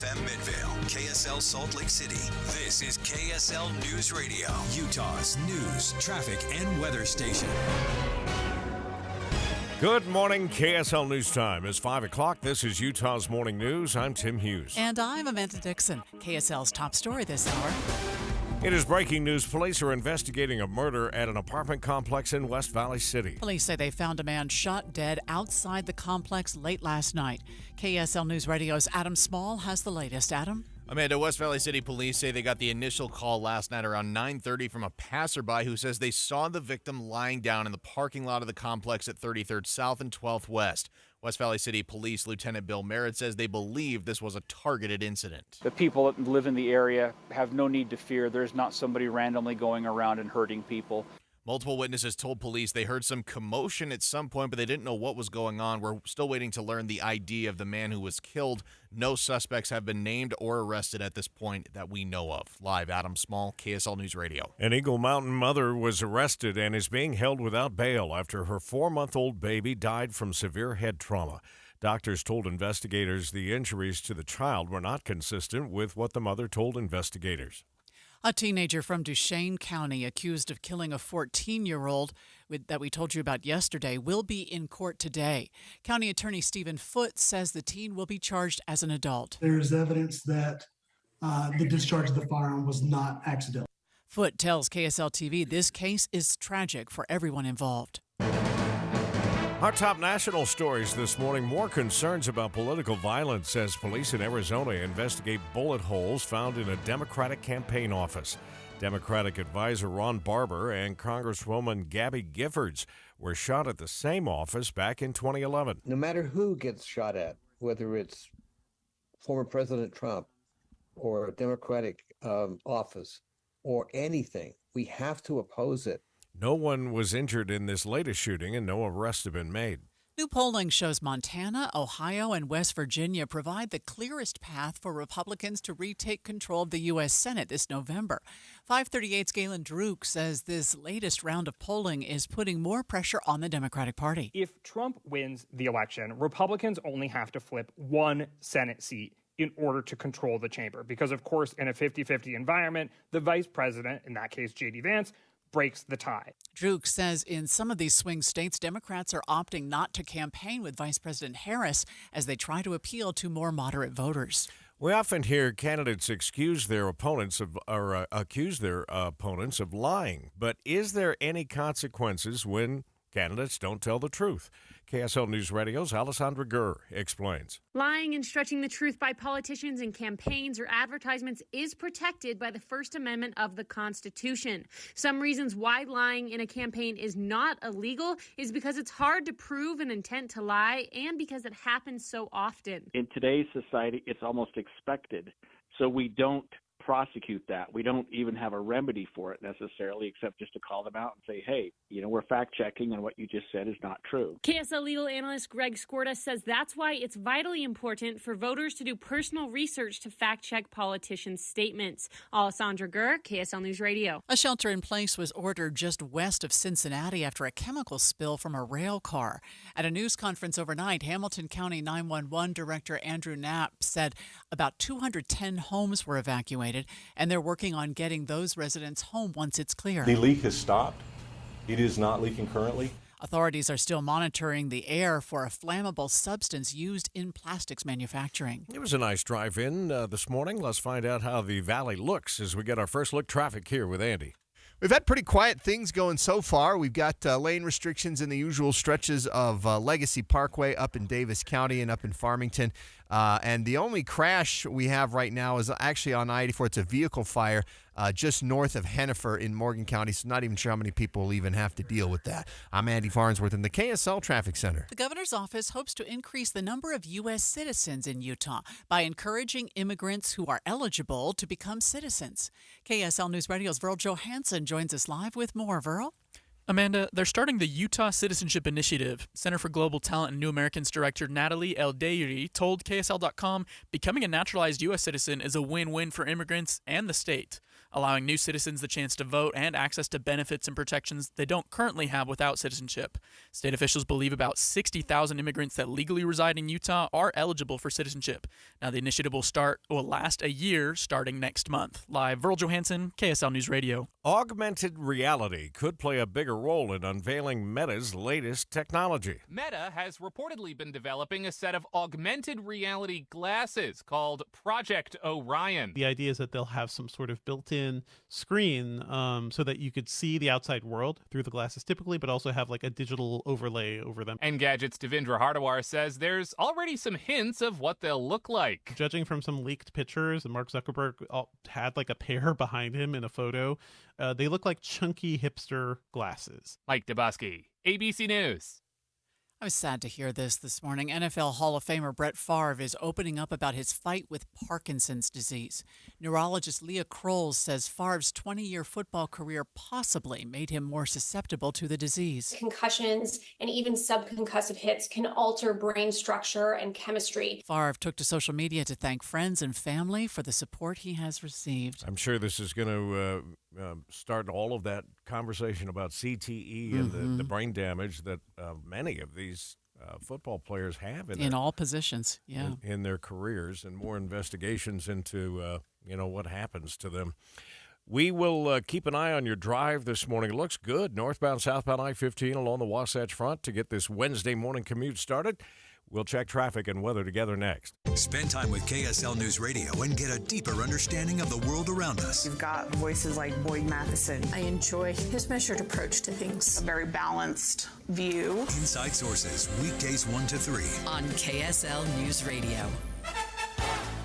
FM Midvale, KSL Salt Lake City. This is KSL News Radio, Utah's news, traffic, and weather station. Good morning, KSL News Time. It's 5 o'clock. This is Utah's Morning News. I'm Tim Hughes. And I'm Amanda Dixon. KSL's top story this hour. It is breaking news. Police are investigating a murder at an apartment complex in West Valley City. Police say they found a man shot dead outside the complex late last night. KSL News Radio's Adam Small has the latest. Adam? Amanda, West Valley City police say they got the initial call last night around 9:30 from a passerby who says they saw the victim lying down in the parking lot of the complex at 33rd South and 12th West. West Valley City Police Lieutenant Bill Merritt says they believe this was a targeted incident. The people that live in the area have no need to fear. There's not somebody randomly going around and hurting people. Multiple witnesses told police they heard some commotion at some point, but they didn't know what was going on. We're still waiting to learn the ID of the man who was killed. No suspects have been named or arrested at this point that we know of. Live, Adam Small, KSL News Radio. An Eagle Mountain mother was arrested and is being held without bail after her 4-month-old baby died from severe head trauma. Doctors told investigators the injuries to the child were not consistent with what the mother told investigators. A teenager from Duchesne County accused of killing a 14-year-old that we told you about yesterday will be in court today. County Attorney Stephen Foote says the teen will be charged as an adult. There is evidence that the discharge of the firearm was not accidental. Foote tells KSL TV this case is tragic for everyone involved. Our top national stories this morning. More concerns about political violence as police in Arizona investigate bullet holes found in a Democratic campaign office. Democratic advisor Ron Barber and Congresswoman Gabby Giffords were shot at the same office back in 2011. No matter who gets shot at, whether it's former President Trump or a Democratic office or anything, we have to oppose it. No one was injured in this latest shooting and no arrests have been made. New polling shows Montana, Ohio, and West Virginia provide the clearest path for Republicans to retake control of the U.S. Senate this November. 538's Galen Druk says this latest round of polling is putting more pressure on the Democratic Party. If Trump wins the election, Republicans only have to flip one Senate seat in order to control the chamber. Because, of course, in a 50-50 environment, the vice president, in that case J.D. Vance, breaks the tie. Druk says in some of these swing states, Democrats are opting not to campaign with Vice President Harris as they try to appeal to more moderate voters. We often hear candidates accuse their opponents of lying, but is there any consequences when candidates don't tell the truth? KSL News Radio's Alessandra Gurr explains. Lying and stretching the truth by politicians in campaigns or advertisements is protected by the First Amendment of the Constitution. Some reasons why lying in a campaign is not illegal is because it's hard to prove an intent to lie and because it happens so often. In today's society, it's almost expected. So we don't prosecute that. We don't even have a remedy for it necessarily, except just to call them out and say, hey, we're fact-checking and what you just said is not true. KSL legal analyst Greg Skorda says that's why it's vitally important for voters to do personal research to fact-check politicians' statements. Alessandra Gurr, KSL News Radio. A shelter in place was ordered just west of Cincinnati after a chemical spill from a rail car. At a news conference overnight, Hamilton County 911 Director Andrew Knapp said about 210 homes were evacuated, and they're working on getting those residents home once it's clear. The leak has stopped. It is not leaking currently. Authorities are still monitoring the air for a flammable substance used in plastics manufacturing. It was a nice drive-in this morning. Let's find out how the valley looks as we get our first look traffic here with Andy. We've had pretty quiet things going so far. We've got lane restrictions in the usual stretches of Legacy Parkway up in Davis County and up in Farmington. And the only crash we have right now is actually on I-84. It's a vehicle fire just north of Hennifer in Morgan County, so not even sure how many people will even have to deal with that. I'm Andy Farnsworth in the KSL Traffic Center. The governor's office hopes to increase the number of U.S. citizens in Utah by encouraging immigrants who are eligible to become citizens. KSL News Radio's Verl Johansson joins us live with more. Verl? Amanda, they're starting the Utah Citizenship Initiative. Center for Global Talent and New Americans Director Natalie Eldeiri told KSL.com becoming a naturalized U.S. citizen is a win-win for immigrants and the state. allowing new citizens the chance to vote and access to benefits and protections they don't currently have without citizenship. State officials believe about 60,000 immigrants that legally reside in Utah are eligible for citizenship. Now, the initiative will last a year starting next month. Live, Virl Johansson, KSL News Radio. Augmented reality could play a bigger role in unveiling Meta's latest technology. Meta has reportedly been developing a set of augmented reality glasses called Project Orion. The idea is that they'll have some sort of built-in screen so that you could see the outside world through the glasses typically, but also have like a digital overlay over them. Engadget's Devindra Hardawar says there's already some hints of what they'll look like. Judging from some leaked pictures, and Mark Zuckerberg had like a pair behind him in a photo, they look like chunky hipster glasses. Mike Dubosky, ABC News. I was sad to hear this morning. NFL Hall of Famer Brett Favre is opening up about his fight with Parkinson's disease. Neurologist Leah Kroll says Favre's 20-year football career possibly made him more susceptible to the disease. Concussions and even subconcussive hits can alter brain structure and chemistry. Favre took to social media to thank friends and family for the support he has received. I'm sure this is going to start all of that conversation about CTE and the brain damage that many of these football players have in all positions, in their careers, and more investigations into what happens to them. We will keep an eye on your drive this morning. It looks good, northbound, southbound I-15 along the Wasatch Front to get this Wednesday morning commute started. We'll check traffic and weather together next. Spend time with KSL News Radio and get a deeper understanding of the world around us. You've got voices like Boyd Matheson. I enjoy his measured approach to things. A very balanced view. Inside Sources, weekdays 1 to 3. On KSL News Radio.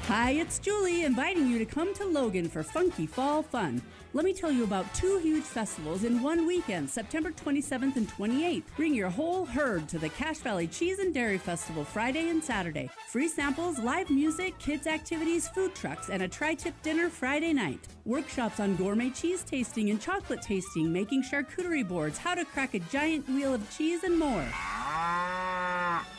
Hi, it's Julie, inviting you to come to Logan for Funky Fall Fun. Let me tell you about 2 huge festivals in one weekend, September 27th and 28th. Bring your whole herd to the Cache Valley Cheese and Dairy Festival Friday and Saturday. Free samples, live music, kids activities, food trucks, and a tri-tip dinner Friday night. Workshops on gourmet cheese tasting and chocolate tasting, making charcuterie boards, how to crack a giant wheel of cheese, and more.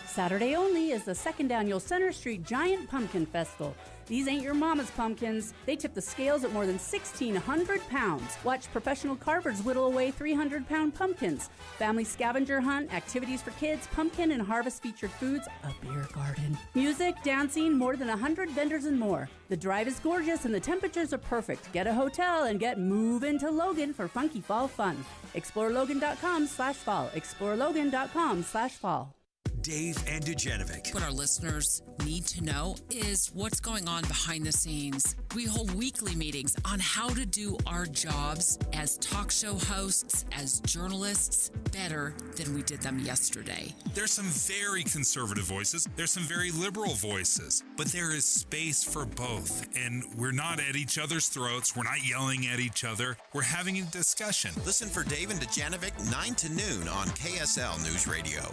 Saturday only is the second annual Center Street Giant Pumpkin Festival. These ain't your mama's pumpkins. They tip the scales at more than 1,600 pounds. Watch professional carvers whittle away 300-pound pumpkins. Family scavenger hunt, activities for kids, pumpkin and harvest-featured foods, a beer garden. Music, dancing, more than 100 vendors and more. The drive is gorgeous and the temperatures are perfect. Get a hotel and get moving to Logan for Funky Fall Fun. ExploreLogan.com/fall. ExploreLogan.com/fall. Dave and Dujanovic. What our listeners need to know is what's going on behind the scenes. We hold weekly meetings on how to do our jobs as talk show hosts, as journalists, better than we did them yesterday. There's some very conservative voices. There's some very liberal voices. But there is space for both. And we're not at each other's throats. We're not yelling at each other. We're having a discussion. Listen for Dave and Dujanovic 9 to noon on KSL News Radio.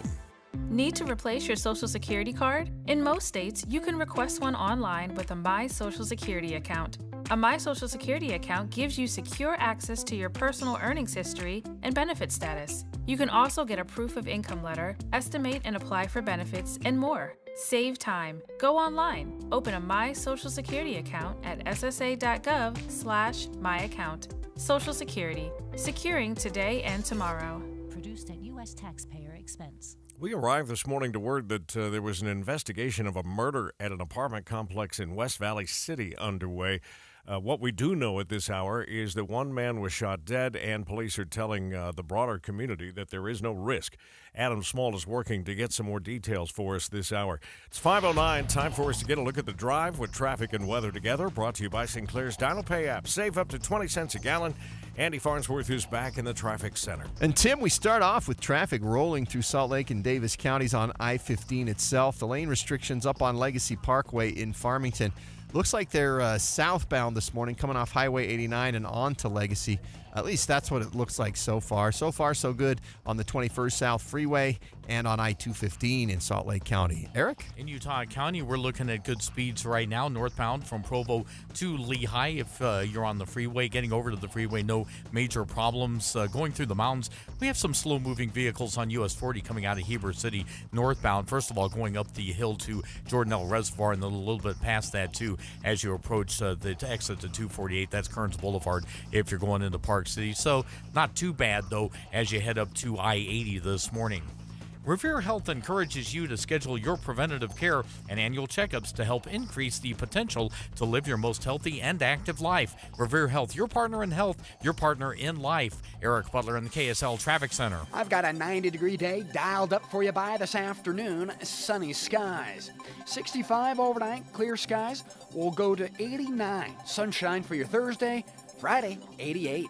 Need to replace your Social Security card? In most states, you can request one online with a My Social Security account. A My Social Security account gives you secure access to your personal earnings history and benefit status. You can also get a proof of income letter, estimate and apply for benefits, and more. Save time. Go online. Open a My Social Security account at ssa.gov/myaccount. Social Security. Securing today and tomorrow. Produced at U.S. taxpayer expense. We arrived this morning to word that there was an investigation of a murder at an apartment complex in West Valley City underway. What we do know at this hour is that one man was shot dead, and police are telling the broader community that there is no risk. Adam Small is working to get some more details for us this hour. It's 5:09, time for us to get a look at the drive with traffic and weather together, brought to you by Sinclair's Dino Pay app. Save up to 20 cents a gallon. Andy Farnsworth is back in the traffic center. And Tim, we start off with traffic rolling through Salt Lake and Davis counties on I-15 itself. The lane restrictions up on Legacy Parkway in Farmington. Looks like they're southbound this morning, coming off Highway 89 and on to Legacy. At least that's what it looks like so far. So far, so good on the 21st South Freeway and on I-215 in Salt Lake County. Eric? In Utah County, we're looking at good speeds right now, northbound from Provo to Lehigh. If you're on the freeway, getting over to the freeway, no major problems. Going through the mountains, we have some slow-moving vehicles on US 40 coming out of Heber City northbound. First of all, going up the hill to Jordanelle Reservoir and then a little bit past that, too, as you approach the exit to 248. That's Kearns Boulevard if you're going into Park City. So not too bad, though, as you head up to I-80 this morning. Revere Health encourages you to schedule your preventative care and annual checkups to help increase the potential to live your most healthy and active life. Revere Health, your partner in health, your partner in life. Eric Butler in the KSL Traffic Center. I've got a 90-degree day dialed up for you by this afternoon. Sunny skies. 65 overnight, clear skies. We'll go to 89. Sunshine for your Thursday. Friday, 88.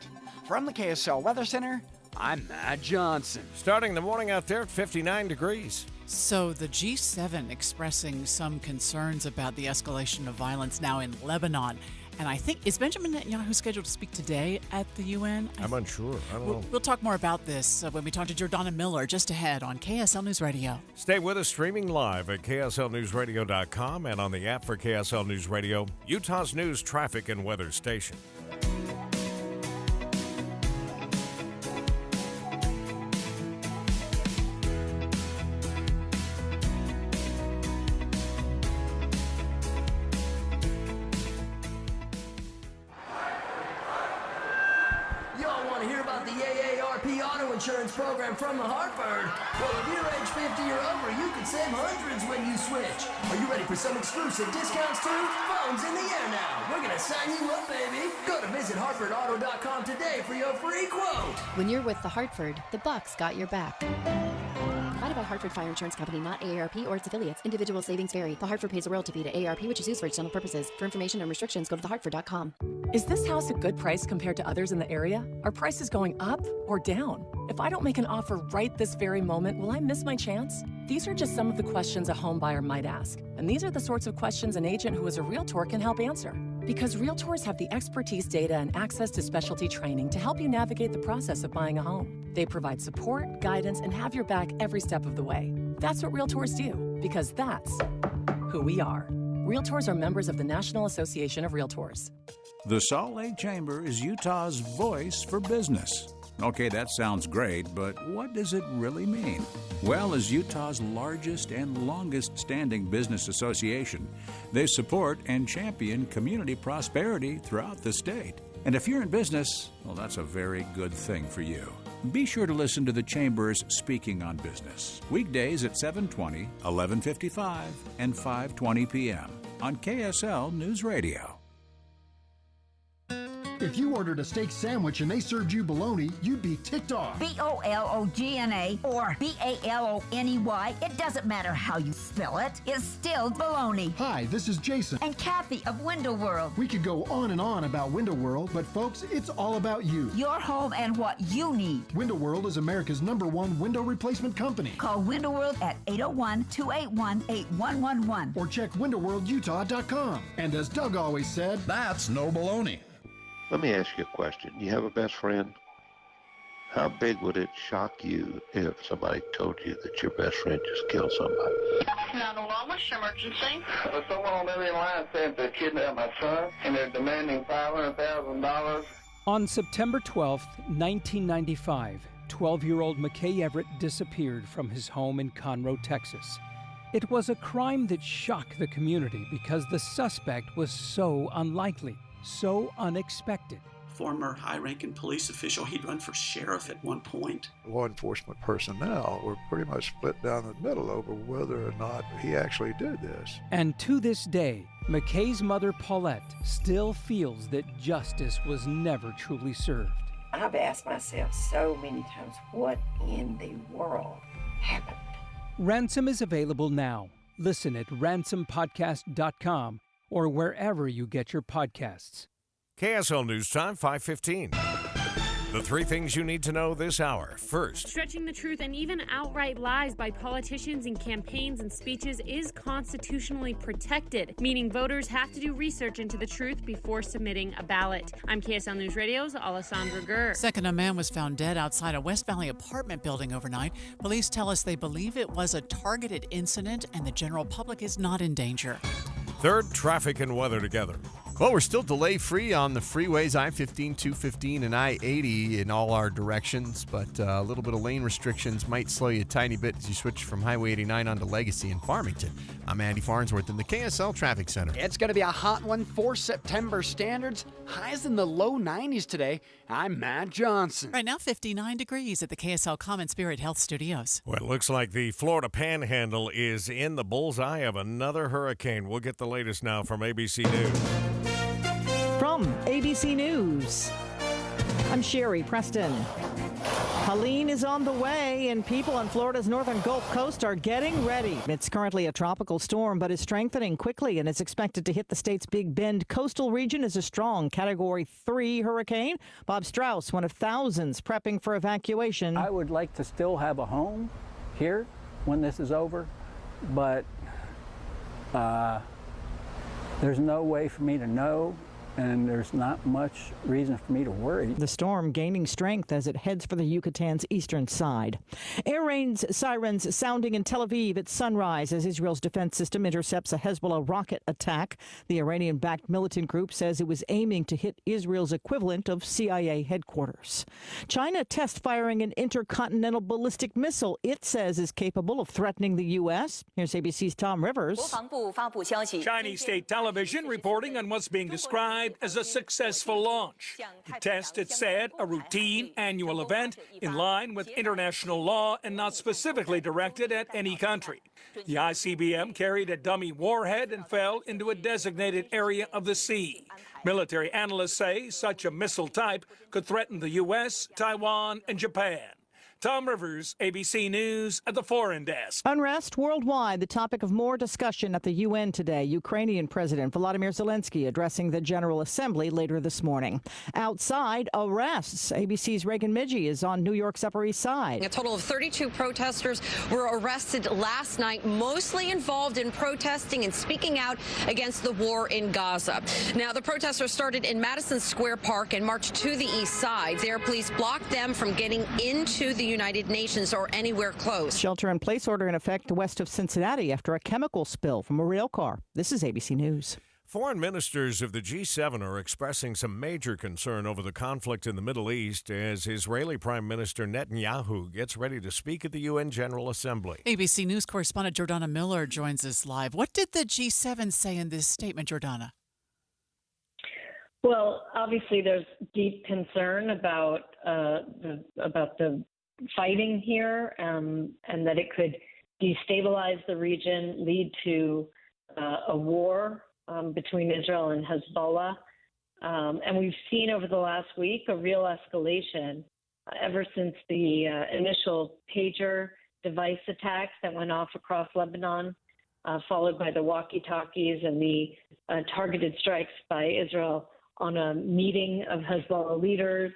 From the KSL Weather Center, I'm Matt Johnson. Starting the morning out there at 59 degrees. So the G7 expressing some concerns about the escalation of violence now in Lebanon. And I think, is Benjamin Netanyahu scheduled to speak today at the UN? I'm unsure. I don't know. We'll talk more about this when we talk to Jordana Miller just ahead on KSL News Radio. Stay with us streaming live at KSLNewsRadio.com and on the app for KSL News Radio, Utah's news, traffic, and weather station. Insurance program from the Hartford. Well, if you're age 50 or over, you can save hundreds when you switch. Are you ready for some exclusive discounts too? Phone's in the air now. We're gonna sign you up, baby. Go to visithartfordauto.com today for your free quote. When you're with the Hartford, the Bucks got your back. Provided by Hartford Fire Insurance Company, not AARP or its affiliates. Individual savings vary. The Hartford pays a royalty fee to AARP, which is used for external purposes. For information and restrictions, go to thehartford.com. Is this house a good price compared to others in the area? Are prices going up or down? If I don't make an offer right this very moment, will I miss my chance? These are just some of the questions a home buyer might ask. And these are the sorts of questions an agent who is a realtor can help answer. Because realtors have the expertise, data, and access to specialty training to help you navigate the process of buying a home. They provide support, guidance, and have your back every step of the way. That's what realtors do, because that's who we are. Realtors are members of the National Association of Realtors. The Salt Lake Chamber is Utah's voice for business. Okay, that sounds great, but what does it really mean? Well, as Utah's largest and longest-standing business association, they support and champion community prosperity throughout the state. And if you're in business, well, that's a very good thing for you. Be sure to listen to the Chamber's Speaking on Business, weekdays at 7:20, 11:55, and 5:20 p.m. on KSL News Radio. If you ordered a steak sandwich and they served you bologna, you'd be ticked off. B-O-L-O-G-N-A or B-A-L-O-N-E-Y. It doesn't matter how you spell it. It's still bologna. Hi, this is Jason. And Kathy of Window World. We could go on and on about Window World, but folks, it's all about you. Your home and what you need. Window World is America's #1 window replacement company. Call Window World at 801-281-8111. Or check windowworldutah.com. And as Doug always said, that's no baloney. Let me ask you a question. You have a best friend? How big would it shock you if somebody told you that your best friend just killed somebody? 911, what's your emergency? Someone on the other line said they kidnapped my son and they're demanding $500,000. On September 12th, 1995, 12-year-old McKay Everett disappeared from his home in Conroe, Texas. It was a crime that shocked the community because the suspect was so unlikely. So unexpected. Former high-ranking police official, he'd run for sheriff at one point. Law enforcement personnel were pretty much split down the middle over whether or not he actually did this. And to this day, McKay's mother, Paulette, still feels that justice was never truly served. I've asked myself so many times, what in the world happened? Ransom is available now. Listen at ransompodcast.com or wherever you get your podcasts. KSL News Time, 5:15. The three things you need to know this hour. First, stretching the truth and even outright lies by politicians in campaigns and speeches is constitutionally protected, meaning voters have to do research into the truth before submitting a ballot. I'm KSL News Radio's Alessandra Gurr. Second, a man was found dead outside a West Valley apartment building overnight. Police tell us they believe it was a targeted incident and the general public is not in danger. Third, traffic and weather together. Well, we're still delay-free on the freeways, I-15, 215, and I-80 in all our directions, but a little bit of lane restrictions might slow you a tiny bit as you switch from Highway 89 onto Legacy in Farmington. I'm Andy Farnsworth in the KSL Traffic Center. It's going to be a hot one for September standards. Highs in the low 90s today. I'm Matt Johnson. Right now, 59 degrees at the KSL Common Spirit Health Studios. Well, it looks like the Florida Panhandle is in the bullseye of another hurricane. We'll get the latest now from ABC News. From ABC News, I'm Sherry Preston. Helene is on the way, and people on Florida's northern Gulf Coast are getting ready. It's currently a tropical storm, but is strengthening quickly and is expected to hit the state's Big Bend coastal region as a strong Category 3 hurricane. Bob Strauss, one of thousands prepping for evacuation. I would like to still have a home here when this is over, but there's no way for me to know, and there's not much reason for me to worry. The storm gaining strength as it heads for the Yucatan's eastern side. Air raid sirens sounding in Tel Aviv at sunrise as Israel's defense system intercepts a Hezbollah rocket attack. The Iranian-backed militant group says it was aiming to hit Israel's equivalent of CIA headquarters. China test firing an intercontinental ballistic missile it says is capable of threatening the U.S. Here's ABC's Tom Rivers. Chinese state television reporting on what's being described as a successful launch. The test, it said, a routine annual event in line with international law and not specifically directed at any country. The ICBM carried a dummy warhead and fell into a designated area of the sea. Military analysts say such a missile type could threaten the U.S., Taiwan, and Japan. Tom Rivers, ABC News at the Foreign Desk. Unrest worldwide, the topic of more discussion at the UN today. Ukrainian President Volodymyr Zelensky addressing the General Assembly later this morning. Outside, arrests. ABC's Reagan Midgie is on New York's Upper East Side. A total of 32 protesters were arrested last night, mostly involved in protesting and speaking out against the war in Gaza. Now, the protesters started in Madison Square Park and marched to the east side. There, police blocked them from getting into the United Nations or anywhere close. Shelter-in-place order in effect west of Cincinnati after a chemical spill from a rail car. This is ABC News. Foreign ministers of the G7 are expressing some major concern over the conflict in the Middle East as Israeli Prime Minister Netanyahu gets ready to speak at the UN General Assembly. ABC News correspondent Jordana Miller joins us live. What did the G7 say in this statement, Jordana? Well, obviously there's deep concern about the fighting here, and that it could destabilize the region, lead to a war between Israel and Hezbollah. And we've seen over the last week a real escalation ever since the initial pager device attacks that went off across Lebanon, followed by the walkie-talkies and the targeted strikes by Israel on a meeting of Hezbollah leaders.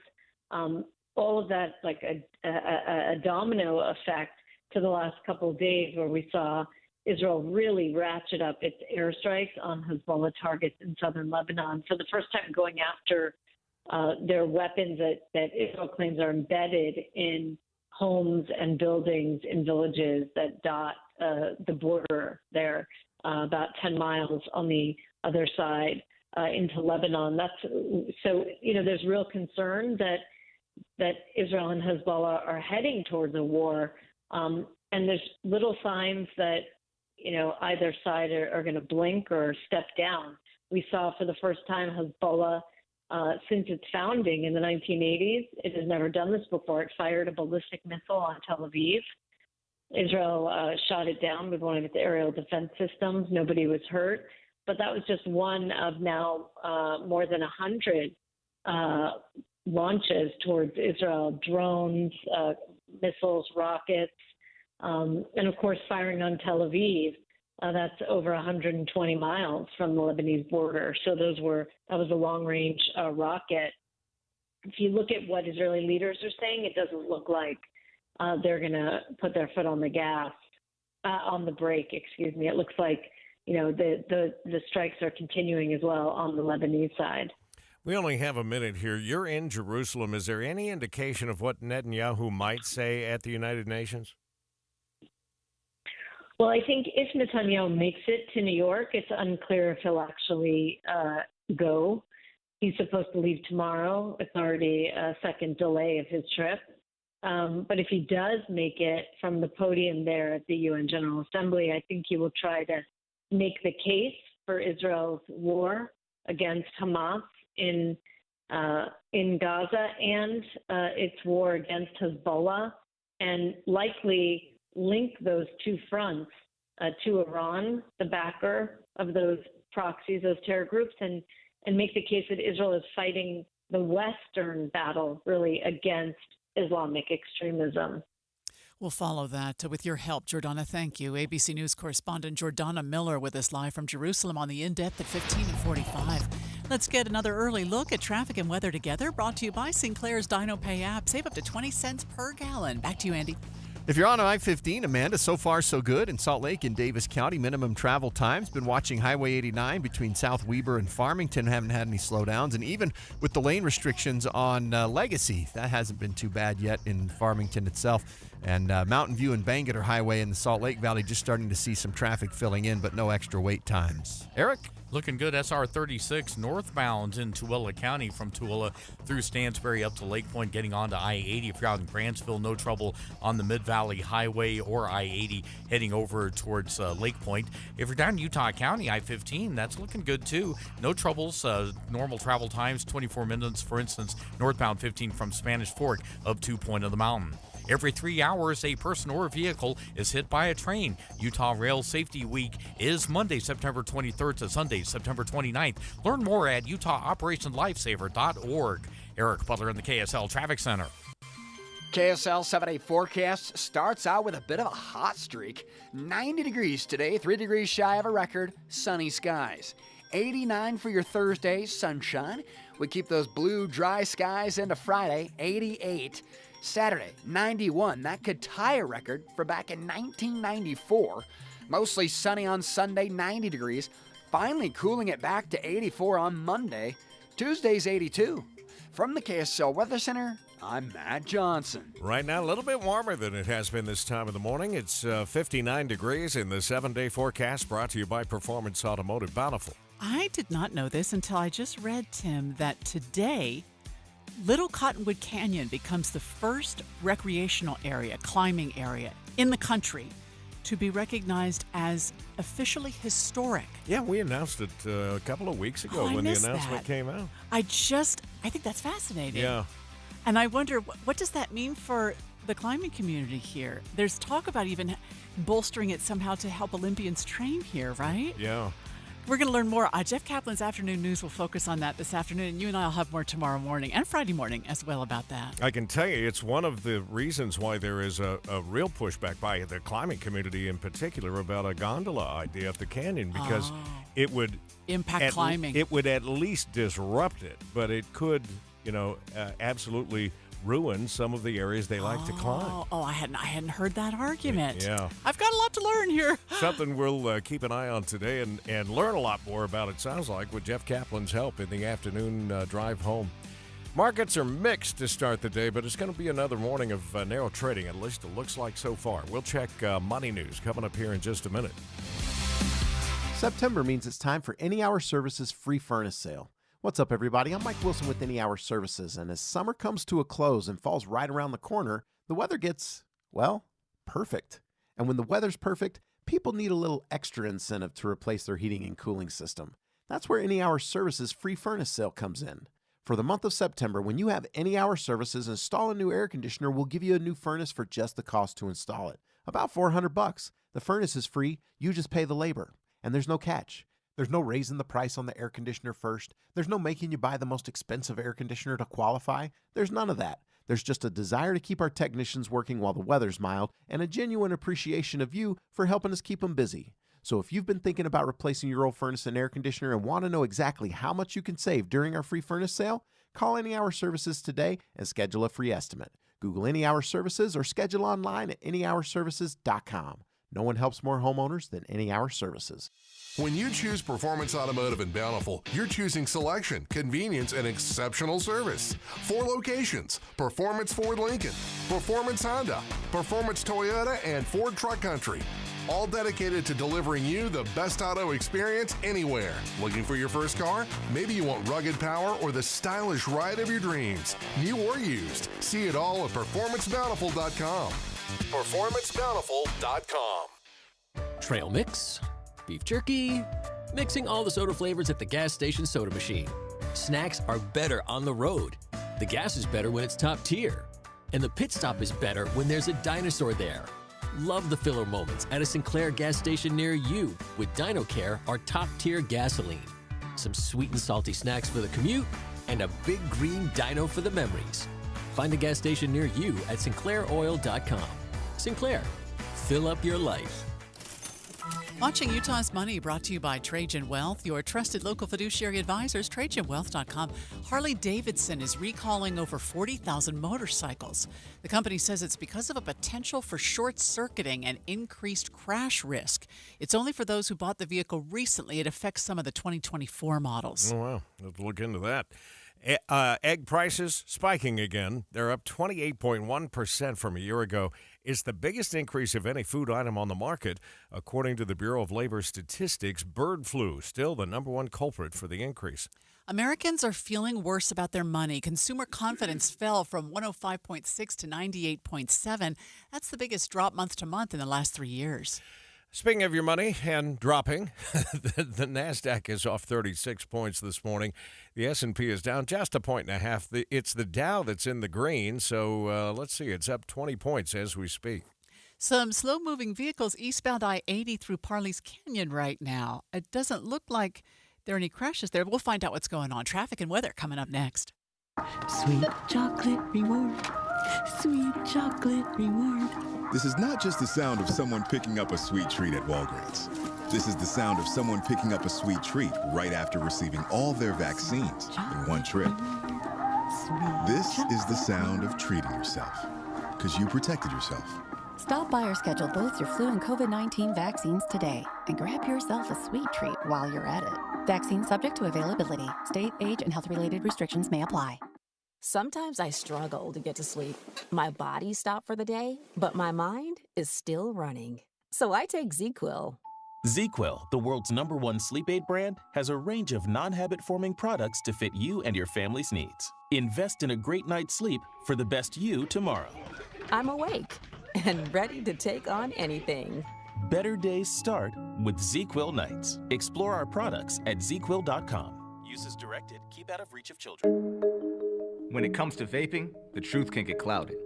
All of that like a domino effect to the last couple of days where we saw Israel really ratchet up its airstrikes on Hezbollah targets in southern Lebanon for the first time, going after their weapons that Israel claims are embedded in homes and buildings in villages that dot the border there, about 10 miles on the other side into Lebanon. So there's real concern that Israel and Hezbollah are heading towards a war, and there's little signs that either side are going to blink or step down. We saw for the first time Hezbollah since its founding in the 1980s. It has never done this before. It fired a ballistic missile on Tel Aviv. Israel shot it down with one of its aerial defense systems. Nobody was hurt, but that was just one of now more than 100 launches towards Israel, drones, missiles, rockets, and of course firing on Tel Aviv. That's over 120 miles from the Lebanese border. So that was a long-range rocket. if you look at what Israeli leaders are saying, it doesn't look like they're going to put their foot on the gas, on the brake, excuse me. It looks like, the strikes are continuing as well on the Lebanese side. We only have a minute here. You're in Jerusalem. Is there any indication of what Netanyahu might say at the United Nations? Well, I think if Netanyahu makes it to New York, it's unclear if he'll actually go. He's supposed to leave tomorrow. It's already a second delay of his trip. But if he does make it from the podium there at the UN General Assembly, I think he will try to make the case for Israel's war against Hamas in Gaza and its war against Hezbollah, and likely link those two fronts to Iran, the backer of those proxies, those terror groups, and make the case that Israel is fighting the Western battle, really, against Islamic extremism. We'll follow that with your help, Jordana. Thank you. ABC News correspondent Jordana Miller with us live from Jerusalem on the In-Depth at 15:45. Let's get another early look at traffic and weather together, brought to you by Sinclair's Dino Pay app. Save up to 20 cents per gallon. Back to you, Andy. If you're on I-15, Amanda, so far so good in Salt Lake and Davis County. Minimum travel times. Been watching Highway 89 between South Weber and Farmington. Haven't had any slowdowns. And even with the lane restrictions on Legacy, that hasn't been too bad yet in Farmington itself. And Mountain View and Bangerter Highway in the Salt Lake Valley just starting to see some traffic filling in, but no extra wait times. Eric? Looking good. SR 36 northbound in Tooele County from Tooele through Stansbury up to Lake Point, getting onto I-80. If you're out in Grantsville, no trouble on the Mid-Valley Highway or I-80 heading over towards Lake Point. If you're down in Utah County, I-15, that's looking good too. No troubles. Normal travel times, 24 minutes, for instance, northbound 15 from Spanish Fork up to Point of the Mountain. Every 3 hours, a person or vehicle is hit by a train. Utah Rail Safety Week is Monday, September 23rd to Sunday, September 29th. Learn more at utahoperationlifesaver.org. Eric Butler in the KSL Traffic Center. KSL 7-day forecast starts out with a bit of a hot streak. 90 degrees today, 3 degrees shy of a record, sunny skies. 89 for your Thursday, sunshine. We keep those blue, dry skies into Friday, 88. Saturday, 91. That could tie a record for back in 1994. Mostly sunny on Sunday, 90 degrees. Finally cooling it back to 84 on Monday. Tuesday's 82. From the KSL Weather Center, I'm Matt Johnson. Right now, a little bit warmer than it has been this time of the morning. It's 59 degrees in the 7-day forecast, brought to you by Performance Automotive Bountiful. I did not know this until I just read, Tim, that today Little Cottonwood Canyon becomes the first recreational area, climbing area in the country to be recognized as officially historic. Yeah, we announced it a couple of weeks ago when the announcement came out. I think that's fascinating. Yeah. And I wonder, what does that mean for the climbing community here? There's talk about even bolstering it somehow to help Olympians train here, right? Yeah. We're going to learn more. Jeff Kaplan's Afternoon News will focus on that this afternoon, and you and I will have more tomorrow morning and Friday morning as well about that. I can tell you it's one of the reasons why there is a real pushback by the climbing community in particular about a gondola idea of the canyon, because it would impact climbing. It would at least disrupt it, but it could, absolutely ruin some of the areas they like to climb. I hadn't heard that argument. Yeah. I've got a lot to learn here. Something we'll keep an eye on today and learn a lot more about, it sounds like, with Jeff Kaplan's help in the afternoon drive home. Markets are mixed to start the day, but it's going to be another morning of narrow trading, at least it looks like so far. We'll check money news coming up here in just a minute. September means it's time for Any Hour Services free furnace sale. What's up, everybody? I'm Mike Wilson with Any Hour Services, and as summer comes to a close and falls right around the corner, the weather gets, perfect. And when the weather's perfect, people need a little extra incentive to replace their heating and cooling system. That's where Any Hour Services free furnace sale comes in. For the month of September, when you have Any Hour Services install a new air conditioner, we'll give you a new furnace for just the cost to install it. About $400. The furnace is free, you just pay the labor. And there's no catch. There's no raising the price on the air conditioner first. There's no making you buy the most expensive air conditioner to qualify. There's none of that. There's just a desire to keep our technicians working while the weather's mild and a genuine appreciation of you for helping us keep them busy. So if you've been thinking about replacing your old furnace and air conditioner and want to know exactly how much you can save during our free furnace sale, call Any Hour Services today and schedule a free estimate. Google Any Hour Services or schedule online at anyhourservices.com. No one helps more homeowners than Any Hour Services. When you choose Performance Automotive in Bountiful, you're choosing selection, convenience, and exceptional service. 4 locations: Performance Ford Lincoln, Performance Honda, Performance Toyota, and Ford Truck Country. All dedicated to delivering you the best auto experience anywhere. Looking for your first car? Maybe you want rugged power or the stylish ride of your dreams. New or used. See it all at PerformanceBountiful.com. PerformanceBountiful.com. Trail mix, beef jerky, mixing all the soda flavors at the gas station soda machine. Snacks are better on the road. The gas is better when it's top tier. And the pit stop is better when there's a dinosaur there. Love the filler moments at a Sinclair gas station near you with DinoCare, our top-tier gasoline. Some sweet and salty snacks for the commute, and a big green dino for the memories. Find a gas station near you at sinclairoil.com. Sinclair, fill up your life. Watching Utah's Money brought to you by Trajan Wealth, your trusted local fiduciary advisors, TrajanWealth.com. Harley-Davidson is recalling over 40,000 motorcycles. The company says it's because of a potential for short-circuiting and increased crash risk. It's only for those who bought the vehicle recently. It affects some of the 2024 models. Oh, wow. Let's look into that. Egg prices spiking again. They're up 28.1% from a year ago. It's the biggest increase of any food item on the market. According to the Bureau of Labor Statistics, bird flu still the number one culprit for the increase. Americans are feeling worse about their money. Consumer confidence fell from 105.6 to 98.7. That's the biggest drop month to month in the last 3 years. Speaking of your money and dropping, the NASDAQ is off 36 points this morning. The S&P is down just 1.5. It's the Dow that's in the green, so let's see. It's up 20 points as we speak. Some slow-moving vehicles eastbound I-80 through Parley's Canyon right now. It doesn't look like there are any crashes there. We'll find out what's going on. Traffic and weather coming up next. Sweet chocolate reward. Sweet chocolate reward. This is not just the sound of someone picking up a sweet treat at Walgreens. This is the sound of someone picking up a sweet treat right after receiving all their vaccines in one trip. This is the sound of treating yourself, because you protected yourself. Stop by or schedule both your flu and COVID-19 vaccines today and grab yourself a sweet treat while you're at it. Vaccine subject to availability. State, age, and health-related restrictions may apply. Sometimes I struggle to get to sleep. My body stopped for the day, but my mind is still running. So I take ZzzQuil. ZzzQuil, the world's #1 sleep aid brand, has a range of non-habit-forming products to fit you and your family's needs. Invest in a great night's sleep for the best you tomorrow. I'm awake and ready to take on anything. Better days start with ZzzQuil nights. Explore our products at ZzzQuil.com. Use as directed. Keep out of reach of children. When it comes to vaping, the truth can get clouded.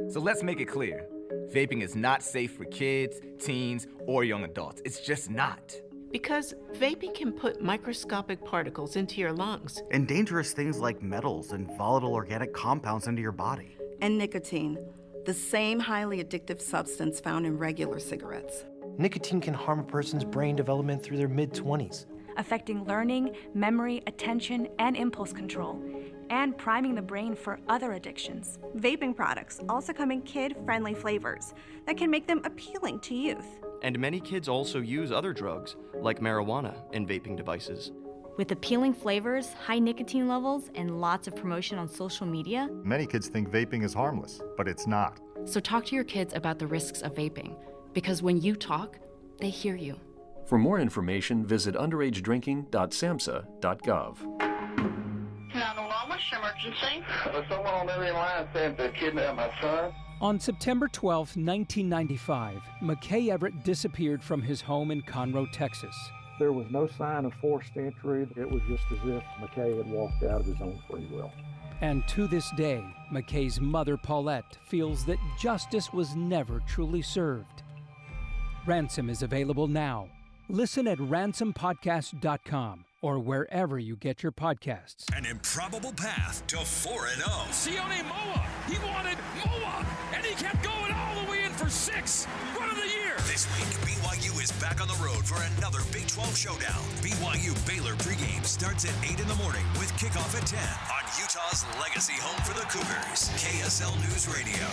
So let's make it clear. Vaping is not safe for kids, teens, or young adults. It's just not. Because vaping can put microscopic particles into your lungs. And dangerous things like metals and volatile organic compounds into your body. And nicotine, the same highly addictive substance found in regular cigarettes. Nicotine can harm a person's brain development through their mid-20s. Affecting learning, memory, attention, and impulse control, and priming the brain for other addictions. Vaping products also come in kid-friendly flavors that can make them appealing to youth. And many kids also use other drugs, like marijuana, in vaping devices. With appealing flavors, high nicotine levels, and lots of promotion on social media, many kids think vaping is harmless, but it's not. So talk to your kids about the risks of vaping, because when you talk, they hear you. For more information, visit underagedrinking.samhsa.gov. 911, what's your emergency? Someone on the other line said they kidnapped my son. On September 12, 1995, McKay Everett disappeared from his home in Conroe, Texas. There was no sign of forced entry. It was just as if McKay had walked out of his own free will. And to this day, McKay's mother, Paulette, feels that justice was never truly served. Ransom is available now. Listen at ransompodcast.com or wherever you get your podcasts. An improbable path to 4-0. Sione Moa. He wanted Moa, and he kept going all the way in for 6. Run of the year. This week, BYU is back on the road for another Big 12 showdown. BYU Baylor pregame starts at 8 in the morning with kickoff at 10 on Utah's legacy home for the Cougars, KSL News Radio.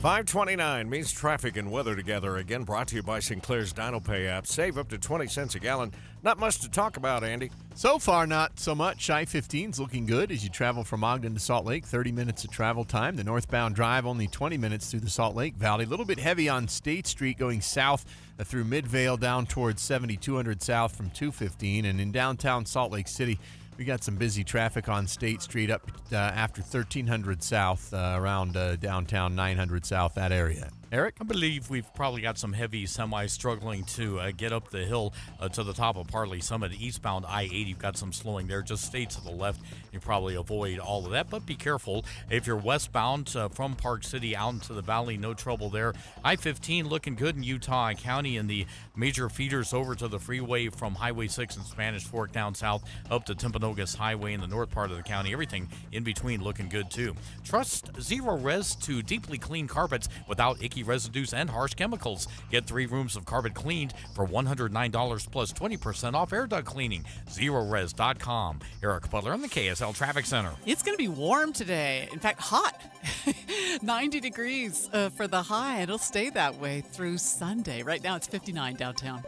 529 means traffic and weather together again, brought to you by Sinclair's DinoPay app. Save up to 20 cents a gallon. Not much to talk about, Andy. So far, not so much. I-15 is looking good as you travel from Ogden to Salt Lake. 30 minutes of travel time. The northbound drive, only 20 minutes through the Salt Lake Valley. A little bit heavy on State Street going south through Midvale down towards 7200 south from 215. And in downtown Salt Lake City, we got some busy traffic on State Street up after 1300 south around downtown 900 south, that area. Eric? I believe we've probably got some heavy semis struggling to get up the hill to the top of Parley Summit. Eastbound I-80, you've got some slowing there. Just stay to the left. You probably avoid all of that, but be careful. If you're westbound from Park City out into the valley, no trouble there. I-15 looking good in Utah County, and the major feeders over to the freeway from Highway 6 and Spanish Fork down south up to Timpanogos Highway in the north part of the county. Everything in between looking good, too. Trust Zero Res to deeply clean carpets without icky residues and harsh chemicals. Get 3 rooms of carpet cleaned for $109 plus 20% off air duct cleaning. ZeroRes.com. Eric Butler in the KSL Traffic Center. It's going to be warm today. In fact, hot. 90 degrees for the high. It'll stay that way through Sunday. Right now it's 59 downtown.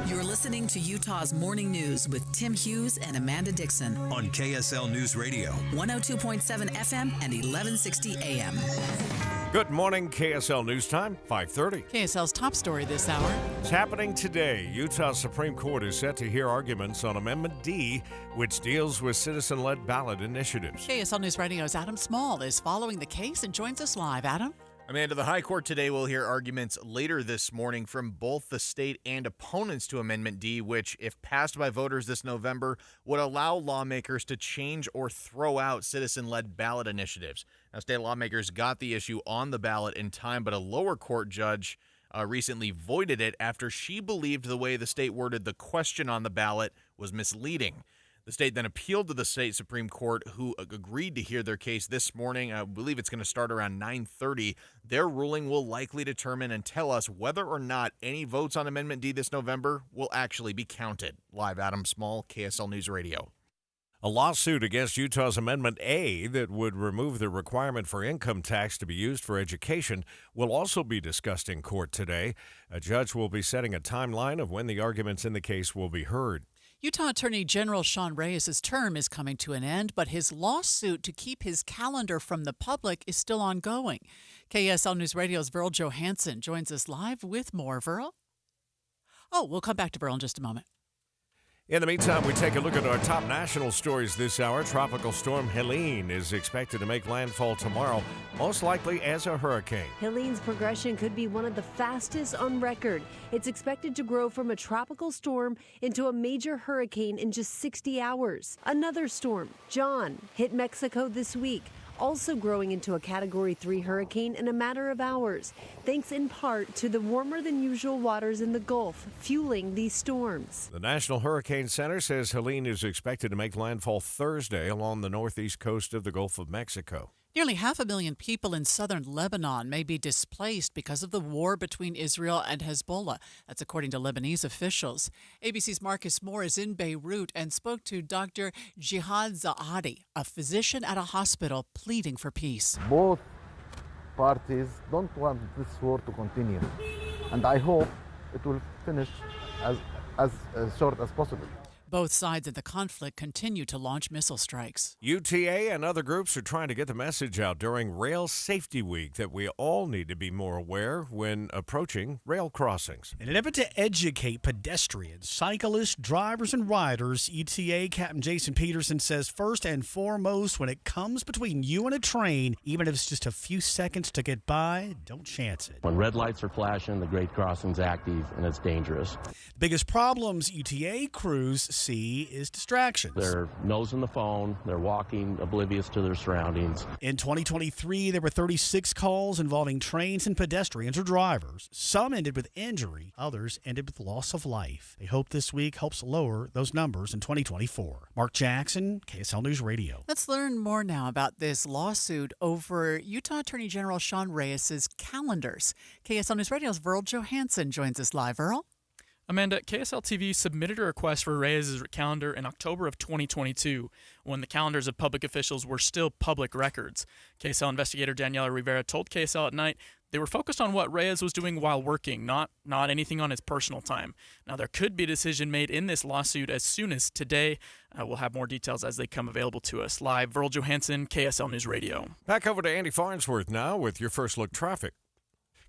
You're listening to Utah's Morning News with Tim Hughes and Amanda Dixon on KSL News Radio. 102.7 FM and 1160 AM. Good morning, KSL News Time, 5:30. KSL's top story this hour. It's happening today. Utah Supreme Court is set to hear arguments on Amendment D, which deals with citizen-led ballot initiatives. KSL News Radio's Adam Small is following the case and joins us live. Adam? Amanda, the High Court today will hear arguments later this morning from both the state and opponents to Amendment D, which, if passed by voters this November, would allow lawmakers to change or throw out citizen-led ballot initiatives. Now, state lawmakers got the issue on the ballot in time, but a lower court judge recently voided it after she believed the way the state worded the question on the ballot was misleading. The state then appealed to the state Supreme Court, who agreed to hear their case this morning. I believe it's going to start around 9:30. Their ruling will likely determine and tell us whether or not any votes on Amendment D this November will actually be counted. Live, Adam Small, KSL News Radio. A lawsuit against Utah's Amendment A that would remove the requirement for income tax to be used for education will also be discussed in court today. A judge will be setting a timeline of when the arguments in the case will be heard. Utah Attorney General Sean Reyes' term is coming to an end, but his lawsuit to keep his calendar from the public is still ongoing. KSL News Radio's Verl Johansson joins us live with more. Verl? Oh, we'll come back to Verl in just a moment. In the meantime, we take a look at our top national stories this hour. Tropical storm Helene is expected to make landfall tomorrow, most likely as a hurricane. Helene's progression could be one of the fastest on record. It's expected to grow from a tropical storm into a major hurricane in just 60 hours. Another storm, John, hit Mexico this week, also growing into a Category 3 hurricane in a matter of hours, thanks in part to the warmer-than-usual waters in the Gulf fueling these storms. The National Hurricane Center says Helene is expected to make landfall Thursday along the northeast coast of the Gulf of Mexico. Nearly 500,000 people in southern Lebanon may be displaced because of the war between Israel and Hezbollah. That's according to Lebanese officials. ABC's Marcus Moore is in Beirut and spoke to Dr. Jihad Zaadi, a physician at a hospital pleading for peace. Both parties don't want this war to continue, and I hope it will finish as short as possible. Both sides of the conflict continue to launch missile strikes. UTA and other groups are trying to get the message out during Rail Safety Week that we all need to be more aware when approaching rail crossings. In an effort to educate pedestrians, cyclists, drivers, and riders, UTA Captain Jason Peterson says first and foremost, when it comes between you and a train, even if it's just a few seconds to get by, don't chance it. When red lights are flashing, the grade crossing's active and it's dangerous. The biggest problems UTA crews see is distractions. They're nosing the phone, they're walking oblivious to their surroundings. In 2023, there were 36 calls involving trains and pedestrians or drivers. Some ended with injury, others ended with loss of life. They hope this week helps lower those numbers in 2024. Mark Jackson, KSL News Radio. Let's learn more now about this lawsuit over Utah Attorney General Sean Reyes's calendars. KSL News Radio's Verl Johansson joins us live. Verl? Amanda, KSL TV submitted a request for Reyes' calendar in October of 2022 when the calendars of public officials were still public records. KSL investigator Daniela Rivera told KSL at night they were focused on what Reyes was doing while working, not anything on his personal time. Now, there could be a decision made in this lawsuit as soon as today. We'll have more details as they come available to us. Live, Verl Johansson, KSL News Radio. Back over to Andy Farnsworth now with your first look traffic.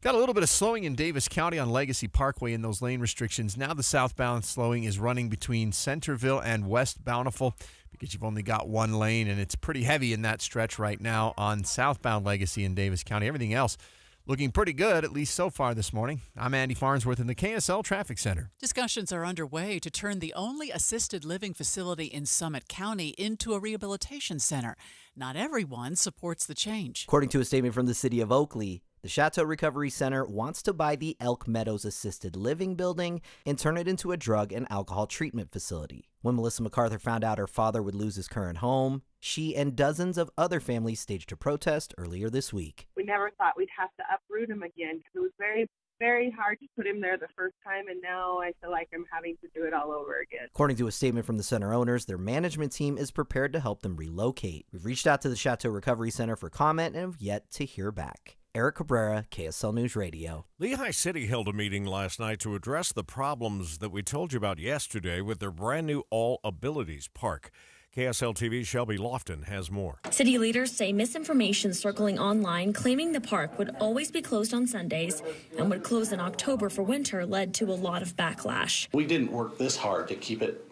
Got a little bit of slowing in Davis County on Legacy Parkway in those lane restrictions. Now the southbound slowing is running between Centerville and West Bountiful because you've only got one lane, and it's pretty heavy in that stretch right now on southbound Legacy in Davis County. Everything else looking pretty good, at least so far this morning. I'm Andy Farnsworth in the KSL Traffic Center. Discussions are underway to turn the only assisted living facility in Summit County into a rehabilitation center. Not everyone supports the change. According to a statement from the city of Oakley, the Chateau Recovery Center wants to buy the Elk Meadows Assisted Living building and turn it into a drug and alcohol treatment facility. When Melissa MacArthur found out her father would lose his current home, she and dozens of other families staged a protest earlier this week. We never thought we'd have to uproot him again because it was very, very hard to put him there the first time, and now I feel like I'm having to do it all over again. According to a statement from the center owners, their management team is prepared to help them relocate. We've reached out to the Chateau Recovery Center for comment and have yet to hear back. Eric Cabrera, KSL News Radio. Lehigh City held a meeting last night to address the problems that we told you about yesterday with their brand new All Abilities Park. KSL TV's Shelby Lofton has more. City leaders say misinformation circling online claiming the park would always be closed on Sundays and would close in October for winter led to a lot of backlash. We didn't work this hard to keep it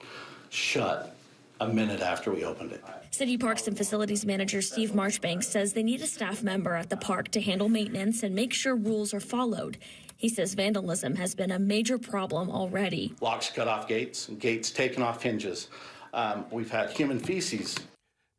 shut a minute after we opened it. City Parks and Facilities Manager Steve Marchbanks says they need a staff member at the park to handle maintenance and make sure rules are followed. He says vandalism has been a major problem already. Locks cut off gates, gates taken off hinges. We've had human feces.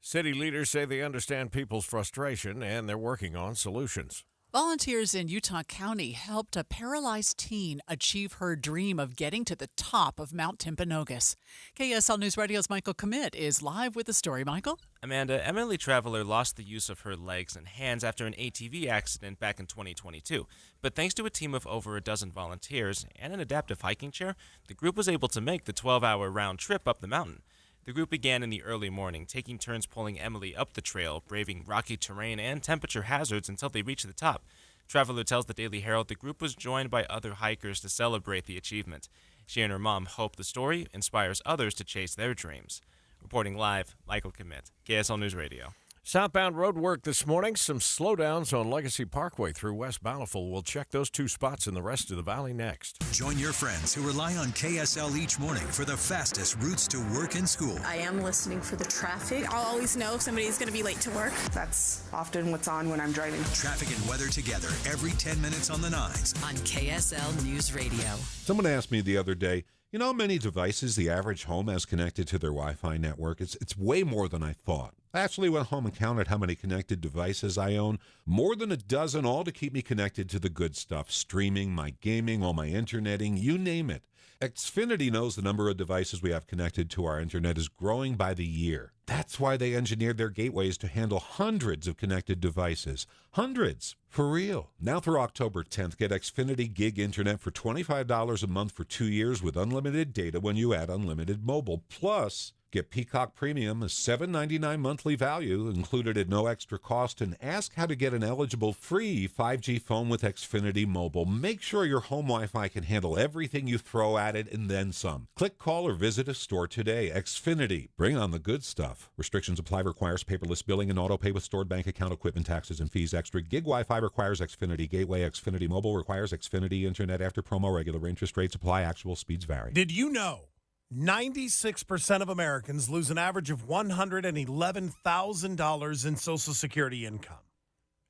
City leaders say they understand people's frustration and they're working on solutions. Volunteers in Utah County helped a paralyzed teen achieve her dream of getting to the top of Mount Timpanogos. KSL News Radio's Michael Commit is live with the story. Michael? Amanda, Emily Traveler lost the use of her legs and hands after an ATV accident back in 2022. But thanks to a team of over a dozen volunteers and an adaptive hiking chair, the group was able to make the 12-hour round trip up the mountain. The group began in the early morning, taking turns pulling Emily up the trail, braving rocky terrain and temperature hazards until they reached the top. Traveler tells the Daily Herald the group was joined by other hikers to celebrate the achievement. She and her mom hope the story inspires others to chase their dreams. Reporting live, Michael Commit, KSL News Radio. Southbound road work this morning. Some slowdowns on Legacy Parkway through West Bountiful. We'll check those two spots in the rest of the valley next. Join your friends who rely on KSL each morning for the fastest routes to work and school. I am listening for the traffic. I'll always know if somebody's going to be late to work. That's often what's on when I'm driving. Traffic and weather together every 10 minutes on the 9s. On KSL News Radio. Someone asked me the other day, you know how many devices the average home has connected to their Wi-Fi network? It's way more than I thought. I actually went home and counted how many connected devices I own. More than a dozen, all to keep me connected to the good stuff. Streaming, my gaming, all my interneting, you name it. Xfinity knows the number of devices we have connected to our internet is growing by the year. That's why they engineered their gateways to handle hundreds of connected devices. Hundreds. For real. Now through October 10th, get Xfinity Gig Internet for $25 a month for 2 years with unlimited data when you add unlimited mobile. Plus, get Peacock Premium, a $7.99 monthly value, included at no extra cost, and ask how to get an eligible free 5G phone with Xfinity Mobile. Make sure your home Wi-Fi can handle everything you throw at it and then some. Click, call, or visit a store today. Xfinity. Bring on the good stuff. Restrictions apply. Requires paperless billing and auto pay with stored bank account equipment, taxes, and fees extra. Gig Wi-Fi requires Xfinity Gateway. Xfinity Mobile requires Xfinity Internet after promo. Regular interest rates apply. Actual speeds vary. Did you know 96% of Americans lose an average of $111,000 in Social Security income?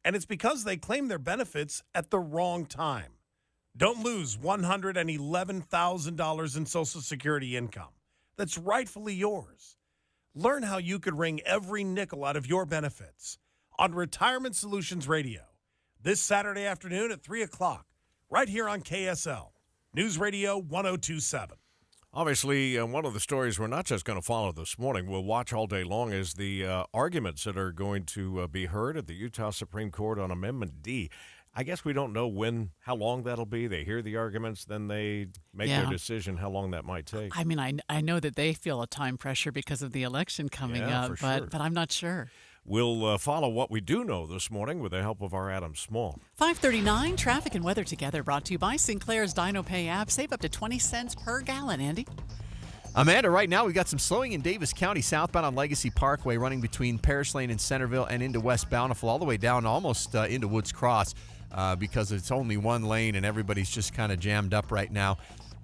And it's because they claim their benefits at the wrong time. Don't lose $111,000 in Social Security income. that's rightfully yours. Learn how you could wring every nickel out of your benefits on Retirement Solutions Radio this Saturday afternoon at 3 o'clock, right here on KSL, News Radio 1027. Obviously, one of the stories we're not just going to follow this morning, we'll watch all day long, is the arguments that are going to be heard at the Utah Supreme Court on Amendment D. I guess we don't know how long that'll be. They hear the arguments, then they make their decision how long that might take. I mean, I know that they feel a time pressure because of the election coming up, but I'm not sure. We'll follow what we do know this morning with the help of our Adam Small. 5:39, traffic and weather together, brought to you by Sinclair's DinoPay app. Save up to 20 cents per gallon, Andy. Amanda, right now we've got some slowing in Davis County, southbound on Legacy Parkway, running between Parish Lane and Centerville and into West Bountiful, all the way down almost into Woods Cross because it's only one lane and everybody's just kind of jammed up right now.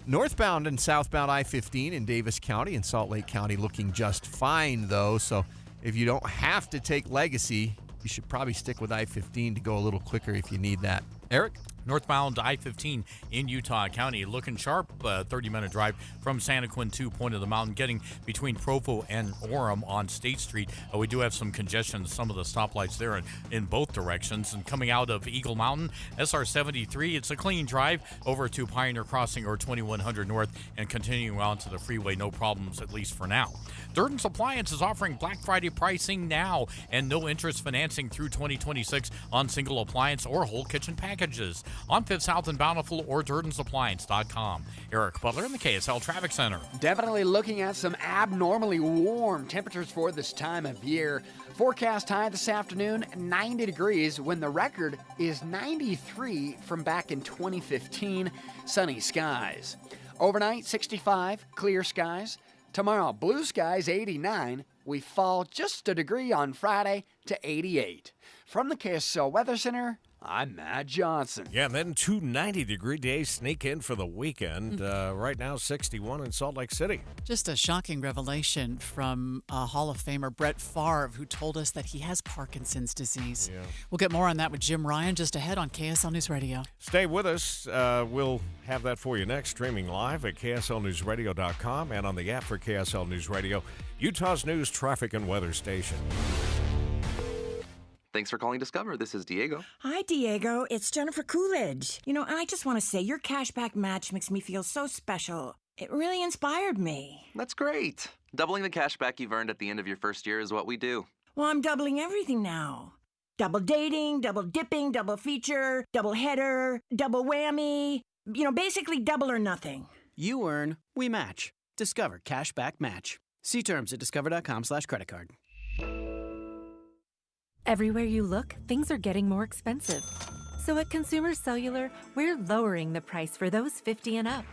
Northbound and southbound I-15 in Davis County and Salt Lake County looking just fine, though, so if you don't have to take Legacy, you should probably stick with I-15 to go a little quicker if you need that. Eric? Northbound I-15 in Utah County, looking sharp, 30-minute drive from Santa Quin to Point of the Mountain, getting between Provo and Orem on State Street. We do have some congestion, some of the stoplights there in both directions. And coming out of Eagle Mountain, SR-73, it's a clean drive over to Pioneer Crossing or 2100 North and continuing on to the freeway, no problems, at least for now. Durden's Appliance is offering Black Friday pricing now and no interest financing through 2026 on single appliance or whole kitchen packages. On 5th South and Bountiful or DurdensAppliance.com. Eric Butler in the KSL Traffic Center. Definitely looking at some abnormally warm temperatures for this time of year. Forecast high this afternoon, 90 degrees, when the record is 93 from back in 2015. Sunny skies. Overnight, 65, clear skies. Tomorrow, blue skies, 89. We fall just a degree on Friday to 88. From the KSL Weather Center, I'm Matt Johnson. Yeah, and then 2 90-degree days sneak in for the weekend. Right now, 61 in Salt Lake City. Just a shocking revelation from Hall of Famer Brett Favre, who told us that he has Parkinson's disease. Yeah. We'll get more on that with Jim Ryan just ahead on KSL News Radio. Stay with us. We'll have that for you next, streaming live at KSLNewsRadio.com and on the app for KSL News Radio, Utah's news, traffic, and weather station. Thanks for calling Discover. This is Diego. Hi, Diego. It's Jennifer Coolidge. I just want to say your cashback match makes me feel so special. It really inspired me. That's great. Doubling the cashback you've earned at the end of your first year is what we do. Well, I'm doubling everything now. Double dating, double dipping, double feature, double header, double whammy. Basically double or nothing. You earn, we match. Discover Cashback Match. See terms at discover.com/creditcard. Everywhere you look, things are getting more expensive. So at Consumer Cellular, we're lowering the price for those 50 and up.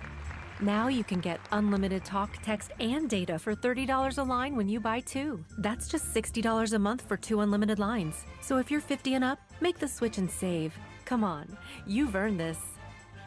Now you can get unlimited talk, text, and data for $30 a line when you buy 2. That's just $60 a month for 2 unlimited lines. So if you're 50 and up, make the switch and save. Come on, you've earned this.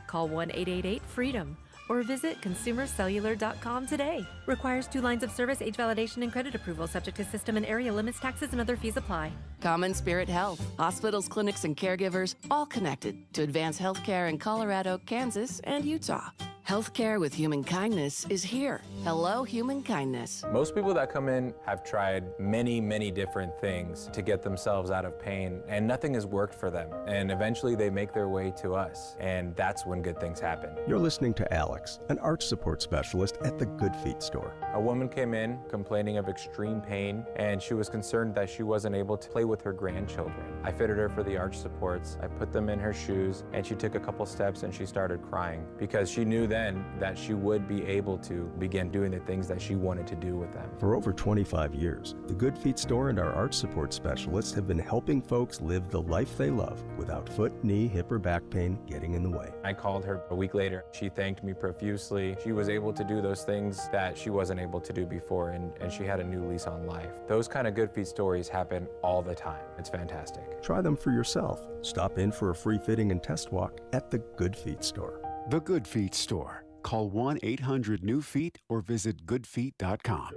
Call 1-888-FREEDOM or visit consumercellular.com today. Requires 2 lines of service, age validation, and credit approval, subject to system and area limits, taxes, and other fees apply. Common Spirit Health. Hospitals, clinics, and caregivers all connected to advance healthcare in Colorado, Kansas, and Utah. Healthcare with human kindness is here. Hello, human kindness. Most people that come in have tried many, many different things to get themselves out of pain, and nothing has worked for them. And eventually they make their way to us, and that's when good things happen. You're listening to Alex, an arch support specialist at the Good Feet store. A woman came in complaining of extreme pain, and she was concerned that she wasn't able to play with her grandchildren. I fitted her for the arch supports, I put them in her shoes, and she took a couple steps and she started crying because she knew then that she would be able to begin doing the things that she wanted to do with them. For over 25 years, the Good Feet store and our arch support specialists have been helping folks live the life they love without foot, knee, hip, or back pain getting in the way. I called her a week later. She thanked me profusely. She was able to do those things that she wasn't able to do before, and she had a new lease on life. Those kind of Good Feet stories happen all the time. It's fantastic. Try them for yourself. Stop in for a free fitting and test walk at the Good Feet store. The Good Feet store. Call 1-800-NEW-FEET or visit goodfeet.com.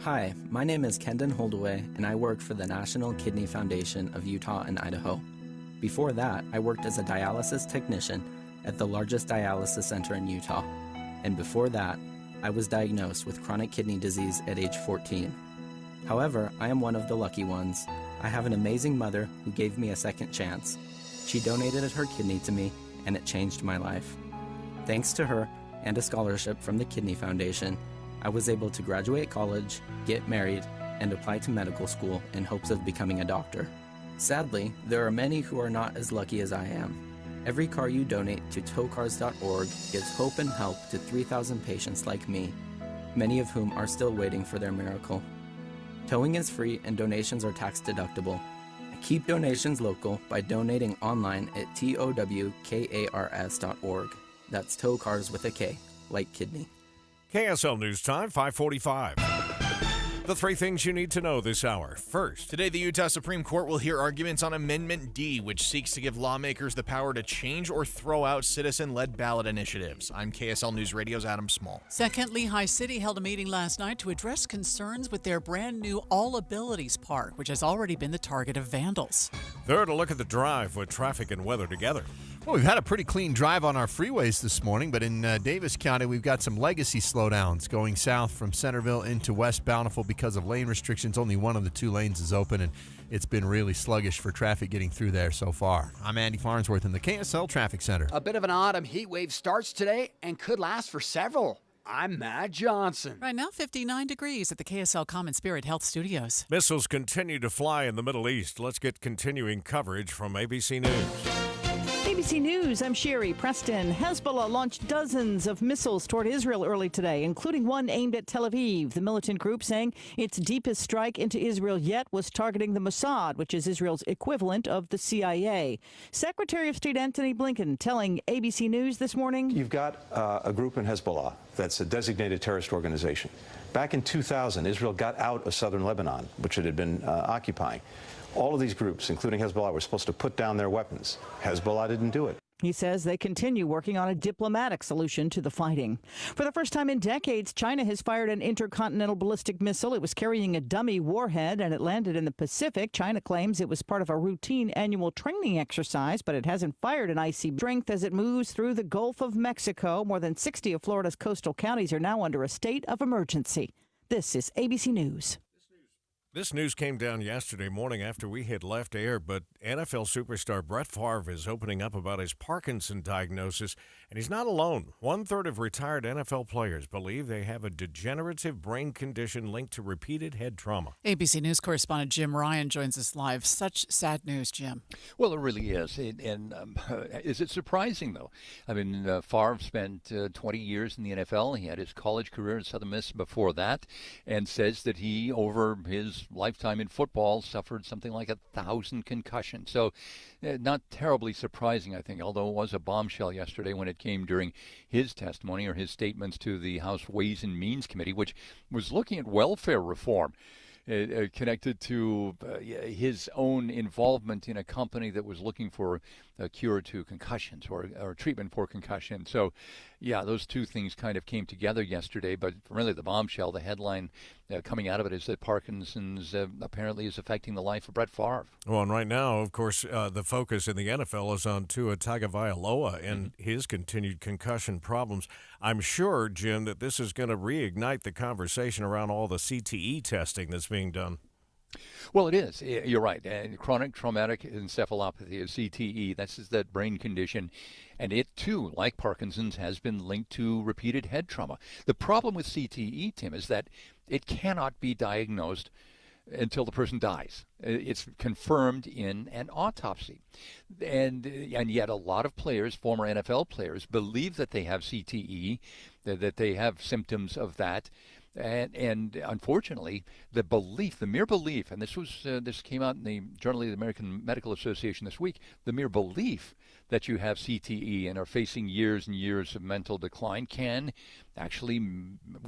Hi, my name is Kendon Holdaway, and I work for the National Kidney Foundation of Utah and Idaho. Before that, I worked as a dialysis technician at the largest dialysis center in Utah. And before that, I was diagnosed with chronic kidney disease at age 14. However, I am one of the lucky ones. I have an amazing mother who gave me a second chance. She donated her kidney to me, and it changed my life. Thanks to her and a scholarship from the Kidney Foundation, I was able to graduate college, get married, and apply to medical school in hopes of becoming a doctor. Sadly, there are many who are not as lucky as I am. Every car you donate to towcars.org gives hope and help to 3,000 patients like me, many of whom are still waiting for their miracle. Towing is free and donations are tax deductible. Keep donations local by donating online at towkars.org. That's tow cars with a K, like kidney. KSL News Time, 5:45. The three things you need to know this hour. First, today the Utah Supreme Court will hear arguments on Amendment D, which seeks to give lawmakers the power to change or throw out citizen-led ballot initiatives. I'm KSL News Radio's Adam Small. Second, Lehigh City held a meeting last night to address concerns with their brand new All Abilities Park, which has already been the target of vandals. Third, a look at the drive with traffic and weather together. Well, we've had a pretty clean drive on our freeways this morning, but in Davis County, we've got some legacy slowdowns going south from Centerville into West Bountiful because of lane restrictions. Only one of the two lanes is open, and it's been really sluggish for traffic getting through there so far. I'm Andy Farnsworth in the KSL Traffic Center. A bit of an autumn heat wave starts today and could last for several. I'm Matt Johnson. Right now, 59 degrees at the KSL Common Spirit Health Studios. Missiles continue to fly in the Middle East. Let's get continuing coverage from ABC News. ABC News, I'm Sherry Preston. Hezbollah launched dozens of missiles toward Israel early today, including one aimed at Tel Aviv. The militant group saying its deepest strike into Israel yet was targeting the Mossad, which is Israel's equivalent of the CIA. Secretary of State Antony Blinken telling ABC News this morning. You've got a group in Hezbollah that's a designated terrorist organization. Back in 2000, Israel got out of southern Lebanon, which it had been occupying. All of these groups, including Hezbollah, were supposed to put down their weapons. Hezbollah didn't do it. He says they continue working on a diplomatic solution to the fighting. For the first time in decades, China has fired an intercontinental ballistic missile. It was carrying a dummy warhead, and it landed in the Pacific. China claims it was part of a routine annual training exercise, but it hasn't fired an icy strength as it moves through the Gulf of Mexico. More than 60 of Florida's coastal counties are now under a state of emergency. This is ABC News. This news came down yesterday morning after we had left air, but NFL superstar Brett Favre is opening up about his Parkinson diagnosis, and he's not alone. 1/3 of retired NFL players believe they have a degenerative brain condition linked to repeated head trauma. ABC News correspondent Jim Ryan joins us live. Such sad news, Jim. Well, it really is. Is it surprising, though? I mean, Favre spent 20 years in the NFL. He had his college career at Southern Miss before that, and says that he, over his lifetime in football, suffered something like 1,000 concussions. So not terribly surprising, I think, although it was a bombshell yesterday when it came during his testimony or his statements to the House Ways and Means Committee, which was looking at welfare reform. Connected to his own involvement in a company that was looking for a cure to concussions or treatment for concussion. So, yeah, those two things kind of came together yesterday. But really the bombshell, the headline coming out of it is that Parkinson's apparently is affecting the life of Brett Favre. Well, and right now, of course, the focus in the NFL is on Tua Tagovailoa and his continued concussion problems. I'm sure, Jim, that this is going to reignite the conversation around all the CTE testing that's being done. Well, it is. You're right. And chronic traumatic encephalopathy, is CTE, that's that brain condition. And it, too, like Parkinson's, has been linked to repeated head trauma. The problem with CTE, Tim, is that it cannot be diagnosed until the person dies. It's confirmed in an autopsy. And yet a lot of players, former NFL players, believe that they have CTE, that they have symptoms of that. And unfortunately, the mere belief, and this came out in the Journal of the American Medical Association this week, the mere belief that you have CTE and are facing years and years of mental decline can actually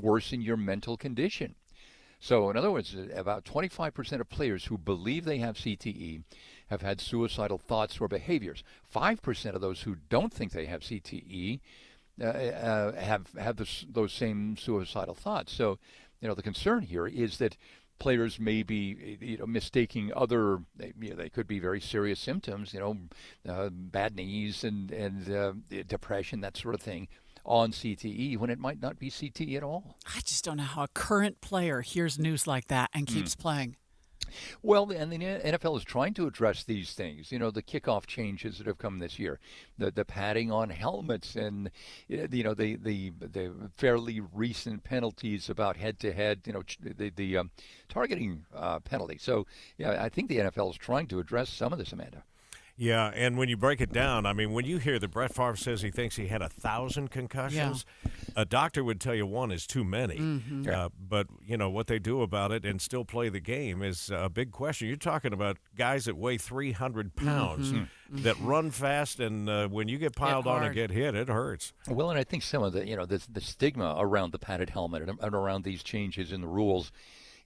worsen your mental condition. So, in other words, about 25% of players who believe they have CTE have had suicidal thoughts or behaviors. 5% of those who don't think they have CTE have those same suicidal thoughts. So, the concern here is that players may be, mistaking other. They could be very serious symptoms. Bad knees and depression, that sort of thing, on CTE when it might not be CTE at all. I just don't know how a current player hears news like that and keeps playing. Well, and the NFL is trying to address these things. You know, the kickoff changes that have come this year, the padding on helmets, and the fairly recent penalties about head-to-head. The targeting penalty. So, yeah, I think the NFL is trying to address some of this, Amanda. Yeah, and when you break it down, I mean, when you hear that Brett Favre says he thinks he had 1,000 concussions, a doctor would tell you one is too many. But, what they do about it and still play the game is a big question. You're talking about guys that weigh 300 pounds that run fast, and when you get piled on and get hit, it hurts. Well, and I think some of the stigma around the padded helmet and around these changes in the rules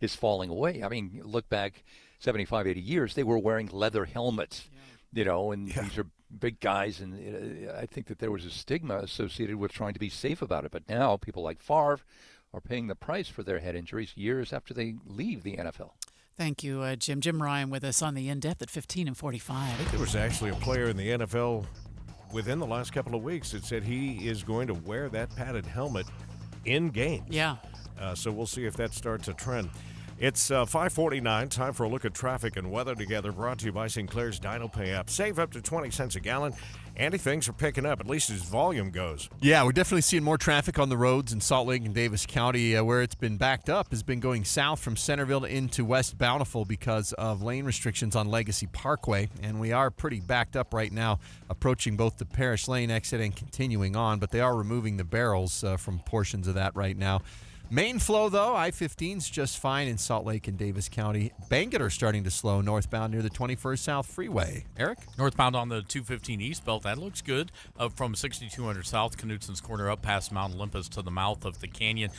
is falling away. I mean, look back 75, 80 years, they were wearing leather helmets. These are big guys, and I think that there was a stigma associated with trying to be safe about it. But now people like Favre are paying the price for their head injuries years after they leave the NFL. Thank you, Jim. Jim Ryan with us on the In-Depth at 15 and 45. I think there was actually a player in the NFL within the last couple of weeks that said he is going to wear that padded helmet in games. Yeah. So we'll see if that starts a trend. It's 5:49. Time for a look at traffic and weather together. Brought to you by Sinclair's Dino Pay app. Save up to 20 cents a gallon. Andy, things are picking up, at least as volume goes. Yeah, we're definitely seeing more traffic on the roads in Salt Lake and Davis County. Where it's been backed up has been going south from Centerville into West Bountiful because of lane restrictions on Legacy Parkway. And we are pretty backed up right now, approaching both the Parish Lane exit and continuing on. But they are removing the barrels from portions of that right now. Main flow, though, I-15's just fine in Salt Lake and Davis County. Bangerter starting to slow northbound near the 21st South Freeway. Eric? Northbound on the 215 East Belt, that looks good. From 6200 South, Knutson's Corner up past Mount Olympus to the mouth of the canyon.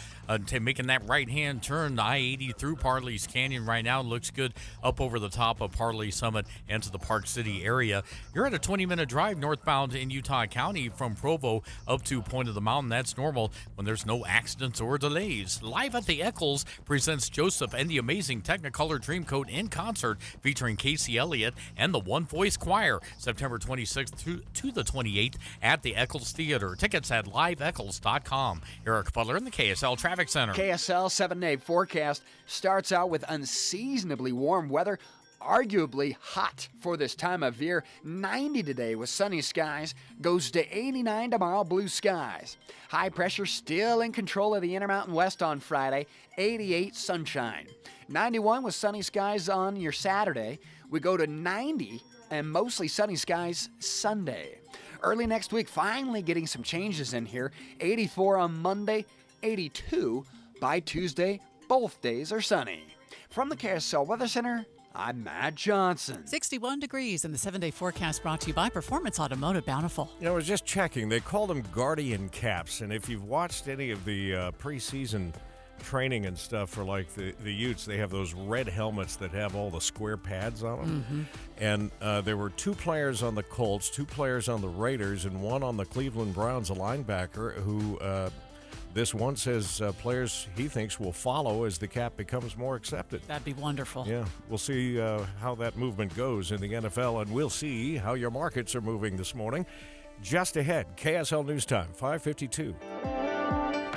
Making that right-hand turn, the I-80 through Parley's Canyon right now looks good up over the top of Parley Summit and to the Park City area. You're at a 20-minute drive northbound in Utah County from Provo up to Point of the Mountain. That's normal when there's no accidents or delays. Live at the Eccles presents Joseph and the Amazing Technicolor Dreamcoat in concert featuring Casey Elliott and the One Voice Choir, September 26th to the 28th at the Eccles Theater. Tickets at liveeccles.com. Eric Butler in the KSL Traffic Center. KSL 7-day forecast starts out with unseasonably warm weather. Arguably hot for this time of year. 90 today with sunny skies. Goes to 89 tomorrow, blue skies. High pressure still in control of the Intermountain West on Friday. 88 sunshine. 91 with sunny skies on your Saturday. We go to 90 and mostly sunny skies Sunday. Early next week, finally getting some changes in here. 84 on Monday, 82 by Tuesday. Both days are sunny. From the KSL Weather Center, I'm Matt Johnson. 61 degrees in the 7-day forecast brought to you by Performance Automotive Bountiful. I was just checking. They call them Guardian caps. And if you've watched any of the preseason training and stuff for like the Utes, they have those red helmets that have all the square pads on them. And there were 2 players on the Colts, 2 players on the Raiders, and 1 on the Cleveland Browns, a linebacker who this one says players he thinks will follow as the cap becomes more accepted. That'd be wonderful. Yeah, we'll see how that movement goes in the NFL, and we'll see how your markets are moving this morning. Just ahead, KSL News Time, 5:52.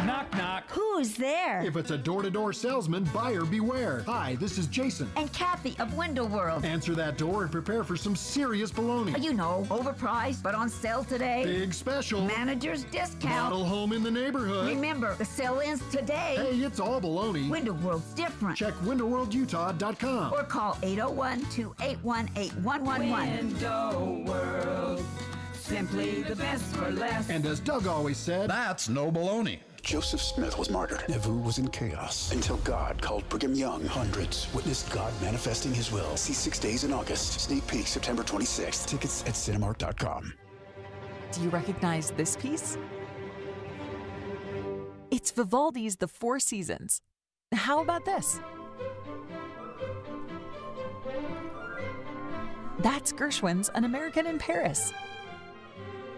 Knock, knock. Who's there? If it's a door-to-door salesman, buyer beware. Hi, this is Jason. And Kathy of Window World. Answer that door and prepare for some serious baloney. You know, overpriced, but on sale today. Big special. Manager's discount. Model home in the neighborhood. Remember, the sale ends today. Hey, it's all baloney. Window World's different. Check windowworldutah.com. Or call 801-281-8111. Window World. Simply the best for less. And as Doug always said, that's no baloney. Joseph Smith was martyred. Nauvoo was in chaos until God called Brigham Young. Hundreds witnessed God manifesting his will. See 6 Days in August. Sneak peek September 26th. Tickets at Cinemark.com. Do you recognize this piece? It's Vivaldi's The Four Seasons. How about this? That's Gershwin's An American in Paris.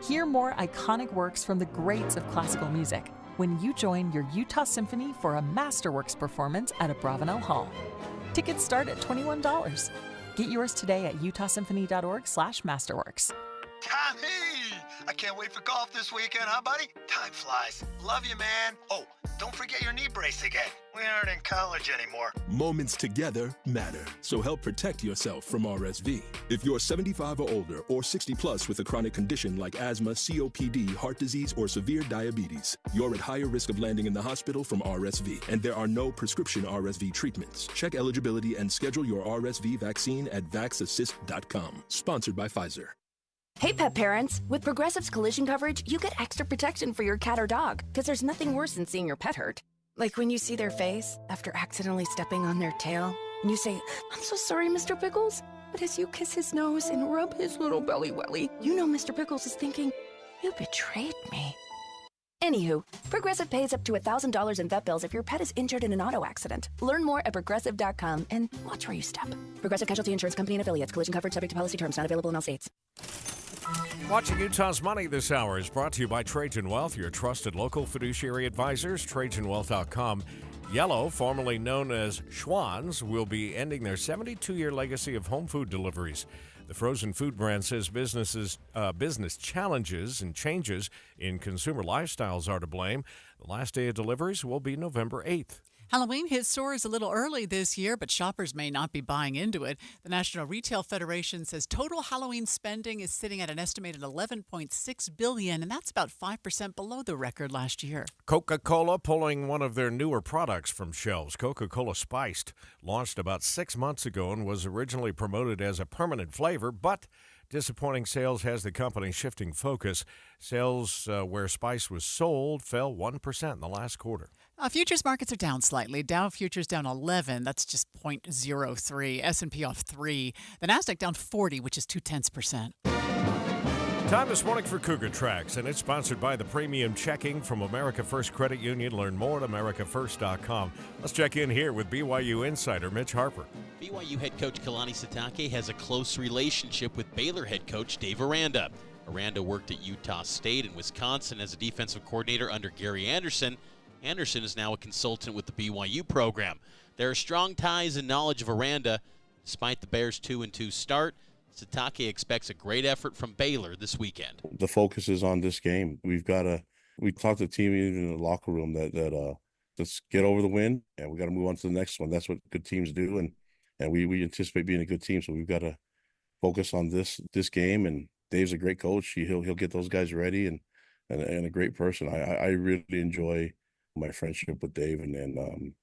Hear more iconic works from the greats of classical music when you join your Utah Symphony for a Masterworks performance at Abravanel Hall. Tickets start at $21. Get yours today at utahsymphony.org/masterworks. Connie, I can't wait for golf this weekend, huh, buddy? Time flies. Love you, man. Oh, don't forget your knee brace again. We aren't in college anymore. Moments together matter, so help protect yourself from RSV. If you're 75 or older or 60 plus with a chronic condition like asthma, COPD, heart disease, or severe diabetes, you're at higher risk of landing in the hospital from RSV, and there are no prescription RSV treatments. Check eligibility and schedule your RSV vaccine at vaxassist.com. Sponsored by Pfizer. Hey, pet parents. With Progressive's collision coverage, you get extra protection for your cat or dog, because there's nothing worse than seeing your pet hurt. Like when you see their face after accidentally stepping on their tail, and you say, "I'm so sorry, Mr. Pickles." But as you kiss his nose and rub his little belly welly, you know Mr. Pickles is thinking, "You betrayed me." Anywho, Progressive pays up to $1,000 in vet bills if your pet is injured in an auto accident. Learn more at Progressive.com and watch where you step. Progressive Casualty Insurance Company and Affiliates. Collision coverage subject to policy terms. Not available in all states. Watching Utah's Money this hour is brought to you by Trajan Wealth, your trusted local fiduciary advisors, TrajanWealth.com. Yellow, formerly known as Schwann's, will be ending their 72-year legacy of home food deliveries. The frozen food brand says business challenges and changes in consumer lifestyles are to blame. The last day of deliveries will be November 8th. Halloween hit stores a little early this year, but shoppers may not be buying into it. The National Retail Federation says total Halloween spending is sitting at an estimated $11.6 billion, and that's about 5% below the record last year. Coca-Cola pulling one of their newer products from shelves. Coca-Cola Spiced launched about 6 months ago and was originally promoted as a permanent flavor, but disappointing sales has the company shifting focus. Sales where Spice was sold fell 1% in the last quarter. Futures markets are down slightly. Dow futures down 11. That's just 0.03. S&P off 3. The Nasdaq down 40, which is 0.2%. Time this morning for Cougar Tracks, and it's sponsored by the Premium Checking from America First Credit Union. Learn more at americafirst.com. Let's check in here with BYU insider Mitch Harper. BYU head coach Kalani Sitake has a close relationship with Baylor head coach Dave Aranda. Aranda worked at Utah State and Wisconsin as a defensive coordinator under Gary Anderson. Anderson is now a consultant with the BYU program. There are strong ties and knowledge of Aranda. Despite the Bears' 2-2 start, Sitake expects a great effort from Baylor this weekend. The focus is on this game. We talked to the team in the locker room that let's get over the win and we got to move on to the next one. That's what good teams do, and we anticipate being a good team. So we've got to focus on this game. And Dave's a great coach. He'll get those guys ready and a great person. I really enjoy my friendship with Dave, and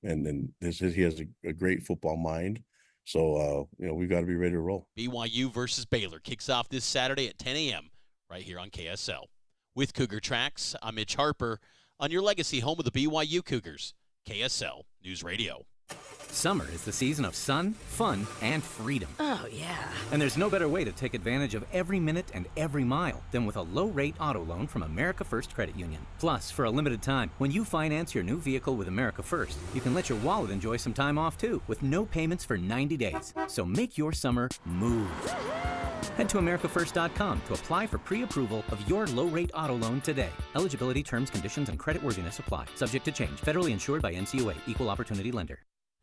he has a great football mind. So, we've got to be ready to roll. BYU versus Baylor kicks off this Saturday at 10 a.m. right here on KSL. With Cougar Tracks, I'm Mitch Harper on your legacy home of the BYU Cougars, KSL News Radio. Summer is the season of sun, fun, and freedom. Oh, yeah. And there's no better way to take advantage of every minute and every mile than with a low-rate auto loan from America First Credit Union. Plus, for a limited time, when you finance your new vehicle with America First, you can let your wallet enjoy some time off, too, with no payments for 90 days. So make your summer move. Head to americafirst.com to apply for pre-approval of your low-rate auto loan today. Eligibility, terms, conditions, and creditworthiness apply. Subject to change. Federally insured by NCUA. Equal Opportunity Lender.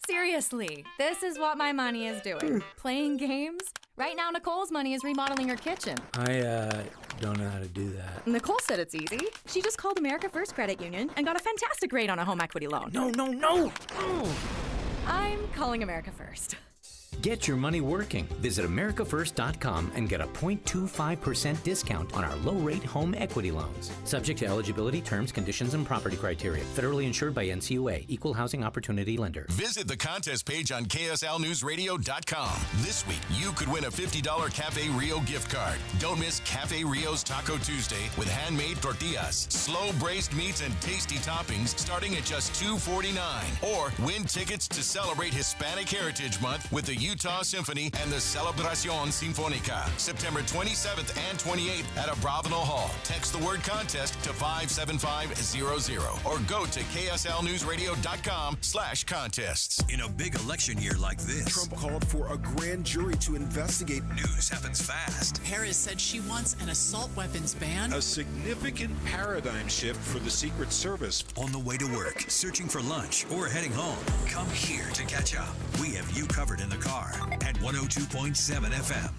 Seriously, this is what my money is doing. Playing games? Right now, Nicole's money is remodeling her kitchen. I don't know how to do that. Nicole said it's easy. She just called America First Credit Union and got a fantastic rate on a home equity loan. No! I'm calling America First. Get your money working. Visit americafirst.com and get a 0.25% discount on our low-rate home equity loans. Subject to eligibility, terms, conditions, and property criteria. Federally insured by NCUA. Equal Housing Opportunity Lender. Visit the contest page on KSLNewsRadio.com. This week, you could win a $50 Cafe Rio gift card. Don't miss Cafe Rio's Taco Tuesday with handmade tortillas, slow-braised meats, and tasty toppings starting at just $2.49. Or win tickets to celebrate Hispanic Heritage Month with the Utah Symphony and the Celebración Sinfónica, September 27th and 28th at Abravanel Hall. Text the word contest to 57500 or go to KSLNewsRadio.com/contests. In a big election year like this, Trump called for a grand jury to investigate. News happens fast. Harris said she wants an assault weapons ban. A significant paradigm shift for the Secret Service. On the way to work, searching for lunch, or heading home, come here to catch up. We have you covered in the car at 102.7 FM.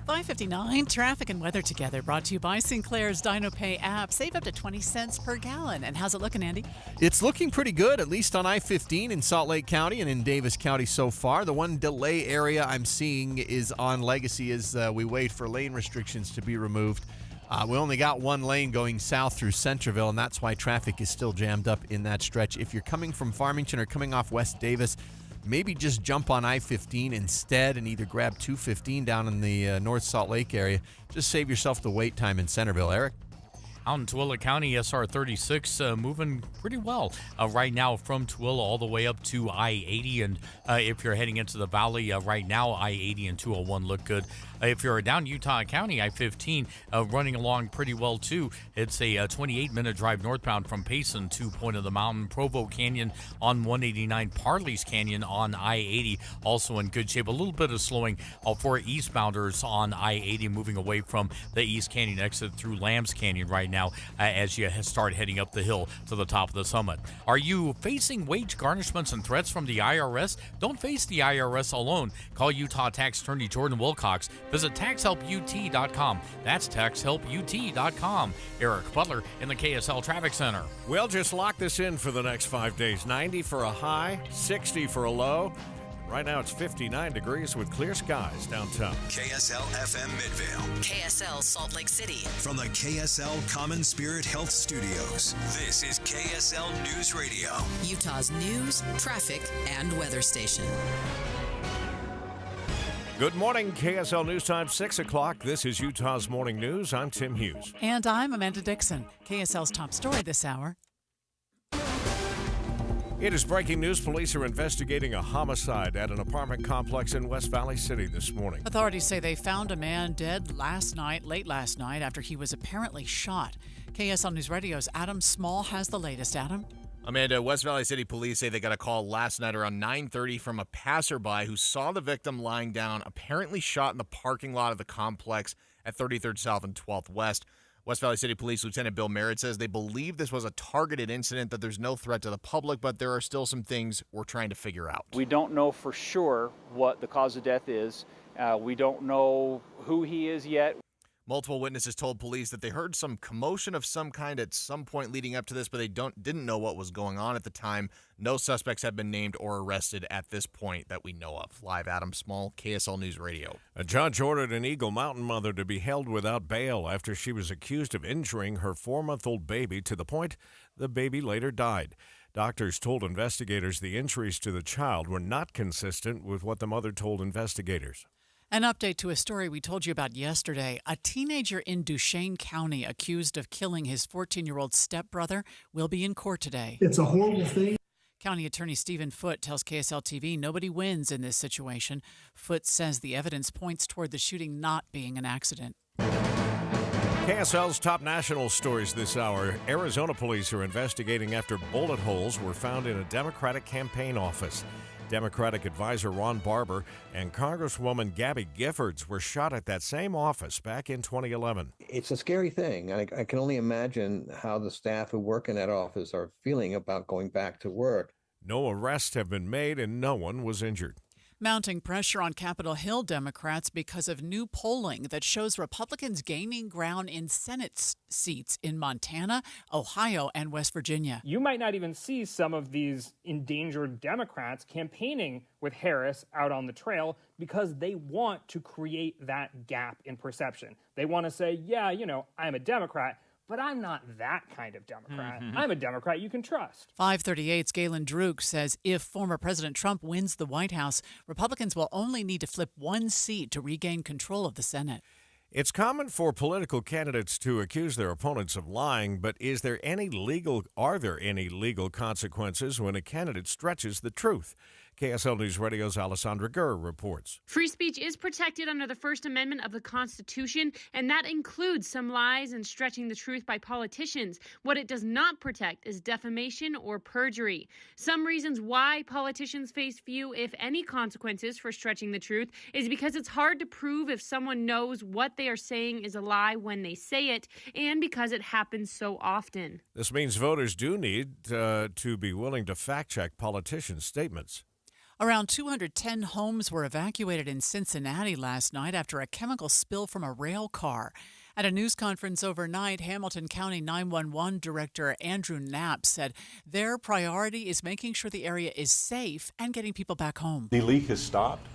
5:59, traffic and weather together, brought to you by Sinclair's DinoPay app. Save up to 20 cents per gallon. And how's it looking, Andy? It's looking pretty good, at least on I-15 in Salt Lake County and in Davis County so far. The one delay area I'm seeing is on Legacy as we wait for lane restrictions to be removed. We only got one lane going south through Centerville, and that's why traffic is still jammed up in that stretch. If you're coming from Farmington or coming off West Davis, maybe just jump on I-15 instead and either grab 215 down in the North Salt Lake area. Just save yourself the wait time in Centerville. Eric? Out in Tooele County, SR 36 moving pretty well right now from Tooele all the way up to I-80. And if you're heading into the valley right now, I-80 and 201 look good. If you're down Utah County, I-15 running along pretty well, too. It's a 28-minute drive northbound from Payson to Point of the Mountain. Provo Canyon on 189. Parley's Canyon on I-80 also in good shape. A little bit of slowing for eastbounders on I-80 moving away from the East Canyon exit through Lambs Canyon right now as you start heading up the hill to the top of the summit. Are you facing wage garnishments and threats from the IRS? Don't face the IRS alone. Call Utah Tax Attorney Jordan Wilcox. Visit taxhelput.com. That's taxhelput.com. Eric Butler in the KSL Traffic Center. We'll just lock this in for the next 5 days. 90 for a high, 60 for a low. Right now it's 59 degrees with clear skies downtown. KSL FM Midvale. KSL Salt Lake City. From the KSL Common Spirit Health Studios, this is KSL News Radio. Utah's news, traffic, and weather station. Good morning, KSL News Time, 6 o'clock. This is Utah's Morning News. I'm Tim Hughes. And I'm Amanda Dixon. KSL's top story this hour. It is breaking news. Police are investigating a homicide at an apartment complex in West Valley City this morning. Authorities say they found a man dead late last night, after he was apparently shot. KSL News Radio's Adam Small has the latest. Adam? Amanda, West Valley City police say they got a call last night around 9:30 from a passerby who saw the victim lying down, apparently shot in the parking lot of the complex at 33rd South and 12th West. West Valley City Police Lieutenant Bill Merritt says they believe this was a targeted incident, that there's no threat to the public, but there are still some things we're trying to figure out. We don't know for sure what the cause of death is. We don't know who he is yet. Multiple witnesses told police that they heard some commotion of some kind at some point leading up to this, but they didn't know what was going on at the time. No suspects have been named or arrested at this point that we know of. Live, Adam Small, KSL News Radio. A judge ordered an Eagle Mountain mother to be held without bail after she was accused of injuring her 4-month-old baby to the point the baby later died. Doctors told investigators the injuries to the child were not consistent with what the mother told investigators. An update to a story we told you about yesterday. A teenager in Duchesne County accused of killing his 14-year-old stepbrother will be in court today. It's a horrible thing. County Attorney Stephen Foote tells KSL TV nobody wins in this situation. Foote says the evidence points toward the shooting not being an accident. KSL's top national stories this hour. Arizona police are investigating after bullet holes were found in a Democratic campaign office. Democratic advisor Ron Barber and Congresswoman Gabby Giffords were shot at that same office back in 2011. It's a scary thing. I can only imagine how the staff who work in that office are feeling about going back to work. No arrests have been made and no one was injured. Mounting pressure on Capitol Hill Democrats because of new polling that shows Republicans gaining ground in Senate seats in Montana, Ohio, and West Virginia. You might not even see some of these endangered Democrats campaigning with Harris out on the trail because they want to create that gap in perception. They want to say, yeah, I'm a Democrat, but I'm not that kind of Democrat. I'm a Democrat you can trust. 538's Galen Druk says if former President Trump wins the White House, Republicans will only need to flip one seat to regain control of the Senate. It's common for political candidates to accuse their opponents of lying, but are there any legal consequences when a candidate stretches the truth? KSL News Radio's Alessandra Gurr reports. Free speech is protected under the First Amendment of the Constitution, and that includes some lies and stretching the truth by politicians. What it does not protect is defamation or perjury. Some reasons why politicians face few, if any, consequences for stretching the truth is because it's hard to prove if someone knows what they are saying is a lie when they say it, and because it happens so often. This means voters do need to be willing to fact-check politicians' statements. Around 210 homes were evacuated in Cincinnati last night after a chemical spill from a rail car. At a news conference overnight, Hamilton County 911 Director Andrew Knapp said their priority is making sure the area is safe and getting people back home. The leak has stopped.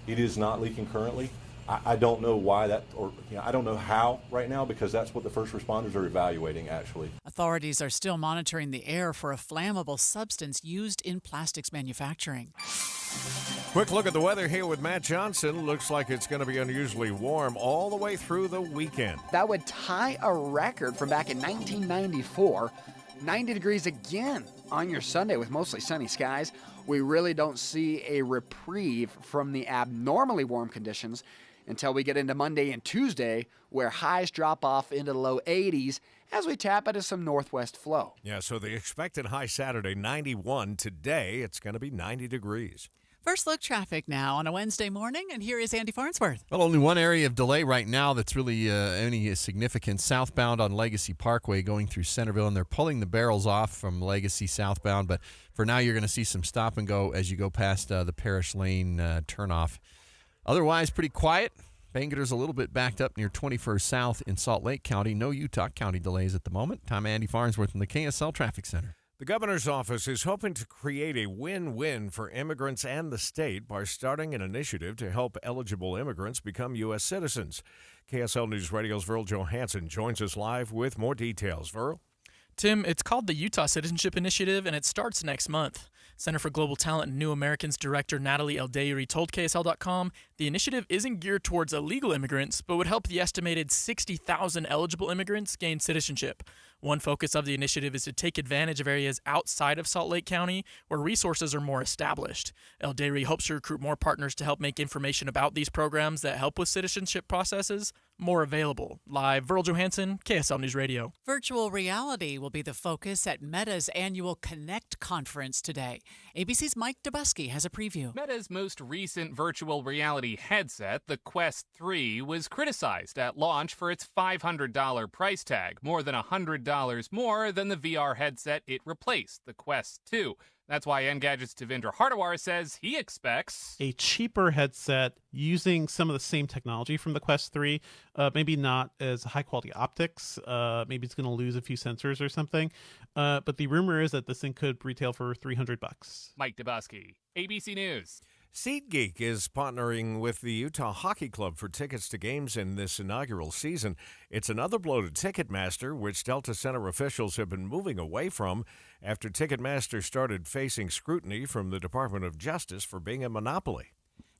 It is not leaking currently. I don't know why that, or I don't know how right now, because that's what the first responders are evaluating, actually. Authorities are still monitoring the air for a flammable substance used in plastics manufacturing. Quick look at the weather here with Matt Johnson. Looks like it's going to be unusually warm all the way through the weekend. That would tie a record from back in 1994. 90 degrees again on your Sunday with mostly sunny skies. We really don't see a reprieve from the abnormally warm conditions until we get into Monday and Tuesday, where highs drop off into the low 80s as we tap into some northwest flow. Yeah, so the expected high Saturday, 91. Today, it's going to be 90 degrees. First look traffic now on a Wednesday morning, and here is Andy Farnsworth. Well, only one area of delay right now that's really any significance. Southbound on Legacy Parkway going through Centerville, and they're pulling the barrels off from Legacy southbound. But for now, you're going to see some stop and go as you go past the Parish Lane turnoff. Otherwise, pretty quiet. Bangerter's a little bit backed up near 21st South in Salt Lake County. No Utah County delays at the moment. Time Andy Farnsworth in the KSL Traffic Center. The governor's office is hoping to create a win-win for immigrants and the state by starting an initiative to help eligible immigrants become U.S. citizens. KSL News Radio's Verl Johansson joins us live with more details. Verl? Tim, it's called the Utah Citizenship Initiative, and it starts next month. Center for Global Talent and New Americans Director Natalie Eldeiri told KSL.com the initiative isn't geared towards illegal immigrants, but would help the estimated 60,000 eligible immigrants gain citizenship. One focus of the initiative is to take advantage of areas outside of Salt Lake County where resources are more established. Eldeiri hopes to recruit more partners to help make information about these programs that help with citizenship processes more available. Live, Verl Johansson, KSL News Radio. Virtual reality will be the focus at Meta's annual Connect conference today. ABC's Mike Dubusky has a preview. Meta's most recent virtual reality headset, the Quest 3, was criticized at launch for its $500 price tag, more than $100 more than the VR headset it replaced, the Quest 2. That's why Engadget's Devendra Hardawar says he expects a cheaper headset using some of the same technology from the Quest 3, maybe not as high-quality optics. Maybe it's going to lose a few sensors or something. But the rumor is that this thing could retail for $300. Mike Dubusky, ABC News. SeatGeek is partnering with the Utah Hockey Club for tickets to games in this inaugural season. It's another blow to Ticketmaster, which Delta Center officials have been moving away from after Ticketmaster started facing scrutiny from the Department of Justice for being a monopoly.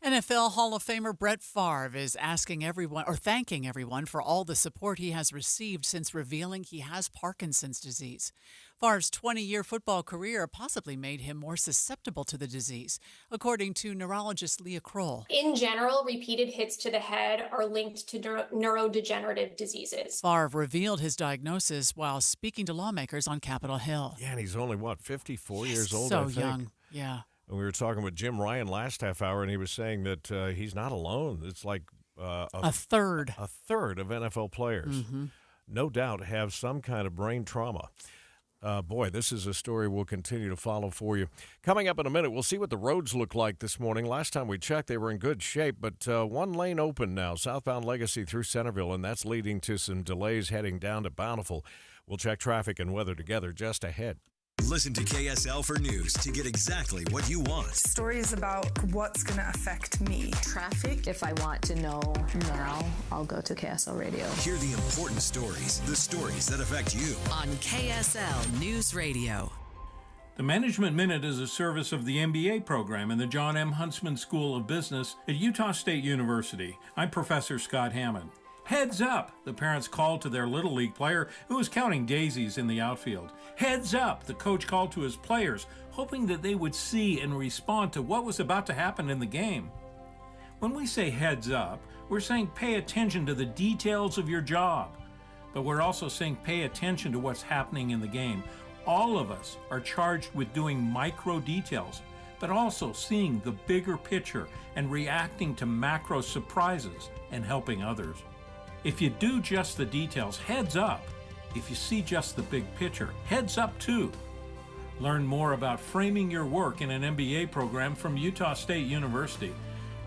NFL Hall of Famer Brett Favre is thanking everyone for all the support he has received since revealing he has Parkinson's disease. Favre's 20-year football career possibly made him more susceptible to the disease, according to neurologist Leah Kroll. In general, repeated hits to the head are linked to neurodegenerative diseases. Favre revealed his diagnosis while speaking to lawmakers on Capitol Hill. Yeah, and he's only, 54 years old, so I think. young, yeah. And we were talking with Jim Ryan last half hour, and he was saying that he's not alone. It's like a third of NFL players, no doubt, have some kind of brain trauma. Boy, this is a story we'll continue to follow for you. Coming up in a minute, we'll see what the roads look like this morning. Last time we checked, they were in good shape, but one lane open now, southbound Legacy through Centerville, and that's leading to some delays heading down to Bountiful. We'll check traffic and weather together just ahead. Listen to KSL for news to get exactly what you want. Stories about what's going to affect me. Traffic. If I want to know now, I'll go to KSL Radio. Hear the important stories, the stories that affect you. On KSL News Radio. The Management Minute is a service of the MBA program in the John M. Huntsman School of Business at Utah State University. I'm Professor Scott Hammond. Heads up, the parents called to their Little League player who was counting daisies in the outfield. Heads up, the coach called to his players, hoping that they would see and respond to what was about to happen in the game. When we say heads up, we're saying pay attention to the details of your job. But we're also saying pay attention to what's happening in the game. All of us are charged with doing micro details, but also seeing the bigger picture and reacting to macro surprises and helping others. If you do just the details, heads up. If you see just the big picture, heads up too. Learn more about framing your work in an MBA program from Utah State University.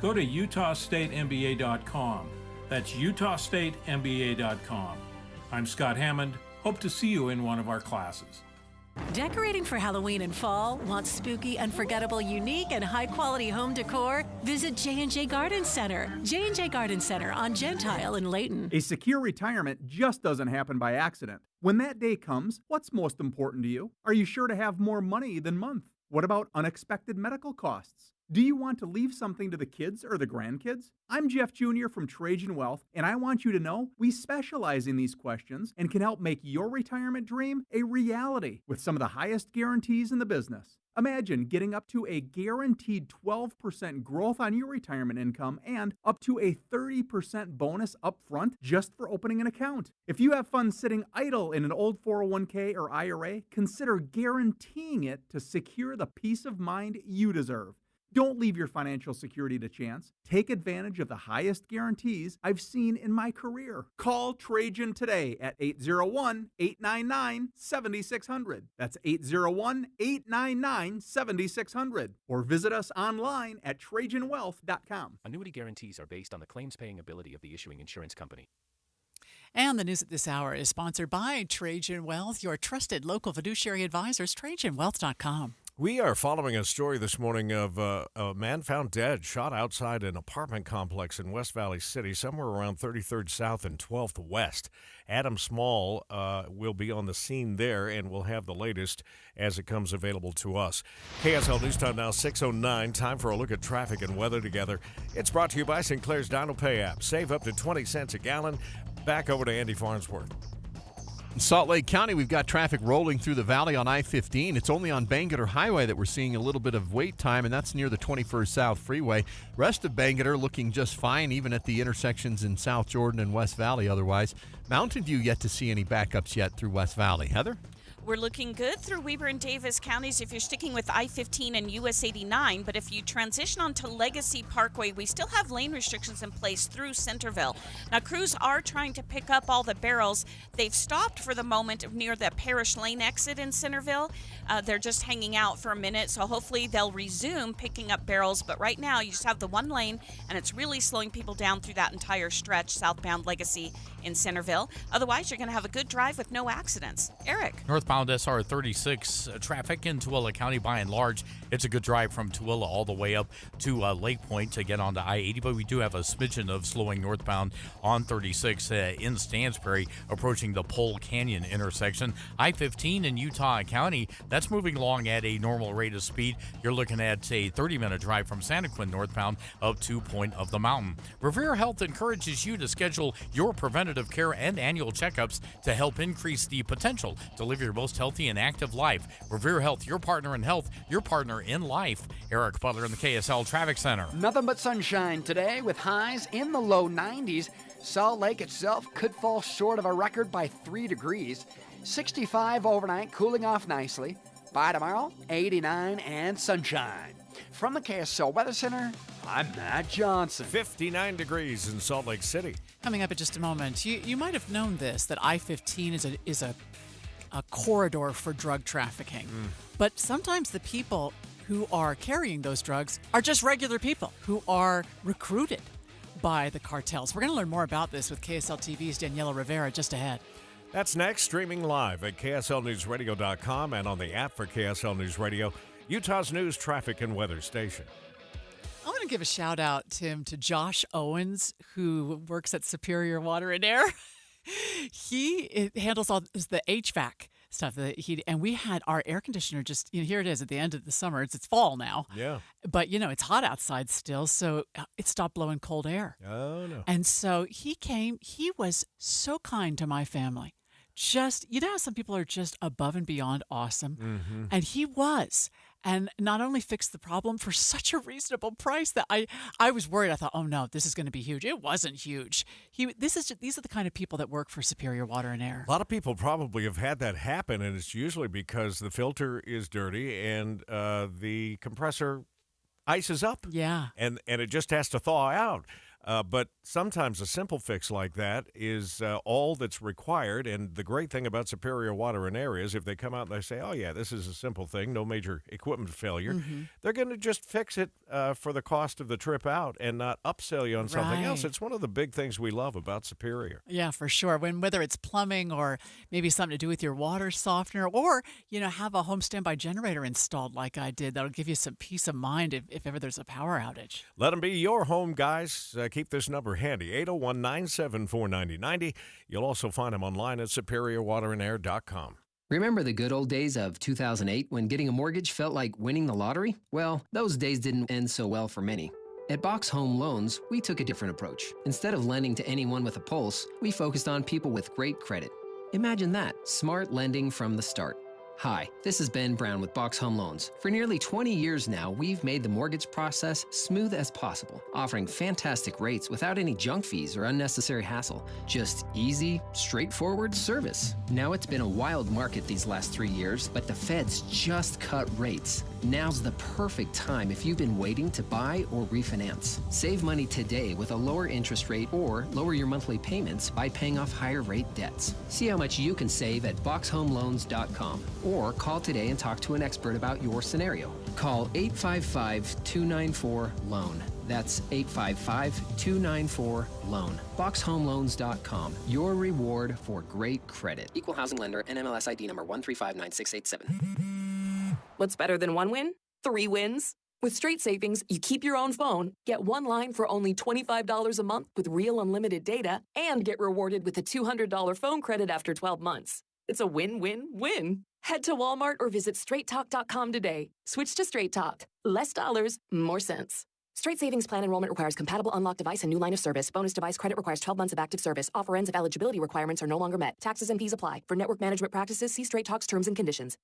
Go to utahstatemba.com. That's utahstatemba.com. I'm Scott Hammond. Hope to see you in one of our classes. Decorating for Halloween and fall? Want spooky, unforgettable, unique, and high-quality home decor? Visit J&J Garden Center. J&J Garden Center on Gentile in Layton. A secure retirement just doesn't happen by accident. When that day comes, what's most important to you? Are you sure to have more money than month? What about unexpected medical costs? Do you want to leave something to the kids or the grandkids? I'm Jeff Jr. from Trajan Wealth, and I want you to know we specialize in these questions and can help make your retirement dream a reality with some of the highest guarantees in the business. Imagine getting up to a guaranteed 12% growth on your retirement income and up to a 30% bonus up front just for opening an account. If you have funds sitting idle in an old 401k or IRA, consider guaranteeing it to secure the peace of mind you deserve. Don't leave your financial security to chance. Take advantage of the highest guarantees I've seen in my career. Call Trajan today at 801-899-7600. That's 801-899-7600. Or visit us online at TrajanWealth.com. Annuity guarantees are based on the claims-paying ability of the issuing insurance company. And the news at this hour is sponsored by Trajan Wealth, your trusted local fiduciary advisors, TrajanWealth.com. We are following a story this morning of a man found dead, shot outside an apartment complex in West Valley City, somewhere around 33rd South and 12th West. Adam Small will be on the scene there, and we'll have the latest as it comes available to us. KSL News Time now 6:09. Time for a look at traffic and weather together. It's brought to you by Sinclair's Dino Pay app. Save up to 20 cents a gallon. Back over to Andy Farnsworth. In Salt Lake County, we've got traffic rolling through the valley on I-15. It's only on Bangerter Highway that we're seeing a little bit of wait time, and that's near the 21st South Freeway. Rest of Bangerter looking just fine, even at the intersections in South Jordan and West Valley otherwise. Mountain View yet to see any backups yet through West Valley. Heather? We're looking good through Weber and Davis counties if you're sticking with I-15 and US 89, but if you transition onto Legacy Parkway, we still have lane restrictions in place through Centerville. Now, crews are trying to pick up all the barrels. They've stopped for the moment near the Parish Lane exit in Centerville. They're just hanging out for a minute, so hopefully they'll resume picking up barrels, but right now you just have the one lane, and it's really slowing people down through that entire stretch, southbound Legacy in Centerville. Otherwise, you're going to have a good drive with no accidents. Eric? Northbound SR 36 traffic in Tooele County by and large. It's a good drive from Tooele all the way up to Lake Point to get onto I-80, but we do have a smidgen of slowing northbound on 36 in Stansbury approaching the Pole Canyon intersection. I-15 in Utah County, that's moving along at a normal rate of speed. You're looking at a 30-minute drive from Santaquin northbound up to Point of the Mountain. Revere Health encourages you to schedule your preventative care and annual checkups to help increase the potential to live your most healthy and active life. Revere Health, your partner in health, your partner in life. Eric Butler in the KSL Traffic Center. Nothing but sunshine today with highs in the low 90s. Salt Lake itself could fall short of a record by 3 degrees. 65 overnight, cooling off nicely. By tomorrow, 89 and sunshine. From the KSL Weather Center, I'm Matt Johnson. 59 degrees in Salt Lake City. Coming up in just a moment, you might have known this, that I-15 is a corridor for drug trafficking. But sometimes the people who are carrying those drugs are just regular people who are recruited by the cartels. We're going to learn more about this with KSL TV's Daniela Rivera just ahead. That's next, streaming live at KSLNewsRadio.com and on the app for KSL News Radio, Utah's news, traffic, and weather station. I want to give a shout out, Tim, to Josh Owens, who works at Superior Water and Air. He handles all the HVAC stuff and we had our air conditioner just, here it is at the end of the summer. It's fall now. Yeah. But, it's hot outside still, so it stopped blowing cold air. Oh, no. And so he came. He was so kind to my family. Just, how some people are just above and beyond awesome. Mm-hmm. And he was. And not only fixed the problem for such a reasonable price that I was worried. I thought, oh no, this is going to be huge. It wasn't huge. These are the kind of people that work for Superior Water and Air. A lot of people probably have had that happen, and it's usually because the filter is dirty and the compressor ices up. Yeah. And it just has to thaw out. But sometimes a simple fix like that is all that's required. And the great thing about Superior Water and Air is if they come out and they say, oh, yeah, this is a simple thing, no major equipment failure, they're going to just fix it for the cost of the trip out and not upsell you on something else. It's one of the big things we love about Superior. Yeah, for sure. Whether it's plumbing or maybe something to do with your water softener or, have a home standby generator installed like I did, that'll give you some peace of mind if ever there's a power outage. Let them be your home, guys. Keep this number handy, 801-974-9090. You'll also find them online at superiorwaterandair.com. Remember the good old days of 2008 when getting a mortgage felt like winning the lottery? Well, those days didn't end so well for many. At Box Home Loans, we took a different approach. Instead of lending to anyone with a pulse, we focused on people with great credit. Imagine that, smart lending from the start. Hi, this is Ben Brown with Box Home Loans. For nearly 20 years now, we've made the mortgage process smooth as possible, offering fantastic rates without any junk fees or unnecessary hassle. Just easy, straightforward service. Now it's been a wild market these last 3 years, but the feds just cut rates. Now's the perfect time if you've been waiting to buy or refinance. Save money today with a lower interest rate or lower your monthly payments by paying off higher rate debts. See how much you can save at boxhomeloans.com or call today and talk to an expert about your scenario. Call 855-294-LOAN. That's 855-294-LOAN. BoxHomeLoans.com. Your reward for great credit. Equal housing lender. NMLS ID number 1359687. What's better than one win? 3 wins. With Straight Savings, you keep your own phone, get one line for only $25 a month with real unlimited data, and get rewarded with a $200 phone credit after 12 months. It's a win-win-win. Head to Walmart or visit straighttalk.com today. Switch to Straight Talk. Less dollars, more sense. Straight Savings Plan enrollment requires compatible unlocked device and new line of service. Bonus device credit requires 12 months of active service. Offer ends if eligibility requirements are no longer met. Taxes and fees apply. For network management practices, see Straight Talk's terms and conditions.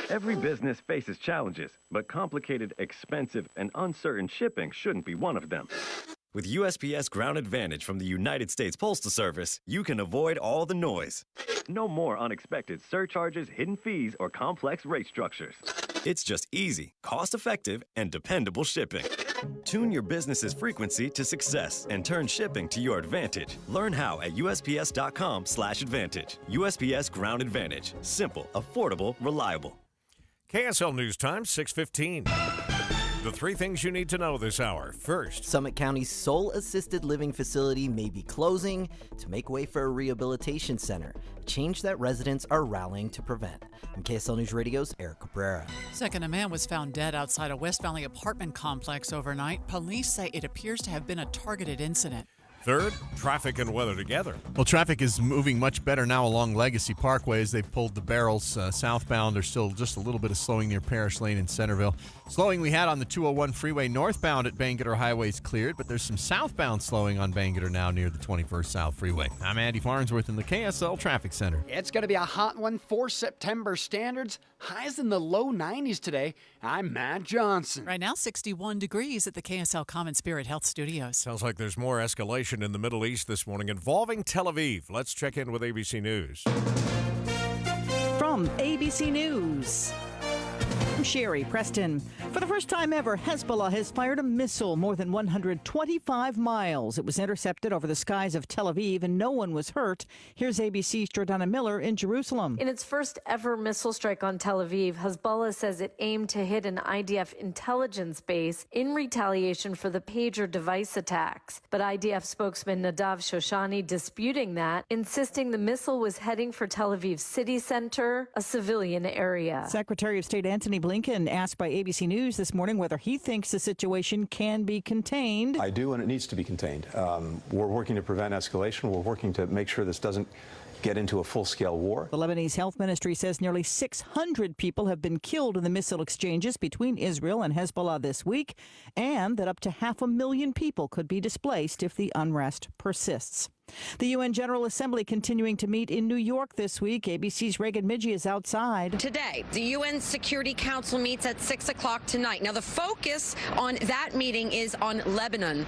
Every business faces challenges, but complicated, expensive, and uncertain shipping shouldn't be one of them. With USPS Ground Advantage from the United States Postal Service, you can avoid all the noise. No more unexpected surcharges, hidden fees, or complex rate structures. It's just easy, cost-effective, and dependable shipping. Tune your business's frequency to success and turn shipping to your advantage. Learn how at USPS.com/advantage. USPS Ground Advantage. Simple, affordable, reliable. KSL News Time, 6:15. The 3 things you need to know this hour. First, Summit County's sole assisted living facility may be closing to make way for a rehabilitation center, a change that residents are rallying to prevent. I'm KSL News Radio's Eric Cabrera. Second, a man was found dead outside a West Valley apartment complex overnight. Police say it appears to have been a targeted incident. Third, traffic and weather together. Well, traffic is moving much better now along Legacy Parkway as they've pulled the barrels southbound. There's still just a little bit of slowing near Parish Lane in Centerville. Slowing we had on the 201 freeway northbound at Bangor Highway's cleared, but there's some southbound slowing on Bangor now near the 21st South Freeway. I'm Andy Farnsworth in the KSL Traffic Center. It's going to be a hot one for September standards. Highs in the low 90s today. I'm Matt Johnson. Right now, 61 degrees at the KSL Common Spirit Health Studios. Sounds like there's more escalation in the Middle East this morning involving Tel Aviv. Let's check in with ABC News. From ABC News, I'm Sherry Preston. For the first time ever, Hezbollah has fired a missile more than 125 miles. It was intercepted over the skies of Tel Aviv, and no one was hurt. Here's ABC's Jordana Miller in Jerusalem. In its first ever missile strike on Tel Aviv, Hezbollah says it aimed to hit an IDF intelligence base in retaliation for the pager device attacks. But IDF spokesman Nadav Shoshani disputing that, insisting the missile was heading for Tel Aviv's city center, a civilian area. Secretary of State Antony Blinken asked by ABC News this morning whether he thinks the situation can be contained. I do, and it needs to be contained. We're working to prevent escalation. We're working to make sure this doesn't get into a full-scale war. The Lebanese Health Ministry says nearly 600 people have been killed in the missile exchanges between Israel and Hezbollah this week, and that up to 500,000 people could be displaced if the unrest persists. The UN General Assembly continuing to meet in New York this week. ABC's Reagan Midgie is outside. Today, the UN Security Council meets at 6 o'clock tonight. Now, the focus on that meeting is on Lebanon.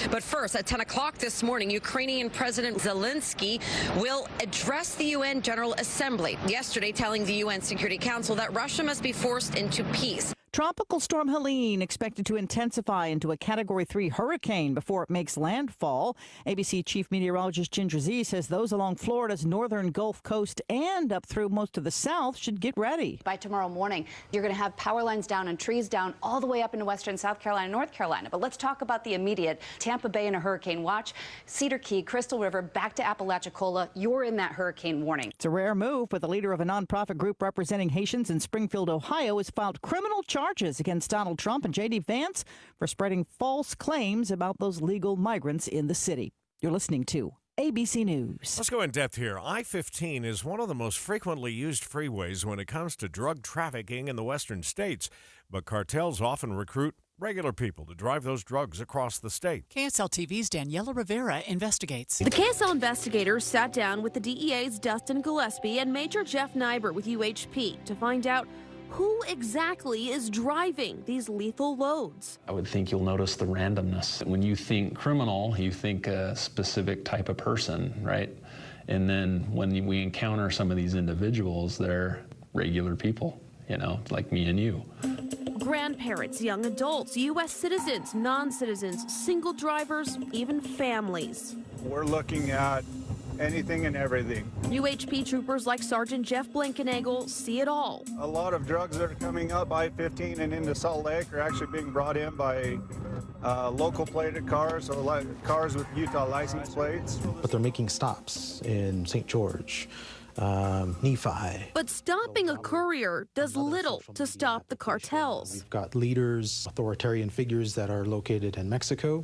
But first, at 10 o'clock this morning, Ukrainian President Zelensky will address the UN General Assembly, yesterday telling the UN Security Council that Russia must be forced into peace. Tropical storm Helene expected to intensify into a Category 3 hurricane before it makes landfall. ABC Chief Meteorologist Ginger Z says those along Florida's northern Gulf Coast and up through most of the south should get ready. By tomorrow morning, you're going to have power lines down and trees down all the way up into western South Carolina and North Carolina. But let's talk about the immediate. Tampa Bay in a hurricane watch, Cedar Key, Crystal River, back to Apalachicola. You're in that hurricane warning. It's a rare move, but the leader of a nonprofit group representing Haitians in Springfield, Ohio, has filed criminal charges against Donald Trump and J.D. Vance for spreading false claims about those legal migrants in the city. You're listening to ABC News. Let's go in depth here. I-15 is one of the most frequently used freeways when it comes to drug trafficking in the western states, but cartels often recruit regular people to drive those drugs across the state. KSL TV's Daniela Rivera investigates. The KSL investigators sat down with the DEA's Dustin Gillespie and Major Jeff Nyber with UHP to find out who exactly is driving these lethal loads. I would think you'll notice the randomness. When you think criminal, you think a specific type of person, right? And then when we encounter some of these individuals, they're regular people, like me and you. Grandparents, young adults, U.S. citizens, non-citizens, single drivers, even families. We're looking at anything and everything. UHP troopers like Sergeant Jeff Blankenagel see it all. A lot of drugs that are coming up I-15 and into Salt Lake are actually being brought in by local plated cars or cars with Utah license plates. But they're making stops in St. George, Nephi. But stopping a courier does little to stop the cartels. We've got leaders, authoritarian figures that are located in Mexico.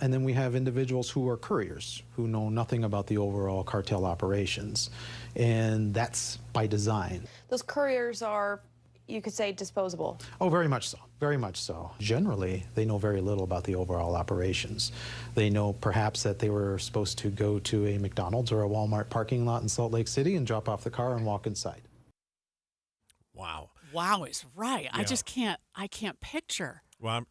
And then we have individuals who are couriers, who know nothing about the overall cartel operations. And that's by design. Those couriers are, you could say, disposable. Oh, very much so. Very much so. Generally, they know very little about the overall operations. They know perhaps that they were supposed to go to a McDonald's or a Walmart parking lot in Salt Lake City and drop off the car and walk inside. Wow. Wow is right. Yeah. I can't picture. Well,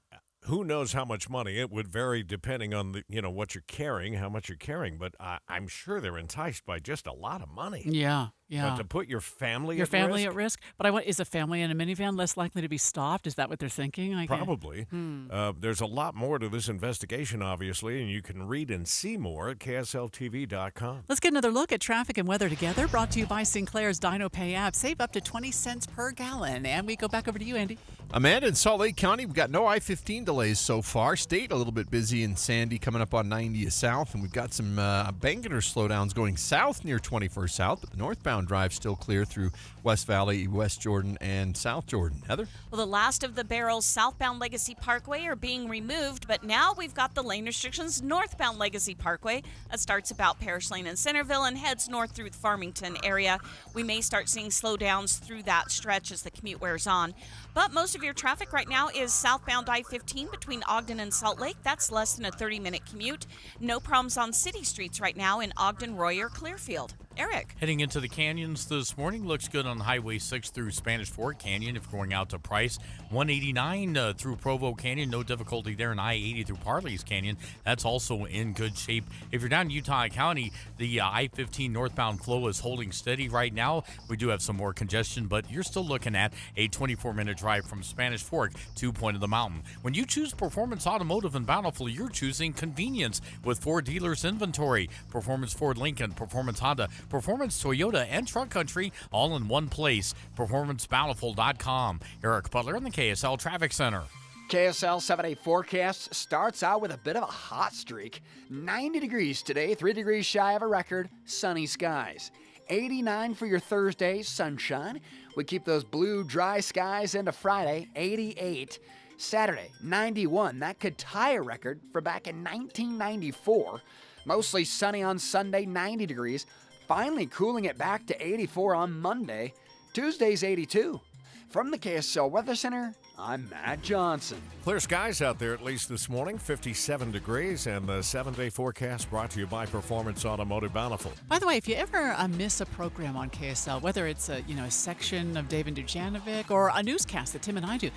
who knows how much money? It would vary depending on what you're carrying, how much you're carrying. But I'm sure they're enticed by just a lot of money. Yeah. But to put your family at risk. But is a family in a minivan less likely to be stopped? Is that what they're thinking? Probably. There's a lot more to this investigation, obviously, and you can read and see more at KSLTV.com. Let's get another look at traffic and weather together. Brought to you by Sinclair's Dino Pay app. Save up to 20 cents per gallon. And we go back over to you, Andy. Amanda, in Salt Lake County, we've got no I-15 delays so far. State a little bit busy in Sandy coming up on 90 south, and we've got some banker slowdowns going south near 21st South, but the northbound drive still clear through West Valley, West Jordan, and South Jordan. Heather? Well, the last of the barrels southbound Legacy Parkway are being removed, but now we've got the lane restrictions northbound Legacy Parkway. That starts about Parish Lane in Centerville and heads north through the Farmington area. We may start seeing slowdowns through that stretch as the commute wears on. But most of your traffic right now is southbound I-15 between Ogden and Salt Lake. That's less than a 30-minute commute. No problems on city streets right now in Ogden, Roy, or Clearfield. Eric. Heading into the canyons this morning, looks good on Highway 6 through Spanish Fork Canyon if going out to Price. 189 through Provo Canyon, no difficulty there. And I-80 through Parley's Canyon, that's also in good shape. If you're down in Utah County, the I-15 northbound flow is holding steady right now. We do have some more congestion, but you're still looking at a 24-minute drive from Spanish Fork to Point of the Mountain. When you choose Performance Automotive in Bountiful, you're choosing convenience with Ford dealers inventory. Performance Ford Lincoln, Performance Honda, Performance Toyota, and Truck Country all in one place. PerformanceBountiful.com. Eric Butler in the KSL Traffic Center. KSL 7-day forecast starts out with a bit of a hot streak. 90 degrees today, 3 degrees shy of a record, sunny skies. 89 for your Thursday, sunshine. We keep those blue, dry skies into Friday, 88. Saturday, 91. That could tie a record for back in 1994. Mostly sunny on Sunday, 90 degrees. Finally cooling it back to 84 on Monday. Tuesday's 82. From the KSL Weather Center, I'm Matt Johnson. Clear skies out there at least this morning, 57 degrees, and the 7-day forecast brought to you by Performance Automotive Bountiful. By the way, if you ever miss a program on KSL, whether it's a section of David Dujanovic or a newscast that Tim and I do,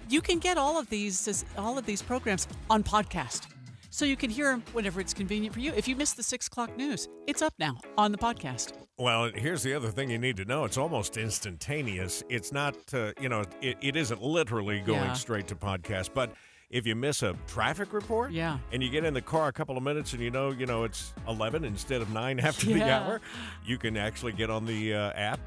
you can get all of these programs on podcast. so you can hear them whenever it's convenient for you. If you missed the 6 o'clock news, it's up now on the podcast. Well, here's the other thing you need to know. It's almost instantaneous. It's not, it isn't literally going straight to podcast, but if you miss a traffic report and you get in the car a couple of minutes and you know it's 11 instead of 9 after the hour, you can actually get on the app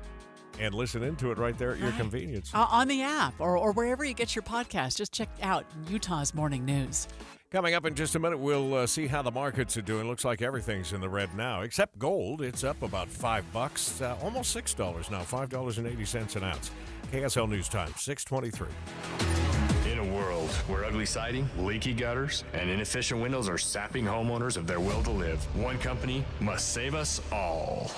and listen into it right there at your convenience. On the app or wherever you get your podcast, just check out Utah's Morning News. Coming up in just a minute, we'll see how the markets are doing. Looks like everything's in the red now, except gold. It's up about $5, almost $6 now, $5.80 an ounce. KSL News Time, 6:23. In a world where ugly siding, leaky gutters, and inefficient windows are sapping homeowners of their will to live, one company must save us all.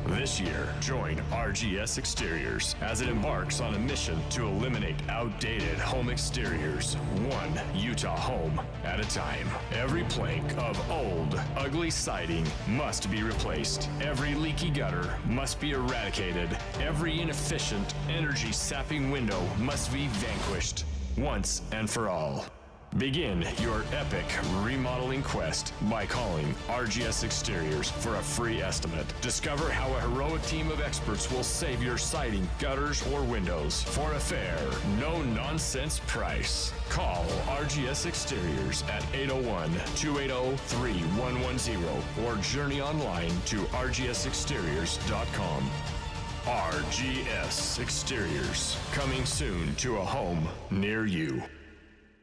This year, join RGS Exteriors as it embarks on a mission to eliminate outdated home exteriors, one Utah home at a time. Every plank of old, ugly siding must be replaced. Every leaky gutter must be eradicated. Every inefficient, energy-sapping window must be vanquished. Once and for all. Begin your epic remodeling quest by calling RGS Exteriors for a free estimate. Discover how a heroic team of experts will save your siding, gutters, or windows for a fair, no-nonsense price. Call RGS Exteriors at 801-280-3110 or journey online to rgsexteriors.com. RGS Exteriors, coming soon to a home near you.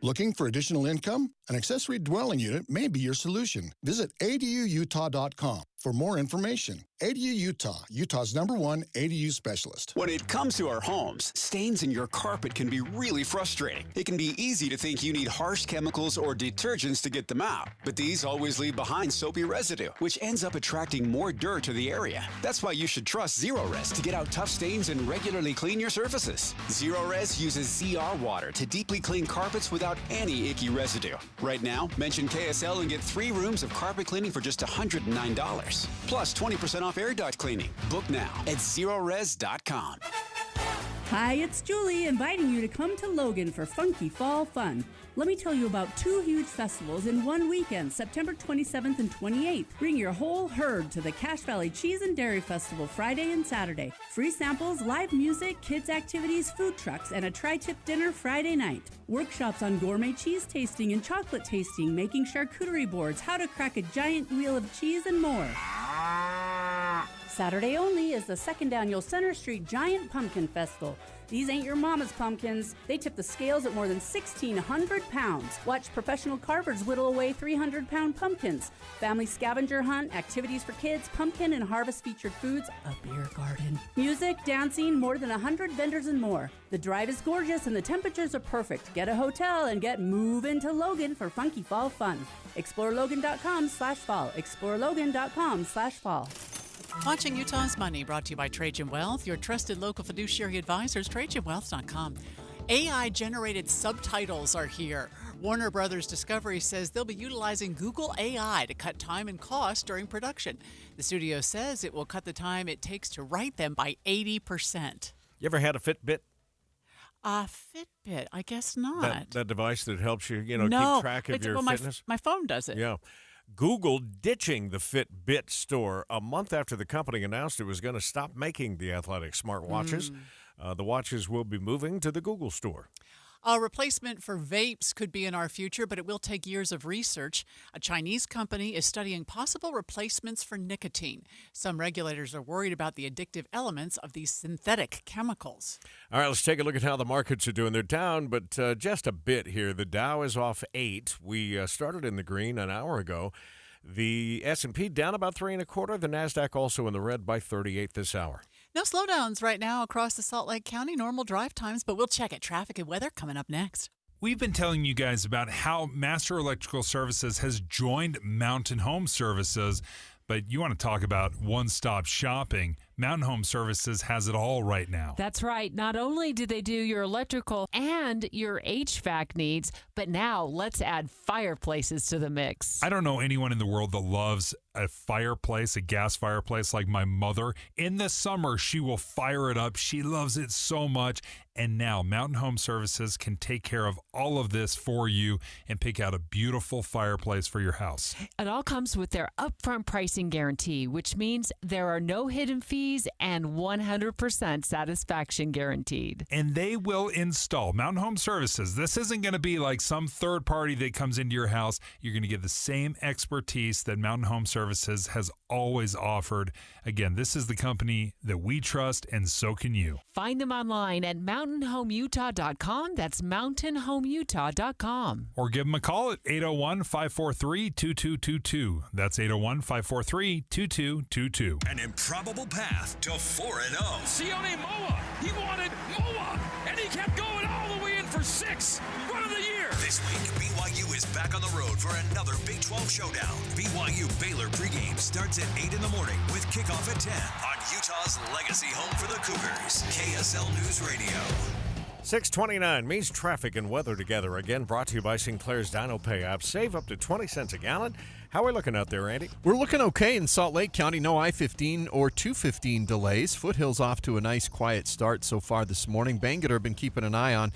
Looking for additional income? An accessory dwelling unit may be your solution. Visit aduutah.com for more information. ADU Utah, Utah's #1 ADU specialist. When it comes to our homes, stains in your carpet can be really frustrating. It can be easy to think you need harsh chemicals or detergents to get them out, but these always leave behind soapy residue, which ends up attracting more dirt to the area. That's why you should trust Zero-Res to get out tough stains and regularly clean your surfaces. Zero-Res uses ZR water to deeply clean carpets without any icky residue. Right now, mention KSL and get 3 rooms of carpet cleaning for just $109. Plus 20% off air duct cleaning. Book now at zerores.com. Hi, it's Julie, inviting you to come to Logan for Funky Fall Fun. Let me tell you about 2 huge festivals in one weekend, September 27th and 28th. Bring your whole herd to the Cache Valley Cheese and Dairy Festival Friday and Saturday. Free samples, live music, kids activities, food trucks, and a tri-tip dinner Friday night. Workshops on gourmet cheese tasting and chocolate tasting, making charcuterie boards, how to crack a giant wheel of cheese, and more. Saturday only is the 2nd annual Center Street Giant Pumpkin Festival. These ain't your mama's pumpkins. They tip the scales at more than 1,600 pounds. Watch professional carvers whittle away 300-pound pumpkins. Family scavenger hunt, activities for kids, pumpkin and harvest-featured foods, a beer garden. Music, dancing, more than 100 vendors and more. The drive is gorgeous and the temperatures are perfect. Get a hotel and get moving to Logan for funky fall fun. ExploreLogan.com/fall. ExploreLogan.com/fall. Watching Utah's Money, brought to you by Trajan Wealth, your trusted local fiduciary advisors, TrajanWealth.com. AI-generated subtitles are here. Warner Brothers Discovery says they'll be utilizing Google AI to cut time and cost during production. The studio says it will cut the time it takes to write them by 80%. You ever had a Fitbit? Fitbit, I guess not. That device that helps you, keep track of your fitness? My phone does it. Yeah. Google ditching the Fitbit store a month after the company announced it was going to stop making the athletic smartwatches. The watches will be moving to the Google store. A replacement for vapes could be in our future, but it will take years of research. A Chinese company is studying possible replacements for nicotine. Some regulators are worried about the addictive elements of these synthetic chemicals. All right, let's take a look at how the markets are doing. They're down, but just a bit here. The Dow is off 8. We started in the green an hour ago. The S&P down about 3 1/4. The NASDAQ also in the red by 38 this hour. No slowdowns right now across the Salt Lake County, normal drive times, but we'll check it. Traffic and weather coming up next. We've been telling you guys about how Master Electrical Services has joined Mountain Home Services, but you want to talk about one-stop shopping. Mountain Home Services has it all right now. That's right. Not only do they do your electrical and your HVAC needs, but now let's add fireplaces to the mix. I don't know anyone in the world that loves a fireplace, a gas fireplace like my mother. In the summer, she will fire it up. She loves it so much. And now Mountain Home Services can take care of all of this for you and pick out a beautiful fireplace for your house. It all comes with their upfront pricing guarantee, which means there are no hidden fees and 100% satisfaction guaranteed. And they will install. Mountain Home Services, this isn't going to be like some third party that comes into your house. You're going to get the same expertise that Mountain Home Services has always offered. Again, this is the company that we trust, and so can you. Find them online at mountainhomeutah.com. That's mountainhomeutah.com. Or give them a call at 801-543-2222. That's 801-543-2222. An improbable path to 4-0. Sione Moa. He wanted Moa, and he kept going all the way in for 6. Run of the year. This week, BYU is back on the road for another Big 12 showdown. BYU Baylor pregame starts at 8 in the morning with kickoff at 10 on Utah's legacy home for the Cougars, KSL News Radio. 629 means traffic and weather together again, brought to you by Sinclair's Dino Pay app. Save up to 20 cents a gallon. How are we looking out there, Andy? We're looking okay in Salt Lake County. No I-15 or 215 delays. Foothills off to a nice quiet start so far this morning. Bangerter been keeping an eye on.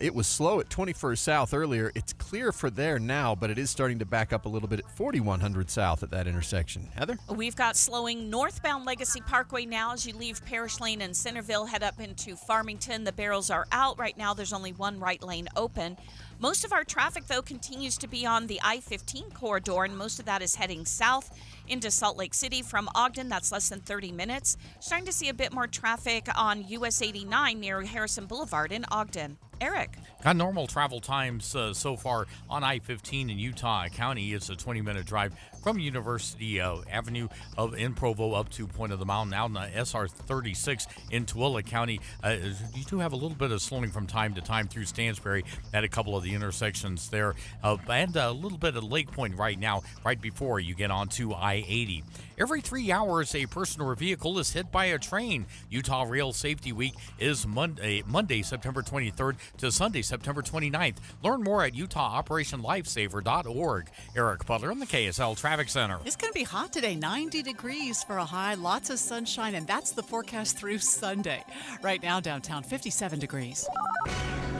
It was slow at 21st South earlier. It's clear for there now, but it is starting to back up a little bit at 4100 South at that intersection. Heather? We've got slowing northbound Legacy Parkway now as you leave Parish Lane and Centerville, head up into Farmington. The barrels are out. Right now there's only one right lane open. Most of our traffic, though, continues to be on the I-15 corridor, and most of that is heading south into Salt Lake City from Ogden. That's less than 30 minutes. Starting to see a bit more traffic on US 89 near Harrison Boulevard in Ogden. Eric. Got normal travel times so far on I-15 in Utah County. It's a 20-minute drive from University Avenue in Provo up to Point of the Mountain, out in SR 36 in Tooele County. You do have a little bit of slowing from time to time through Stansbury at a couple of the intersections there, and a little bit of Lake Point right now, right before you get onto I-80. Every 3 hours, a person or vehicle is hit by a train. Utah Rail Safety Week is Monday, September 23rd to Sunday, September 29th. Learn more at utahoperationlifesaver.org. Eric Butler in the KSL Traffic Center. It's going to be hot today, 90 degrees for a high, lots of sunshine, and that's the forecast through Sunday. Right now, downtown, 57 degrees.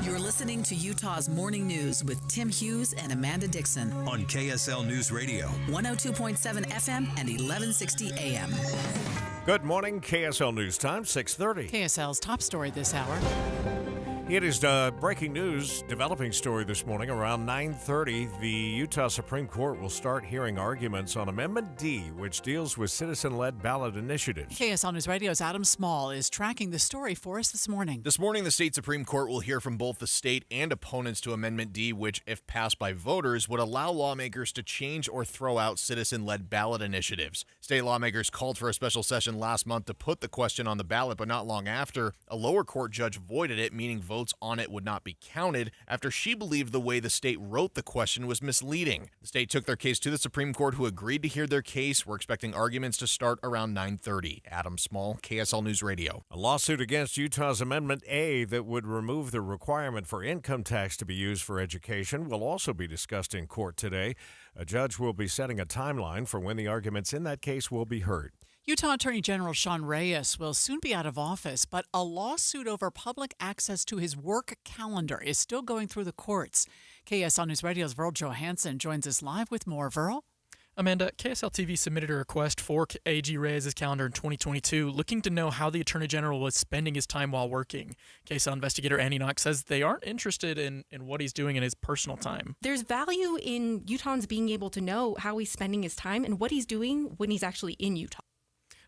You're listening to Utah's Morning News with Tim Hughes and Amanda Dixon on KSL News Radio. 102.7 FM and 1160 AM. Good morning, KSL News Time, 6:30. KSL's top story this hour. It is breaking news, developing story this morning. Around 9:30, the Utah Supreme Court will start hearing arguments on Amendment D, which deals with citizen-led ballot initiatives. KSL News Radio's Adam Small is tracking the story for us this morning. This morning, the state Supreme Court will hear from both the state and opponents to Amendment D, which, if passed by voters, would allow lawmakers to change or throw out citizen-led ballot initiatives. State lawmakers called for a special session last month to put the question on the ballot, but not long after, a lower court judge voided it, meaning votes on it would not be counted after she believed the way the state wrote the question was misleading. The state took their case to the Supreme Court, who agreed to hear their case. We're expecting arguments to start around 9:30. Adam Small, KSL News Radio. A lawsuit against Utah's Amendment A that would remove the requirement for income tax to be used for education will also be discussed in court today. A judge will be setting a timeline for when the arguments in that case will be heard. Utah Attorney General Sean Reyes will soon be out of office, but a lawsuit over public access to his work calendar is still going through the courts. KSL News Radio's Verl Johansson joins us live with more. Verl? Amanda, KSL TV submitted a request for AG Reyes' calendar in 2022, looking to know how the Attorney General was spending his time while working. KSL investigator Annie Knox says they aren't interested in what he's doing in his personal time. There's value in Utahns being able to know how he's spending his time and what he's doing when he's actually in Utah.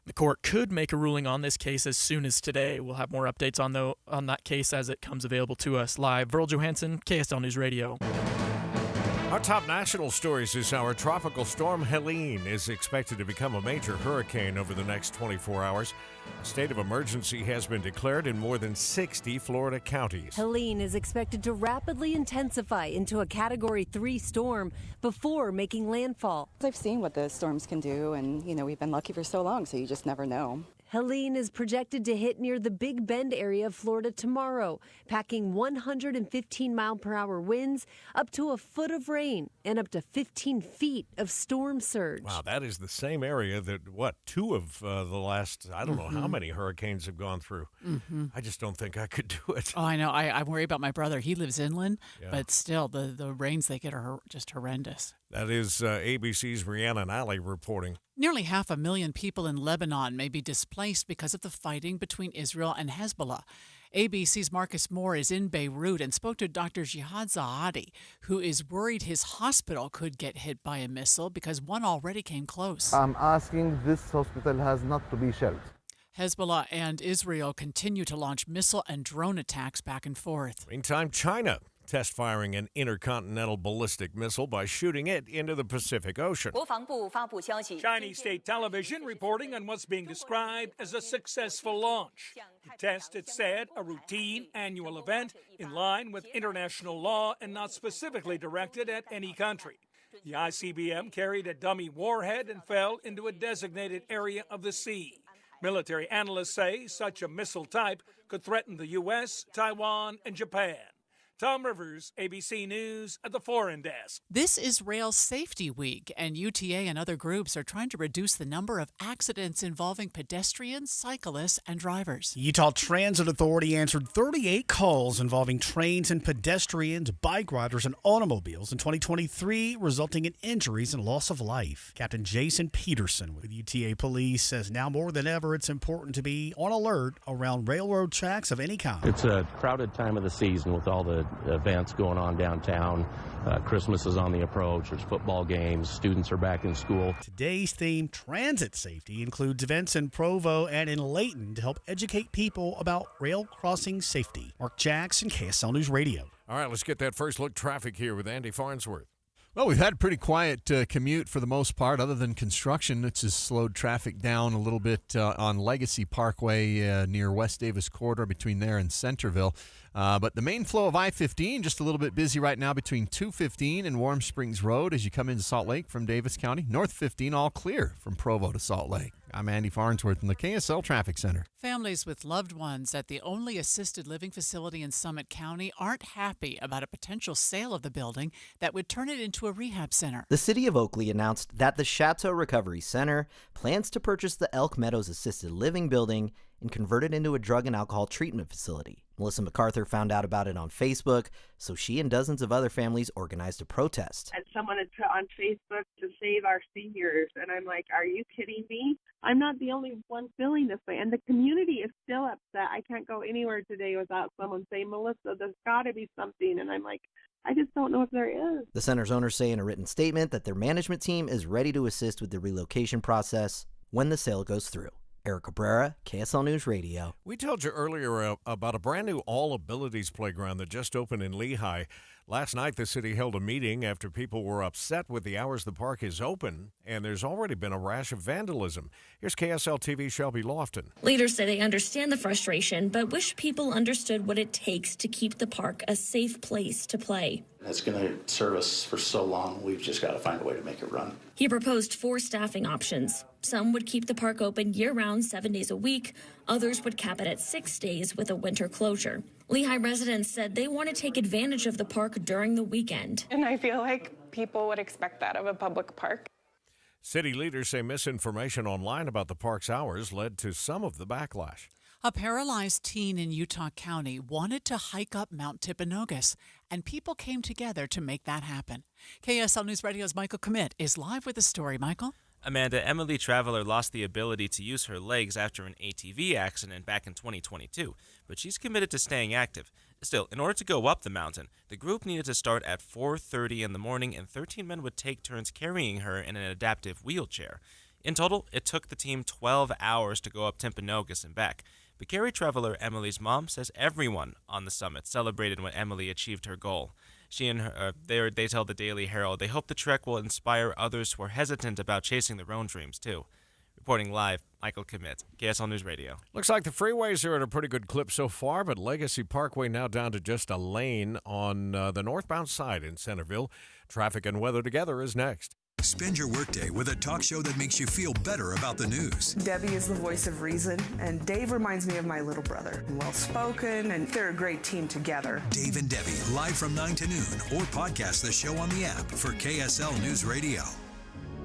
The court could make a ruling on this case as soon as today. We'll have more updates on that case as it comes available to us live. Verl Johansson, KSL News Radio. Our top national stories this hour. Tropical storm Helene is expected to become a major hurricane over the next 24 hours. A state of emergency has been declared in more than 60 Florida counties. Helene is expected to rapidly intensify into a Category 3 storm before making landfall. I've seen what the storms can do, and we've been lucky for so long, so you just never know. Helene is projected to hit near the Big Bend area of Florida tomorrow, packing 115-mile-per-hour winds, up to a foot of rain, and up to 15 feet of storm surge. Wow, that is the same area that, two of the last, I don't know how many hurricanes have gone through. I just don't think I could do it. Oh, I know. I worry about my brother. He lives inland, Yeah. but still, the rains they get are just horrendous. That is ABC's Rhiannon Alley reporting. Nearly 500,000 people in Lebanon may be displaced because of the fighting between Israel and Hezbollah. ABC's Marcus Moore is in Beirut and spoke to Dr. Jihad Zahadi, who is worried his hospital could get hit by a missile because one already came close. I'm asking this hospital has not to be shelled. Hezbollah and Israel continue to launch missile and drone attacks back and forth. Meantime, China test firing an intercontinental ballistic missile by shooting it into the Pacific Ocean. Chinese state television reporting on what's being described as a successful launch. The test, it said, a routine annual event in line with international law and not specifically directed at any country. The ICBM carried a dummy warhead and fell into a designated area of the sea. Military analysts say such a missile type could threaten the U.S., Taiwan, and Japan. Tom Rivers, ABC News at the Foreign Desk. This is Rail Safety Week, and UTA and other groups are trying to reduce the number of accidents involving pedestrians, cyclists, and drivers. The Utah Transit Authority answered 38 calls involving trains and pedestrians, bike riders, and automobiles in 2023, resulting in injuries and loss of life. Captain Jason Peterson with UTA Police says now more than ever it's important to be on alert around railroad tracks of any kind. It's a crowded time of the season with all the events going on downtown. Christmas is on the approach. There's football games. Students are back in school. Today's theme, transit safety, includes events in Provo and in Layton to help educate people about rail crossing safety. Mark Jackson, KSL News Radio. All right, let's get that first look traffic here with Andy Farnsworth. Well, we've had a pretty quiet commute for the most part, other than construction. It's just slowed traffic down a little bit on Legacy Parkway near West Davis Corridor between there and Centerville. But the main flow of I-15, just a little bit busy right now between 215 and Warm Springs Road as you come into Salt Lake from Davis County. North 15 all clear from Provo to Salt Lake. I'm Andy Farnsworth in the KSL Traffic Center. Families with loved ones at the only assisted living facility in Summit County aren't happy about a potential sale of the building that would turn it into a rehab center. The city of Oakley announced that the Chateau Recovery Center plans to purchase the Elk Meadows Assisted Living building and convert it into a drug and alcohol treatment facility. Melissa MacArthur found out about it on Facebook, so she and dozens of other families organized a protest. And someone had put on Facebook to save our seniors, and I'm like, are you kidding me? I'm not the only one feeling this way, and the community is still upset. I can't go anywhere today without someone saying, Melissa, there's got to be something, and I'm like, I just don't know if there is. The center's owners say in a written statement that their management team is ready to assist with the relocation process when the sale goes through. Eric Cabrera, KSL News Radio. We told you earlier about a brand new All Abilities playground that just opened in Lehigh. Last night, the city held a meeting after people were upset with the hours the park is open, and there's already been a rash of vandalism. Here's KSL TV Shelby Lofton. Leaders say they understand the frustration, but wish people understood what it takes to keep the park a safe place to play. It's going to serve us for so long, we've just got to find a way to make it run. He proposed 4 staffing options. Some would keep the park open year-round 7 days a week. Others would cap it at 6 days with a winter closure. Lehigh residents said they want to take advantage of the park during the weekend. And I feel like people would expect that of a public park. City leaders say misinformation online about the park's hours led to some of the backlash. A paralyzed teen in Utah County wanted to hike up Mount Timpanogos, and people came together to make that happen. KSL News Radio's Michael Commit is live with the story. Michael? Amanda, Emily Traveler lost the ability to use her legs after an ATV accident back in 2022, but she's committed to staying active. Still, in order to go up the mountain, the group needed to start at 4:30 in the morning, and 13 men would take turns carrying her in an adaptive wheelchair. In total, it took the team 12 hours to go up Timpanogos and back. But Carrie Traveler, Emily's mom, says everyone on the summit celebrated when Emily achieved her goal. She and her, they tell the Daily Herald they hope the trek will inspire others who are hesitant about chasing their own dreams, too. Reporting live, Michael Commit, KSL News Radio. Looks like the freeways are at a pretty good clip so far, but Legacy Parkway now down to just a lane on the northbound side in Centerville. Traffic and weather together is next. Spend your workday with a talk show that makes you feel better about the news. Debbie is the voice of reason, and Dave reminds me of my little brother. Well-spoken, and they're a great team together. Dave and Debbie, live from 9 to noon, or podcast the show on the app for KSL News Radio.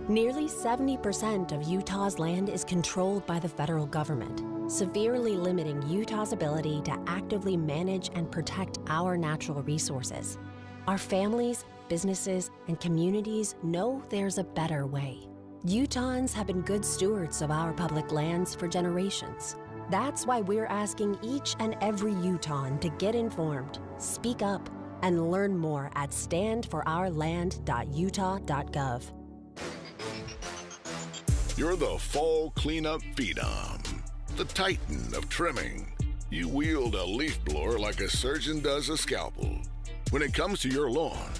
Nearly 70% of Utah's land is controlled by the federal government, severely limiting Utah's ability to actively manage and protect our natural resources. Our families, businesses, and communities know there's a better way. Utahns have been good stewards of our public lands for generations. That's why we're asking each and every Utahn to get informed, speak up, and learn more at standforourland.utah.gov. You're the fall cleanup phenom, the titan of trimming. You wield a leaf blower like a surgeon does a scalpel. When it comes to your lawn,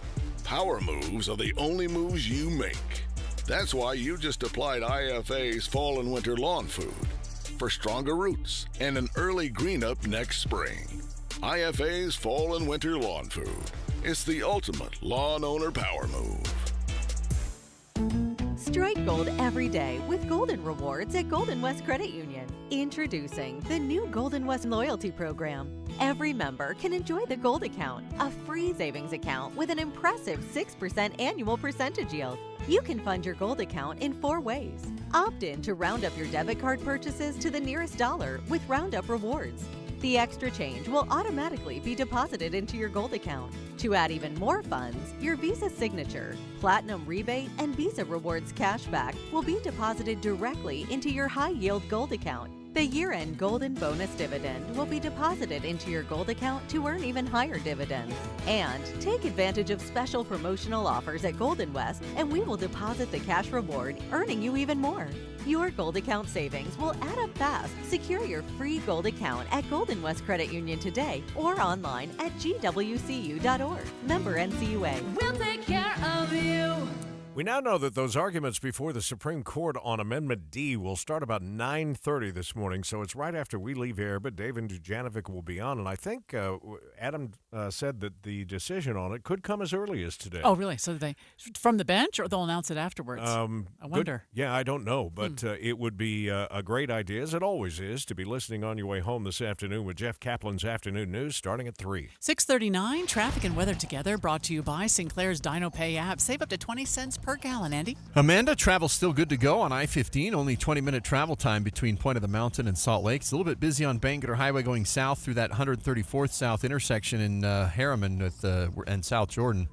power moves are the only moves you make. That's why you just applied IFA's Fall and Winter Lawn Food for stronger roots and an early green up next spring. IFA's Fall and Winter Lawn Food. It's the ultimate lawn owner power move. Strike gold every day with Golden Rewards at Golden West Credit Union. Introducing the new Golden West Loyalty Program. Every member can enjoy the Gold Account, a free savings account with an impressive 6% annual percentage yield. You can fund your Gold Account in 4 ways. Opt in to round up your debit card purchases to the nearest dollar with Roundup Rewards. The extra change will automatically be deposited into your Gold Account. To add even more funds, your Visa Signature, Platinum Rebate, and Visa Rewards cashback will be deposited directly into your high-yield Gold Account. The year-end Golden Bonus Dividend will be deposited into your Gold Account to earn even higher dividends. And take advantage of special promotional offers at Golden West, and we will deposit the cash reward, earning you even more. Your Gold Account savings will add up fast. Secure your free Gold Account at Golden West Credit Union today or online at gwcu.org. Member NCUA. We'll take care of you. We now know that those arguments before the Supreme Court on Amendment D will start about 9:30 this morning, so it's right after we leave here, but Dave and Dujanovic will be on, and I think Adam said that the decision on it could come as early as today. Oh, really? So they from the bench, or they'll announce it afterwards? I wonder. Yeah, I don't know, but it would be a great idea, as it always is, to be listening on your way home this afternoon with Jeff Kaplan's Afternoon News starting at 3. 6:39, traffic and weather together, brought to you by Sinclair's Dino Pay app. Save up to 20 cents per gallon, Andy. Amanda, travel's still good to go on I-15. Only 20-minute travel time between Point of the Mountain and Salt Lake. It's a little bit busy on Bangerter Highway going south through that 134th South intersection in Harriman and South Jordan.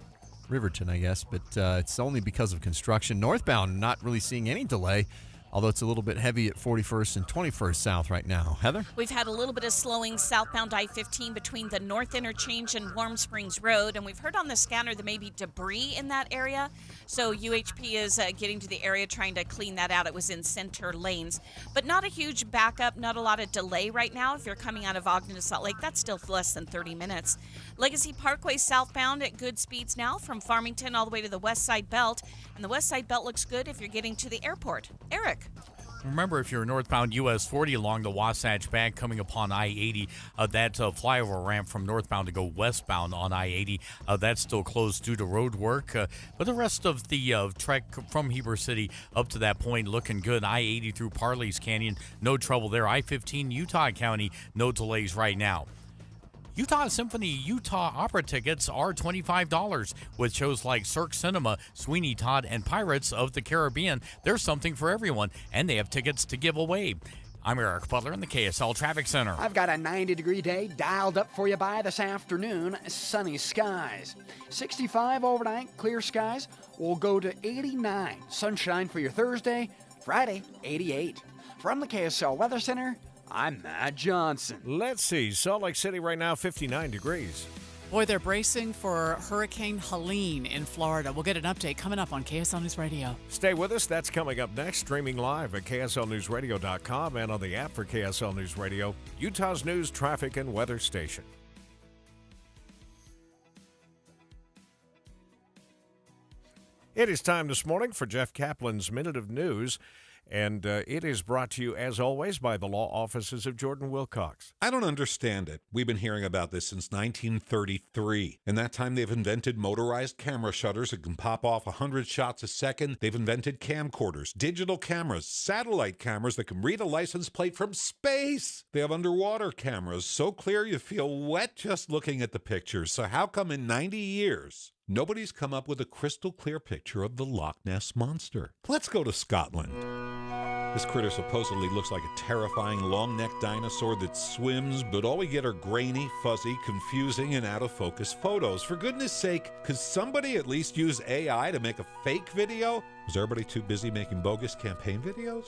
Riverton, I guess, but it's only because of construction. Northbound, not really seeing any delay, although it's a little bit heavy at 41st and 21st South right now. Heather? We've had a little bit of slowing southbound I-15 between the North Interchange and Warm Springs Road, and we've heard on the scanner there may be debris in that area, so UHP is getting to the area trying to clean that out. It was in center lanes, but not a huge backup, not a lot of delay right now. If you're coming out of Ogden to Salt Lake, that's still less than 30 minutes. Legacy Parkway southbound at good speeds now from Farmington all the way to the West Side Belt, and the West Side Belt looks good if you're getting to the airport. Eric? Remember, if you're northbound US 40 along the Wasatch Bank coming upon I-80, that flyover ramp from northbound to go westbound on I-80, that's still closed due to road work. But the rest of the trek from Heber City up to that point looking good. I-80 through Parley's Canyon, no trouble there. I-15 Utah County, no delays right now. Utah Symphony Utah Opera tickets are $25 with shows like Cirque Cinema, Sweeney Todd, and Pirates of the Caribbean. There's something for everyone, and they have tickets to give away. I'm Eric Butler in the KSL Traffic Center. I've got a 90-degree day dialed up for you by this afternoon. Sunny skies. 65 overnight, clear skies. We'll go to 89. Sunshine for your Thursday. Friday, 88. From the KSL Weather Center, I'm Matt Johnson. Let's see. Salt Lake City right now, 59 degrees. Boy, they're bracing for Hurricane Helene in Florida. We'll get an update coming up on KSL News Radio. Stay with us. That's coming up next. Streaming live at KSLNewsRadio.com and on the app for KSL News Radio, Utah's news, traffic, and weather station. It is time this morning for Jeff Kaplan's Minute of News. And it is brought to you, as always, by the law offices of Jordan Wilcox. I don't understand it. We've been hearing about this since 1933. In that time, they've invented motorized camera shutters that can pop off 100 shots a second. They've invented camcorders, digital cameras, satellite cameras that can read a license plate from space. They have underwater cameras so clear you feel wet just looking at the pictures. So how come in 90 years, nobody's come up with a crystal clear picture of the Loch Ness Monster? Let's go to Scotland. This critter supposedly looks like a terrifying long-necked dinosaur that swims, but all we get are grainy, fuzzy, confusing, and out-of-focus photos. For goodness sake, could somebody at least use AI to make a fake video? Was everybody too busy making bogus campaign videos?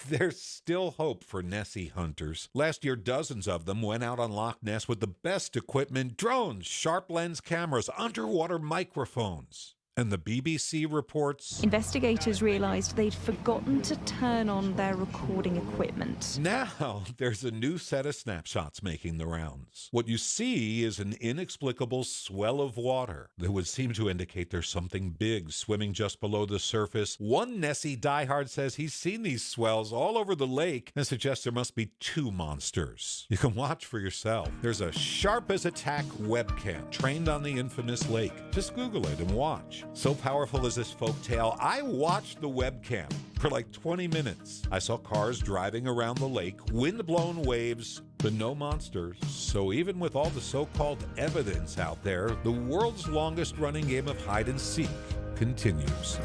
There's still hope for Nessie hunters. Last year, dozens of them went out on Loch Ness with the best equipment: drones, sharp lens cameras, underwater microphones. And the BBC reports, investigators realised they'd forgotten to turn on their recording equipment. Now there's a new set of snapshots making the rounds. What you see is an inexplicable swell of water that would seem to indicate there's something big swimming just below the surface. One Nessie diehard says he's seen these swells all over the lake and suggests there must be two monsters. You can watch for yourself. There's a sharp as a tack webcam trained on the infamous lake. Just Google it and watch. So powerful is this folktale, I watched the webcam for like 20 minutes. I saw cars driving around the lake, wind-blown waves, but no monsters. So even with all the so-called evidence out there, the world's longest-running game of hide-and-seek continues.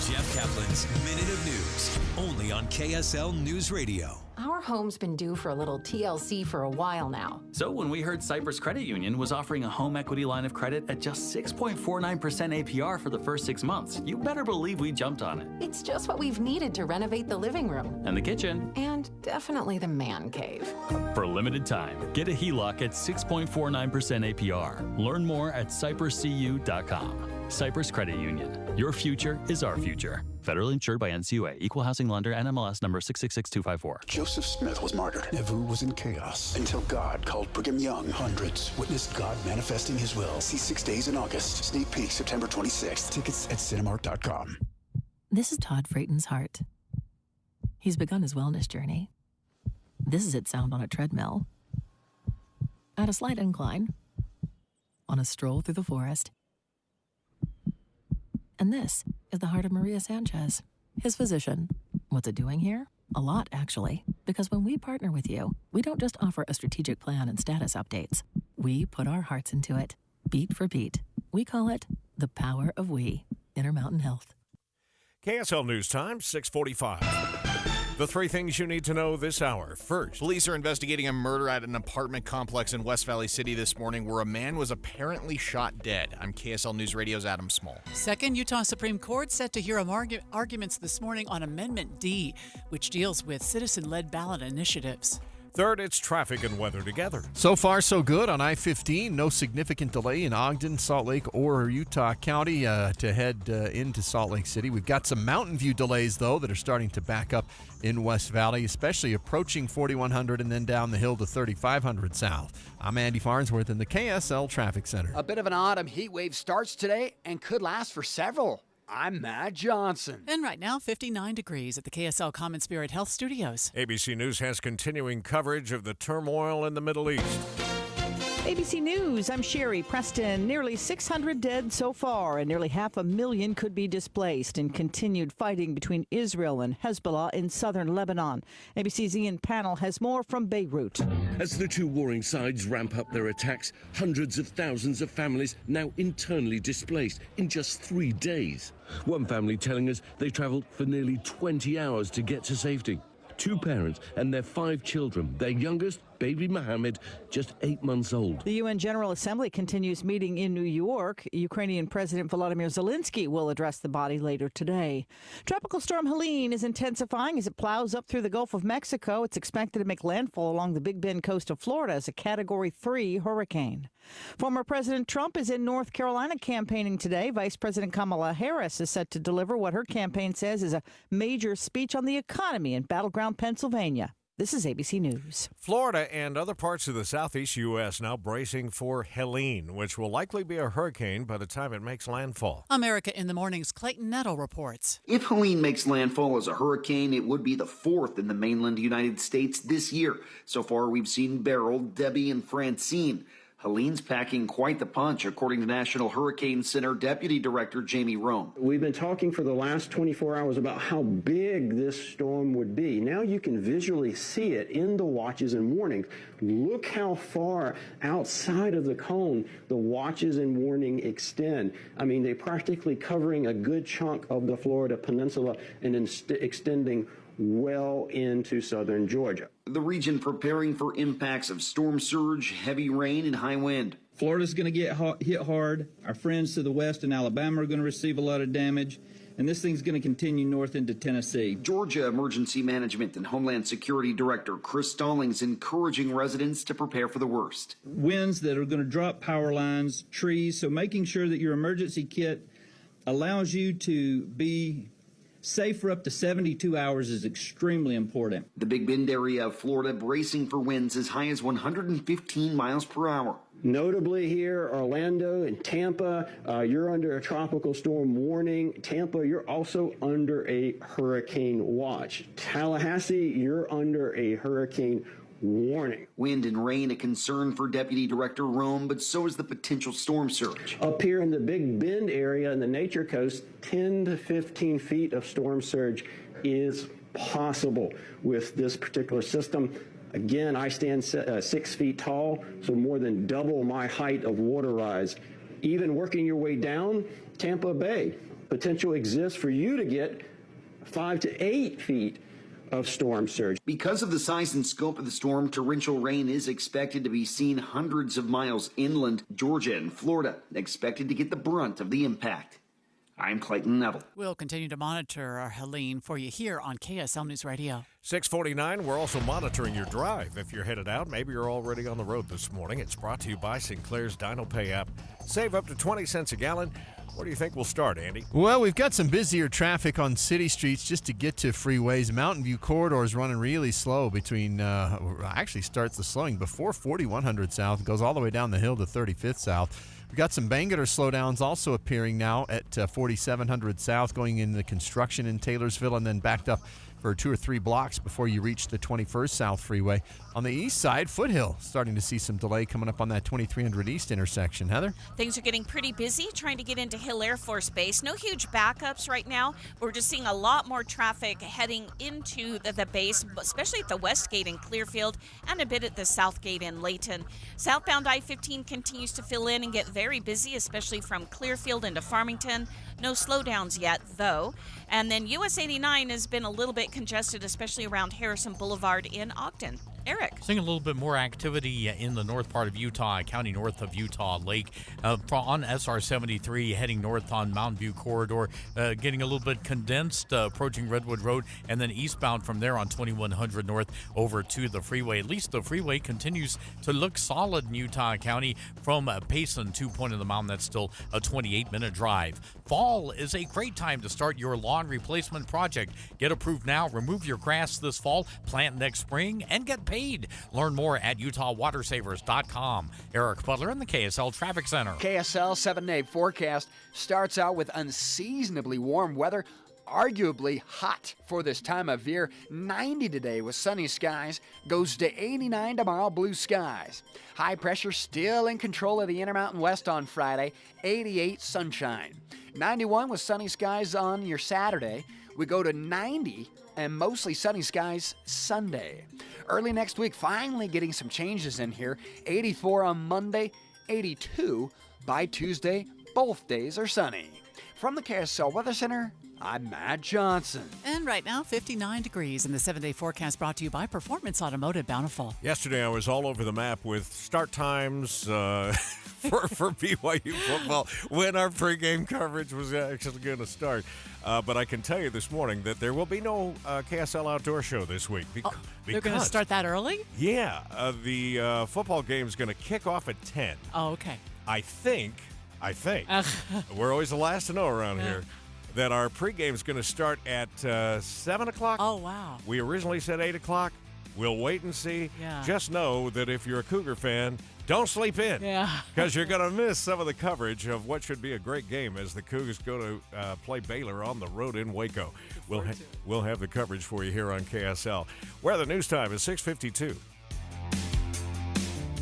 Jeff Kaplan's Minute of News, only on KSL News Radio. Our home's been due for a little TLC for a while now. So when we heard Cyprus Credit Union was offering a home equity line of credit at just 6.49% APR for the first 6 months, you better believe we jumped on it. It's just what we've needed to renovate the living room. And the kitchen. And definitely the man cave. For a limited time, get a HELOC at 6.49% APR. Learn more at cypruscu.com. Cyprus Credit Union. Your future is our future. Federally insured by NCUA. Equal housing lender. NMLS number 666254. Joseph Smith was martyred. Nauvoo was in chaos until God called Brigham Young. Hundreds witnessed God manifesting his will. See 6 Days in August. Sneak peek September 26th. Tickets at Cinemark.com. This is Todd Frayton's heart. He's begun his wellness journey. This is its sound on a treadmill. At a slight incline. On a stroll through the forest. And this is the heart of Maria Sanchez, his physician. What's it doing here? A lot, actually. Because when we partner with you, we don't just offer a strategic plan and status updates. We put our hearts into it, beat for beat. We call it the power of we, Intermountain Health. KSL News Time, 6:45. The three things you need to know this hour. First, police are investigating a murder at an apartment complex in West Valley City this morning where a man was apparently shot dead. I'm KSL News Radio's Adam Small. Second, Utah Supreme Court set to hear arguments this morning on Amendment D, which deals with citizen-led ballot initiatives. Third, it's traffic and weather together. So far, so good on I-15. No significant delay in Ogden, Salt Lake, or Utah County to head into Salt Lake City. We've got some Mountain View delays, though, that are starting to back up in West Valley, especially approaching 4100 and then down the hill to 3500 south. I'm Andy Farnsworth in the KSL Traffic Center. A bit of an autumn heat wave starts today and could last for several. I'm Matt Johnson. And right now, 59 degrees at the KSL Common Spirit Health Studios. ABC News has continuing coverage of the turmoil in the Middle East. ABC News, I'm Sherry Preston. Nearly 600 dead so far, and nearly 500,000 could be displaced in continued fighting between Israel and Hezbollah in southern Lebanon. ABC's Ian Pannell has more from Beirut. As the two warring sides ramp up their attacks, hundreds of thousands of families now internally displaced in just 3 days. One family telling us they traveled for nearly 20 hours to get to safety. Two parents and their 5 children, their youngest, baby Mohammed, just 8 months old. The UN General Assembly continues meeting in New York. Ukrainian President Volodymyr Zelensky will address the body later today. Tropical storm Helene is intensifying as it plows up through the Gulf of Mexico. It's expected to make landfall along the Big Bend coast of Florida as a Category 3 hurricane. Former President Trump is in North Carolina campaigning today. Vice President Kamala Harris is set to deliver what her campaign says is a major speech on the economy in battleground Pennsylvania. This is ABC News. Florida and other parts of the southeast U.S. now bracing for Helene, which will likely be a hurricane by the time it makes landfall. America in the Morning's Clayton Nettle reports. If Helene makes landfall as a hurricane, it would be the fourth in the mainland United States this year. So far, we've seen Beryl, Debbie, and Francine. Helene's packing quite the punch, according to National Hurricane Center Deputy Director Jamie Rome. We've been talking for the last 24 hours about how big this storm would be. Now you can visually see it in the watches and warnings. Look how far outside of the cone the watches and warning extend. I mean, they're practically covering a good chunk of the Florida peninsula and then extending well into southern Georgia. The region preparing for impacts of storm surge, heavy rain, and high wind. Florida's going to get hit hard. Our friends to the west in Alabama are going to receive a lot of damage. And this thing's going to continue north into Tennessee. Georgia Emergency Management and Homeland Security Director Chris Stallings encouraging residents to prepare for the worst. Winds that are going to drop power lines, trees, so making sure that your emergency kit allows you to be safe for up to 72 hours is extremely important. The Big Bend area of Florida bracing for winds as high as 115 miles per hour. Notably here, Orlando and Tampa, you're under a tropical storm warning. Tampa, you're also under a hurricane watch. Tallahassee, you're under a hurricane warning. Wind and rain a concern for Deputy Director Rome, but so is the potential storm surge. Up here in the Big Bend area in the Nature Coast, 10 to 15 feet of storm surge is possible with this particular system. Again, I stand 6 feet tall, so more than double my height of water rise. Even working your way down Tampa Bay, potential exists for you to get 5 to 8 feet of storm surge. Because of the size and scope of the storm, torrential rain is expected to be seen hundreds of miles inland. Georgia and Florida expected to get the brunt of the impact. I'm Clayton Neville. We'll continue to monitor our Helene for you here on KSL News Radio. 6:49, we're also monitoring your drive. If you're headed out, maybe you're already on the road this morning. It's brought to you by Sinclair's Dino Pay app. Save up to 20 cents a gallon. Where do you think we'll start, Andy? Well, we've got some busier traffic on city streets just to get to freeways. Mountain View corridor is running really slow between, actually starts the slowing before 4100 South, goes all the way down the hill to 35th South. We've got some Bangerter slowdowns also appearing now at 4700 South, going into construction in Taylorsville, and then backed up for 2 or 3 blocks before you reach the 21st South Freeway. On the east side, Foothill starting to see some delay coming up on that 2300 East intersection. Heather? Things are getting pretty busy trying to get into Hill Air Force Base. No huge backups right now. We're just seeing a lot more traffic heading into the base, especially at the West Gate in Clearfield and a bit at the South Gate in Layton. Southbound I-15 continues to fill in and get very busy, especially from Clearfield into Farmington. No slowdowns yet, though. And then US 89 has been a little bit congested, especially around Harrison Boulevard in Ogden. Eric. Seeing a little bit more activity in the north part of Utah, county north of Utah Lake, on SR 73 heading north on Mountain View corridor, getting a little bit condensed, approaching Redwood Road, and then eastbound from there on 2100 north over to the freeway. At least the freeway continues to look solid in Utah County from Payson to Point of the Mountain. That's still a 28-minute drive. Fall is a great time to start your lawn replacement project. Get approved now, remove your grass this fall, plant next spring, and get paid. Learn more at UtahWaterSavers.com. Eric Butler in the KSL Traffic Center. KSL 7-day forecast starts out with unseasonably warm weather, arguably hot for this time of year. 90 today with sunny skies, goes to 89 tomorrow, blue skies. High pressure still in control of the Intermountain West on Friday, 88 sunshine. 91 with sunny skies on your Saturday. We go to 90 and mostly sunny skies Sunday. Early next week, finally getting some changes in here. 84 on Monday, 82 by Tuesday. Both days are sunny. From the KSL Weather Center, I'm Matt Johnson. And right now, 59 degrees in the 7-day forecast brought to you by Performance Automotive Bountiful. Yesterday, I was all over the map with start times for BYU football when our pregame coverage was actually going to start. But I can tell you this morning that there will be no KSL Outdoor Show this week. They're going to start that early? Yeah. The football game is going to kick off at 10. Oh, okay. I think, we're always the last to know around here, that our pregame is going to start at 7 o'clock. Oh, wow. We originally said 8 o'clock. We'll wait and see. Yeah. Just know that if you're a Cougar fan, don't sleep in. Yeah. Because you're going to miss some of the coverage of what should be a great game as the Cougars go to play Baylor on the road in Waco. We'll have the coverage for you here on KSL, where the news time is 6:52.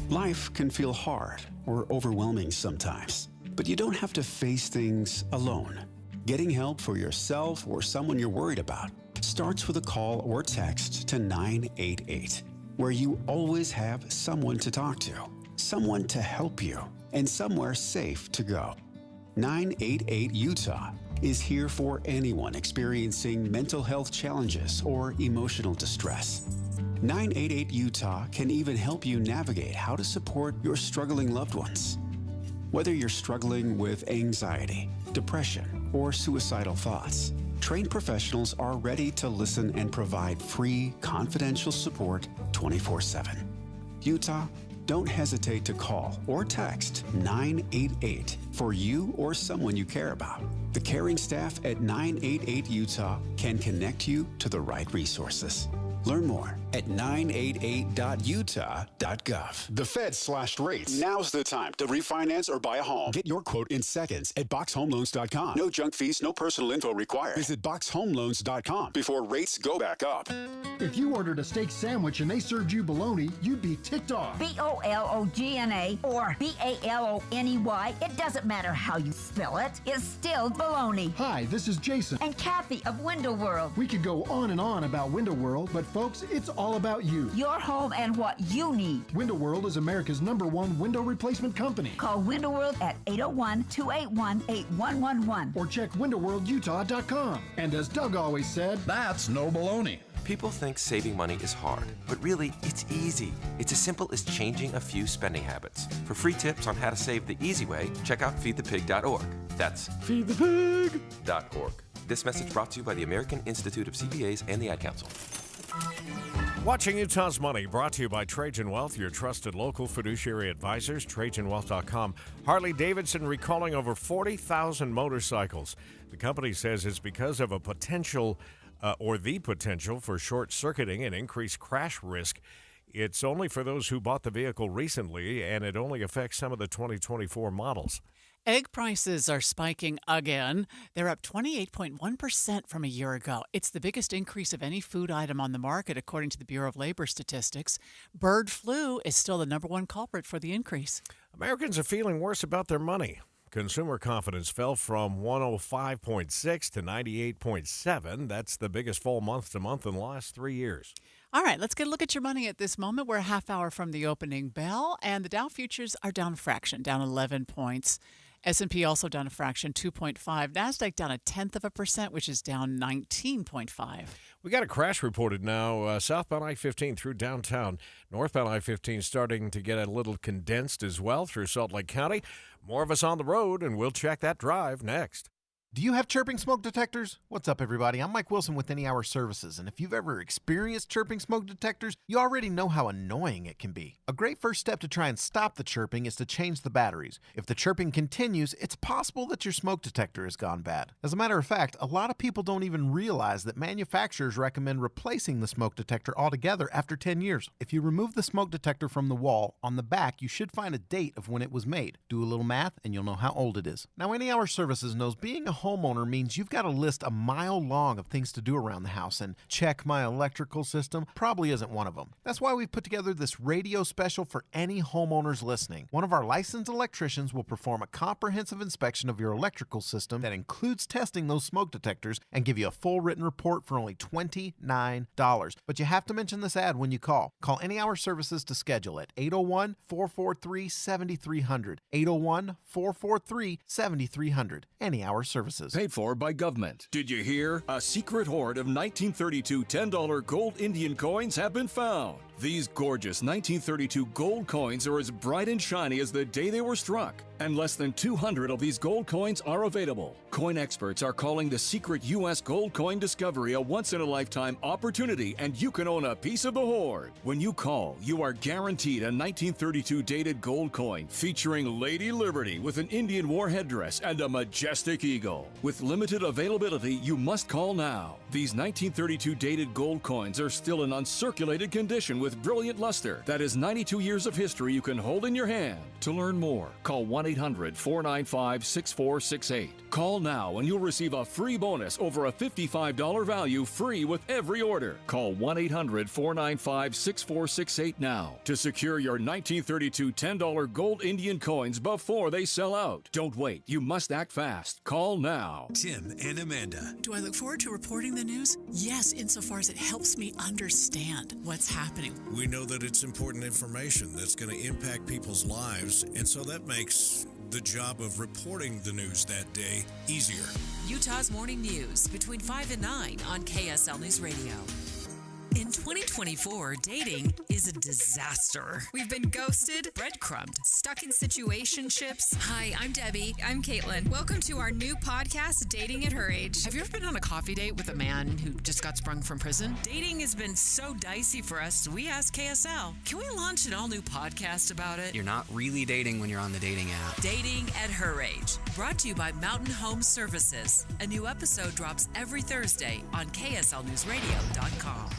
Life can feel hard or overwhelming sometimes, but you don't have to face things alone. Getting help for yourself or someone you're worried about starts with a call or text to 988, where you always have someone to talk to, someone to help you, and somewhere safe to go. 988 Utah is here for anyone experiencing mental health challenges or emotional distress. 988 Utah can even help you navigate how to support your struggling loved ones. Whether you're struggling with anxiety, depression, or suicidal thoughts, trained professionals are ready to listen and provide free, confidential support 24/7. Utah, don't hesitate to call or text 988 for you or someone you care about. The caring staff at 988 Utah can connect you to the right resources. Learn more at 988.utah.gov. The Fed slashed rates. Now's the time to refinance or buy a home. Get your quote in seconds at boxhomeloans.com. No junk fees, no personal info required. Visit boxhomeloans.com before rates go back up. If you ordered a steak sandwich and they served you bologna, you'd be ticked off. BOLOGNA or BALONEY. It doesn't matter how you spell it. It's still bologna. Hi, this is Jason. And Kathy of Window World. We could go on and on about Window World, but folks, it's all about you. Your home and what you need. Window World is America's #1 window replacement company. Call Window World at 801-281-8111. Or check windowworldutah.com. And as Doug always said, that's no baloney. People think saving money is hard, but really, it's easy. It's as simple as changing a few spending habits. For free tips on how to save the easy way, check out feedthepig.org. That's feedthepig.org. This message brought to you by the American Institute of CPAs and the Ad Council. Watching Utah's Money, brought to you by Trajan Wealth, your trusted local fiduciary advisors, TrajanWealth.com. Harley-Davidson recalling over 40,000 motorcycles. The company says it's because of a potential for short-circuiting and increased crash risk. It's only for those who bought the vehicle recently, and it only affects some of the 2024 models. Egg prices are spiking again. They're up 28.1% from a year ago. It's the biggest increase of any food item on the market, according to the Bureau of Labor Statistics. Bird flu is still the #1 culprit for the increase. Americans are feeling worse about their money. Consumer confidence fell from 105.6 to 98.7. That's the biggest fall month to month in the last 3 years. All right, let's get a look at your money at this moment. We're a half hour from the opening bell, and the Dow futures are down a fraction, down 11 points. S&P also down a fraction, 2.5. NASDAQ down 0.1%, which is down 19.5. We got a crash reported now, southbound I-15 through downtown. Northbound I-15 starting to get a little condensed as well through Salt Lake County. More of us on the road, and we'll check that drive next. Do you have chirping smoke detectors? What's up, everybody? I'm Mike Wilson with Any Hour Services, and if you've ever experienced chirping smoke detectors, you already know how annoying it can be. A great first step to try and stop the chirping is to change the batteries. If the chirping continues, it's possible that your smoke detector has gone bad. As a matter of fact, a lot of people don't even realize that manufacturers recommend replacing the smoke detector altogether after 10 years. If you remove the smoke detector from the wall, on the back you should find a date of when it was made. Do a little math and you'll know how old it is. Now, Any Hour Services knows being a homeowner means you've got a list a mile long of things to do around the house, and check my electrical system probably isn't one of them. That's why we've put together this radio special for any homeowners listening. One of our licensed electricians will perform a comprehensive inspection of your electrical system that includes testing those smoke detectors and give you a full written report for only $29. But you have to mention this ad when you call. Call Any Hour Services to schedule it. 801-443-7300. 801-443-7300. Any Hour Services. Paid for by government. Did you hear? A secret hoard of 1932 $10 gold Indian coins have been found. These gorgeous 1932 gold coins are as bright and shiny as the day they were struck, and less than 200 of these gold coins are available. Coin experts are calling the secret U.S. gold coin discovery a once-in-a-lifetime opportunity, and you can own a piece of the hoard. When you call, you are guaranteed a 1932 dated gold coin featuring Lady Liberty with an Indian war headdress and a majestic eagle. With limited availability, you must call now. These 1932 dated gold coins are still in uncirculated condition with brilliant luster. That is 92 years of history you can hold in your hand. To learn more, call 1-800-495-6468. Call now and you'll receive a free bonus over a $55 value free with every order. Call 1-800-495-6468 now to secure your 1932 $10 gold Indian coins before they sell out. Don't wait. You must act fast. Call now. Tim and Amanda. Do I look forward to reporting the news? Yes, insofar as it helps me understand what's happening. We know that it's important information that's going to impact people's lives, and so that makes the job of reporting the news that day easier. Utah's Morning News between 5 and 9 on KSL News Radio. In 2024, dating is a disaster. We've been ghosted, breadcrumbed, stuck in situationships. Hi, I'm Debbie. I'm Caitlin. Welcome to our new podcast, Dating at Her Age. Have you ever been on a coffee date with a man who just got sprung from prison? Dating has been so dicey for us, we asked KSL, can we launch an all-new podcast about it? You're not really dating when you're on the dating app. Dating at Her Age, brought to you by Mountain Home Services. A new episode drops every Thursday on KSLNewsRadio.com.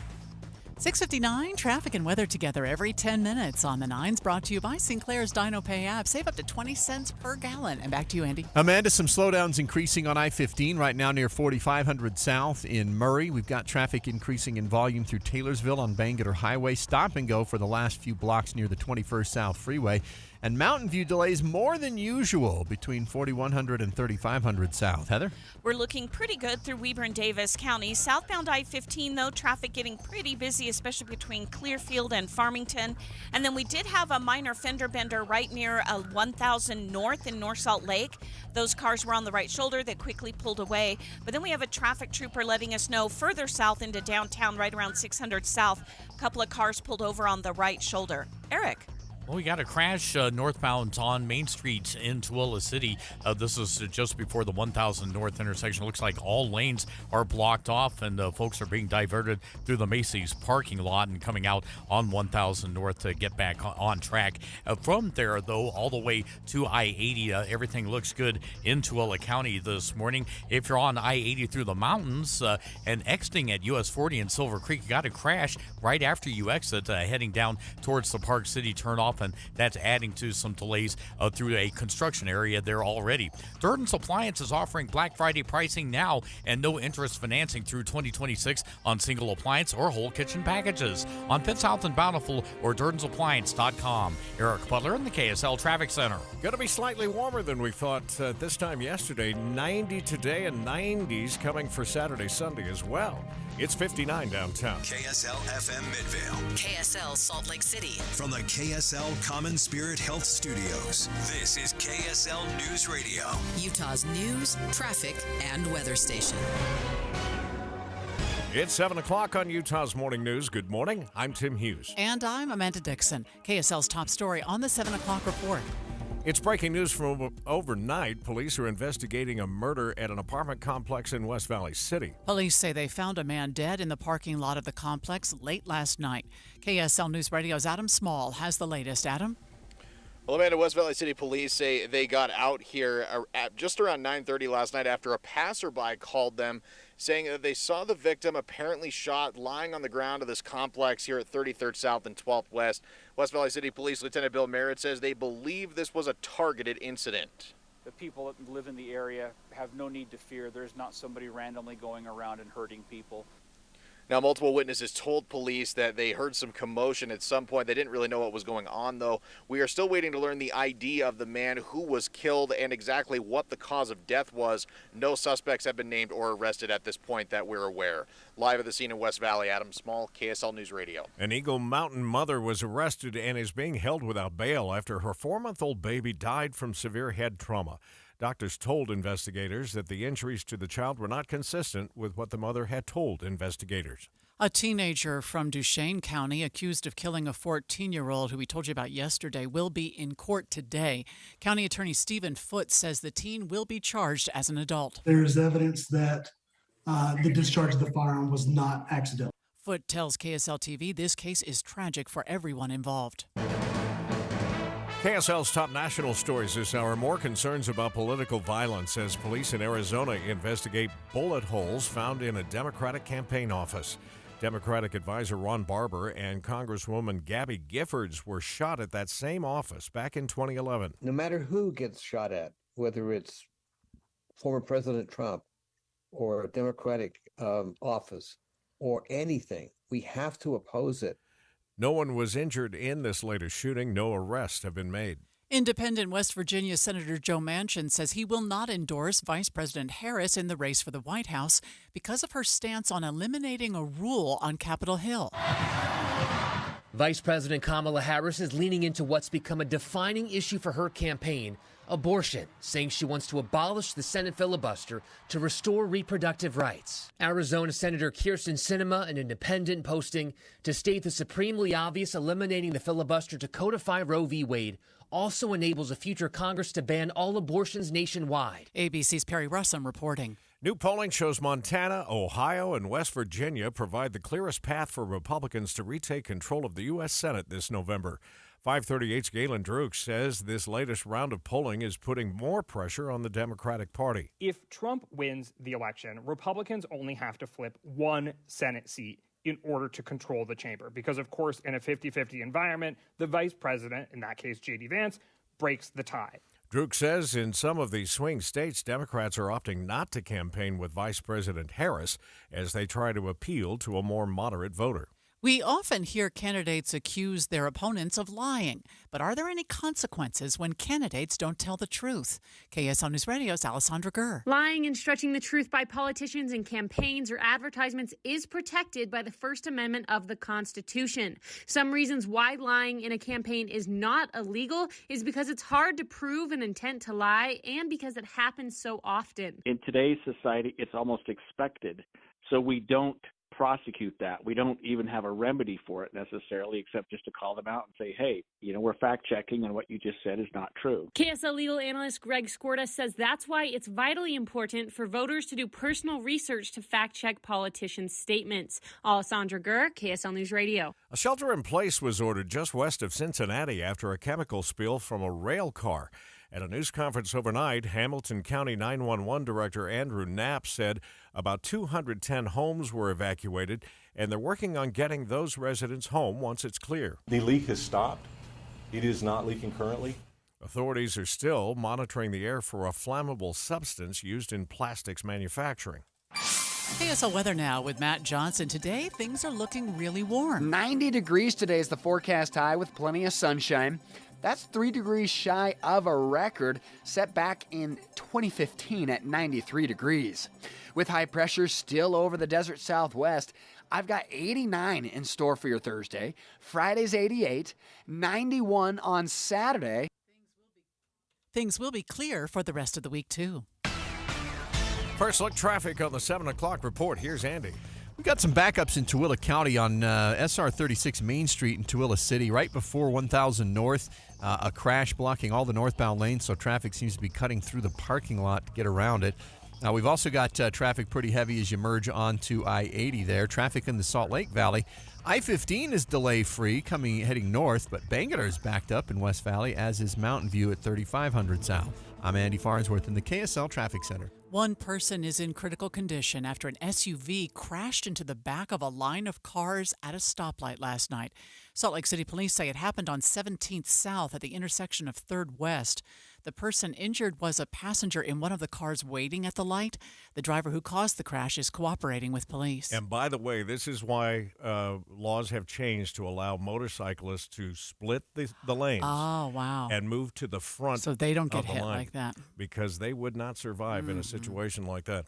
6:59, traffic and weather together every 10 minutes on the 9s, brought to you by Sinclair's Dino Pay app. Save up to 20 cents per gallon. And back to you, Andy. Amanda, some slowdowns increasing on I-15 right now near 4500 South in Murray. We've got traffic increasing in volume through Taylorsville on Bangerter Highway. Stop and go for the last few blocks near the 21st South Freeway. And Mountain View delays more than usual between 4100 and 3500 South. Heather? We're looking pretty good through Weber and Davis counties. Southbound I-15, though, traffic getting pretty busy, especially between Clearfield and Farmington. And then we did have a minor fender bender right near 1000 North in North Salt Lake. Those cars were on the right shoulder. They quickly pulled away. But then we have a traffic trooper letting us know further south into downtown, right around 600 South, a couple of cars pulled over on the right shoulder. Eric? Well, we got a crash northbound on Main Street in Tooele City. This is just before the 1000 North intersection. Looks like all lanes are blocked off, and folks are being diverted through the Macy's parking lot and coming out on 1000 North to get back on track. From there, though, all the way to I-80, everything looks good in Tooele County this morning. If you're on I-80 through the mountains and exiting at US 40 in Silver Creek, you got a crash right after you exit, heading down towards the Park City turnoff, and that's adding to some delays through a construction area there already. Durden's Appliance is offering Black Friday pricing now and no interest financing through 2026 on single appliance or whole kitchen packages on Fifth South and Bountiful or DurdensAppliance.com. Eric Butler in the KSL Traffic Center. Going to be slightly warmer than we thought this time yesterday. 90 today and 90s coming for Saturday, Sunday as well. It's 59 downtown. KSL FM Midvale. KSL Salt Lake City. From the KSL Common Spirit Health Studios, this is KSL News Radio. Utah's news, traffic, and weather station. It's 7 o'clock on Utah's Morning News. Good morning. I'm Tim Hughes. And I'm Amanda Dixon. KSL's top story on the 7 o'clock report. It's breaking news from overnight. Police are investigating a murder at an apartment complex in West Valley City. Police say they found a man dead in the parking lot of the complex late last night. KSL News Radio's Adam Small has the latest. Adam? Well, Amanda, West Valley City Police say they got out here at just around 9:30 last night after a passerby called them, saying that they saw the victim apparently shot lying on the ground of this complex here at 33rd South and 12th West. West Valley City Police Lieutenant Bill Merritt says they believe this was a targeted incident. The people that live in the area have no need to fear. There's not somebody randomly going around and hurting people. Now, multiple witnesses told police that they heard some commotion at some point. They didn't really know what was going on, though. We are still waiting to learn the ID of the man who was killed and exactly what the cause of death was. No suspects have been named or arrested at this point that we're aware. Live at the scene in West Valley, Adam Small, KSL News Radio. An Eagle Mountain mother was arrested and is being held without bail after her 4-month-old baby died from severe head trauma. Doctors told investigators that the injuries to the child were not consistent with what the mother had told investigators. A teenager from Duchesne County accused of killing a 14-year-old who we told you about yesterday will be in court today. County Attorney Stephen Foote says the teen will be charged as an adult. There is evidence that the discharge of the firearm was not accidental. Foote tells KSL-TV this case is tragic for everyone involved. KSL's top national stories this hour. More concerns about political violence as police in Arizona investigate bullet holes found in a Democratic campaign office. Democratic advisor Ron Barber and Congresswoman Gabby Giffords were shot at that same office back in 2011. No matter who gets shot at, whether it's former President Trump or a Democratic office or anything, we have to oppose it. No one was injured in this latest shooting. No arrests have been made. Independent West Virginia Senator Joe Manchin says he will not endorse Vice President Harris in the race for the White House because of her stance on eliminating a rule on Capitol Hill. Vice President Kamala Harris is leaning into what's become a defining issue for her campaign, abortion, saying she wants to abolish the Senate filibuster to restore reproductive rights. Arizona Senator Kyrsten Sinema, an independent, posting to state the supremely obvious eliminating the filibuster to codify Roe v. Wade also enables a future Congress to ban all abortions nationwide. ABC's Perry Russum reporting. New polling shows Montana, Ohio, and West Virginia provide the clearest path for Republicans to retake control of the U.S. Senate this November. 538's Galen Druk says this latest round of polling is putting more pressure on the Democratic Party. If Trump wins the election, Republicans only have to flip one Senate seat in order to control the chamber. Because, of course, in a 50-50 environment, the vice president, in that case J.D. Vance, breaks the tie. Druk says in some of these swing states, Democrats are opting not to campaign with Vice President Harris as they try to appeal to a more moderate voter. We often hear candidates accuse their opponents of lying, but are there any consequences when candidates don't tell the truth? KSL News Radio's Alessandra Gurr. Lying and stretching the truth by politicians in campaigns or advertisements is protected by the First Amendment of the Constitution. Some reasons why lying in a campaign is not illegal is because it's hard to prove an intent to lie and because it happens so often. In today's society, it's almost expected, so we don't prosecute that. We don't even have a remedy for it necessarily, except just to call them out and say, hey, we're fact checking and what you just said is not true. KSL legal analyst Greg Skorda says that's why it's vitally important for voters to do personal research to fact check politicians' statements. Alessandra Gurr, KSL News Radio. A shelter in place was ordered just west of Cincinnati after a chemical spill from a rail car. At a news conference overnight, Hamilton County 911 Director Andrew Knapp said about 210 homes were evacuated, and they're working on getting those residents home once it's clear. The leak has stopped. It is not leaking currently. Authorities are still monitoring the air for a flammable substance used in plastics manufacturing. KSL weather now with Matt Johnson. Today, things are looking really warm. 90 degrees today is the forecast high with plenty of sunshine. That's 3 degrees shy of a record set back in 2015 at 93 degrees. With high pressure still over the desert southwest, I've got 89 in store for your Thursday. Friday's 88, 91 on Saturday. Things will be clear for the rest of the week, too. First look traffic on the 7 o'clock report. Here's Andy. We got some backups in Tooele County on SR 36 Main Street in Tooele City, right before 1000 North. A crash blocking all the northbound lanes, so traffic seems to be cutting through the parking lot to get around it. Now, we've also got traffic pretty heavy as you merge onto I-80 there. Traffic in the Salt Lake Valley. I-15 is delay-free heading north, but Bangalore is backed up in West Valley, as is Mountain View at 3500 South. I'm Andy Farnsworth in the KSL Traffic Center. One person is in critical condition after an SUV crashed into the back of a line of cars at a stoplight last night. Salt Lake City police say it happened on 17th South at the intersection of 3rd West. The person injured was a passenger in one of the cars waiting at the light. The driver who caused the crash is cooperating with police. And by the way, this is why laws have changed to allow motorcyclists to split the lanes. Oh, wow. And move to the front. So they don't get hit like that. Because they would not survive in a situation like that.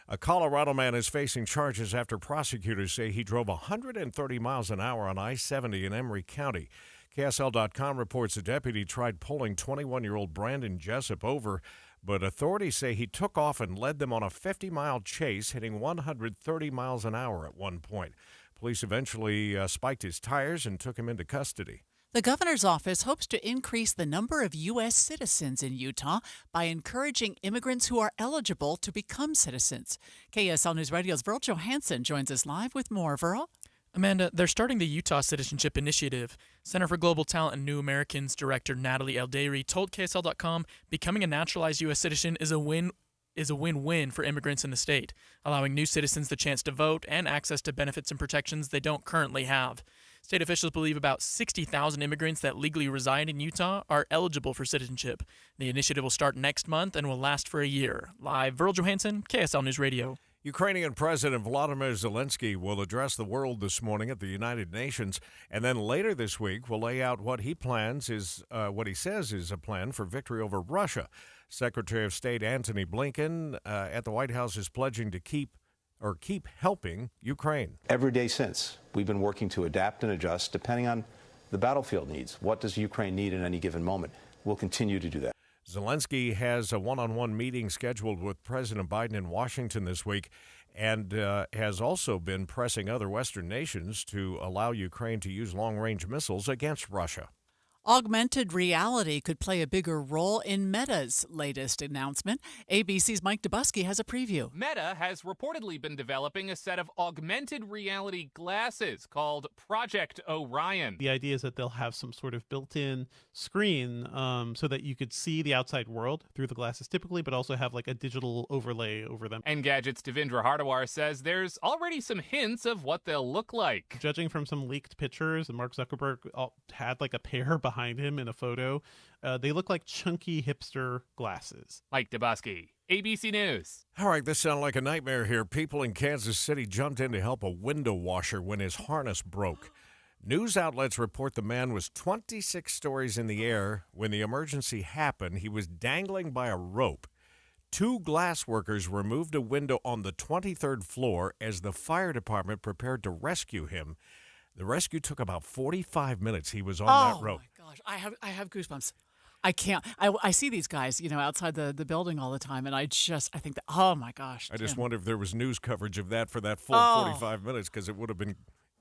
A Colorado man is facing charges after prosecutors say he drove 130 miles an hour on I-70 in Emery County. KSL.com reports a deputy tried pulling 21-year-old Brandon Jessup over, but authorities say he took off and led them on a 50-mile chase, hitting 130 miles an hour at one point. Police eventually spiked his tires and took him into custody. The governor's office hopes to increase the number of U.S. citizens in Utah by encouraging immigrants who are eligible to become citizens. KSL News Radio's Verl Johansson joins us live with more. Verl? Amanda, they're starting the Utah Citizenship Initiative. Center for Global Talent and New Americans Director Natalie Eldairy told KSL.com becoming a naturalized U.S. citizen is a win-win for immigrants in the state, allowing new citizens the chance to vote and access to benefits and protections they don't currently have. State officials believe about 60,000 immigrants that legally reside in Utah are eligible for citizenship. The initiative will start next month and will last for a year. Live, Verl Johansson, KSL News Radio. Ukrainian President Volodymyr Zelensky will address the world this morning at the United Nations, and then later this week will lay out what he says is a plan for victory over Russia. Secretary of State Antony Blinken at the White House is pledging to keep helping Ukraine. Every day since, we've been working to adapt and adjust depending on the battlefield needs. What does Ukraine need in any given moment? We'll continue to do that. Zelensky has a one-on-one meeting scheduled with President Biden in Washington this week and has also been pressing other Western nations to allow Ukraine to use long-range missiles against Russia. Augmented reality could play a bigger role in Meta's latest announcement. ABC's Mike Dubusky has a preview. Meta has reportedly been developing a set of augmented reality glasses called Project Orion. The idea is that they'll have some sort of built-in screen so that you could see the outside world through the glasses typically, but also have like a digital overlay over them. Engadget's Devindra Hardawar says there's already some hints of what they'll look like. Judging from some leaked pictures, Mark Zuckerberg had like a pair behind him in a photo. They look like chunky hipster glasses. Mike Dubusky, ABC News. All right, this sounds like a nightmare here. People in Kansas City jumped in to help a window washer when his harness broke. News outlets report the man was 26 stories in the air. When the emergency happened, he was dangling by a rope. 2 glass workers removed a window on the 23rd floor as the fire department prepared to rescue him. The rescue took about 45 minutes. He was on that rope. Oh, my gosh. I have goosebumps. I can't. I see these guys, outside the building all the time, and I think that, oh, my gosh. I just wonder if there was news coverage of that for that full 45 minutes, because it would have been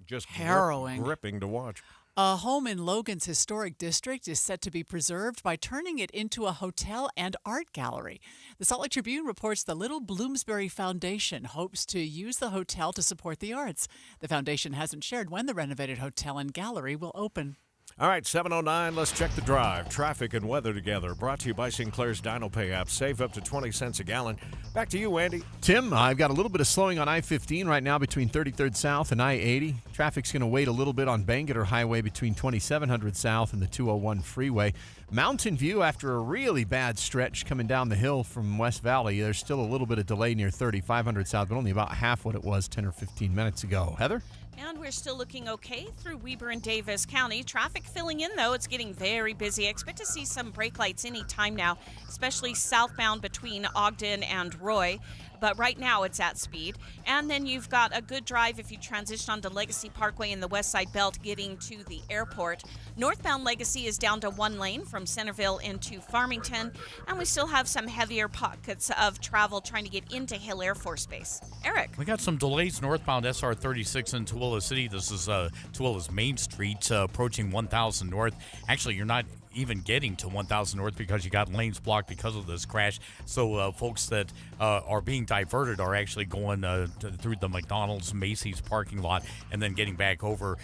just harrowing, gripping to watch. A home in Logan's historic district is set to be preserved by turning it into a hotel and art gallery. The Salt Lake Tribune reports the Little Bloomsbury Foundation hopes to use the hotel to support the arts. The foundation hasn't shared when the renovated hotel and gallery will open. All right, 7:09, let's check the drive. Traffic and weather together. Brought to you by Sinclair's DinoPay app. Save up to 20 cents a gallon. Back to you, Andy. Tim, I've got a little bit of slowing on I-15 right now between 33rd South and I-80. Traffic's going to wait a little bit on Bangerter Highway between 2700 South and the 201 freeway. Mountain View, after a really bad stretch coming down the hill from West Valley, there's still a little bit of delay near 3500 South, but only about half what it was 10 or 15 minutes ago. Heather? And we're still looking okay through Weber and Davis County. Traffic filling in, though. It's getting very busy. I expect to see some brake lights any time now, especially southbound between Ogden and Roy. But right now it's at speed. And then you've got a good drive if you transition onto Legacy Parkway in the West Side Belt getting to the airport. Northbound Legacy is down to 1 lane from Centerville into Farmington. And we still have some heavier pockets of travel trying to get into Hill Air Force Base. Eric. We got some delays northbound SR 36 in Tooele City. This is Tooele's Main Street approaching 1000 North. Actually, you're not even getting to 1000 North because you got lanes blocked because of this crash. So folks that are being diverted are actually going through the McDonald's Macy's parking lot and then getting back over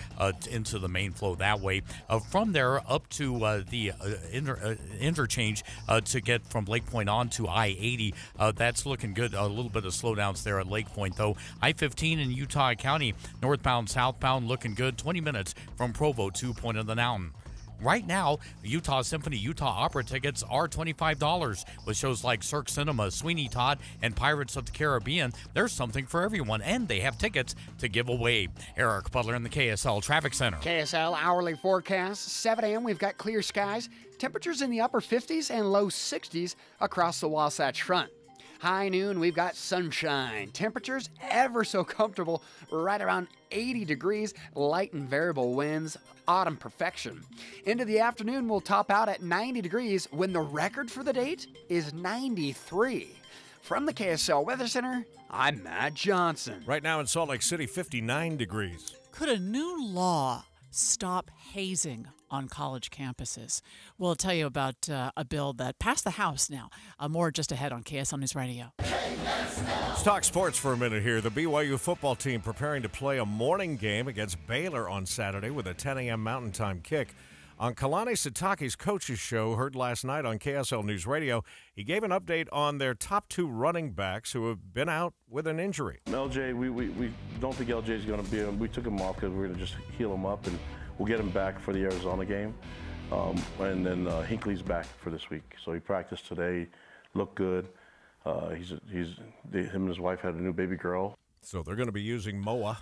into the main flow that way. From there up to the interchange to get from Lake Point on to I-80, that's looking good. A little bit of slowdowns there at Lake Point, though. I-15 in Utah County, northbound, southbound, looking good. 20 minutes from Provo to Point of the Mountain. Right now, Utah Symphony Utah Opera tickets are $25 with shows like Cirque Cinema, Sweeney Todd, and Pirates of the Caribbean. There's something for everyone, and they have tickets to give away. Eric Butler in the KSL Traffic Center. KSL hourly forecast, 7 a.m. we've got clear skies, temperatures in the upper 50s and low 60s across the Wasatch Front. High noon, we've got sunshine. Temperatures ever so comfortable, right around 80 degrees, light and variable winds, autumn perfection. Into the afternoon, we'll top out at 90 degrees when the record for the date is 93. From the KSL Weather Center, I'm Matt Johnson. Right now in Salt Lake City, 59 degrees. Could a new law stop hazing on college campuses? We'll tell you about a bill that passed the House now. More just ahead on KSL News Radio. Let's talk sports for a minute here. The BYU football team preparing to play a morning game against Baylor on Saturday with a 10 a.m. Mountain Time kick. On Kalani Sitake's coach's show, heard last night on KSL News Radio, he gave an update on their top 2 running backs who have been out with an injury. LJ, we don't think LJ is going to be on. We took him off because we're going to just heal him up, and we'll get him back for the Arizona game. And then Hinckley's back for this week. So he practiced today, looked good. Him and his wife had a new baby girl. So they're going to be using Moa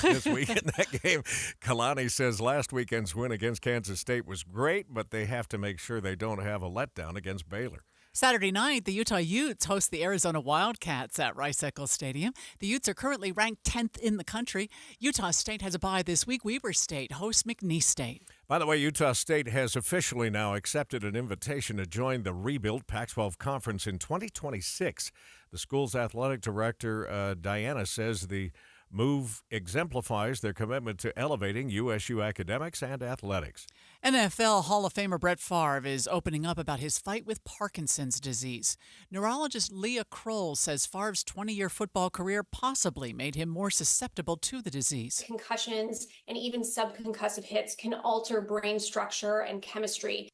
this week in that game. Kalani says last weekend's win against Kansas State was great, but they have to make sure they don't have a letdown against Baylor. Saturday night, the Utah Utes host the Arizona Wildcats at Rice-Eccles Stadium. The Utes are currently ranked 10th in the country. Utah State has a bye this week. Weber State hosts McNeese State. By the way, Utah State has officially now accepted an invitation to join the rebuilt Pac-12 Conference in 2026. The school's athletic director, Diana, says the move exemplifies their commitment to elevating USU academics and athletics. NFL Hall of Famer Brett Favre is opening up about his fight with Parkinson's disease. Neurologist Leah Kroll says Favre's 20-year football career possibly made him more susceptible to the disease. Concussions and even subconcussive hits can alter brain structure and chemistry.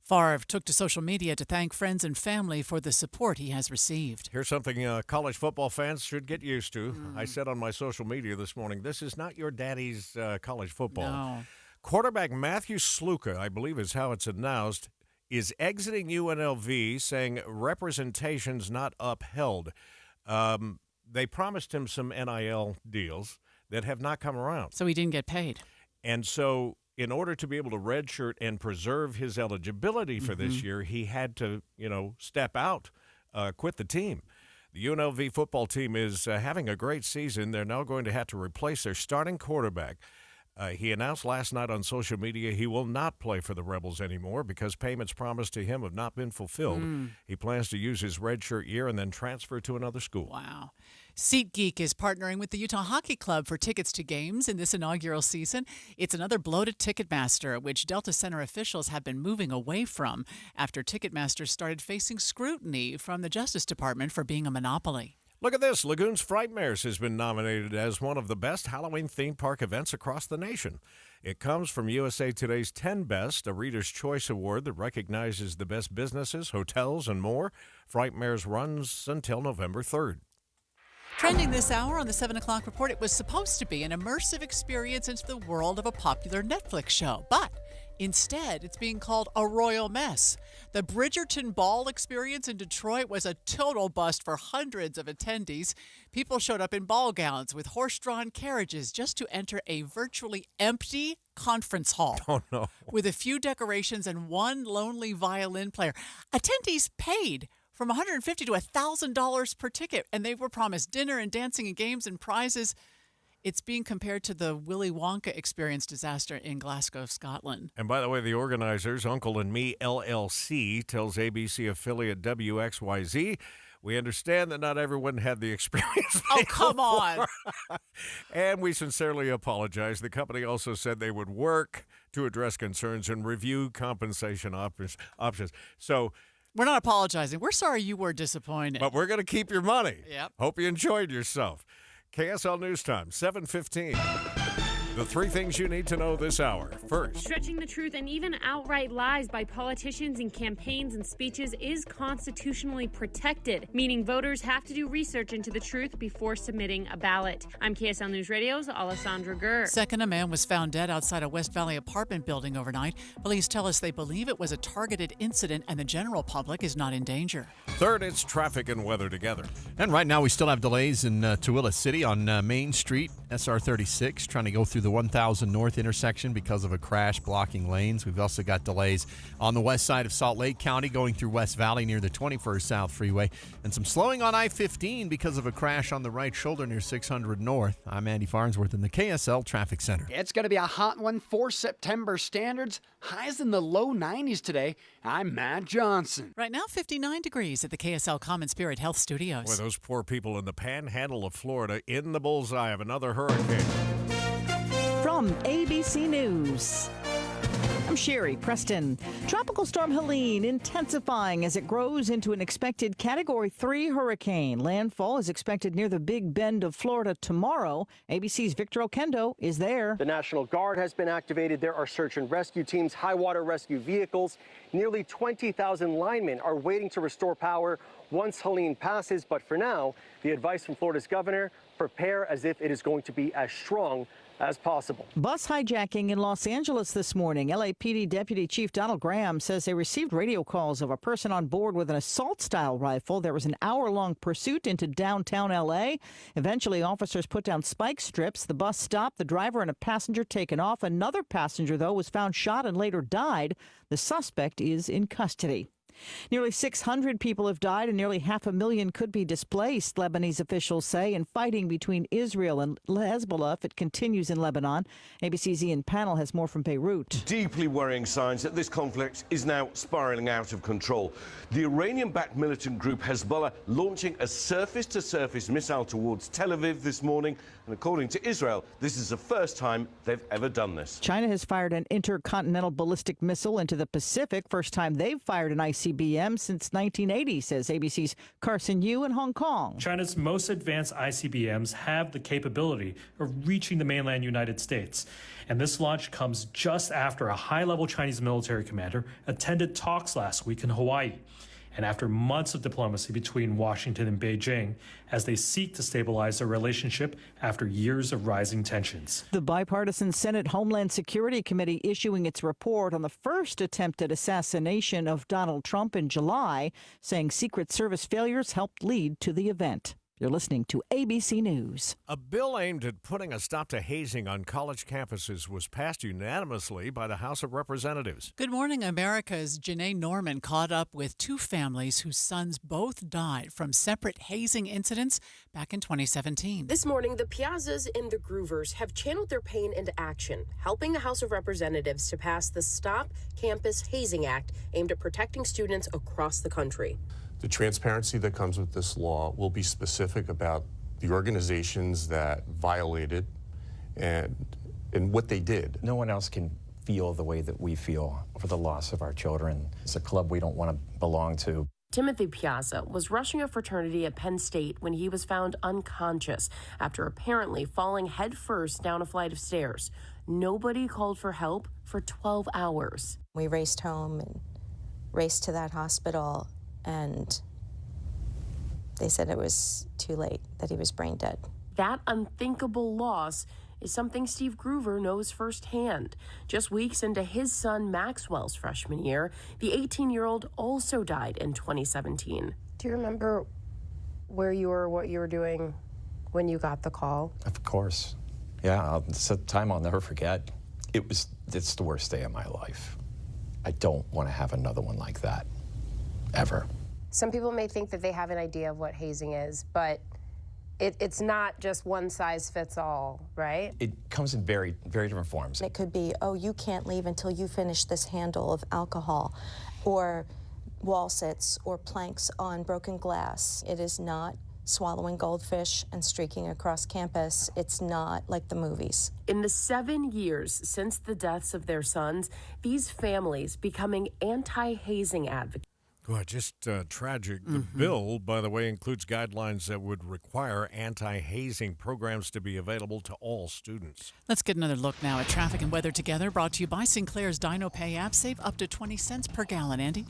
Favre took to social media to thank friends and family for the support he has received. Here's something college football fans should get used to. I said on my social media this morning, this is not your daddy's college football. No. Quarterback Matthew Sluka, I believe is how it's announced, is exiting UNLV, saying representation's not upheld. They promised him some NIL deals that have not come around. So he didn't get paid. And so in order to be able to redshirt and preserve his eligibility for this year, he had to, step out, quit the team. The UNLV football team is having a great season. They're now going to have to replace their starting quarterback. He announced last night on social media he will not play for the Rebels anymore because payments promised to him have not been fulfilled. He plans to use his redshirt year and then transfer to another school. Wow. SeatGeek is partnering with the Utah Hockey Club for tickets to games in this inaugural season. It's another blow to Ticketmaster, which Delta Center officials have been moving away from after Ticketmaster started facing scrutiny from the Justice Department for being a monopoly. Look at this. Lagoon's Frightmares has been nominated as one of the best Halloween theme park events across the nation. It comes from USA Today's 10 Best, a Reader's Choice Award that recognizes the best businesses, hotels, and more. Frightmares runs until November 3rd. Trending this hour on the 7 o'clock report, it was supposed to be an immersive experience into the world of a popular Netflix show, but instead it's being called a royal mess. The Bridgerton Ball experience in Detroit was a total bust for hundreds of attendees. People showed up in ball gowns with horse-drawn carriages just to enter a virtually empty conference hall. Oh, no. With a few decorations and one lonely violin player. Attendees paid from $150 to $1,000 per ticket, and they were promised dinner and dancing and games and prizes. It's being compared to the Willy Wonka experience disaster in Glasgow, Scotland. And by the way, the organizers, Uncle and Me LLC, tells ABC affiliate WXYZ, we understand that not everyone had the experience. Oh, come on. And we sincerely apologize. The company also said they would work to address concerns and review compensation options. So we're not apologizing. We're sorry you were disappointed. But we're going to keep your money. Yep. Hope you enjoyed yourself. KSL News Time, 7:15. The 3 things you need to know this hour. First, stretching the truth and even outright lies by politicians in campaigns and speeches is constitutionally protected, meaning voters have to do research into the truth before submitting a ballot. I'm KSL News Radio's Alessandra Gurr. Second, a man was found dead outside a West Valley apartment building overnight. Police tell us they believe it was a targeted incident and the general public is not in danger. Third, it's traffic and weather together. And right now we still have delays in Tooele City on Main Street, SR 36, trying to go through the 1000 North intersection because of a crash blocking lanes. We've also got delays on the west side of Salt Lake County going through West Valley near the 21st South Freeway, and some slowing on I-15 because of a crash on the right shoulder near 600 North. I'm Andy Farnsworth in the KSL Traffic Center. It's going to be a hot one for September standards. Highs in the low 90s today. I'm Matt Johnson. Right now, 59 degrees at the KSL Common Spirit Health Studios. Boy, those poor people in the panhandle of Florida in the bullseye of another hurricane. from ABC News, I'm Sherry Preston. Tropical storm Helene intensifying as it grows into an expected Category 3 hurricane. Landfall is expected near the Big Bend of Florida tomorrow. ABC's Victor Oquendo is there. The National Guard has been activated. There are search and rescue teams, high water rescue vehicles. Nearly 20,000 linemen are waiting to restore power once Helene passes. But for now, the advice from Florida's governor, prepare as if it is going to be as strong as possible. Bus hijacking in Los Angeles this morning. LAPD Deputy Chief Donald Graham says they received radio calls of a person on board with an assault-style rifle. There was an hour-long pursuit into downtown LA. Eventually, officers put down spike strips. The bus stopped, the driver and a passenger taken off. Another passenger, though, was found shot and later died. The suspect is in custody. Nearly 600 people have died and nearly 500,000 could be displaced, Lebanese officials say, in fighting between Israel and Hezbollah if it continues in Lebanon. ABC's Ian Pannell has more from Beirut. Deeply worrying signs that this conflict is now spiraling out of control. The Iranian-backed militant group Hezbollah launching a surface-to-surface missile towards Tel Aviv this morning. And according to Israel, this is the first time they've ever done this. China has fired an intercontinental ballistic missile into the Pacific. First time they've fired an ICBM since 1980, says ABC's Carson Yu in Hong Kong. China's most advanced ICBMs have the capability of reaching the mainland United States. And this launch comes just after a high-level Chinese military commander attended talks last week in Hawaii. And after months of diplomacy between Washington and Beijing as they seek to stabilize their relationship after years of rising tensions. The bipartisan Senate Homeland Security Committee issuing its report on the first attempted assassination of Donald Trump in July, saying Secret Service failures helped lead to the event. You're listening to ABC News. A bill aimed at putting a stop to hazing on college campuses was passed unanimously by the House of Representatives. Good Morning America's Janae Norman caught up with two families whose sons both died from separate hazing incidents back in 2017. This morning, the Piazzas and the Groovers have channeled their pain into action, helping the House of Representatives to pass the Stop Campus Hazing Act aimed at protecting students across the country. The transparency that comes with this law will be specific about the organizations that violated and what they did. No one else can feel the way that we feel for the loss of our children. It's a club we don't want to belong to. Timothy Piazza was rushing a fraternity at Penn State when he was found unconscious after apparently falling headfirst down a flight of stairs. Nobody called for help for 12 hours. We raced home and raced to that hospital, and they said it was too late, that he was brain dead. That unthinkable loss is something Steve Groover knows firsthand. Just weeks into his son Maxwell's freshman year, the 18-year-old also died in 2017. Do you remember where you were, what you were doing when you got the call? Of course. Yeah, it's a time I'll never forget. It's the worst day of my life. I don't want to have another one like that. Ever. Some people may think that they have an idea of what hazing is, but it's not just one size fits all, right? It comes in very, very different forms. It could be, oh, you can't leave until you finish this handle of alcohol, or wall sits or planks on broken glass. It is not swallowing goldfish and streaking across campus. It's not like the movies. In the 7 years since the deaths of their sons, these families becoming anti-hazing advocates. Well, just tragic. The bill, by the way, includes guidelines that would require anti-hazing programs to be available to all students. Let's get another look now at traffic and weather together, brought to you by Sinclair's Dino Pay app. Save up to 20 cents per gallon. Andy?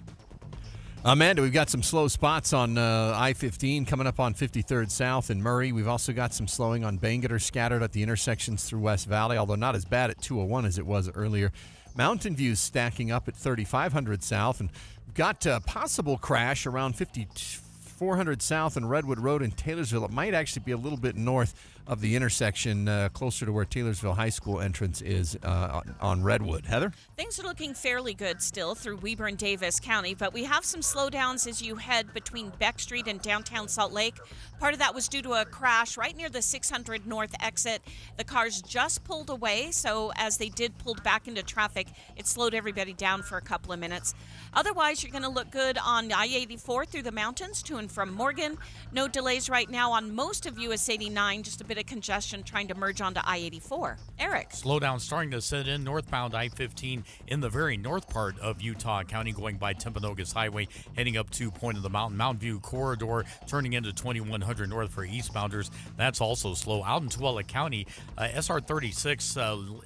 Amanda, we've got some slow spots on I-15 coming up on 53rd South in Murray. We've also got some slowing on Bangerter scattered at the intersections through West Valley, although not as bad at 201 as it was earlier. Mountain View's stacking up at 3500 South, and we've got a possible crash around 5400 South and Redwood Road in Taylorsville. It might actually be a little bit north of the intersection, closer to where Taylorsville High School entrance is on Redwood. Heather? Things are looking fairly good still through Weber and Davis County, but we have some slowdowns as you head between Beck Street and downtown Salt Lake. Part of that was due to a crash right near the 600 North exit. The cars just pulled away, so as they did pull back into traffic, it slowed everybody down for a couple of minutes. Otherwise, you're going to look good on I-84 through the mountains to and from Morgan. No delays right now on most of US 89, just a bit of congestion trying to merge onto I-84. Eric. Slowdown starting to set in northbound I-15 in the very north part of Utah County, going by Timpanogos Highway, heading up to Point of the Mountain View Corridor, turning into 2100 north for eastbounders. That's also slow. Out in Tooele County, SR 36,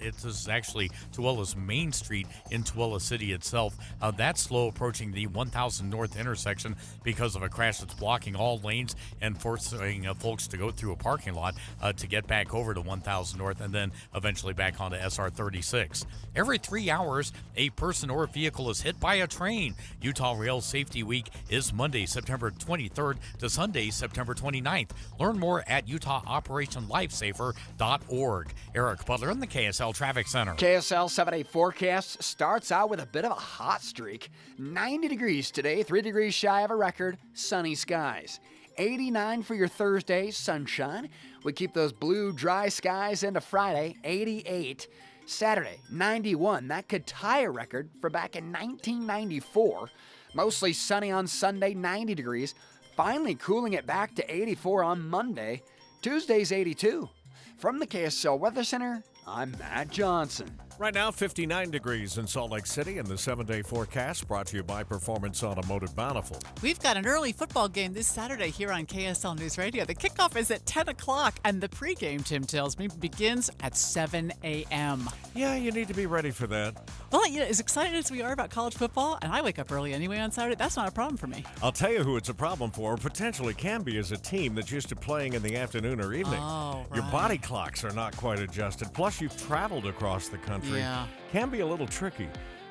it is actually Tooele's Main Street in Tooele City itself. That's slow approaching the 1000 North intersection because of a crash that's blocking all lanes and forcing folks to go through a parking lot to get back over to 1000 North and then eventually back onto SR 36. Every 3 hours, a person or vehicle is hit by a train. Utah Rail Safety Week is Monday, September 23rd to Sunday, September 29th. Learn more at UtahOperationLifesaver.org. Eric Butler in the KSL Traffic Center. KSL 7-day forecast starts out with a bit of a hot streak. 90 degrees today, 3 degrees shy of a record, sunny skies. 89 for your Thursday, sunshine. We keep those blue, dry skies into Friday, 88. Saturday, 91. That could tie a record for back in 1994. Mostly sunny on Sunday, 90 degrees. Finally cooling it back to 84 on Monday. Tuesday's 82. From the KSL Weather Center, I'm Matt Johnson. Right now, 59 degrees in Salt Lake City, and the 7-day forecast brought to you by Performance Automotive Bountiful. We've got an early football game this Saturday here on KSL News Radio. The kickoff is at 10 o'clock, and the pregame, Tim tells me, begins at 7 a.m. Yeah, you need to be ready for that. Well, you know, as excited as we are about college football, and I wake up early anyway on Saturday, that's not a problem for me. I'll tell you who it's a problem for, or potentially can be, as a team that's used to playing in the afternoon or evening. Oh, right. Your body clocks are not quite adjusted. Plus, you've traveled across the country. Yeah. Can be a little tricky.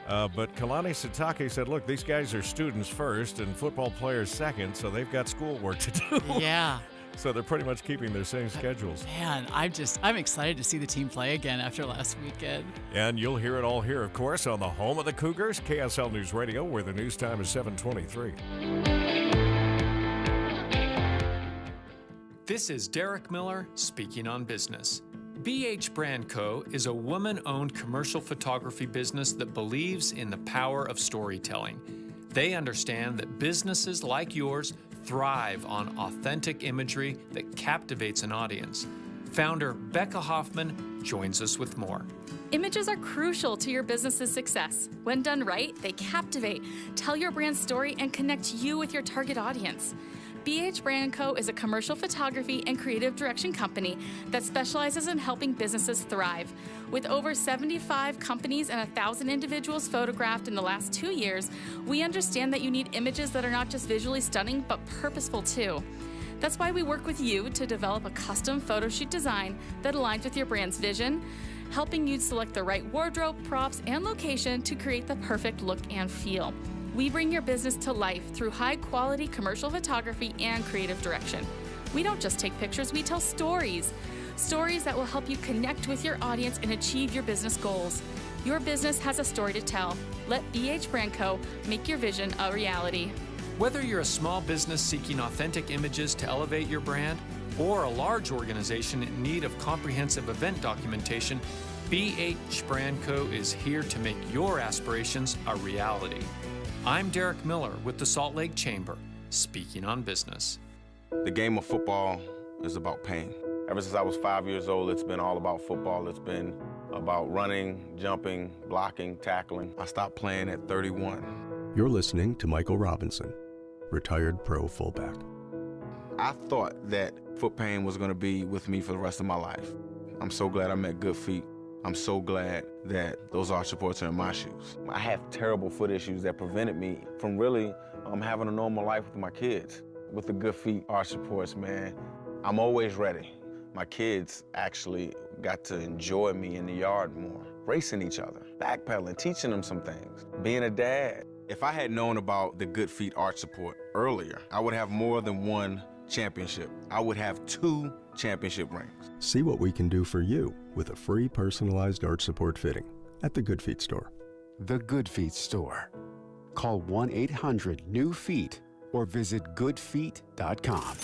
But Kalani Sitake said, look, these guys are students first and football players second, so they've got schoolwork to do. Yeah. So they're pretty much keeping their same schedules. Man, I'm excited to see the team play again after last weekend. And you'll hear it all here, of course, on the home of the Cougars, KSL News Radio, where the news time is 7:23. This is Derek Miller speaking on business. BH Brand Co. is a woman-owned commercial photography business that believes in the power of storytelling. They understand that businesses like yours thrive on authentic imagery that captivates an audience. Founder Becca Hoffman joins us with more. Images are crucial to your business's success. When done right, they captivate, tell your brand story, and connect you with your target audience. BH Brand Co. is a commercial photography and creative direction company that specializes in helping businesses thrive. With over 75 companies and 1,000 individuals photographed in the last 2 years, we understand that you need images that are not just visually stunning, but purposeful too. That's why we work with you to develop a custom photo shoot design that aligns with your brand's vision, helping you select the right wardrobe, props, and location to create the perfect look and feel. We bring your business to life through high-quality commercial photography and creative direction. We don't just take pictures, we tell stories. Stories that will help you connect with your audience and achieve your business goals. Your business has a story to tell. Let BH Brand Co. make your vision a reality. Whether you're a small business seeking authentic images to elevate your brand, or a large organization in need of comprehensive event documentation, BH Brand Co. is here to make your aspirations a reality. I'm Derek Miller with the Salt Lake Chamber, speaking on business. The game of football is about pain. Ever since I was 5 years old, it's been all about football. It's been about running, jumping, blocking, tackling. I stopped playing at 31. You're listening to Michael Robinson, retired pro fullback. I thought that foot pain was going to be with me for the rest of my life. I'm so glad I met Good Feet. I'm so glad that those arch supports are in my shoes. I have terrible foot issues that prevented me from really having a normal life with my kids. With the Good Feet arch supports, man, I'm always ready. My kids actually got to enjoy me in the yard more, racing each other, backpedaling, teaching them some things, being a dad. If I had known about the Good Feet arch support earlier, I would have more than one championship. I would have 2 championship rings. See what we can do for you with a free personalized arch support fitting at the Good Feet store. The Good Feet store. Call 1-800-NEW-FEET or visit goodfeet.com.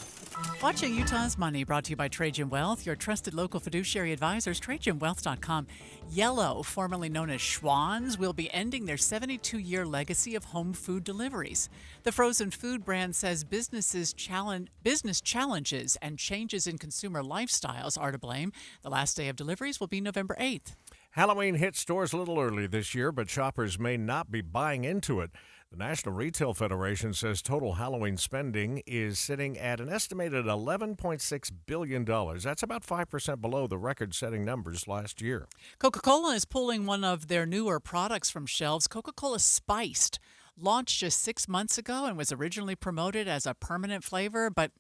Watching Utah's Money, brought to you by Trajan Wealth, your trusted local fiduciary advisors, TrajanWealth.com. Yellow, formerly known as Schwann's, will be ending their 72-year legacy of home food deliveries. The frozen food brand says business challenges and changes in consumer lifestyles are to blame. The last day of deliveries will be November 8th. Halloween hit stores a little early this year, but shoppers may not be buying into it. The National Retail Federation says total Halloween spending is sitting at an estimated $11.6 billion. That's about 5% below the record-setting numbers last year. Coca-Cola is pulling one of their newer products from shelves. Coca-Cola Spiced launched just 6 months ago and was originally promoted as a permanent flavor, but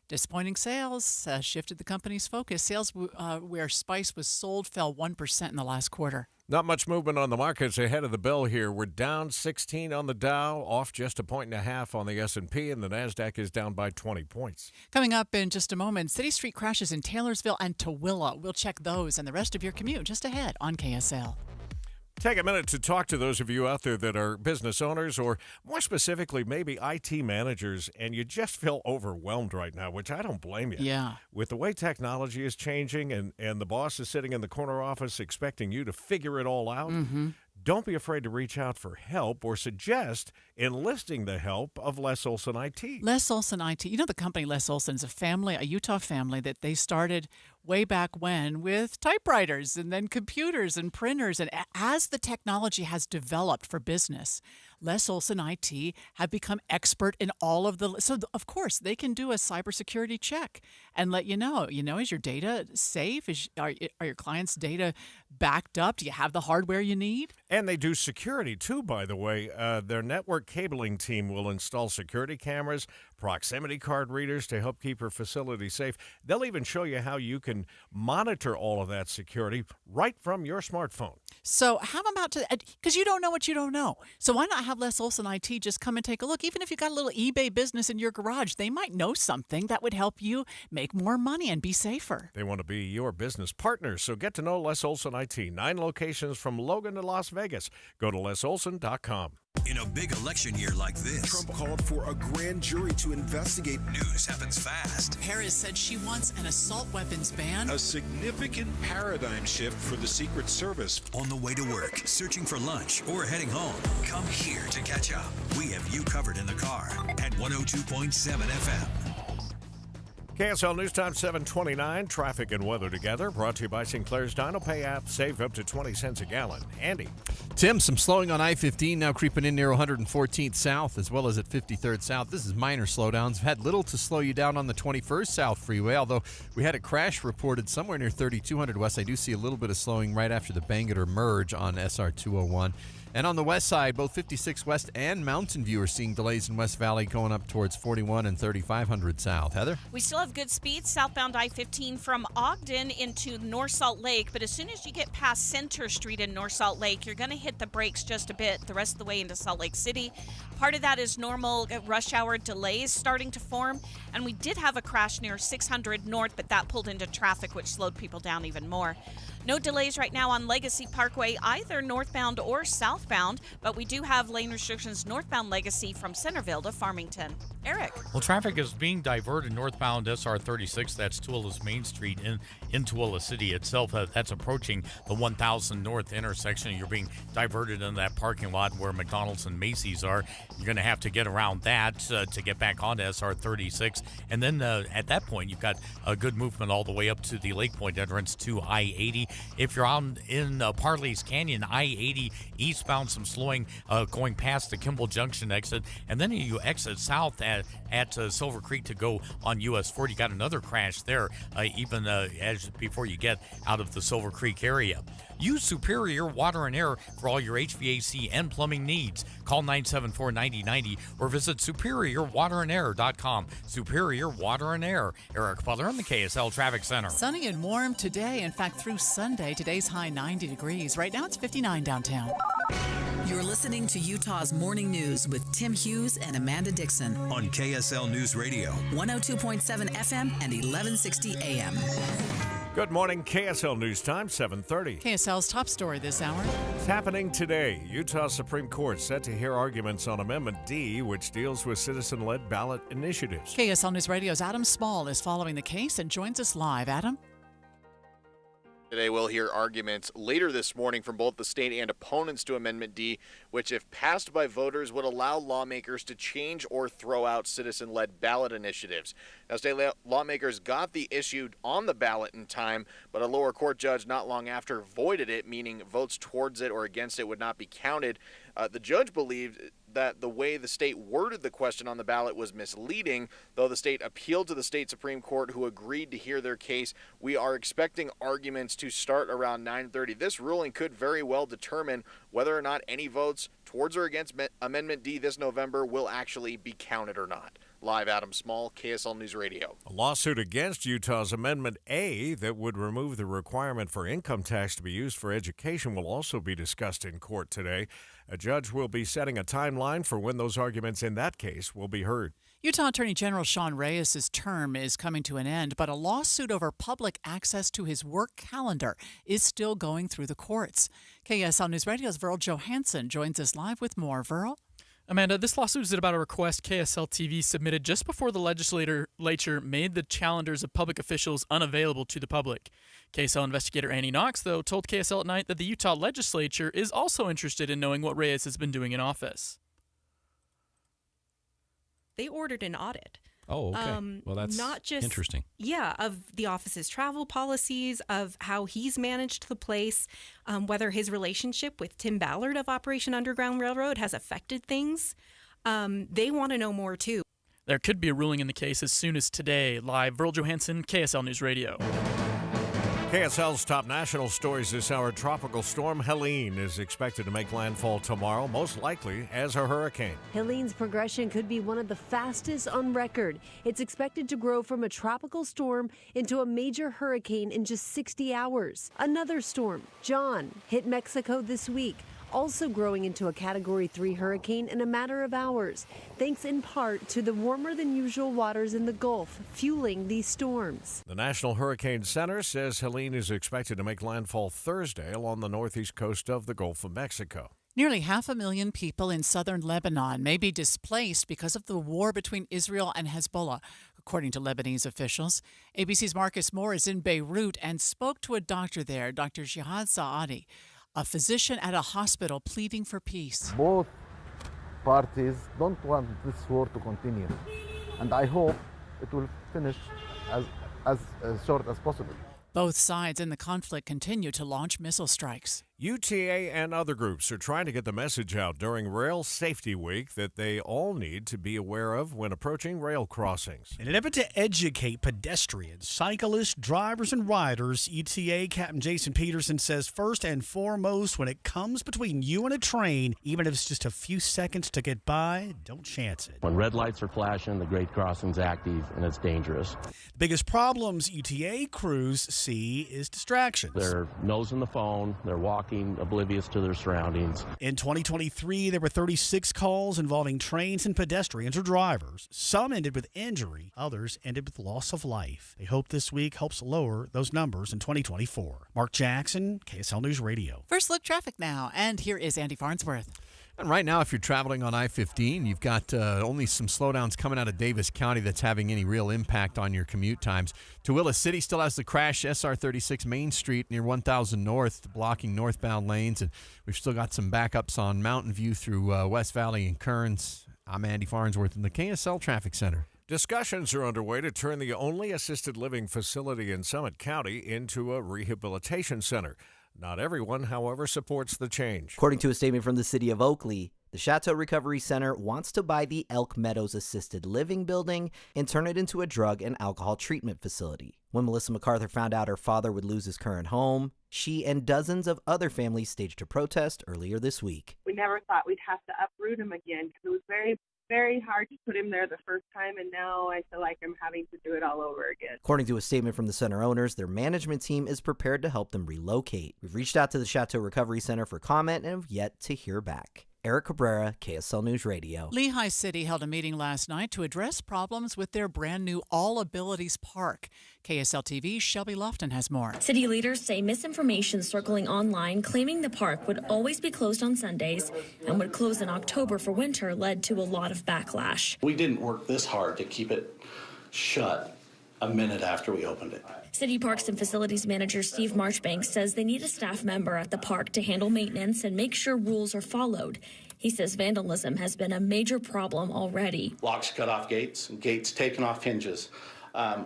disappointing sales shifted the company's focus. Sales where Spice was sold fell 1% in the last quarter. Not much movement on the markets ahead of the bell here. We're down 16 on the Dow, off just 1.5 on the S&P, and the Nasdaq is down by 20 points. Coming up in just a moment, City Street crashes in Taylorsville and Tooele. We'll check those and the rest of your commute just ahead on KSL. Take a minute to talk to those of you out there that are business owners, or more specifically, maybe IT managers, and you just feel overwhelmed right now, which I don't blame you. Yeah. With the way technology is changing and the boss is sitting in the corner office expecting you to figure it all out, don't be afraid to reach out for help or suggest enlisting the help of Les Olson IT. Les Olson IT. You know, the company Les Olson is a Utah family that they started way back when with typewriters and then computers and printers. And as the technology has developed for business, Les Olson IT have become expert in all of the. So, of course, they can do a cybersecurity check and let you know, is your data safe? Are your clients' data backed up? Do you have the hardware you need? And they do security, too, by the way. Their network cabling team will install security cameras, proximity card readers to help keep your facility safe. They'll even show you how you can monitor all of that security right from your smartphone. So have them out to, because you don't know what you don't know. So why not have Les Olson IT just come and take a look? Even if you got a little eBay business in your garage, they might know something that would help you make more money and be safer. They want to be your business partner, so get to know Les Olson IT. 9 locations from Logan to Las Vegas. Go to lesolson.com. In a big election year like this, Trump called for a grand jury to investigate. News happens fast. Harris said she wants an assault weapons ban. A significant paradigm shift for the Secret Service. On the way to work, searching for lunch, or heading home, come here to catch up. We have you covered in the car at 102.7 FM. KSL News Time 7:29. Traffic and weather together. Brought to you by Sinclair's Dino Pay app. Save up to 20 cents a gallon. Andy. Tim, some slowing on I-15 now creeping in near 114th South as well as at 53rd South. This is minor slowdowns. Had little to slow you down on the 21st South Freeway, although we had a crash reported somewhere near 3200 West. I do see a little bit of slowing right after the Bangerter merge on SR 201. And on the west side, both 56 West and Mountain View are seeing delays in West Valley going up towards 41 and 3500 South. Heather? We still have good speeds southbound I-15 from Ogden into North Salt Lake, but as soon as you get past Center Street in North Salt Lake, you're going to hit the brakes just a bit the rest of the way into Salt Lake City. Part of that is normal rush hour delays starting to form, and we did have a crash near 600 North, but that pulled into traffic, which slowed people down even more. No delays right now on Legacy Parkway, either northbound or southbound, but we do have lane restrictions northbound Legacy from Centerville to Farmington. Eric? Well, traffic is being diverted northbound SR 36. That's Tooele's Main Street in Tooele City itself. That's approaching the 1000 North intersection. You're being diverted in that parking lot where McDonald's and Macy's are. You're going to have to get around that to get back onto SR 36. And then at that point, you've got a good movement all the way up to the Lake Point entrance to I-80. If you're out in Parley's Canyon, I-80 eastbound, some slowing going past the Kimball Junction exit. And then you exit south at Silver Creek to go on US 40. You got another crash there even as before you get out of the Silver Creek area. Use Superior Water and Air for all your HVAC and plumbing needs. Call 974-9090 or visit SuperiorWaterandAir.com. Superior Water and Air. Eric Butler in the KSL Traffic Center. Sunny and warm today. In fact, through Sunday, today's high 90 degrees. Right now, it's 59 downtown. You're listening to Utah's Morning News with Tim Hughes and Amanda Dixon on KSL News Radio. 102.7 FM and 1160 AM. Good morning, KSL News Time, 7:30. KSL's top story this hour. It's happening today. Utah Supreme Court set to hear arguments on Amendment D, which deals with citizen-led ballot initiatives. KSL News Radio's Adam Small is following the case and joins us live. Adam? Today we'll hear arguments later this morning from both the state and opponents to Amendment D, which, if passed by voters, would allow lawmakers to change or throw out citizen-led ballot initiatives. Now, state lawmakers got the issue on the ballot in time, but a lower court judge not long after voided it, meaning votes towards it or against it would not be counted. The judge believed that the way the state worded the question on the ballot was misleading, though the state appealed to the state Supreme Court, who agreed to hear their case. We are expecting arguments to start around 9:30. This ruling could very well determine whether or not any votes towards or against Amendment D this November will actually be counted or not. Live, Adam Small, KSL News Radio. A lawsuit against Utah's Amendment A that would remove the requirement for income tax to be used for education will also be discussed in court today. A judge will be setting a timeline for when those arguments in that case will be heard. Utah Attorney General Sean Reyes' term is coming to an end, but a lawsuit over public access to his work calendar is still going through the courts. KSL News Radio's Verl Johansson joins us live with more. Verl? Amanda, this lawsuit is about a request KSL TV submitted just before the legislature made the calendars of public officials unavailable to the public. KSL investigator Annie Knox, though, told KSL at Night that the Utah legislature is also interested in knowing what Reyes has been doing in office. They ordered an audit. Oh, okay. Well, that's not just interesting. Yeah, of the office's travel policies, of how he's managed the place, whether his relationship with Tim Ballard of Operation Underground Railroad has affected things. They want to know more, too. There could be a ruling in the case as soon as today. Live, Verl Johansson, KSL News Radio. KSL's top national stories this hour. Tropical storm Helene is expected to make landfall tomorrow, most likely as a hurricane. Helene's progression could be one of the fastest on record. It's expected to grow from a tropical storm into a major hurricane in just 60 hours. Another storm, John, hit Mexico this week, also growing into a Category 3 hurricane in a matter of hours, thanks in part to the warmer-than-usual waters in the Gulf fueling these storms. The National Hurricane Center says Helene is expected to make landfall Thursday along the northeast coast of the Gulf of Mexico. Nearly 500,000 people in southern Lebanon may be displaced because of the war between Israel and Hezbollah, according to Lebanese officials. ABC's Marcus Moore is in Beirut and spoke to a doctor there, Dr. Jihad Saadi, a physician at a hospital pleading for peace. Both parties don't want this war to continue, and I hope it will finish as short as possible. Both sides in the conflict continue to launch missile strikes. UTA and other groups are trying to get the message out during Rail Safety Week that they all need to be aware of when approaching rail crossings. In an effort to educate pedestrians, cyclists, drivers, and riders, UTA Captain Jason Peterson says first and foremost, when it comes between you and a train, even if it's just a few seconds to get by, don't chance it. When red lights are flashing, the grade crossing's active and it's dangerous. The biggest problems UTA crews see is distractions. They're nosing the phone, they're walking oblivious to their surroundings. In 2023, there were 36 calls involving trains and pedestrians or drivers. Some ended with injury, others ended with loss of life. They hope this week helps lower those numbers in 2024. Mark Jackson, KSL News Radio. First look traffic now, and here is Andy Farnsworth. And right now, if you're traveling on I-15, you've got only some slowdowns coming out of Davis County that's having any real impact on your commute times. Tooele City still has the crash, SR 36 Main Street near 1000 North, blocking northbound lanes. And we've still got some backups on Mountain View through West Valley and Kearns. I'm Andy Farnsworth in the KSL Traffic Center. Discussions are underway to turn the only assisted living facility in Summit County into a rehabilitation center. Not everyone, however, supports the change. According to a statement from the city of Oakley, the Chateau Recovery Center wants to buy the Elk Meadows Assisted Living building and turn it into a drug and alcohol treatment facility. When Melissa MacArthur found out her father would lose his current home, she and dozens of other families staged a protest earlier this week. We never thought we'd have to uproot him again because it was very hard to put him there the first time, and now I feel like I'm having to do it all over again. According to a statement from the center owners, their management team is prepared to help them relocate. We've reached out to the Chateau Recovery Center for comment and have yet to hear back. Eric Cabrera, KSL News Radio. Lehigh City held a meeting last night to address problems with their brand new All Abilities Park. KSL TV's Shelby Lofton has more. City leaders say misinformation circling online claiming the park would always be closed on Sundays and would close in October for winter led to a lot of backlash. We didn't work this hard to keep it shut a minute after we opened it. City Parks and Facilities Manager Steve Marchbanks says they need a staff member at the park to handle maintenance and make sure rules are followed. He says vandalism has been a major problem already. Locks cut off gates, gates taken off hinges.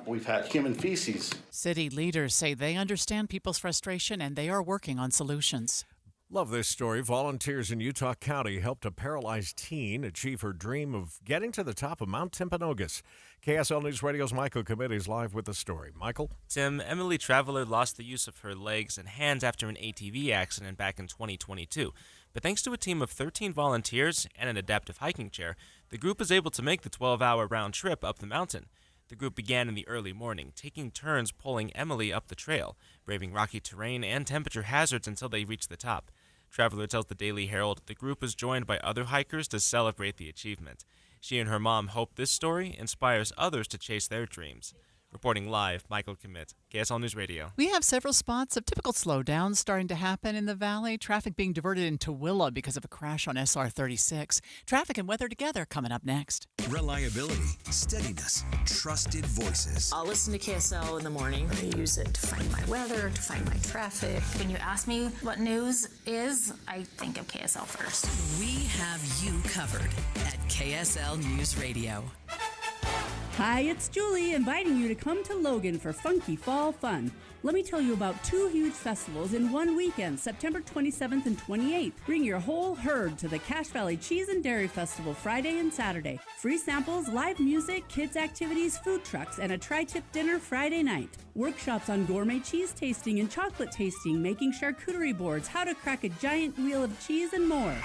We've had human feces. City leaders say they understand people's frustration and they are working on solutions. Love this story. Volunteers in Utah County helped a paralyzed teen achieve her dream of getting to the top of Mount Timpanogos. KSL News Radio's Michael Commit is live with the story. Michael? Tim, Emily Traveler lost the use of her legs and hands after an ATV accident back in 2022. But thanks to a team of 13 volunteers and an adaptive hiking chair, the group is able to make the 12-hour round trip up the mountain. The group began in the early morning, taking turns pulling Emily up the trail, braving rocky terrain and temperature hazards until they reached the top. Traveler tells the Daily Herald the group was joined by other hikers to celebrate the achievement. She and her mom hope this story inspires others to chase their dreams. Reporting live, Michael Commit, KSL News Radio. We have several spots of typical slowdowns starting to happen in the valley. Traffic being diverted in Tooele because of a crash on SR 36. Traffic and weather together coming up next. Reliability, steadiness, trusted voices. I'll listen to KSL in the morning. I use it to find my weather, to find my traffic. When you ask me what news is, I think of KSL first. We have you covered at KSL News Radio. Hi, it's Julie, inviting you to come to Logan for Funky Fall Fun. Let me tell you about two huge festivals in one weekend, September 27th and 28th. Bring your whole herd to the Cache Valley Cheese and Dairy Festival Friday and Saturday. Free samples, live music, kids activities, food trucks, and a tri-tip dinner Friday night. Workshops on gourmet cheese tasting and chocolate tasting, making charcuterie boards, how to crack a giant wheel of cheese, and more.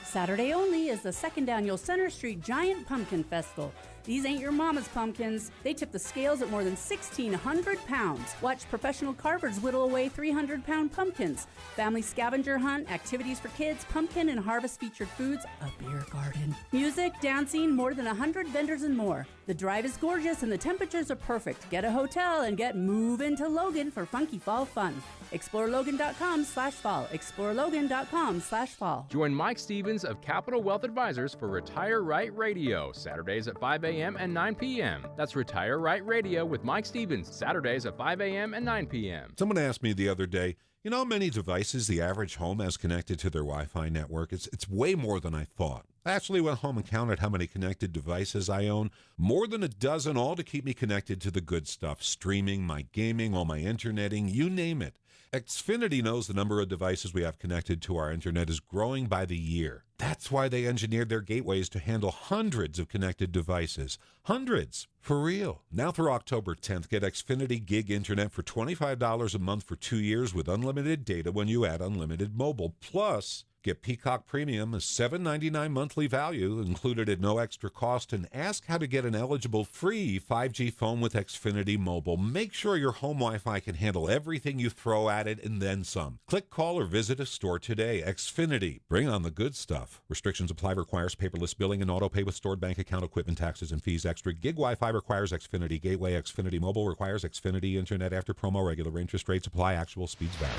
Saturday only is the second annual Center Street Giant Pumpkin Festival. These ain't your mama's pumpkins. They tip the scales at more than 1,600 pounds. Watch professional carvers whittle away 300-pound pumpkins. Family scavenger hunt, activities for kids, pumpkin and harvest-featured foods, a beer garden. Music, dancing, more than 100 vendors and more. The drive is gorgeous and the temperatures are perfect. Get a hotel and get moving to Logan for Funky Fall Fun. ExploreLogan.com/fall. ExploreLogan.com/fall. Join Mike Stevens of Capital Wealth Advisors for Retire Right Radio, Saturdays at 5 a.m. and 9 p.m. That's Retire Right Radio with Mike Stevens, Saturdays at 5 a.m. and 9 p.m. Someone asked me the other day, you know how many devices the average home has connected to their Wi-Fi network? It's way more than I thought. I actually went home and counted how many connected devices I own. More than a dozen, all to keep me connected to the good stuff. Streaming, my gaming, all my interneting, you name it. Xfinity knows the number of devices we have connected to our internet is growing by the year. That's why they engineered their gateways to handle hundreds of connected devices. Hundreds. For real. Now through October 10th, get Xfinity Gig Internet for $25 a month for 2 years with unlimited data when you add unlimited mobile. Plus, get Peacock Premium, a $7.99 monthly value, included at no extra cost, and ask how to get an eligible free 5G phone with Xfinity Mobile. Make sure your home Wi-Fi can handle everything you throw at it and then some. Click, call, or visit a store today. Xfinity. Bring on the good stuff. Restrictions apply. Requires paperless billing and auto pay with stored bank account equipment, taxes, and fees extra. Gig Wi-Fi requires Xfinity Gateway. Xfinity Mobile requires Xfinity Internet after promo. Regular interest rates apply. Actual speeds vary.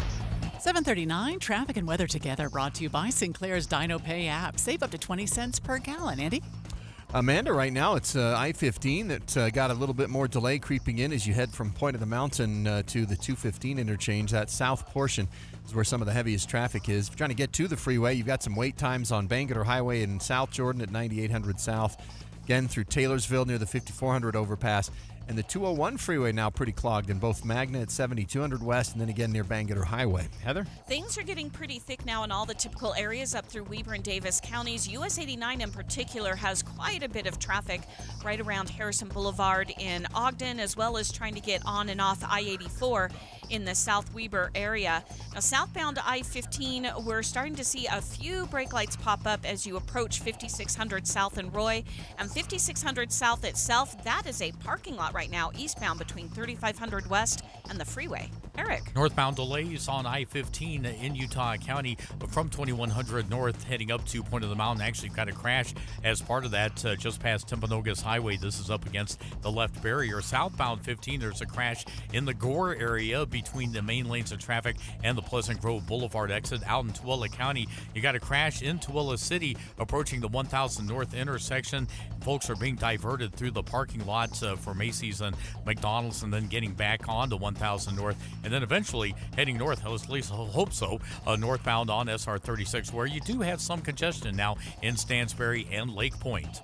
7:39, traffic and weather together, brought to you by Sinclair's Dino Pay app. Save up to 20 cents per gallon. Andy? Amanda, right now it's I-15 that got a little bit more delay creeping in as you head from Point of the Mountain to the 215 interchange. That south portion is where some of the heaviest traffic is. If you're trying to get to the freeway, you've got some wait times on Bangerter Highway in South Jordan at 9800 South. Again, through Taylorsville near the 5400 overpass. And the 201 freeway now pretty clogged in both Magna at 7200 West and then again near Bangerter Highway. Heather? Things are getting pretty thick now in all the typical areas up through Weber and Davis counties. US 89 in particular has quite a bit of traffic right around Harrison Boulevard in Ogden, as well as trying to get on and off I-84 in the South Weber area. Now, southbound I-15, we're starting to see a few brake lights pop up as you approach 5600 South and Roy. And 5600 South itself, that is a parking lot right now, eastbound between 3500 West and the freeway. Eric. Northbound delays on I-15 in Utah County from 2100 north heading up to Point of the Mountain. Actually got a crash as part of that just past Timpanogos Highway. This is up against the left barrier. Southbound 15, there's a crash in the Gore area between the main lanes of traffic and the Pleasant Grove Boulevard exit. Out in Tooele County, you got a crash in Tooele City approaching the 1000 North intersection. Folks are being diverted through the parking lots for Macy's and McDonald's, and then getting back on to 1000 North, and then eventually heading north, at least I hope so, northbound on SR 36, where you do have some congestion now in Stansbury and Lake Point.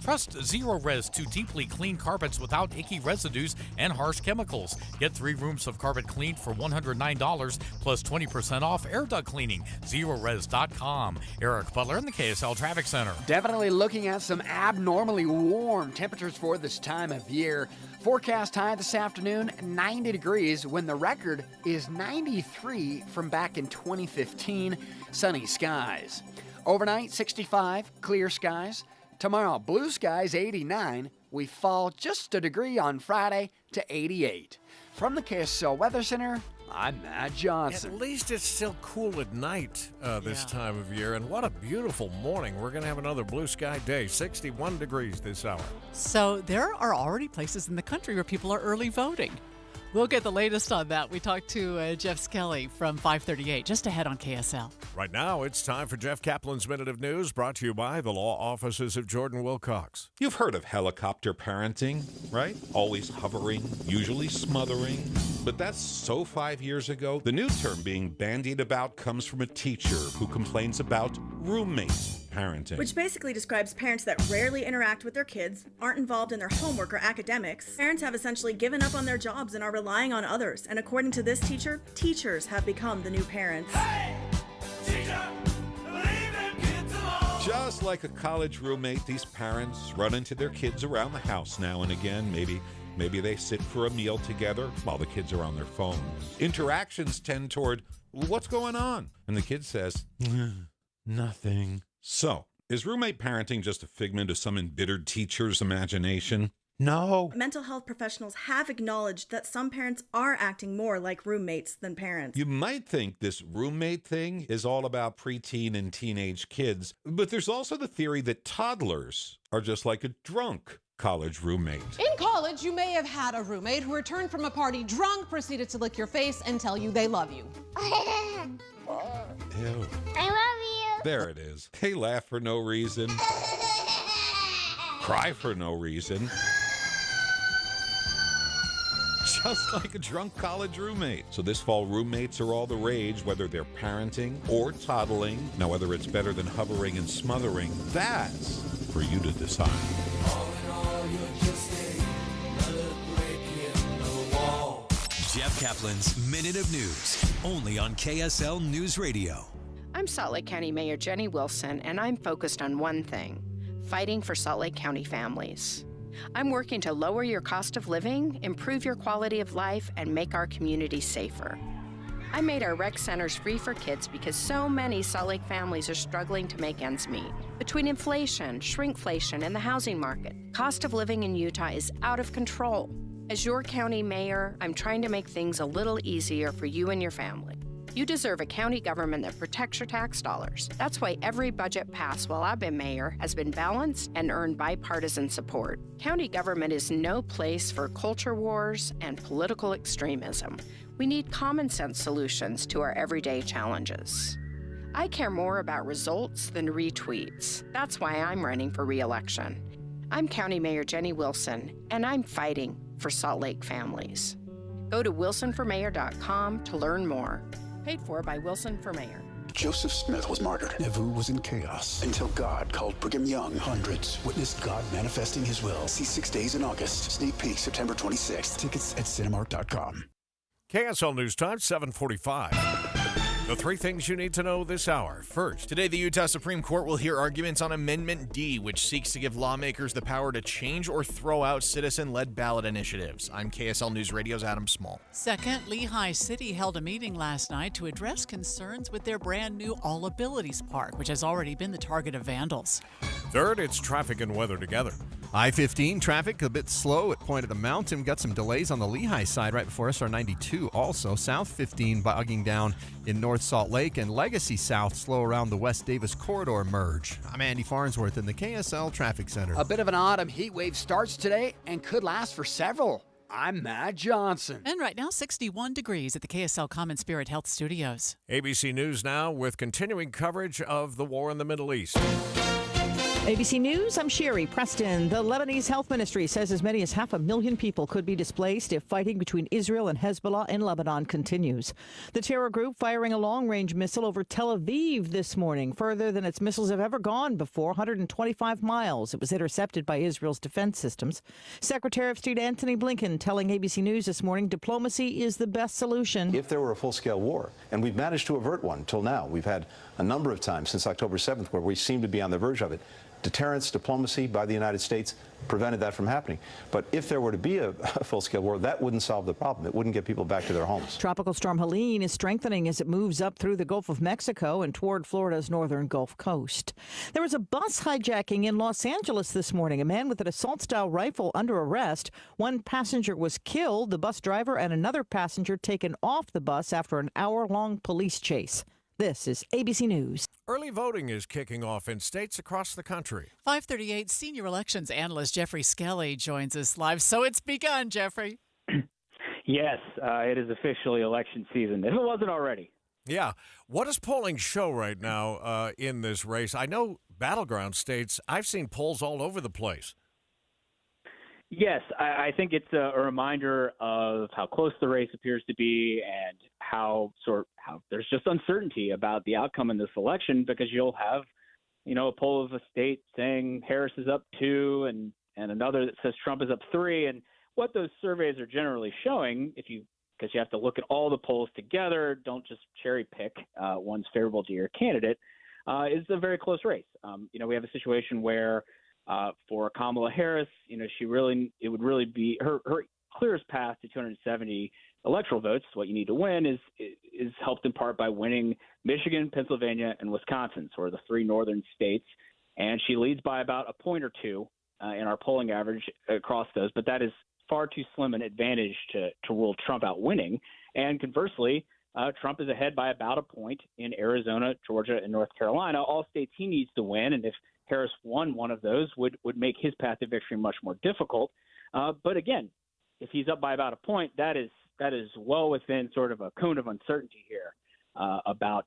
Trust Zero Res to deeply clean carpets without icky residues and harsh chemicals. Get 3 rooms of carpet cleaned for $109 plus 20% off air duct cleaning. ZeroRes.com. Eric Butler in the KSL Traffic Center. Definitely looking at some abnormally warm temperatures for this time of year. Forecast high this afternoon, 90 degrees, when the record is 93 from back in 2015. Sunny skies. Overnight, 65, clear skies. Tomorrow, blue skies, 89. We fall just a degree on Friday to 88. From the KSL Weather Center, I'm Matt Johnson. At least it's still cool at night this time of year, and what a beautiful morning. We're going to have another blue sky day, 61 degrees this hour. So there are already places in the country where people are early voting. We'll get the latest on that. We talked to Jeff Skelly from 538, just ahead on KSL. Right now, it's time for Jeff Kaplan's Minute of News, brought to you by the law offices of Jordan Wilcox. You've heard of helicopter parenting, right? Always hovering, usually smothering. But that's so 5 years ago. The new term being bandied about comes from a teacher who complains about roommate parenting. Which basically describes parents that rarely interact with their kids, aren't involved in their homework or academics. Parents have essentially given up on their jobs and are relying on others. And according to this teacher, teachers have become the new parents. Hey, teacher, leave them kids alone. Just like a college roommate, these parents run into their kids around the house now and again. Maybe they sit for a meal together while the kids are on their phones. Interactions tend toward, what's going on? And the kid says, nothing. So, is roommate parenting just a figment of some embittered teacher's imagination? No. Mental health professionals have acknowledged that some parents are acting more like roommates than parents. You might think this roommate thing is all about preteen and teenage kids, but there's also the theory that toddlers are just like a drunk college roommate. In college, you may have had a roommate who returned from a party drunk, proceeded to lick your face, and tell you they love you. Ew. I love you. There it is. They laugh for no reason, cry for no reason. Just like a drunk college roommate. So this fall, roommates are all the rage, whether they're parenting or toddling. Now, whether it's better than hovering and smothering, that's for you to decide. Jeff Kaplan's Minute of News, only on KSL News Radio. I'm Salt Lake County Mayor Jenny Wilson, and I'm focused on one thing: fighting for Salt Lake County families. I'm working to lower your cost of living, improve your quality of life, and make our community safer. I made our rec centers free for kids because so many Salt Lake families are struggling to make ends meet. Between inflation, shrinkflation, and the housing market, cost of living in Utah is out of control. As your county mayor, I'm trying to make things a little easier for you and your family. You deserve a county government that protects your tax dollars. That's why every budget passed while I've been mayor has been balanced and earned bipartisan support. County government is no place for culture wars and political extremism. We need common sense solutions to our everyday challenges. I care more about results than retweets. That's why I'm running for re-election. I'm County Mayor Jenny Wilson, and I'm fighting for Salt Lake families. Go to wilsonformayor.com to learn more. Paid for by Wilson for Mayor. Joseph Smith was martyred. Nauvoo was in chaos until God called Brigham Young. Hundreds witnessed God manifesting his will. See 6 Days in August. Sneak peek September 26th. Tickets at Cinemark.com. KSL News Time, 7:45. The three things you need to know this hour. First, today the Utah Supreme Court will hear arguments on Amendment D, which seeks to give lawmakers the power to change or throw out citizen-led ballot initiatives. I'm KSL News Radio's Adam Small. Second, Lehigh City held a meeting last night to address concerns with their brand new All Abilities Park, which has already been the target of vandals. Third, it's traffic and weather together. I-15 traffic a bit slow at Point of the Mountain. Got some delays on the Lehigh side right before SR-92 also. South 15 bogging down in North Salt Lake, and Legacy South slow around the West Davis Corridor merge. I'm Andy Farnsworth in the KSL Traffic Center. A bit of an autumn heat wave starts today and could last for several. I'm Matt Johnson. And right now, 61 degrees at the KSL Common Spirit Health Studios. ABC News now with continuing coverage of the war in the Middle East. ABC News, I'm Sherry Preston. The Lebanese Health Ministry says as many as 500,000 people could be displaced if fighting between Israel and Hezbollah in Lebanon continues. The terror group firing a long-range missile over Tel Aviv this morning, further than its missiles have ever gone before, 125 miles. It was intercepted by Israel's defense systems. Secretary of State Antony Blinken telling ABC News this morning diplomacy is the best solution. If there were a full-scale war, and we've managed to avert one till now, we've had a number of times since October 7th where we seem to be on the verge of it. Deterrence, diplomacy by the United States prevented that from happening. But if there were to be a full-scale war, that wouldn't solve the problem. It wouldn't get people back to their homes. Tropical storm Helene is strengthening as it moves up through the Gulf of Mexico and toward Florida's northern Gulf Coast. There was a bus hijacking in Los Angeles this morning. A man with an assault-style rifle under arrest. One passenger was killed, the bus driver and another passenger taken off the bus after an hour-long police chase. This is ABC News. Early voting is kicking off in states across the country. 538 senior elections analyst Jeffrey Skelly joins us live. So it's begun, Jeffrey. Yes, it is officially election season, if it wasn't already. Yeah. What does polling show right now in this race? I know battleground states, I've seen polls all over the place. Yes, I think it's a reminder of how close the race appears to be and how there's just uncertainty about the outcome in this election, because you'll have, a poll of a state saying Harris is up 2 and another that says Trump is up 3. And what those surveys are generally showing, because you have to look at all the polls together, don't just cherry pick one's favorable to your candidate, is a very close race. We have a situation where for Kamala Harris, it would really be her clearest path to 270 electoral votes. What you need to win is helped in part by winning Michigan, Pennsylvania, and Wisconsin, sort of the 3 northern states. And she leads by about a point or 2 in our polling average across those. But that is far too slim an advantage to rule Trump out winning. And conversely, Trump is ahead by about a point in Arizona, Georgia, and North Carolina, all states he needs to win. And if Harris won one of those, would make his path to victory much more difficult. But again, if he's up by about a point, that is well within sort of a cone of uncertainty here about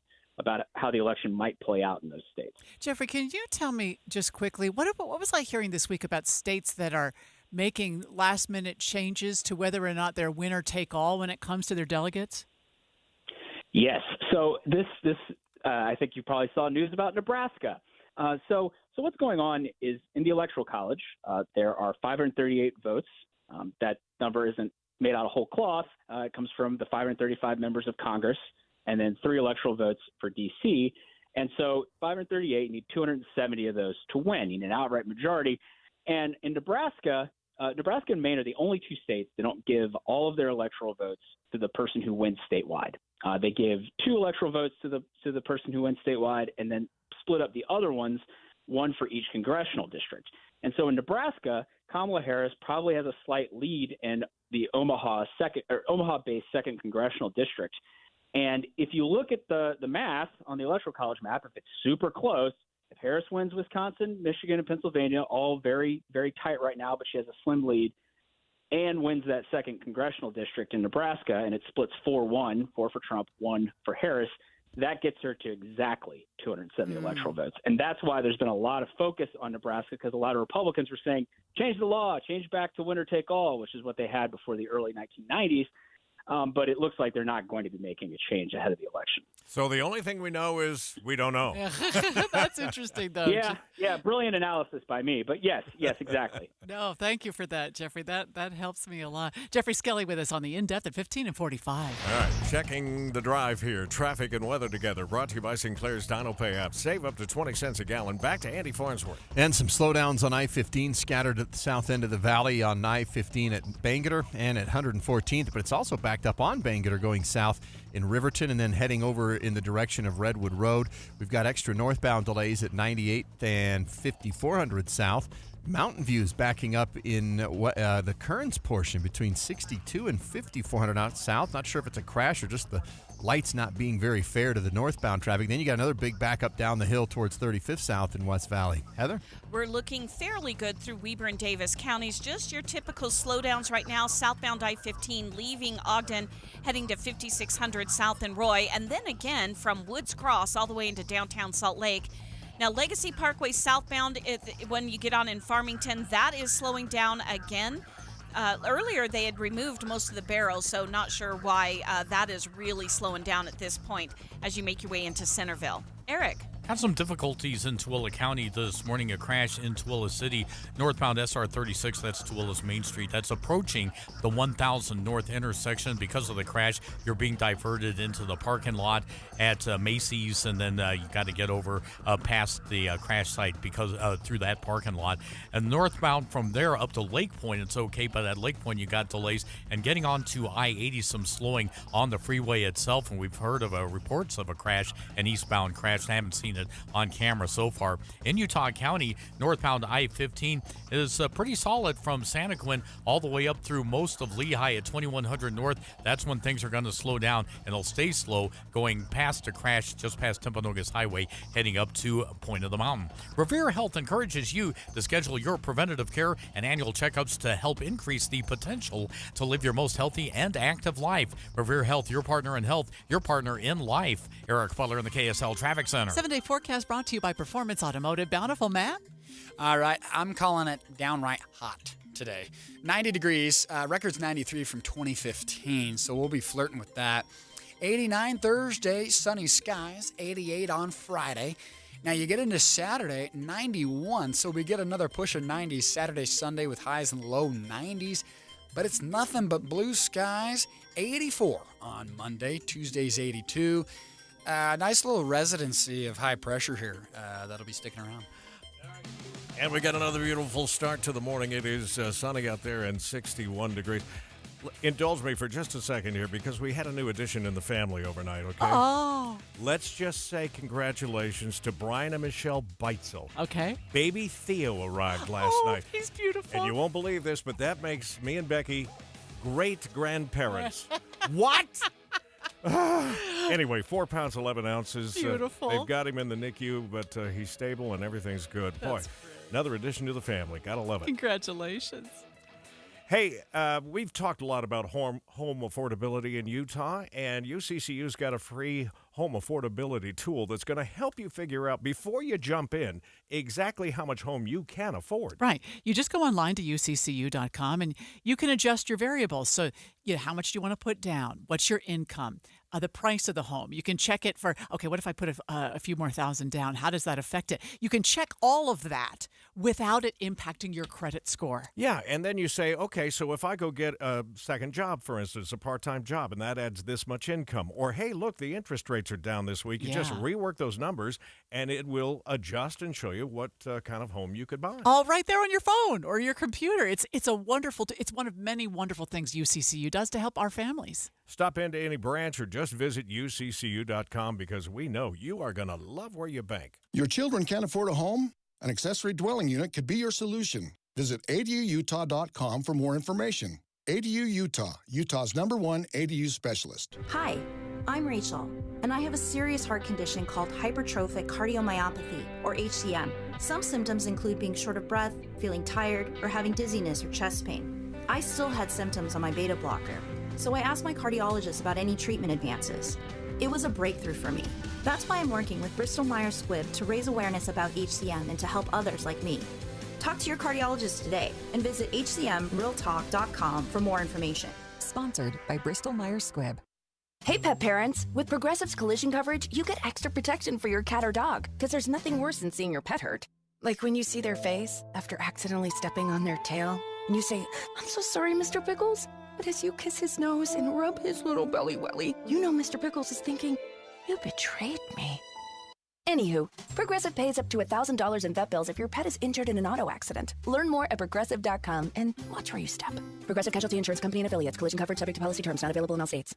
how the election might play out in those states. Jeffrey, can you tell me just quickly, what was I hearing this week about states that are making last-minute changes to whether or not they're winner-take-all when it comes to their delegates? Yes. So this I think you probably saw news about Nebraska. So what's going on is in the Electoral College, there are 538 votes. That number isn't made out of whole cloth. It comes from the 535 members of Congress and then 3 electoral votes for D.C. And so 538, you need 270 of those to win. You need an outright majority. And in Nebraska, Nebraska and Maine are the only 2 states that don't give all of their electoral votes to the person who wins statewide. They give 2 electoral votes to the person who wins statewide, and then split up the other ones, 1 for each congressional district. And so in Nebraska, Kamala Harris probably has a slight lead in the Omaha-based 2nd congressional district. And if you look at the math on the Electoral College map, if it's super close, if Harris wins Wisconsin, Michigan, and Pennsylvania, all very, very tight right now, but she has a slim lead, and wins that 2nd congressional district in Nebraska, and it splits 4-1, 4 for Trump, 1 for Harris, that gets her to exactly 270 electoral votes. And that's why there's been a lot of focus on Nebraska, because a lot of Republicans were saying, change the law, change back to winner take all, which is what they had before the early 1990s. But it looks like they're not going to be making a change ahead of the election. So the only thing we know is we don't know. That's interesting, though. Yeah, brilliant analysis by me. But yes, exactly. No, thank you for that, Jeffrey. That helps me a lot. Jeffrey Skelly with us on the In-Depth at 15 and 45. All right, checking the drive here. Traffic and weather together. Brought to you by Sinclair's Dino Pay app. Save up to 20 cents a gallon. Back to Andy Farnsworth. And some slowdowns on I-15 scattered at the south end of the valley on I-15 at Bangor and at 114th, but it's also backed up on Bangor going south in Riverton and then heading over in the direction of Redwood Road. We've got extra northbound delays at 98th and 5400 south. Mountain View's backing up in the Kearns portion between 62 and 5400 out south. Not sure if it's a crash or just the lights not being very fair to the northbound traffic. Then you got another big backup down the hill towards 35th South in West Valley. Heather? We're looking fairly good through Weber and Davis counties. Just your typical slowdowns right now. Southbound I-15 leaving Ogden, heading to 5600 South in Roy, and then again from Woods Cross all the way into downtown Salt Lake. Now, Legacy Parkway southbound, when you get on in Farmington, that is slowing down again. Earlier, they had removed most of the barrels, so not sure why that is really slowing down at this point as you make your way into Centerville. Eric? Have some difficulties in Tooele County this morning. A crash in Tooele City, northbound SR 36. That's Tooele's Main Street. That's approaching the 1000 North intersection. Because of the crash, you're being diverted into the parking lot at Macy's, and then you got to get over past the crash site because through that parking lot. And northbound from there up to Lake Point, it's okay, but at Lake Point you got delays. And getting onto I-80, some slowing on the freeway itself. And we've heard of reports of a crash, an eastbound crash. I haven't seen it on camera so far. In Utah County, northbound I-15 is pretty solid from Santaquin all the way up through most of Lehigh at 2100 North. That's when things are going to slow down, and they'll stay slow going past a crash just past Timpanogos Highway, heading up to Point of the Mountain. Revere Health encourages you to schedule your preventative care and annual checkups to help increase the potential to live your most healthy and active life. Revere Health, your partner in health, your partner in life. Eric Butler in the KSL Traffic Center. 7-day forecast brought to you by Performance Automotive. Bountiful, Matt? All right, I'm calling it downright hot today. 90 degrees, record's 93 from 2015, so we'll be flirting with that. 89 Thursday, sunny skies, 88 on Friday. Now you get into Saturday, 91, so we get another push of 90s Saturday, Sunday with highs in the low 90s. But it's nothing but blue skies, 84 on Monday, Tuesday's 82. Nice little residency of high pressure here that'll be sticking around. And we got another beautiful start to the morning. It is sunny out there and 61 degrees. Indulge me for just a second here because we had a new addition in the family overnight, okay? Oh. Let's just say congratulations to Brian and Michelle Beitzel. Okay. Baby Theo arrived last night. He's beautiful. And you won't believe this, but that makes me and Becky great-grandparents. What? Anyway, 4 pounds, 11 ounces. Beautiful. They've got him in the NICU, but he's stable and everything's good. Boy, another addition to the family. Gotta love it. Congratulations. Hey, we've talked a lot about home affordability in Utah, and UCCU's got a free home affordability tool that's going to help you figure out, before you jump in, exactly how much home you can afford. Right. You just go online to uccu.com, and you can adjust your variables. So, how much do you want to put down? What's your income? The price of the home. You can check it for, okay, what if I put a few more thousand down? How does that affect it? You can check all of that without it impacting your credit score. Yeah, and then you say, okay, so if I go get a second job, for instance, a part-time job, and that adds this much income, or hey, look, the interest rates are down this week. You just rework those numbers, and it will adjust and show you what kind of home you could buy. All right there on your phone or your computer. It's a wonderful, it's one of many wonderful things UCCU does to help our families. Stop into any branch or just visit uccu.com because we know you are going to love where you bank. Your children can't afford a home? An accessory dwelling unit could be your solution. Visit aduutah.com for more information. ADU Utah, Utah's #1 ADU specialist. Hi, I'm Rachel, and I have a serious heart condition called hypertrophic cardiomyopathy, or HCM. Some symptoms include being short of breath, feeling tired, or having dizziness or chest pain. I still had symptoms on my beta blocker, so I asked my cardiologist about any treatment advances. It was a breakthrough for me. That's why I'm working with Bristol Myers Squibb to raise awareness about HCM and to help others like me. Talk to your cardiologist today and visit hcmrealtalk.com for more information. Sponsored by Bristol Myers Squibb. Hey, pet parents. With Progressive's collision coverage, you get extra protection for your cat or dog, because there's nothing worse than seeing your pet hurt. Like when you see their face after accidentally stepping on their tail, and you say, "I'm so sorry, Mr. Pickles." But as you kiss his nose and rub his little belly welly, you know Mr. Pickles is thinking, "You betrayed me." Anywho, Progressive pays up to $1,000 in vet bills if your pet is injured in an auto accident. Learn more at Progressive.com and watch where you step. Progressive Casualty Insurance Company and Affiliates. Collision coverage subject to policy terms. Not available in all states.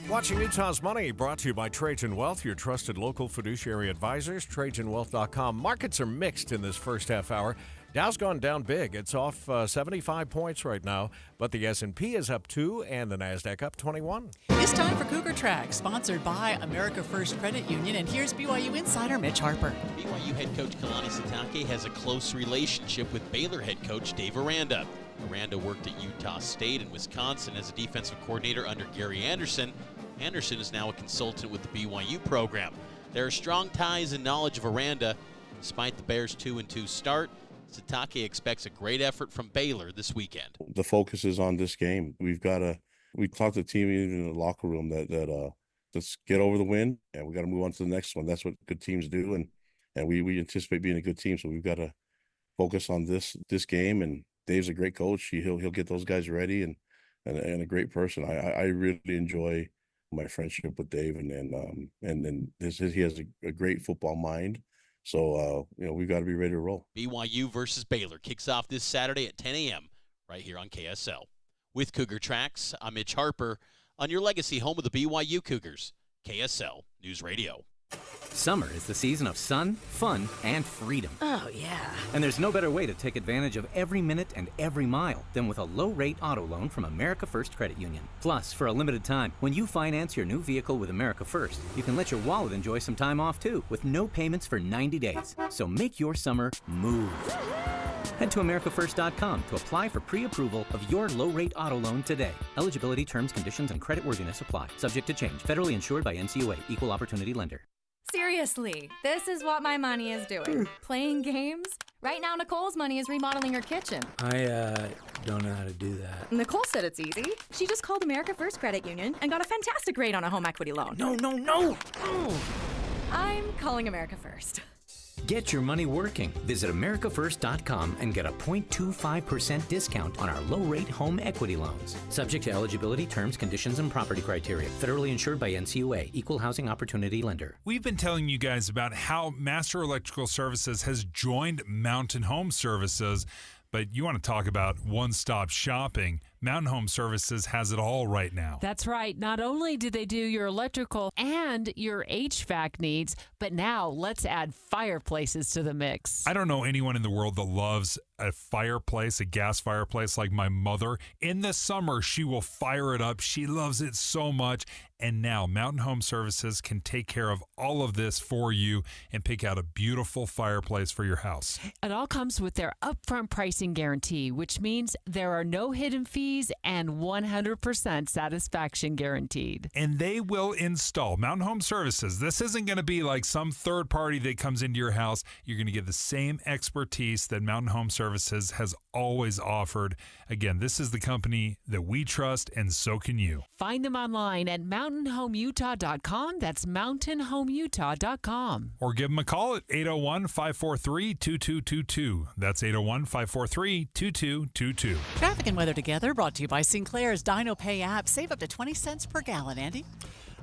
Watching Utah's Money brought to you by Trajan Wealth, your trusted local fiduciary advisors. TrajanWealth.com. Markets are mixed in this first half hour. Dow's gone down big. It's off 75 points right now, but the S&P is up 2 and the NASDAQ up 21. It's time for Cougar Track, sponsored by America First Credit Union, and here's BYU insider Mitch Harper. BYU head coach Kalani Sitake has a close relationship with Baylor head coach Dave Aranda. Aranda worked at Utah State and Wisconsin as a defensive coordinator under Gary Anderson. Anderson is now a consultant with the BYU program. There are strong ties and knowledge of Aranda. Despite the Bears' 2-2 start, Sitake expects a great effort from Baylor this weekend. The focus is on this game. We talked to the team even in the locker room that let's get over the win and we got to move on to the next one. That's what good teams do, and we anticipate being a good team, so we've got to focus on this game. And Dave's a great coach. He'll get those guys ready and a great person. I really enjoy my friendship with Dave, and he has a great football mind. So, we've got to be ready to roll. BYU versus Baylor kicks off this Saturday at 10 a.m. right here on KSL. With Cougar Tracks, I'm Mitch Harper on your legacy home of the BYU Cougars, KSL News Radio. Summer is the season of sun, fun, and freedom. Oh, yeah. And there's no better way to take advantage of every minute and every mile than with a low-rate auto loan from America First Credit Union. Plus, for a limited time, when you finance your new vehicle with America First, you can let your wallet enjoy some time off, too, with no payments for 90 days. So make your summer move. Head to AmericaFirst.com to apply for pre-approval of your low-rate auto loan today. Eligibility, terms, conditions, and creditworthiness apply. Subject to change. Federally insured by NCUA. Equal Opportunity Lender. Seriously, this is what my money is doing. Playing games? Right now, Nicole's money is remodeling her kitchen. I don't know how to do that. Nicole said it's easy. She just called America First Credit Union and got a fantastic rate on a home equity loan. No! I'm calling America First. Get your money working. Visit AmericaFirst.com and get a 0.25% discount on our low-rate home equity loans. Subject to eligibility, terms, conditions, and property criteria. Federally insured by NCUA. Equal Housing Opportunity Lender. We've been telling you guys about how Master Electrical Services has joined Mountain Home Services, but you want to talk about one-stop shopping. Mountain Home Services has it all right now. That's right. Not only do they do your electrical and your HVAC needs, but now let's add fireplaces to the mix. I don't know anyone in the world that loves a fireplace, a gas fireplace like my mother. In the summer, she will fire it up. She loves it so much. And now Mountain Home Services can take care of all of this for you and pick out a beautiful fireplace for your house. It all comes with their upfront pricing guarantee, which means there are no hidden fees and 100% satisfaction guaranteed. And they will install. Mountain Home Services, this isn't going to be like some third party that comes into your house. You're going to get the same expertise that Mountain Home Services has always offered. Again, this is the company that we trust, and so can you. Find them online at mountainhomeutah.com. That's mountainhomeutah.com. Or give them a call at 801-543-2222. That's 801-543-2222. Traffic and weather together, brought to you by Sinclair's Dino Pay app. Save up to 20 cents per gallon. Andy?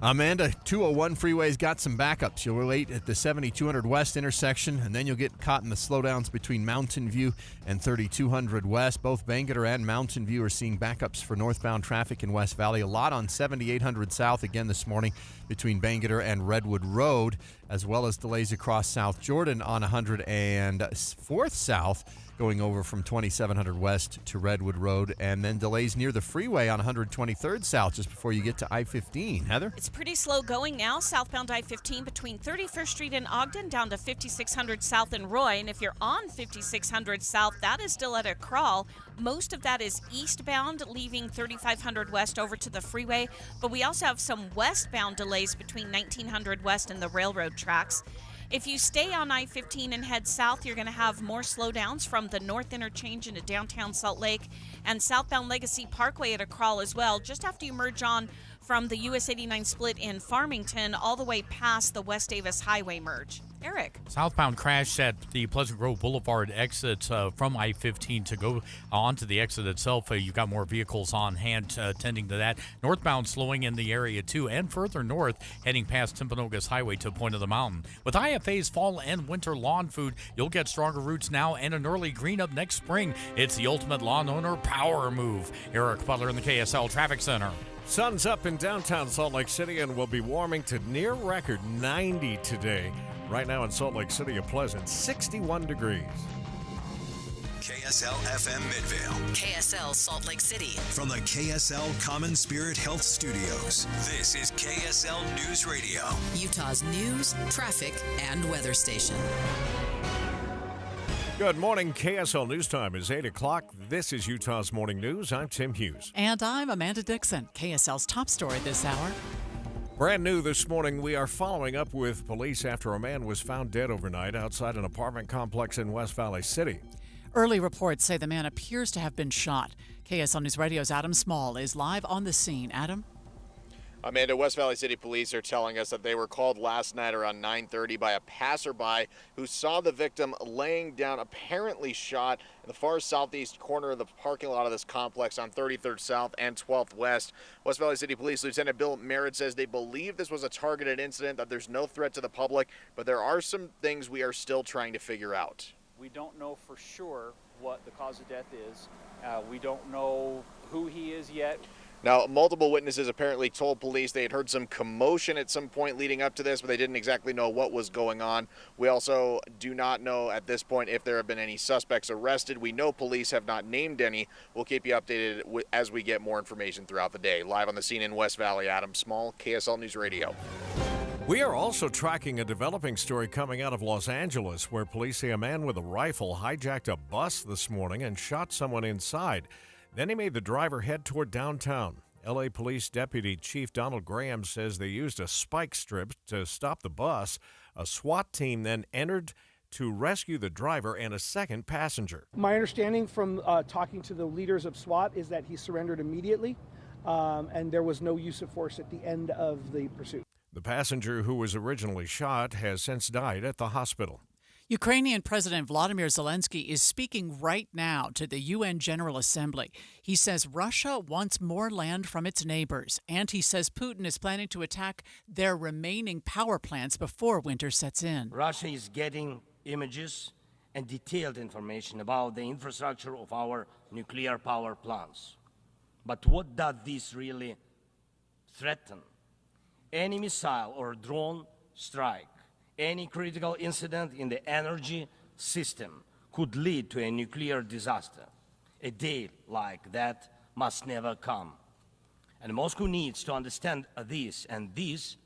Amanda, 201 freeway's got some backups. You'll wait at the 7200 West intersection, and then you'll get caught in the slowdowns between Mountain View and 3200 West. Both Bangerter and Mountain View are seeing backups for northbound traffic in West Valley. A lot on 7800 South again this morning between Bangerter and Redwood Road, as well as delays across South Jordan on 104th South, going over from 2700 West to Redwood Road, and then delays near the freeway on 123rd South just before you get to I-15. Heather? It's pretty slow going now, southbound I-15 between 31st Street and Ogden down to 5600 South and Roy. And if you're on 5600 South, that is still at a crawl. Most of that is eastbound, leaving 3500 West over to the freeway. But we also have some westbound delays between 1900 West and the railroad tracks. If you stay on I-15 and head south, you're going to have more slowdowns from the north interchange into downtown Salt Lake and southbound Legacy Parkway at a crawl as well, just after you merge on from the US 89 split in Farmington all the way past the West Davis Highway merge. Eric. Southbound crash at the Pleasant Grove Boulevard exit from I-15 to go onto the exit itself. You've got more vehicles on hand tending to that. Northbound slowing in the area too, and further north heading past Timpanogos Highway to Point of the Mountain. With IFA's fall and winter lawn food, you'll get stronger roots now and an early green up next spring. It's the ultimate lawn owner power move. Eric Butler in the KSL Traffic Center. Sun's up in downtown Salt Lake City and will be warming to near record 90 today. Right now in Salt Lake City, a pleasant 61 degrees. KSL FM Midvale. KSL Salt Lake City. From the KSL Common Spirit Health Studios, this is KSL News Radio. Utah's news, traffic, and weather station. Good morning. KSL News Time is 8 o'clock. This is Utah's Morning News. I'm Tim Hughes. And I'm Amanda Dixon. KSL's top story this hour. Brand new this morning, we are following up with police after a man was found dead overnight outside an apartment complex in West Valley City. Early reports say the man appears to have been shot. KSL News Radio's Adam Small is live on the scene. Adam? Amanda, West Valley City Police are telling us that they were called last night around 9:30 by a passerby who saw the victim laying down, apparently shot, in the far southeast corner of the parking lot of this complex on 33rd South and 12th West. West Valley City Police Lieutenant Bill Merritt says they believe this was a targeted incident, that there's no threat to the public, but there are some things we are still trying to figure out. We don't know for sure what the cause of death is. We don't know who he is yet. Now, multiple witnesses apparently told police they had heard some commotion at some point leading up to this, but they didn't exactly know what was going on. We also do not know at this point if there have been any suspects arrested. We know police have not named any. We'll keep you updated as we get more information throughout the day. Live on the scene in West Valley, Adam Small, KSL News Radio. We are also tracking a developing story coming out of Los Angeles where police say a man with a rifle hijacked a bus this morning and shot someone inside. Then he made the driver head toward downtown. L.A. Police Deputy Chief Donald Graham says they used a spike strip to stop the bus. A SWAT team then entered to rescue the driver and a second passenger. My understanding from talking to the leaders of SWAT is that he surrendered immediately, and there was no use of force at the end of the pursuit. The passenger who was originally shot has since died at the hospital. Ukrainian President Vladimir Zelensky is speaking right now to the UN General Assembly. He says Russia wants more land from its neighbors, and he says Putin is planning to attack their remaining power plants before winter sets in. Russia is getting images and detailed information about the infrastructure of our nuclear power plants. But what does this really threaten? Any missile or drone strike, any critical incident in the energy system could lead to a nuclear disaster. A day like that must never come. And Moscow needs to understand this, and this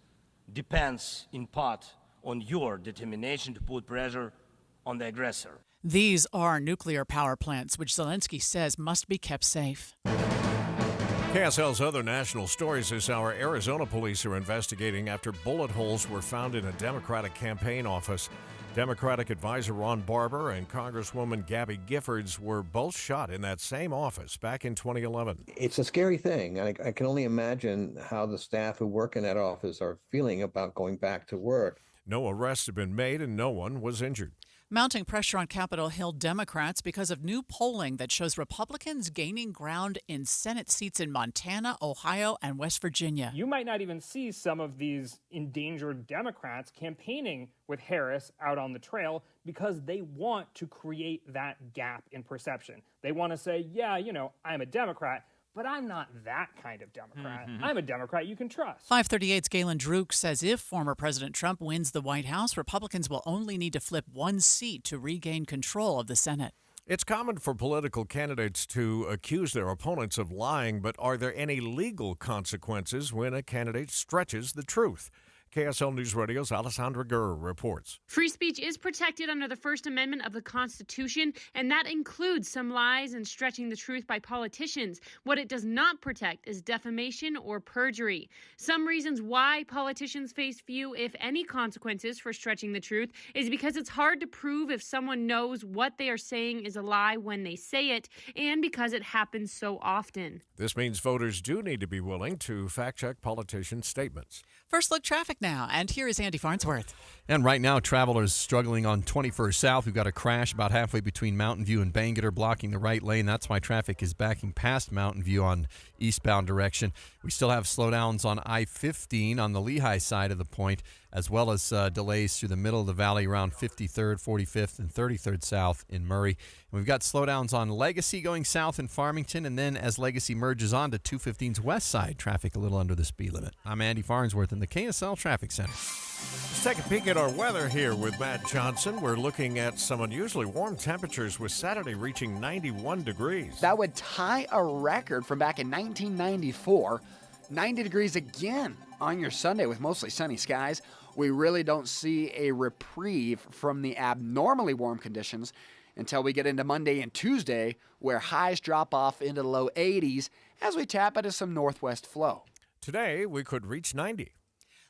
depends in part on your determination to put pressure on the aggressor. These are nuclear power plants, which Zelensky says must be kept safe. KSL's other national stories this hour. Arizona police are investigating after bullet holes were found in a Democratic campaign office. Democratic advisor Ron Barber and Congresswoman Gabby Giffords were both shot in that same office back in 2011. It's a scary thing. I can only imagine how the staff who work in that office are feeling about going back to work. No arrests have been made and no one was injured. Mounting pressure on Capitol Hill Democrats because of new polling that shows Republicans gaining ground in Senate seats in Montana, Ohio, and West Virginia. You might not even see some of these endangered Democrats campaigning with Harris out on the trail because they want to create that gap in perception. They want to say, yeah, I'm a Democrat, but I'm not that kind of Democrat. Mm-hmm. I'm a Democrat you can trust. 538's Galen Druk says if former President Trump wins the White House, Republicans will only need to flip one seat to regain control of the Senate. It's common for political candidates to accuse their opponents of lying, but are there any legal consequences when a candidate stretches the truth? KSL News Radio's Alessandra Gurr reports. Free speech is protected under the First Amendment of the Constitution, and that includes some lies and stretching the truth by politicians. What it does not protect is defamation or perjury. Some reasons why politicians face few, if any, consequences for stretching the truth is because it's hard to prove if someone knows what they are saying is a lie when they say it, and because it happens so often. This means voters do need to be willing to fact-check politicians' statements. First look traffic now, and here is Andy Farnsworth. And right now, travelers struggling on 21st South. We've got a crash about halfway between Mountain View and Bangor, blocking the right lane. That's why traffic is backing past Mountain View on eastbound direction. We still have slowdowns on I-15 on the Lehigh side of the point, as well as delays through the middle of the valley around 53rd, 45th, and 33rd South in Murray. And we've got slowdowns on Legacy going south in Farmington, and then as Legacy merges on to 215's west side, traffic a little under the speed limit. I'm Andy Farnsworth in the KSL Traffic Center. Let's take a peek at our weather here with Matt Johnson. We're looking at some unusually warm temperatures, with Saturday reaching 91 degrees. That would tie a record from back in 1994. 90 degrees again on your Sunday with mostly sunny skies. We really don't see a reprieve from the abnormally warm conditions until we get into Monday and Tuesday, where highs drop off into the low 80s as we tap into some northwest flow. Today, we could reach 90.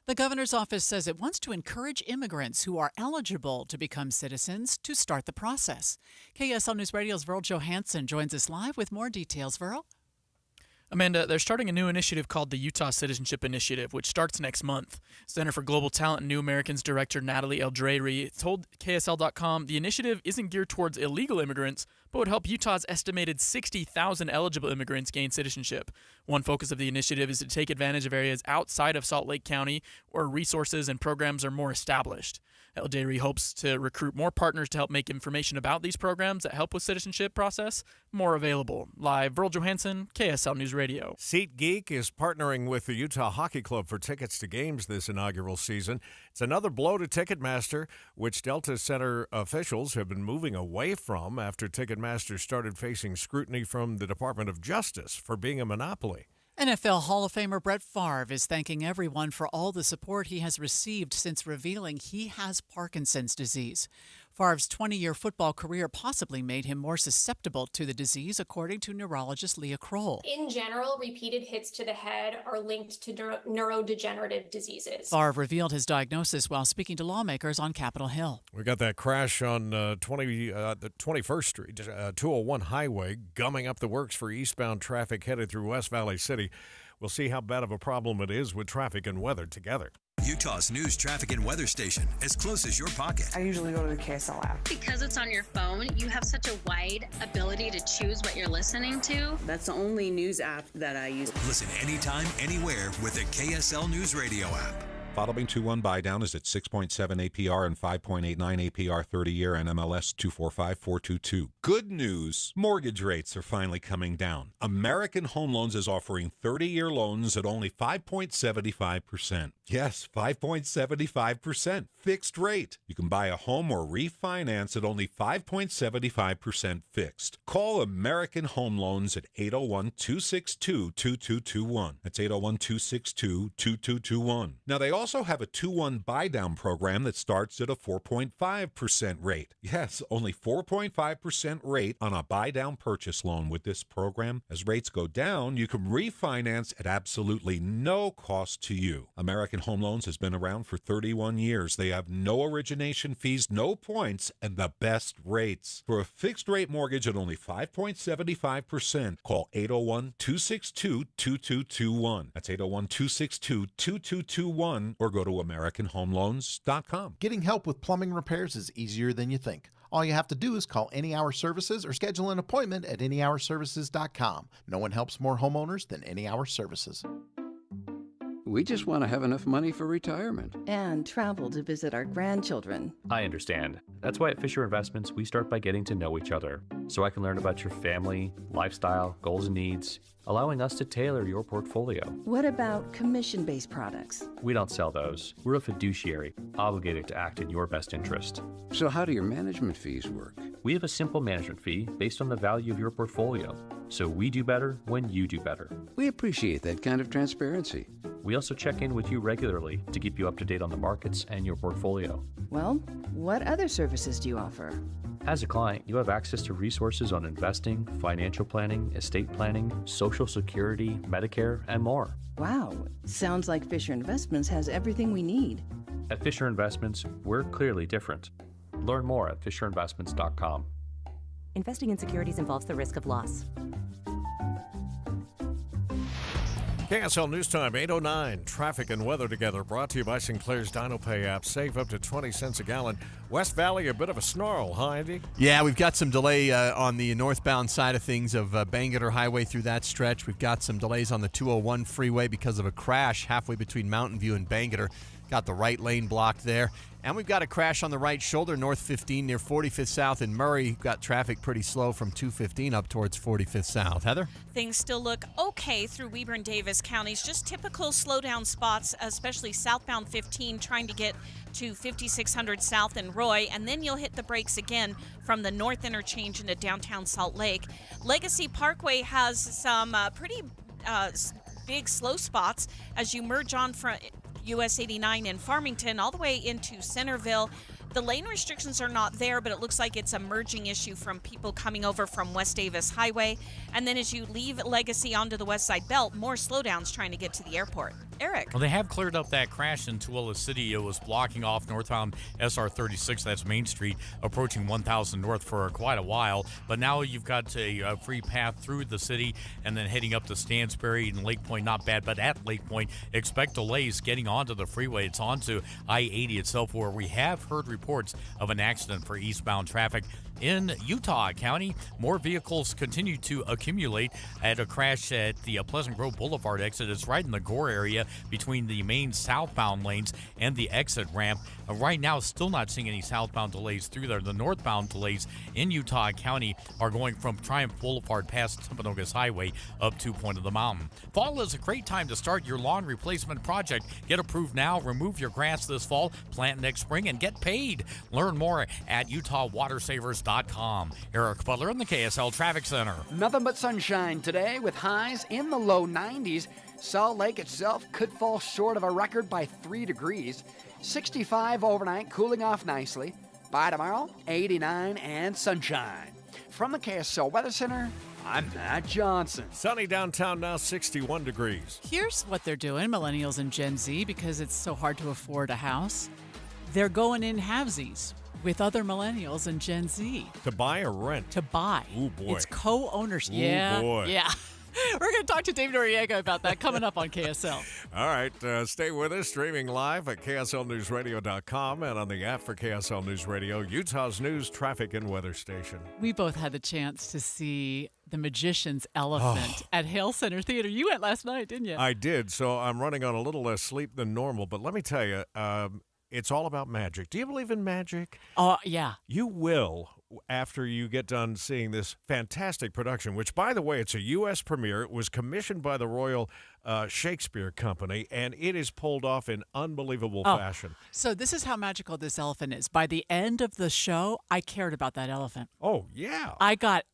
The governor's office says it wants to encourage immigrants who are eligible to become citizens to start the process. KSL News Radio's Verl Johansson joins us live with more details. Verl? Amanda, they're starting a new initiative called the Utah Citizenship Initiative, which starts next month. Center for Global Talent and New Americans Director Natalie Eldreary told KSL.com the initiative isn't geared towards illegal immigrants, but would help Utah's estimated 60,000 eligible immigrants gain citizenship. One focus of the initiative is to take advantage of areas outside of Salt Lake County where resources and programs are more established. Eldreary hopes to recruit more partners to help make information about these programs that help with citizenship process more available. Live, Verl Johansson, KSL News Radio. SeatGeek is partnering with the Utah Hockey Club for tickets to games this inaugural season. It's another blow to Ticketmaster, which Delta Center officials have been moving away from after Ticketmaster started facing scrutiny from the Department of Justice for being a monopoly. NFL Hall of Famer Brett Favre is thanking everyone for all the support he has received since revealing he has Parkinson's disease. Favre's 20-year football career possibly made him more susceptible to the disease, according to neurologist Leah Kroll. In general, repeated hits to the head are linked to neurodegenerative diseases. Favre revealed his diagnosis while speaking to lawmakers on Capitol Hill. We got that crash on the 21st Street, 201 highway, gumming up the works for eastbound traffic headed through West Valley City. We'll see how bad of a problem it is with traffic and weather together. Utah's news, traffic, and weather station, as close as your pocket. I usually go to the KSL app. Because it's on your phone, you have such a wide ability to choose what you're listening to. That's the only news app that I use. Listen anytime, anywhere with the KSL News Radio app. Following 2-1 buy down is at 6.7 APR and 5.89 APR 30-year and MLS 245422. Good news, mortgage rates are finally coming down. American Home Loans is offering 30-year loans at only 5.75%. Yes, 5.75%. Fixed rate. You can buy a home or refinance at only 5.75% fixed. Call American Home Loans at 801-262-2221. That's 801-262-2221. Now, they also have a 2-1 buy-down program that starts at a 4.5% rate. Yes, only 4.5% rate on a buy-down purchase loan with this program. As rates go down, you can refinance at absolutely no cost to you. American Home Loans has been around for 31 years. They have no origination fees, no points, and the best rates. For a fixed-rate mortgage at only 5.75%, call 801-262-2221. That's 801-262-2221, or go to AmericanHomeLoans.com. Getting help with plumbing repairs is easier than you think. All you have to do is call Any Hour Services or schedule an appointment at anyhourservices.com. No one helps more homeowners than Any Hour Services. We just want to have enough money for retirement. And travel to visit our grandchildren. I understand. That's why at Fisher Investments, we start by getting to know each other, so I can learn about your family, lifestyle, goals and needs, allowing us to tailor your portfolio. What about commission-based products? We don't sell those. We're a fiduciary, obligated to act in your best interest. So how do your management fees work? We have a simple management fee based on the value of your portfolio. So we do better when you do better. We appreciate that kind of transparency. We also check in with you regularly to keep you up to date on the markets and your portfolio. Well, what other services do you offer? As a client, you have access to resources on investing, financial planning, estate planning, Social Security, Medicare, and more. Wow, sounds like Fisher Investments has everything we need. At Fisher Investments, we're clearly different. Learn more at fisherinvestments.com. Investing in securities involves the risk of loss. KSL News Time, 8:09. Traffic and weather together. Brought to you by Sinclair's DinoPay app. Save up to 20 cents a gallon. West Valley, a bit of a snarl, huh, Andy? Yeah, we've got some delay on the northbound side of things of Bangerter Highway through that stretch. We've got some delays on the 201 freeway because of a crash halfway between Mountain View and Bangerter. Got the right lane blocked there. And we've got a crash on the right shoulder, North 15 near 45th South in Murray. Got traffic pretty slow from 215 up towards 45th South. Heather? Things still look okay through Weber and Davis counties. Just typical slowdown spots, especially southbound 15 trying to get to 5600 South in Roy. And then you'll hit the brakes again from the north interchange into downtown Salt Lake. Legacy Parkway has some pretty big slow spots as you merge on from US 89 in Farmington all the way into Centerville. The lane restrictions are not there, but it looks like it's a merging issue from people coming over from West Davis Highway. And then as you leave Legacy onto the West Side Belt, more slowdowns trying to get to the airport. Eric. Well, they have cleared up that crash in Tooele City. It was blocking off northbound SR 36, that's Main Street, approaching 1000 North for quite a while. But now you've got a free path through the city and then heading up to Stansbury and Lake Point, not bad. But at Lake Point, expect delays getting onto the freeway. It's onto I-80 itself, where we have heard reports of an accident for eastbound traffic. In Utah County, more vehicles continue to accumulate at a crash at the Pleasant Grove Boulevard exit. It's right in the Gore area between the main southbound lanes and the exit ramp. Right now, still not seeing any southbound delays through there. The northbound delays in Utah County are going from Triumph Boulevard past Timpanogos Highway up to Point of the Mountain. Fall is a great time to start your lawn replacement project. Get approved now, remove your grass this fall, plant next spring, and get paid. Learn more at UtahWaterSavers.com. Eric Butler in the KSL Traffic Center. Nothing but sunshine today with highs in the low 90s. Salt Lake itself could fall short of a record by 3 degrees. 65 overnight, cooling off nicely. By tomorrow, 89 and sunshine. From the KSL Weather Center, I'm Matt Johnson. Sunny downtown now, 61 degrees. Here's what they're doing, millennials and Gen Z, because it's so hard to afford a house. They're going in halvesies with other millennials and Gen Z. To buy or rent? To buy. Ooh, boy. It's co-ownership. Ooh, Yeah. boy. Yeah. We're going to talk to David Noriega about that coming up on KSL. All right, stay with us, streaming live at KSLNewsRadio.com and on the app for KSL News Radio, Utah's news, traffic, and weather station. We both had the chance to see The Magician's Elephant at Hale Center Theater. You went last night, didn't you? I did, so I'm running on a little less sleep than normal, but let me tell you, it's all about magic. Do you believe in magic? Oh, yeah. You will after you get done seeing this fantastic production, which, by the way, it's a U.S. premiere. It was commissioned by the Royal Shakespeare Company, and it is pulled off in unbelievable fashion. So this is how magical this elephant is. By the end of the show, I cared about that elephant. Oh, yeah. I got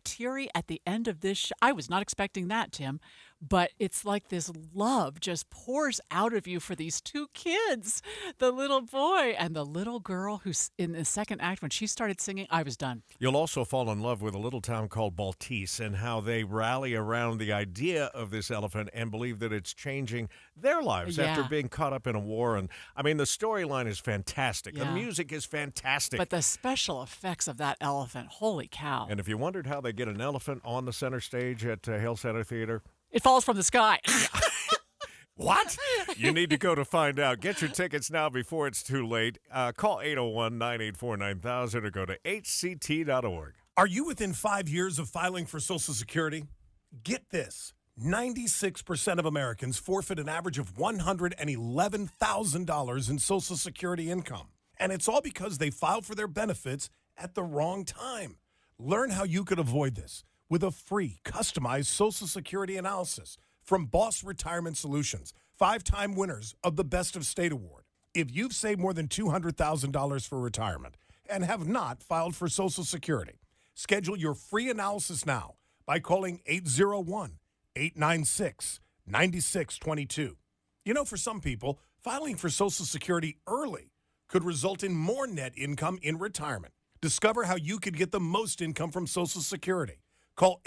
teary at the end of this show. I was not expecting that, Tim. But it's like this love just pours out of you for these two kids, the little boy and the little girl who's in the second act. When she started singing, I was done. You'll also fall in love with a little town called Baltese and how they rally around the idea of this elephant and believe that it's changing their lives after being caught up in a war. And I mean, the storyline is fantastic. Yeah. The music is fantastic. But the special effects of that elephant, holy cow. And if you wondered how they get an elephant on the center stage at Hale Center Theater, it falls from the sky. What? You need to go to find out. Get your tickets now before it's too late. Call 801-984-9000 or go to hct.org. Are you within 5 years of filing for Social Security? Get this. 96% of Americans forfeit an average of $111,000 in Social Security income. And it's all because they filed for their benefits at the wrong time. Learn how you could avoid this with a free, customized Social Security analysis from Boss Retirement Solutions, 5-time winners of the Best of State Award. If you've saved more than $200,000 for retirement and have not filed for Social Security, schedule your free analysis now by calling 801-896-9622. You know, for some people, filing for Social Security early could result in more net income in retirement. Discover how you could get the most income from Social Security. Call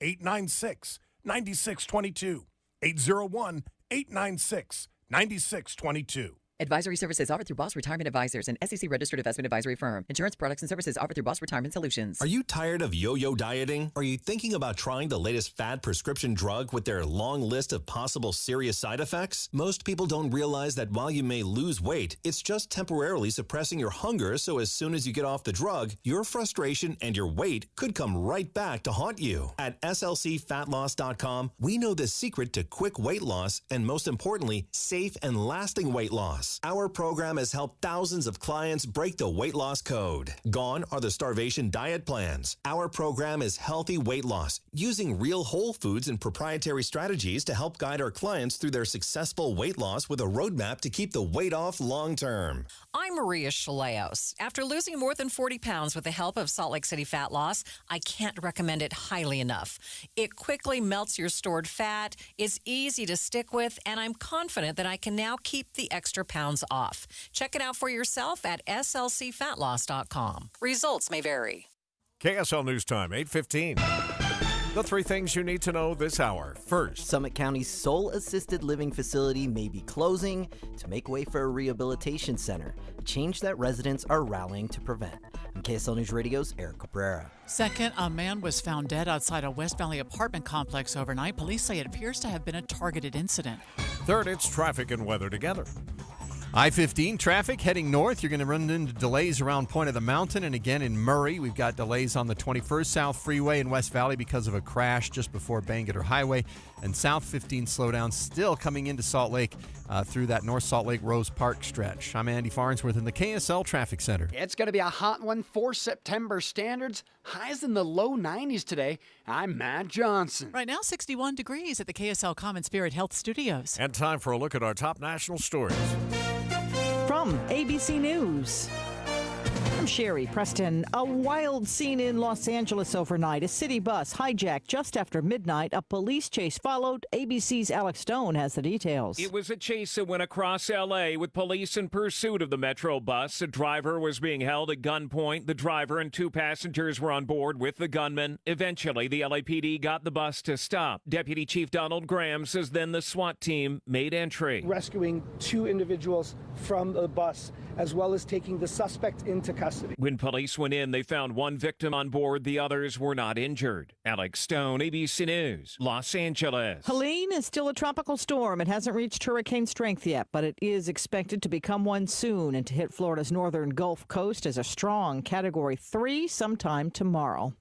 801-896-9622. 801-896-9622. Advisory services offered through Boss Retirement Advisors, an SEC registered investment advisory firm. Insurance products and services offered through Boss Retirement Solutions. Are you tired of yo-yo dieting? Are you thinking about trying the latest fad prescription drug with their long list of possible serious side effects? Most people don't realize that while you may lose weight, it's just temporarily suppressing your hunger, so as soon as you get off the drug, your frustration and your weight could come right back to haunt you. At slcfatloss.com, we know the secret to quick weight loss and, most importantly, safe and lasting weight loss. Our program has helped thousands of clients break the weight loss code. Gone are the starvation diet plans. Our program is healthy weight loss, using real whole foods and proprietary strategies to help guide our clients through their successful weight loss with a roadmap to keep the weight off long term. I'm Maria Chaleos. After losing more than 40 pounds with the help of Salt Lake City Fat Loss, I can't recommend it highly enough. It quickly melts your stored fat, is easy to stick with, and I'm confident that I can now keep the extra pounds off. Check it out for yourself at slcfatloss.com. Results may vary. KSL News Time, 8:15. The three things you need to know this hour. First, Summit County's sole assisted living facility may be closing to make way for a rehabilitation center, a change that residents are rallying to prevent. I'm KSL News Radio's Eric Cabrera. Second, a man was found dead outside a West Valley apartment complex overnight. Police say it appears to have been a targeted incident. Third, it's traffic and weather together. I-15 traffic heading north. You're going to run into delays around Point of the Mountain. And again in Murray, we've got delays on the 21st South Freeway in West Valley because of a crash just before Bangerter Highway. And South 15 slowdown still coming into Salt Lake through that North Salt Lake Rose Park stretch. I'm Andy Farnsworth in the KSL Traffic Center. It's going to be a hot one for September standards. Highs in the low 90s today. I'm Matt Johnson. Right now, 61 degrees at the KSL Common Spirit Health Studios. And time for a look at our top national stories. From ABC News, I'm Sherry Preston. A wild scene in Los Angeles overnight. A city bus hijacked just after midnight. A police chase followed. ABC's Alex Stone has the details. It was a chase that went across L.A. with police in pursuit of the Metro bus. A driver was being held at gunpoint. The driver and two passengers were on board with the gunman. Eventually, the LAPD got the bus to stop. Deputy Chief Donald Graham says then the SWAT team made entry. Rescuing two individuals from the bus, as well as taking the suspect into custody. When police went in, they found one victim on board. The others were not injured. Alex Stone, ABC News, Los Angeles. Helene is still a tropical storm. It hasn't reached hurricane strength yet, but it is expected to become one soon and to hit Florida's northern Gulf Coast as a strong Category 3 sometime tomorrow.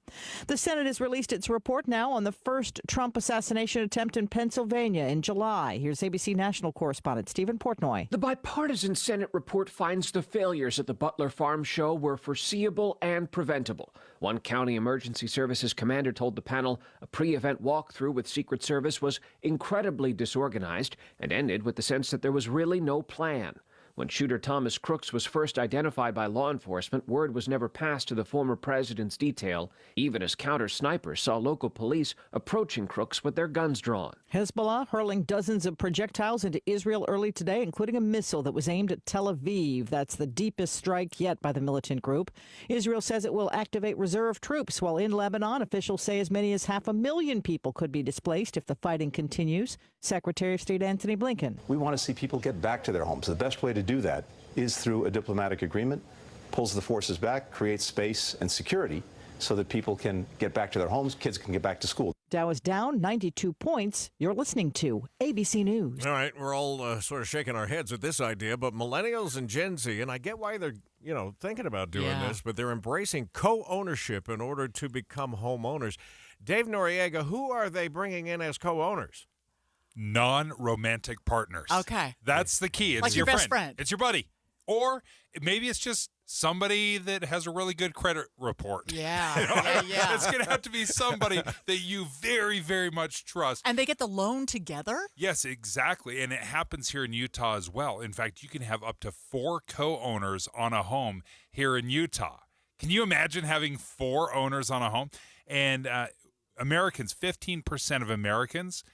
The Senate has released its report now on the first Trump assassination attempt in Pennsylvania in July. Here's ABC national correspondent Stephen Portnoy. The bipartisan Senate report finds the failures at the Butler Farm Show were foreseeable and preventable. One county emergency services commander told the panel a pre-event walkthrough with Secret Service was incredibly disorganized and ended with the sense that there was really no plan. When shooter Thomas Crooks was first identified by law enforcement, word was never passed to the former president's detail, even as counter-snipers saw local police approaching Crooks with their guns drawn. Hezbollah hurling dozens of projectiles into Israel early today, including a missile that was aimed at Tel Aviv. That's the deepest strike yet by the militant group. Israel says it will activate reserve troops, while in Lebanon, officials say as many as 500,000 people could be displaced if the fighting continues. Secretary of State Antony Blinken. We want to see people get back to their homes. The best way to do that is through a diplomatic agreement, pulls the forces back, creates space and security so that people can get back to their homes, kids can get back to school. Dow is down 92 points. You're listening to ABC News. All right, we're all sort of shaking our heads at this idea, but millennials and Gen Z, and I get why they're, thinking about doing this, but they're embracing co-ownership in order to become homeowners. Dave Noriega, who are they bringing in as co-owners? Non-romantic partners. Okay. That's the key. It's like your best friend. It's your buddy. Or maybe it's just somebody that has a really good credit report. Yeah. Yeah. It's going to have to be somebody that you very, very much trust. And they get the loan together? Yes, exactly. And it happens here in Utah as well. In fact, you can have up to 4 co-owners on a home here in Utah. Can you imagine having 4 owners on a home? And Americans, 15% of Americans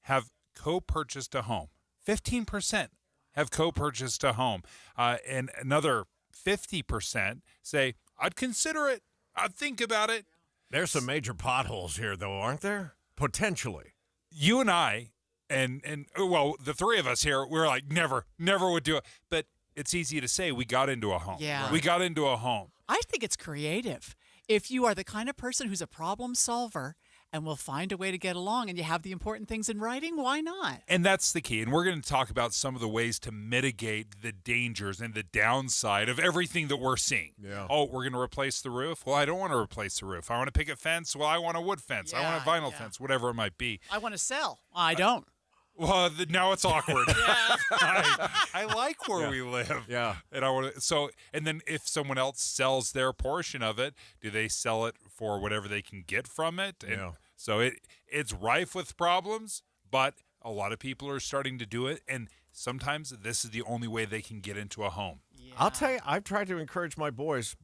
have co-purchased a home. 15% have co-purchased a home. And another 50% say, I'd consider it. I'd think about it. There's some major potholes here, though, aren't there? Potentially. You and I, and well, the three of us here, we're like, never would do it. But it's easy to say we got into a home. Yeah. We got into a home. I think it's creative. If you are the kind of person who's a problem solver and will find a way to get along and you have the important things in writing, why not? And that's the key. And we're going to talk about some of the ways to mitigate the dangers and the downside of everything that we're seeing. Yeah. Oh, we're going to replace the roof? Well, I don't want to replace the roof. I want a picket fence? Well, I want a wood fence. I want a vinyl fence, whatever it might be. I want to sell. I don't. Well, now it's awkward. I like where we live. Yeah. And I want to, and then if someone else sells their portion of it, do they sell it for whatever they can get from it? And Yeah. so it's rife with problems, but a lot of people are starting to do it, and sometimes this is the only way they can get into a home. I'll tell you, I've tried to encourage my brothers,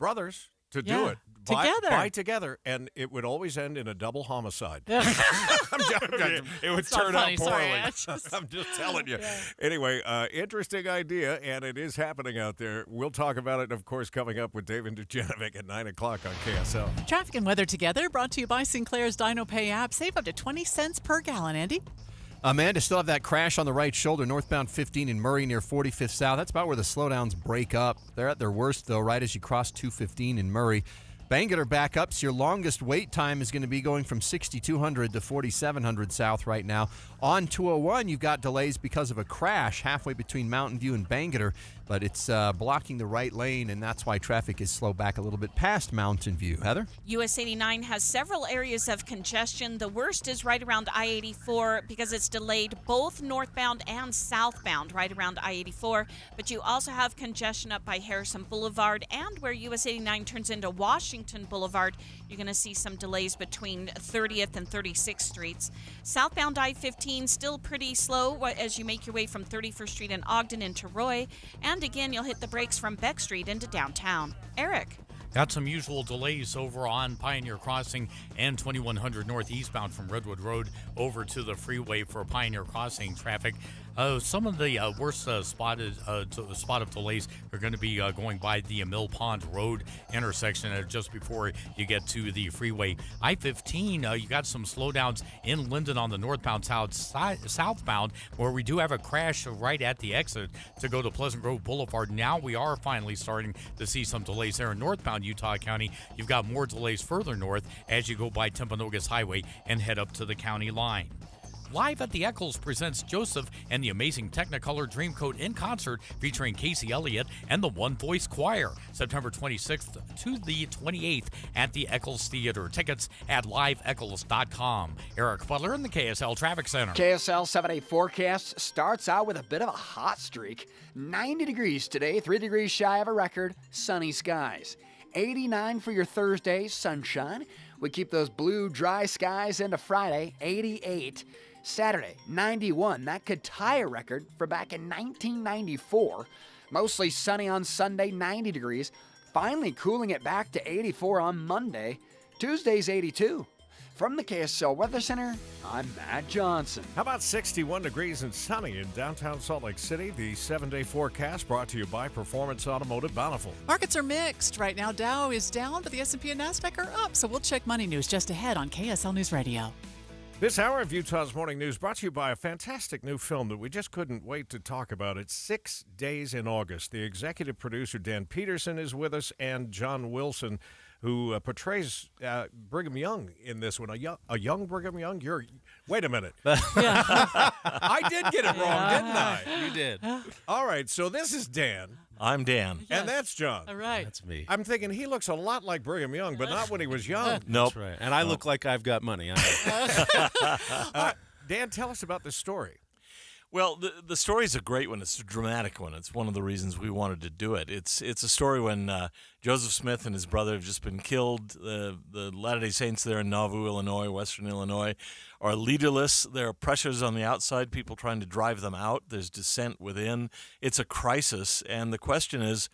to do it. Together. Buy together, and it would always end in a double homicide. It would turn out poorly. I'm just telling you. Anyway, interesting idea, and it is happening out there. We'll talk about it, of course, coming up with David Dujanovic at 9 o'clock on KSL. Traffic and weather together, brought to you by Sinclair's Dino Pay app. Save up to 20 cents per gallon, Andy. Amanda, still have that crash on the right shoulder, northbound 15 in Murray near 45th South. That's about where the slowdowns break up. They're at their worst, though, right as you cross 215 in Murray. Bangor backups. Your longest wait time is going to be going from 6,200 to 4,700 south right now. On 201, you've got delays because of a crash halfway between Mountain View and Bangor, but it's blocking the right lane, and that's why traffic is slowed back a little bit past Mountain View. Heather? US 89 has several areas of congestion. The worst is right around I-84 because it's delayed both northbound and southbound right around I-84. But you also have congestion up by Harrison Boulevard, and where US 89 turns into Washington Boulevard, you're going to see some delays between 30th and 36th Streets. Southbound I-15 still pretty slow as you make your way from 31st Street in Ogden into Roy. And again, you'll hit the brakes from Beck Street into downtown. Eric. Got some usual delays over on Pioneer Crossing and 2100 North eastbound from Redwood Road over to the freeway for Pioneer Crossing traffic. Some of the worst spot of delays are going to be going by the Mill Pond Road intersection just before you get to the freeway. I-15, you got some slowdowns in Linden on the northbound southbound, where we do have a crash right at the exit to go to Pleasant Grove Boulevard. Now we are finally starting to see some delays there in northbound Utah County. You've got more delays further north as you go by Timpanogos Highway and head up to the county line. Live at the Eccles presents Joseph and the Amazing Technicolor Dreamcoat in concert featuring Casey Elliott and the One Voice Choir, September 26th to the 28th at the Eccles Theater. Tickets at liveeccles.com. Eric Butler in the KSL Traffic Center. KSL 7-day forecast starts out with a bit of a hot streak. 90 degrees today, 3 degrees shy of a record, sunny skies. 89 for your Thursday, sunshine. We keep those blue, dry skies into Friday, 88. Saturday, 91. That could tie a record for back in 1994. Mostly sunny on Sunday, 90 degrees. Finally cooling it back to 84 on Monday. Tuesday's 82. From the KSL Weather Center, I'm Matt Johnson. How about 61 degrees and sunny in downtown Salt Lake City? The 7-day forecast brought to you by Performance Automotive Bountiful. Markets are mixed. Right now, Dow is down, but the S&P and NASDAQ are up. So we'll check money news just ahead on KSL News Radio. This hour of Utah's Morning News brought to you by a fantastic new film that we just couldn't wait to talk about. It's 6 Days in August. The executive producer, Dan Peterson, is with us, and John Wilson, who portrays Brigham Young in this one. A young Brigham Young? Wait a minute. I did get it wrong, didn't I? You did. All right, so this is Dan. I'm Dan. Yes. And that's John. All right. That's me. I'm thinking he looks a lot like Brigham Young, but not when he was young. Nope. That's right. And I look like I've got money. Dan, tell us about this story. Well, the story is a great one. It's a dramatic one. It's one of the reasons we wanted to do it. It's a story when Joseph Smith and his brother have just been killed. The Latter-day Saints there in Nauvoo, Illinois, western Illinois, are leaderless. There are pressures on the outside, people trying to drive them out. There's dissent within. It's a crisis, and the question is,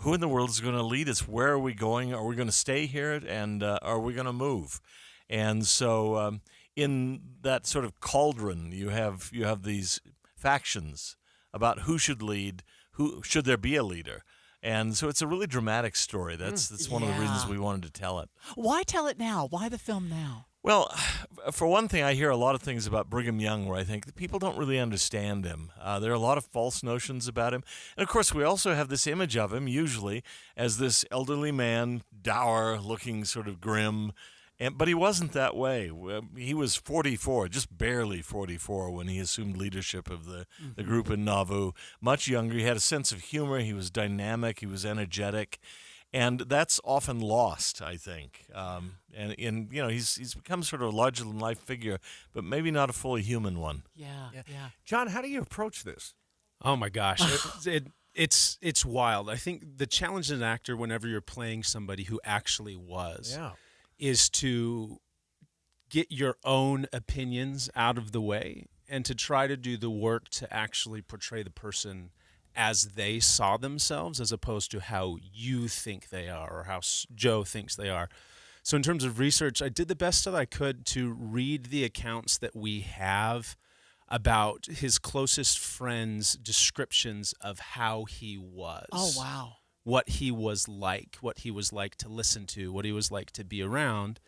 who in the world is going to lead us? Where are we going? Are we going to stay here, and are we going to move? And so in that sort of cauldron, you have these factions about who should lead, who should there be a leader. And so it's a really dramatic story. That's one of the reasons we wanted to tell it. Why tell it now? Why the film now? Well, for one thing, I hear a lot of things about Brigham Young where I think that people don't really understand him. There are a lot of false notions about him. And of course, we also have this image of him, usually, as this elderly man, dour, looking sort of grim. But he wasn't that way. He was 44, just barely 44, when he assumed leadership of the group in Nauvoo. Much younger. He had a sense of humor. He was dynamic. He was energetic. And that's often lost, I think. And he's become sort of a larger-than-life figure, but maybe not a fully human one. Yeah. John, how do you approach this? Oh, my gosh. It's wild. I think the challenge as an actor, whenever you're playing somebody who actually was, is to get your own opinions out of the way and to try to do the work to actually portray the person as they saw themselves, as opposed to how you think they are or how Joe thinks they are. So in terms of research, I did the best that I could to read the accounts that we have about his closest friends' descriptions of how he was. Oh, wow. What he was like to listen to, what he was like to be around.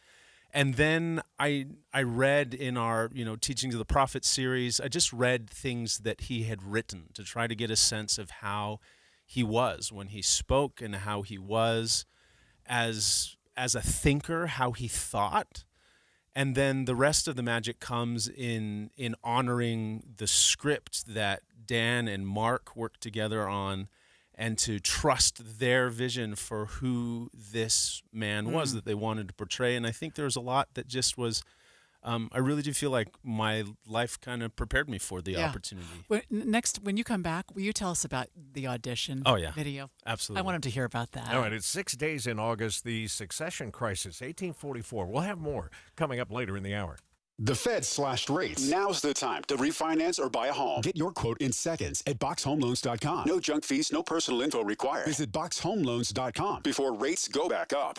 And then I read in our, Teachings of the Prophet series, I just read things that he had written to try to get a sense of how he was when he spoke and how he was as a thinker, how he thought. And then the rest of the magic comes in honoring the script that Dan and Mark worked together on, and to trust their vision for who this man was that they wanted to portray. And I think there was a lot that just was, I really do feel like my life kind of prepared me for the opportunity. Next, when you come back, will you tell us about the audition video? Absolutely. I want him to hear about that. All right, it's 6 days in August, the succession crisis, 1844. We'll have more coming up later in the hour. The Fed slashed rates. Now's the time to refinance or buy a home. Get your quote in seconds at boxhomeloans.com. No junk fees, no personal info required. Visit boxhomeloans.com before rates go back up.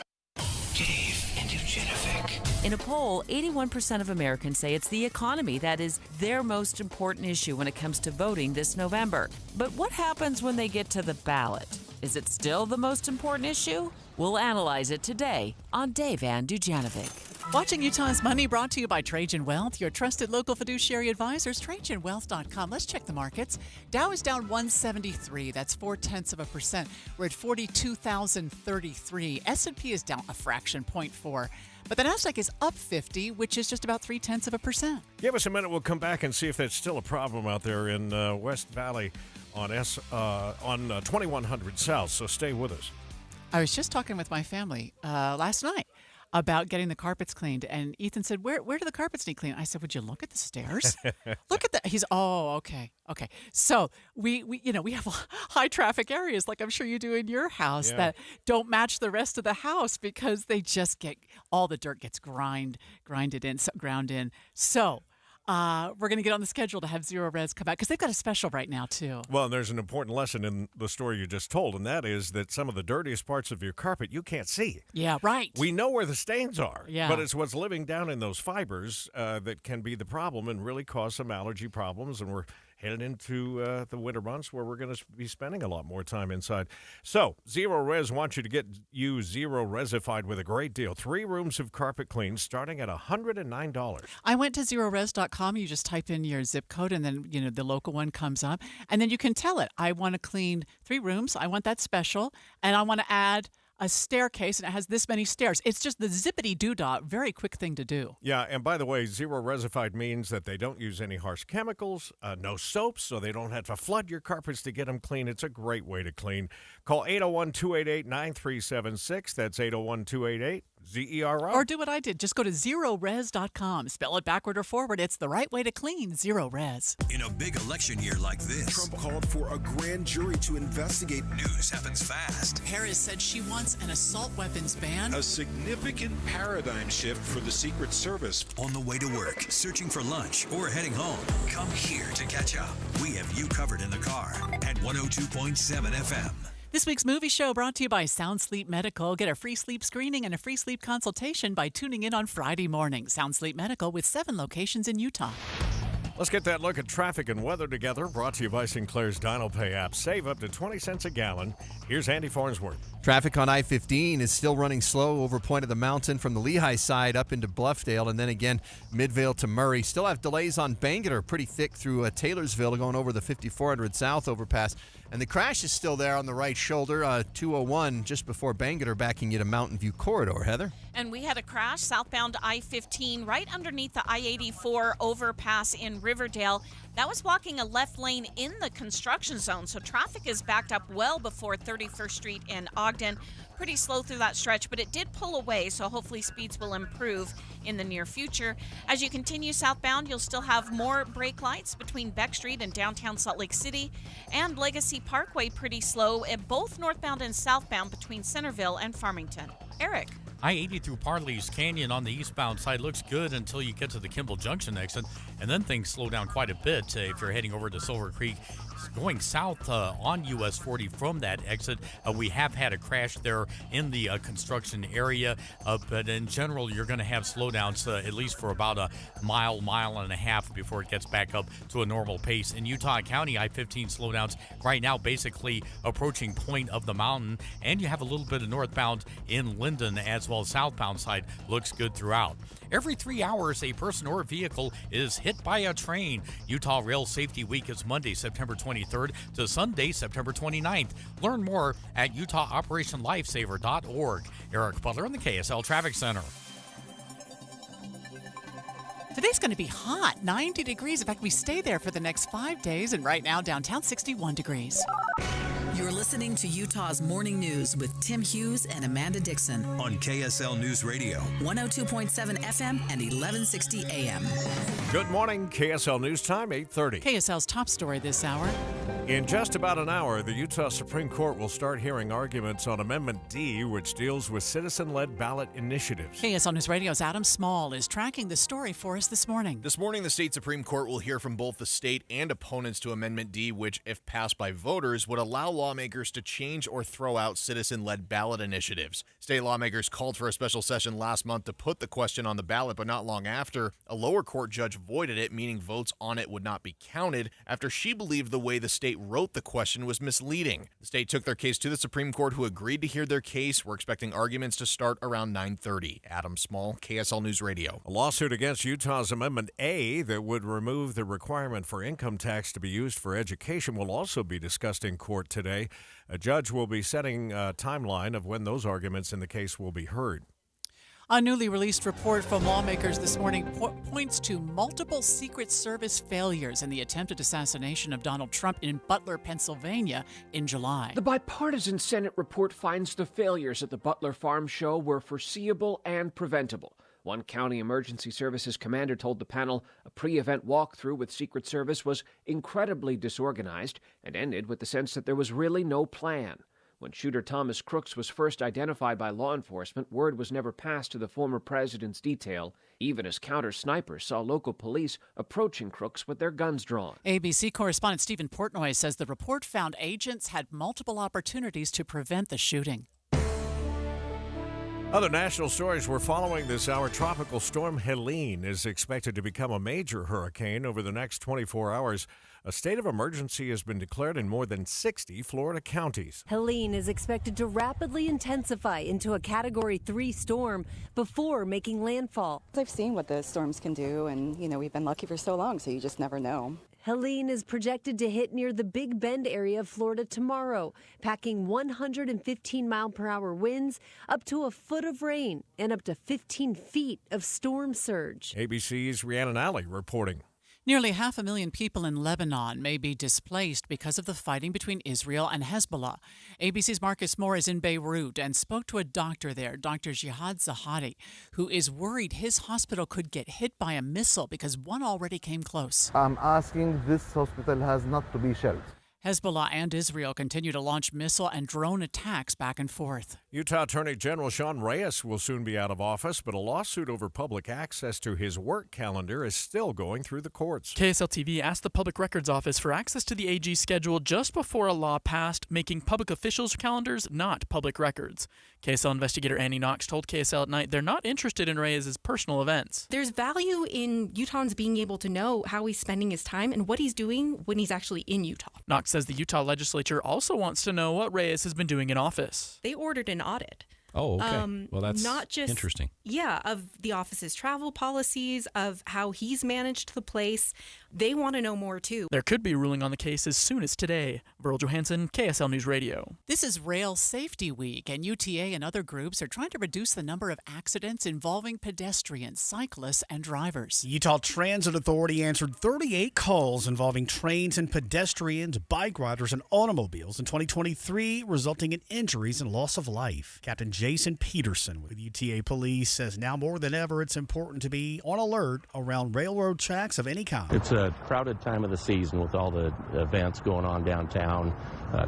Dave and Dujanovic. In a poll, 81% of Americans say it's the economy that is their most important issue when it comes to voting this November. But what happens when they get to the ballot? Is it still the most important issue? We'll analyze it today on Dave and Dujanovic. Watching Utah's Money brought to you by Trajan Wealth, your trusted local fiduciary advisors, TrajanWealth.com. Let's check the markets. Dow is down 173. That's 0.4%. We're at 42,033. S&P is down a fraction, 0.4. But the Nasdaq is up 50, which is just about 0.3%. Give us a minute. We'll come back and see if that's still a problem out there in West Valley on 2100 South. So stay with us. I was just talking with my family last night about getting the carpets cleaned, and Ethan said, where do the carpets need cleaned? I said, would you look at the stairs? Look at that. He's, okay. So we have high traffic areas, like I'm sure you do in your house, that don't match the rest of the house because they just get, all the dirt gets ground in. So we're going to get on the schedule to have Zero Res come back because they've got a special right now, too. Well, there's an important lesson in the story you just told, and that is that some of the dirtiest parts of your carpet you can't see. Yeah, right. We know where the stains are, but it's what's living down in those fibers that can be the problem and really cause some allergy problems, and we're headed into the winter months where we're going to be spending a lot more time inside. So, Zero Res wants you to get you Zero Resified with a great deal. 3 rooms of carpet clean starting at $109. I went to zerores.com. You just type in your zip code and then, the local one comes up. And then you can tell it, I want to clean 3 rooms. I want that special. And I want to add a staircase, and it has this many stairs. It's just the zippity-doo-dah, very quick thing to do. Yeah, and by the way, Zero Resified means that they don't use any harsh chemicals, no soaps, so they don't have to flood your carpets to get them clean. It's a great way to clean. Call 801-288-9376. That's 801-288-ZERO. Or do what I did. Just go to zerores.com. Spell it backward or forward. It's the right way to clean. Zero Res. In a big election year like this, Trump called for a grand jury to investigate. News happens fast. Harris said she wants an assault weapons ban. A significant paradigm shift for the Secret Service. On the way to work, searching for lunch, or heading home, come here to catch up. We have you covered in the car at 102.7 FM. This week's movie show brought to you by Sound Sleep Medical. Get a free sleep screening and a free sleep consultation by tuning in on Friday morning. Sound Sleep Medical with 7 locations in Utah. Let's get that look at traffic and weather together. Brought to you by Sinclair's Dino Pay app. Save up to 20 cents a gallon. Here's Andy Farnsworth. Traffic on I-15 is still running slow over Point of the Mountain from the Lehigh side up into Bluffdale, and then again Midvale to Murray. Still have delays on Bangor, pretty thick through Taylorsville, going over the 5400 South overpass. And the crash is still there on the right shoulder, 201 just before Bangor, backing you to Mountain View Corridor. Heather? And we had a crash southbound I-15 right underneath the I-84 overpass in Riverdale. That was blocking a left lane in the construction zone, so traffic is backed up well before 31st Street in Ogden. Pretty slow through that stretch, but it did pull away, so hopefully speeds will improve in the near future. As you continue southbound, you'll still have more brake lights between Beck Street and downtown Salt Lake City, and Legacy Parkway pretty slow at both northbound and southbound between Centerville and Farmington. Eric. I-80 through Parley's Canyon on the eastbound side looks good until you get to the Kimball Junction exit, and then things slow down quite a bit if you're heading over to Silver Creek. Going south on US 40 from that exit, we have had a crash there in the construction area, but in general, you're going to have slowdowns at least for about a mile and a half before it gets back up to a normal pace. In Utah County, I-15 slowdowns right now basically approaching Point of the Mountain, and you have a little bit of northbound in Linden as well. Southbound side looks good throughout. Every 3 hours, a person or vehicle is hit by a train. Utah Rail Safety Week is Monday, September 23rd to Sunday, September 29th. Learn more at utahoperationlifesaver.org. Eric Butler in the KSL Traffic Center. Today's going to be hot, 90 degrees. In fact, we stay there for the next 5 days, and right now downtown 61 degrees. You're listening to Utah's Morning News with Tim Hughes and Amanda Dixon on KSL News Radio, 102.7 FM and 1160 AM. Good morning, KSL News Time, 8:30. KSL's top story this hour. In just about an hour, the Utah Supreme Court will start hearing arguments on Amendment D, which deals with citizen-led ballot initiatives. KSL News Radio's Adam Small is tracking the story for us this morning. This morning, the state Supreme Court will hear from both the state and opponents to Amendment D, which, if passed by voters, would allow lawmakers to change or throw out citizen-led ballot initiatives. State lawmakers called for a special session last month to put the question on the ballot, but not long after, a lower court judge voided it, meaning votes on it would not be counted after she believed the way the state wrote the question was misleading. The state took their case to the Supreme Court, who agreed to hear their case. We're expecting arguments to start around 9:30. Adam Small, KSL News Radio. A lawsuit against Utah's Amendment A that would remove the requirement for income tax to be used for education will also be discussed in court today. A judge will be setting a timeline of when those arguments in the case will be heard. A newly released report from lawmakers this morning points to multiple Secret Service failures in the attempted assassination of Donald Trump in Butler, Pennsylvania in July. The bipartisan Senate report finds the failures at the Butler Farm Show were foreseeable and preventable. One county emergency services commander told the panel a pre-event walkthrough with Secret Service was incredibly disorganized and ended with the sense that there was really no plan. When shooter Thomas Crooks was first identified by law enforcement, word was never passed to the former president's detail, even as counter-snipers saw local police approaching Crooks with their guns drawn. ABC correspondent Stephen Portnoy says the report found agents had multiple opportunities to prevent the shooting. Other national stories we're following this hour. Tropical storm Helene is expected to become a major hurricane over the next 24 hours. A state of emergency has been declared in more than 60 Florida counties. Helene is expected to rapidly intensify into a Category 3 storm before making landfall. I've seen what the storms can do, and, we've been lucky for so long, so you just never know. Helene is projected to hit near the Big Bend area of Florida tomorrow, packing 115-mile-per-hour winds, up to a foot of rain, and up to 15 feet of storm surge. ABC's Rhiannon Alley reporting. Nearly 500,000 people in Lebanon may be displaced because of the fighting between Israel and Hezbollah. ABC's Marcus Moore is in Beirut and spoke to a doctor there, Dr. Jihad Zahadi, who is worried his hospital could get hit by a missile because one already came close. I'm asking this hospital has not to be shelled. Hezbollah and Israel continue to launch missile and drone attacks back and forth. Utah Attorney General Sean Reyes will soon be out of office, but a lawsuit over public access to his work calendar is still going through the courts. KSL-TV asked the Public Records Office for access to the AG's schedule just before a law passed, making public officials' calendars not public records. KSL investigator Annie Knox told KSL at Night they're not interested in Reyes' personal events. There's value in Utahns being able to know how he's spending his time and what he's doing when he's actually in Utah. Knox says the Utah legislature also wants to know what Reyes has been doing in office. They ordered an audit. Oh, okay. Well, that's not just interesting. Yeah, of the office's travel policies, of how he's managed the place. They want to know more, too. There could be a ruling on the case as soon as today. Verl Johansson, KSL News Radio. This is Rail Safety Week, and UTA and other groups are trying to reduce the number of accidents involving pedestrians, cyclists, and drivers. The Utah Transit Authority answered 38 calls involving trains and pedestrians, bike riders, and automobiles in 2023, resulting in injuries and loss of life. Captain Jason Peterson with UTA Police says now more than ever it's important to be on alert around railroad tracks of any kind. It's a crowded time of the season with all the events going on downtown.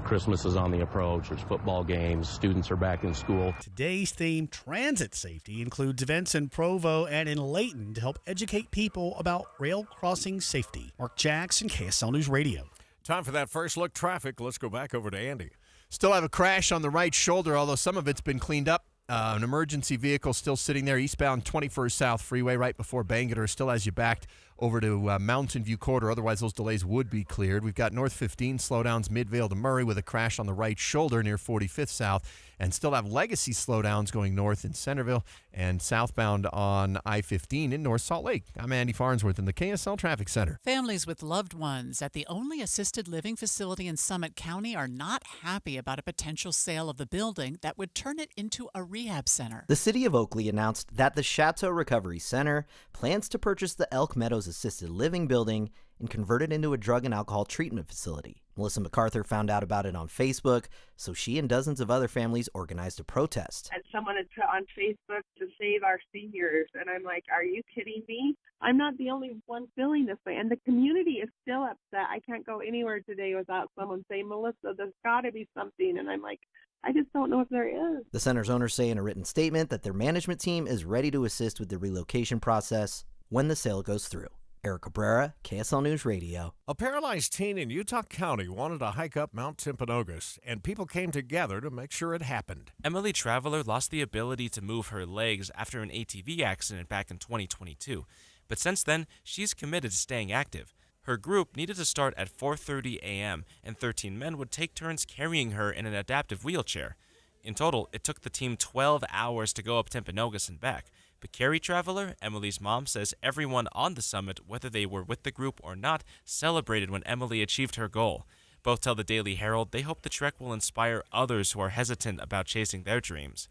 Christmas is on the approach. There's football games. Students are back in school. Today's theme, transit safety, includes events in Provo and in Layton to help educate people about rail crossing safety. Mark Jackson, KSL News Radio. Time for that first look traffic. Let's go back over to Andy. Still have a crash on the right shoulder, although some of it's been cleaned up. An emergency vehicle still sitting there eastbound 21st South Freeway right before Bangerter, still has you backed over to Mountain View Corridor. Otherwise, those delays would be cleared. We've got North 15 slowdowns Midvale to Murray with a crash on the right shoulder near 45th South, and still have legacy slowdowns going north in Centerville and southbound on I-15 in North Salt Lake. I'm Andy Farnsworth in the KSL Traffic Center. Families with loved ones at the only assisted living facility in Summit County are not happy about a potential sale of the building that would turn it into a rehab center. The City of Oakley announced that the Chateau Recovery Center plans to purchase the Elk Meadows assisted living building and convert it into a drug and alcohol treatment facility. Melissa MacArthur found out about it on Facebook, so she and dozens of other families organized a protest. And someone had put on Facebook to save our seniors, and I'm like, are you kidding me? I'm not the only one feeling this way, and the community is still upset. I can't go anywhere today without someone saying, Melissa, there's got to be something, and I'm like, I just don't know if there is. The center's owners say in a written statement that their management team is ready to assist with the relocation process when the sale goes through. Eric Cabrera, KSL News Radio. A paralyzed teen in Utah County wanted to hike up Mount Timpanogos, and people came together to make sure it happened. Emily Traveler lost the ability to move her legs after an ATV accident back in 2022. But since then, she's committed to staying active. Her group needed to start at 4:30 a.m., and 13 men would take turns carrying her in an adaptive wheelchair. In total, it took the team 12 hours to go up Timpanogos and back. But Carrie Traveler, Emily's mom, says everyone on the summit, whether they were with the group or not, celebrated when Emily achieved her goal. Both tell the Daily Herald they hope the trek will inspire others who are hesitant about chasing their dreams.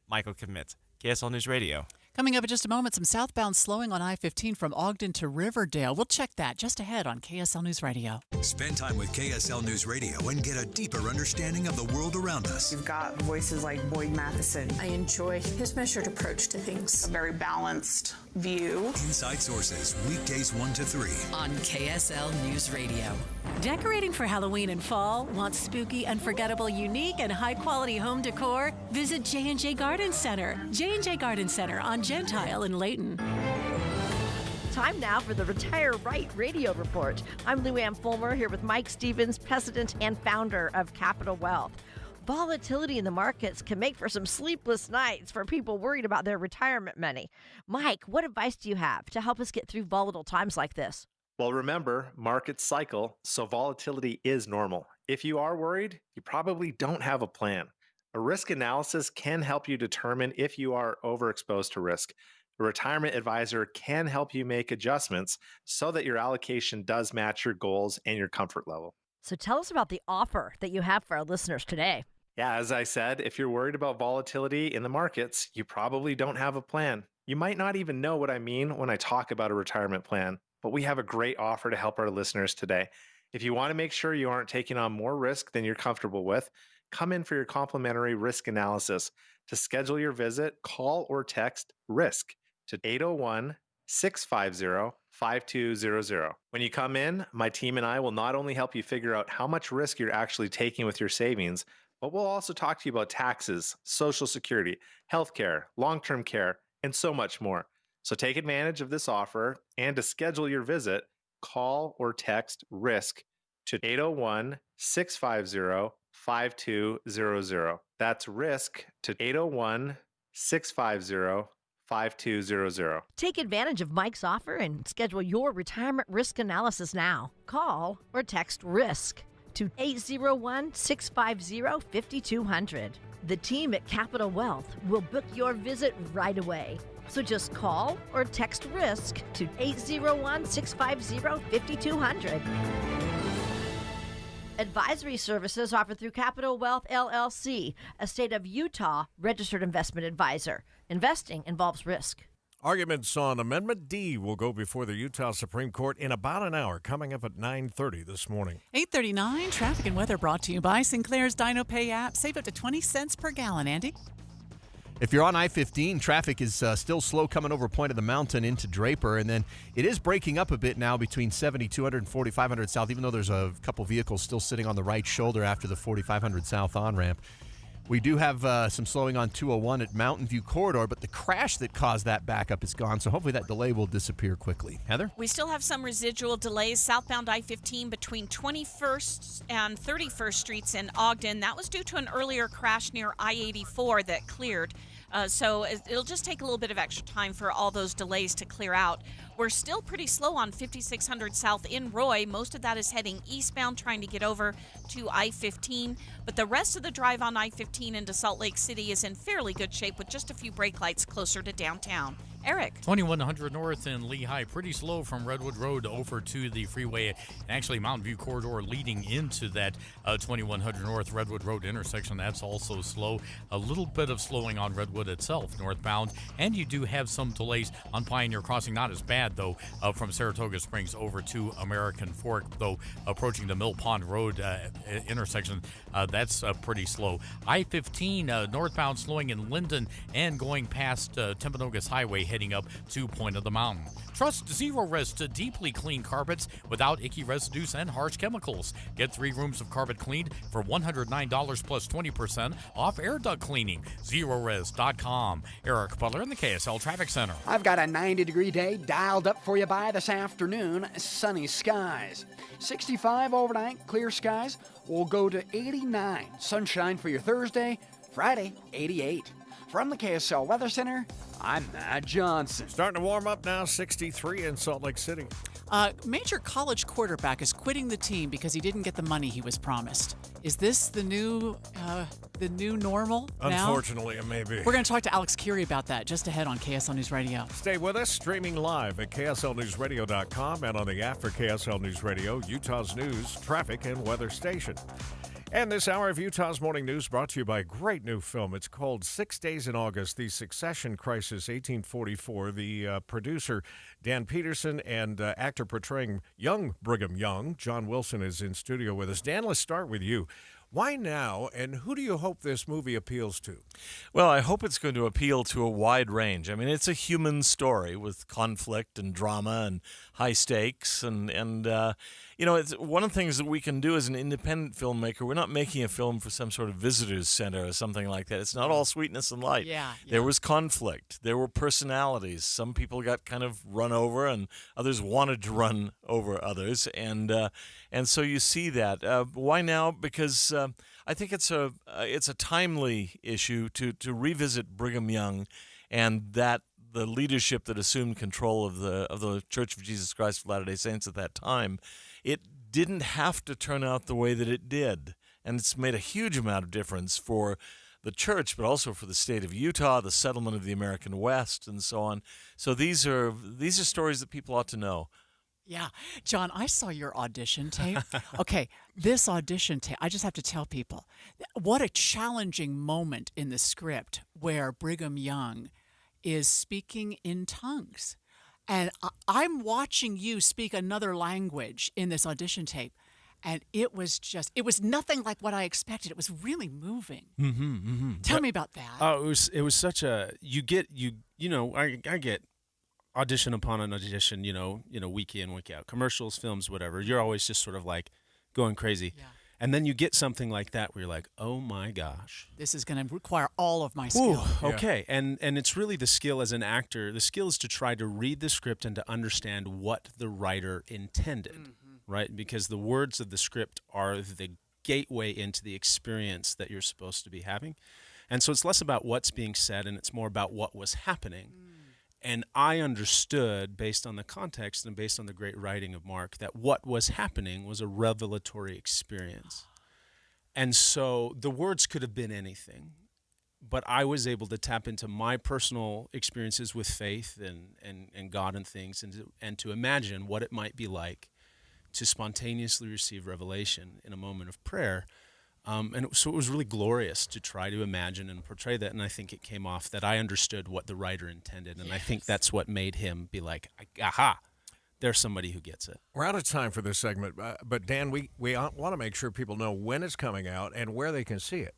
Michael Kmit, KSL News Radio. Coming up in just a moment, some southbound slowing on I-15 from Ogden to Riverdale. We'll check that just ahead on KSL News Radio. Spend time with KSL News Radio and get a deeper understanding of the world around us. You've got voices like Boyd Matheson. I enjoy his measured approach to things. A very balanced view. Inside Sources, weekdays 1 to 3. On KSL News Radio. Decorating for Halloween and fall? Want spooky, unforgettable, unique, and high-quality home decor? Visit J&J Garden Center. J&J Garden Center on Gentile in Layton. Time now for the Retire Right Radio Report. I'm Lou Ann Fulmer here with Mike Stevens, president and founder of Capital Wealth. Volatility in the markets can make for some sleepless nights for people worried about their retirement money. Mike, what advice do you have to help us get through volatile times like this? Well, remember, markets cycle, so volatility is normal. If you are worried, you probably don't have a plan. A risk analysis can help you determine if you are overexposed to risk. A retirement advisor can help you make adjustments so that your allocation does match your goals and your comfort level. So tell us about the offer that you have for our listeners today. Yeah, as I said, if you're worried about volatility in the markets, you probably don't have a plan. You might not even know what I mean when I talk about a retirement plan, but we have a great offer to help our listeners today. If you want to make sure you aren't taking on more risk than you're comfortable with, come in for your complimentary risk analysis. To schedule your visit, call or text RISK to 801-650-5600. 5200. When you come in, my team and I will not only help you figure out how much risk you're actually taking with your savings, but we'll also talk to you about taxes, Social Security, healthcare, long-term care, and so much more. So take advantage of this offer, and to schedule your visit, call or text RISK to 801-650-5200. That's RISK to 801-650-5200. Take advantage of Mike's offer and schedule your retirement risk analysis now. Call or text RISK to 801-650-5200. The team at Capital Wealth will book your visit right away. So just call or text RISK to 801-650-5200. Advisory services offered through Capital Wealth LLC, a state of Utah registered investment advisor. Investing involves risk. Arguments on Amendment D will go before the Utah Supreme Court in about an hour, coming up at 9:30 this morning. 8:39, traffic and weather brought to you by Sinclair's Dino Pay app. Save up to 20 cents per gallon, Andy. If you're on I-15, traffic is still slow coming over Point of the Mountain into Draper, and then it is breaking up a bit now between 7200 and 4500 South, even though there's a couple vehicles still sitting on the right shoulder after the 4500 South on-ramp. We do have some slowing on 201 at Mountain View Corridor, but the crash that caused that backup is gone, so hopefully that delay will disappear quickly. Heather? We still have some residual delays southbound I-15 between 21st and 31st Streets in Ogden. That was due to an earlier crash near I-84 that cleared. So it'll just take a little bit of extra time for all those delays to clear out. We're still pretty slow on 5600 South in Roy. Most of that is heading eastbound, trying to get over to I-15. But the rest of the drive on I-15 into Salt Lake City is in fairly good shape with just a few brake lights closer to downtown. Eric. 2100 North in Lehigh, pretty slow from Redwood Road over to the freeway. Actually, Mountain View Corridor leading into that 2100 North Redwood Road intersection. That's also slow. A little bit of slowing on Redwood itself, northbound. And you do have some delays on Pioneer Crossing. Not as bad, though, from Saratoga Springs over to American Fork, though approaching the Mill Pond Road intersection, that's pretty slow. I-15 northbound slowing in Linden and going past Timpanogos Highway heading up to Point of the Mountain. Trust Zero Res to deeply clean carpets without icky residues and harsh chemicals. Get 3 rooms of carpet cleaned for $109 plus 20% off air duct cleaning. ZeroRes.com. Eric Butler in the KSL Traffic Center. I've got a 90-degree day dialed up for you by this afternoon. Sunny skies. 65 overnight, clear skies. We'll go to 89. Sunshine for your Thursday. Friday, 88. From the KSL Weather Center, I'm Matt Johnson. Starting to warm up now, 63 in Salt Lake City. Major college quarterback is quitting the team because he didn't get the money he was promised. Is this the new normal now? Unfortunately, it may be. We're going to talk to Alex Curie about that just ahead on KSL News Radio. Stay with us, streaming live at KSLNewsRadio.com and on the app for KSL News Radio, Utah's news, traffic, and weather station. And this hour of Utah's Morning News brought to you by a great new film. It's called 6 Days in August, The Succession Crisis, 1844. The producer, Dan Peterson, and actor portraying young Brigham Young, John Wilson, is in studio with us. Dan, let's start with you. Why now, and who do you hope this movie appeals to? Well, I hope it's going to appeal to a wide range. I mean, it's a human story with conflict and drama and high stakes. And you know, it's one of the things that we can do as an independent filmmaker. We're not making a film for some sort of visitors center or something like that. It's not all sweetness and light. Yeah. There was conflict. There were personalities. Some people got kind of run over, and others wanted to run over others. And so you see that. Why now? Because I think it's a timely issue to revisit Brigham Young and that the leadership that assumed control of the Church of Jesus Christ of Latter-day Saints at that time. It didn't have to turn out the way that it did, and it's made a huge amount of difference for the church, but also for the state of Utah, the settlement of the American West, and so on. So these are stories that people ought to know. Yeah. John, I saw your audition tape. Okay, this audition tape, I just have to tell people, what a challenging moment in the script where Brigham Young is speaking in tongues. And I'm watching you speak another language in this audition tape. And it was nothing like what I expected. It was really moving. Tell me about that. Oh, it was such a, I get audition upon an audition, week in, week out, commercials, films, whatever. You're always just sort of like going crazy. Yeah. And then you get something like that where you're like, oh my gosh. This is going to require all of my skill. Ooh, okay. Yeah. And it's really the skill as an actor. The skill is to try to read the script and to understand what the writer intended, right? Because the words of the script are the gateway into the experience that you're supposed to be having. And so it's less about what's being said and it's more about what was happening. And I understood, based on the context and based on the great writing of Mark, that what was happening was a revelatory experience. And so the words could have been anything, but I was able to tap into my personal experiences with faith and God and things, and to imagine what it might be like to spontaneously receive revelation in a moment of prayer. So it was really glorious to try to imagine and portray that, and I think it came off that I understood what the writer intended, and I think that's what made him be like, aha, there's somebody who gets it. We're out of time for this segment, but Dan, we want to make sure people know when it's coming out and where they can see it.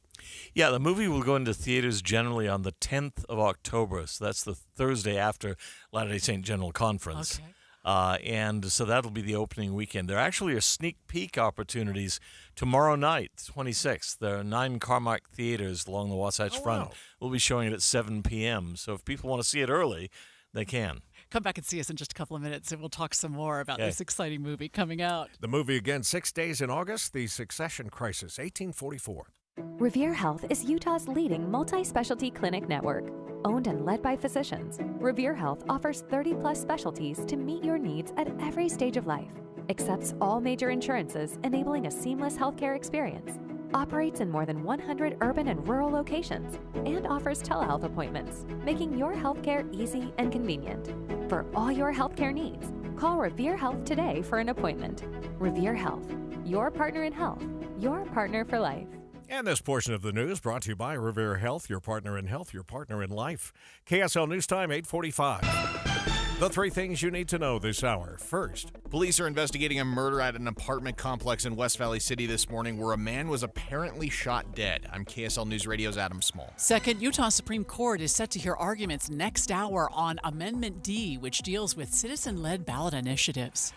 Yeah, the movie will go into theaters generally on the 10th of October, so that's the Thursday after Latter-day Saint General Conference. Okay. And so that'll be the opening weekend. There actually are sneak peek opportunities tomorrow night, 26th. There are 9 Carmack theaters along the Wasatch Front. Wow. We'll be showing it at 7 p.m. So if people want to see it early, they can. Come back and see us in just a couple of minutes, and we'll talk some more about this exciting movie coming out. The movie again, 6 days in August, The Succession Crisis, 1844. Revere Health is Utah's leading multi-specialty clinic network. Owned and led by physicians, Revere Health offers 30-plus specialties to meet your needs at every stage of life. Accepts all major insurances, enabling a seamless healthcare experience. Operates in more than 100 urban and rural locations, and offers telehealth appointments, making your healthcare easy and convenient. For all your healthcare needs, call Revere Health today for an appointment. Revere Health, your partner in health, your partner for life. And this portion of the news brought to you by Revere Health, your partner in health, your partner in life. KSL News Time, 8:45. The 3 things you need to know this hour. First, police are investigating a murder at an apartment complex in West Valley City this morning where a man was apparently shot dead. I'm KSL News Radio's Adam Small. Second, Utah Supreme Court is set to hear arguments next hour on Amendment D, which deals with citizen-led ballot initiatives.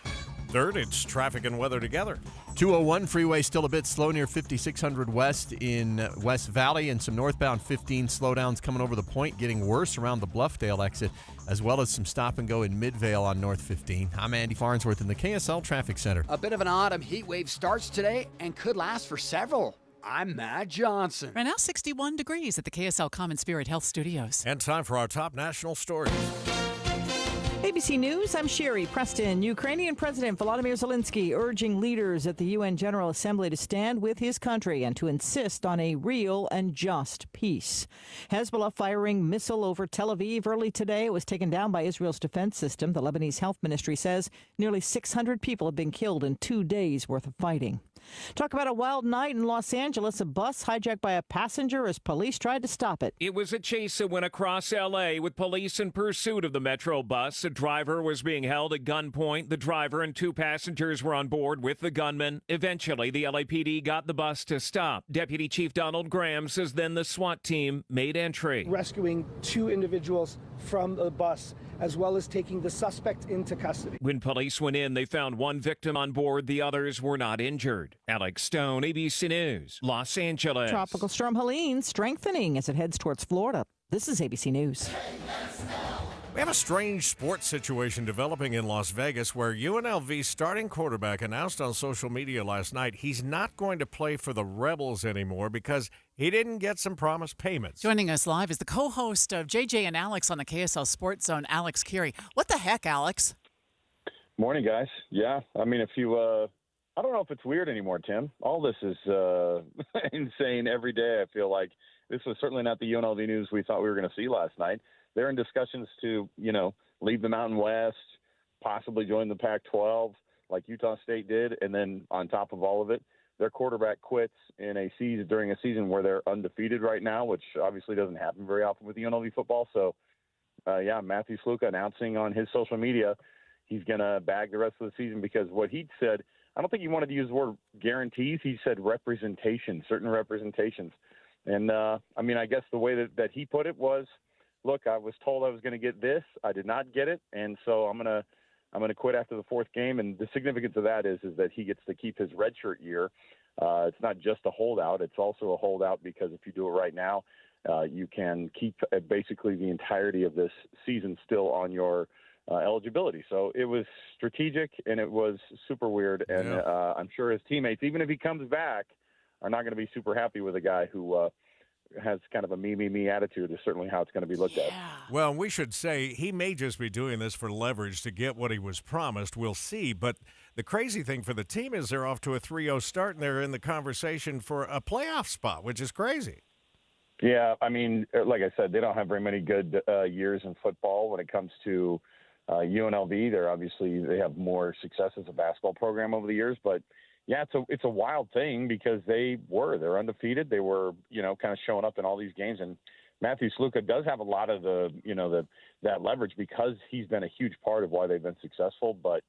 Third, it's traffic and weather together. 201 freeway still a bit slow near 5600 West in West Valley, and some northbound 15 slowdowns coming over the point, getting worse around the Bluffdale exit, as well as some stop and go in Midvale on North 15. I'm Andy Farnsworth in the KSL Traffic Center. A bit of an autumn heat wave starts today and could last for several. I'm Matt Johnson. Right now, 61 degrees at the KSL Common Spirit Health Studios. And time for our top national stories. ABC News, I'm Sherry Preston. Ukrainian President Volodymyr Zelensky urging leaders at the UN General Assembly to stand with his country and to insist on a real and just peace. Hezbollah firing missile over Tel Aviv early today. It was taken down by Israel's defense system. The Lebanese health ministry says nearly 600 people have been killed in 2 days' worth of fighting. Talk about a wild night in Los Angeles. A bus hijacked by a passenger as police tried to stop it. It was a chase that went across L.A. with police in pursuit of the Metro bus. A driver was being held at gunpoint. The driver and 2 passengers were on board with the gunman. Eventually, the LAPD got the bus to stop. Deputy Chief Donald Graham says then the SWAT team made entry. Rescuing 2 individuals from the bus, as well as taking the suspect into custody. When police went in, they found 1 victim on board. The others were not injured. Alex Stone, ABC News, Los Angeles. Tropical storm Helene strengthening as it heads towards Florida. This is ABC News. We have a strange sports situation developing in Las Vegas where UNLV's starting quarterback announced on social media last night he's not going to play for the Rebels anymore because he didn't get some promised payments. Joining us live is the co-host of JJ and Alex on the KSL Sports Zone, Alex Curie. What the heck, Alex? Morning, guys. Yeah, I mean, if you, I don't know if it's weird anymore, Tim. All this is insane every day, I feel like. This was certainly not the UNLV news we thought we were going to see last night. They're in discussions to, leave the Mountain West, possibly join the Pac-12 like Utah State did. And then on top of all of it, their quarterback quits during a season where they're undefeated right now, which obviously doesn't happen very often with UNLV football. So, Matthew Sluka announcing on his social media he's going to bag the rest of the season because what he said, I don't think he wanted to use the word guarantees. He said representation, certain representations. And, I guess the way that he put it was, look, I was told I was going to get this. I did not get it, and so I'm gonna quit after the fourth game. And the significance of that is that he gets to keep his redshirt year. It's not just a holdout; it's also a holdout because if you do it right now, you can keep basically the entirety of this season still on your eligibility. So it was strategic, and it was super weird. And I'm sure his teammates, even if he comes back, are not going to be super happy with a guy who has kind of a me attitude is certainly how it's going to be looked at. Well, we should say he may just be doing this for leverage to get what he was promised. We'll see. But the crazy thing for the team is they're off to a 3-0 start, and they're in the conversation for a playoff spot, which is crazy. Yeah, I mean, like I said, they don't have very many good years in football when it comes to UNLV. They have more success as a basketball program over the years, but yeah, it's a wild thing because they're undefeated. They were, kind of showing up in all these games. And Matthew Sluka does have a lot of that leverage because he's been a huge part of why they've been successful. But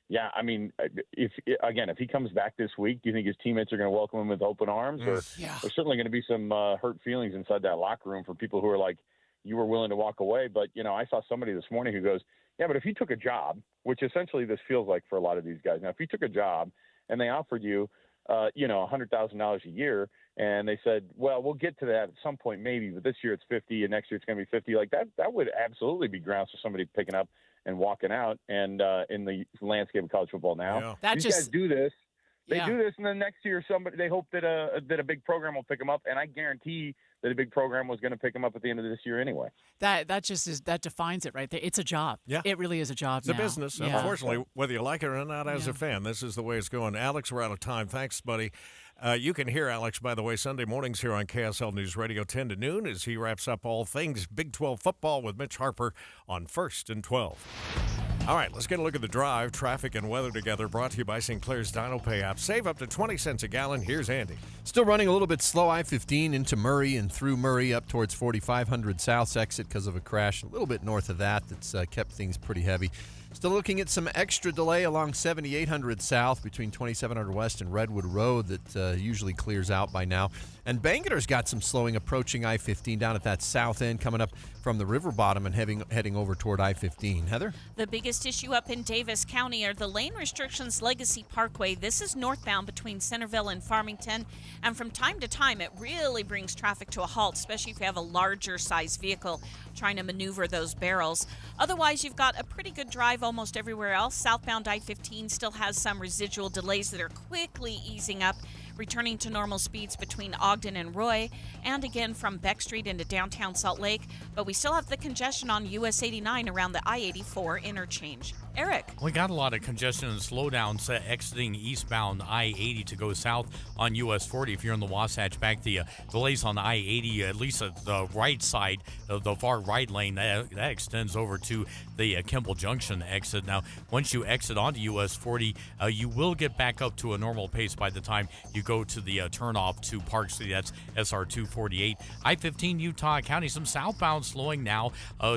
yeah, I mean, if he comes back this week, do you think his teammates are going to welcome him with open arms? Or there's certainly going to be some hurt feelings inside that locker room for people who are like, you were willing to walk away. But, I saw somebody this morning who goes, yeah, but if you took a job, which essentially this feels like for a lot of these guys. Now, if you took a job and they offered you, $100,000 a year, and they said, well, we'll get to that at some point maybe, but this year it's 50 and next year it's going to be 50. Like that would absolutely be grounds for somebody picking up and walking out. And in the landscape of college football now, these guys do this. They do this, and then next year they hope that a big program will pick them up, and I guarantee that a big program was going to pick them up at the end of this year anyway. That defines it right there. It's a job. Yeah. It really is a job. It's a business. Yeah. Unfortunately, whether you like it or not as a fan, this is the way it's going. Alex, we're out of time. Thanks, buddy. You can hear Alex, by the way, Sunday mornings here on KSL News Radio 10 to noon as he wraps up all things Big 12 football with Mitch Harper on 1st and 12. All right, let's get a look at the drive, traffic, and weather together. Brought to you by St. Clair's Dino Pay app. Save up to 20 cents a gallon. Here's Andy. Still running a little bit slow, I-15 into Murray and through Murray up towards 4500 South's exit because of a crash. A little bit north of that that's kept things pretty heavy. Still looking at some extra delay along 7800 South between 2700 West and Redwood Road that usually clears out by now. And Bangerter's got some slowing approaching I-15 down at that south end coming up from the river bottom and heading over toward I-15. Heather? The biggest issue up in Davis County are the lane restrictions Legacy Parkway. This is northbound between Centerville and Farmington. And from time to time, it really brings traffic to a halt, especially if you have a larger size vehicle trying to maneuver those barrels. Otherwise, you've got a pretty good drive almost everywhere else. Southbound I-15 still has some residual delays that are quickly easing up, returning to normal speeds between Ogden and Roy, and again from Beck Street into downtown Salt Lake. But we still have the congestion on US 89 around the I-84 interchange. Eric? We got a lot of congestion and slowdowns exiting eastbound I-80 to go south on US 40. If you're in the Wasatch back, the delays on I-80, at least at the right side of the far right lane, that extends over to the Kimball Junction exit. Now, once you exit onto US 40, you will get back up to a normal pace by the time you go to the turnoff to Park City. That's SR 248. I-15 Utah County, some southbound slowing now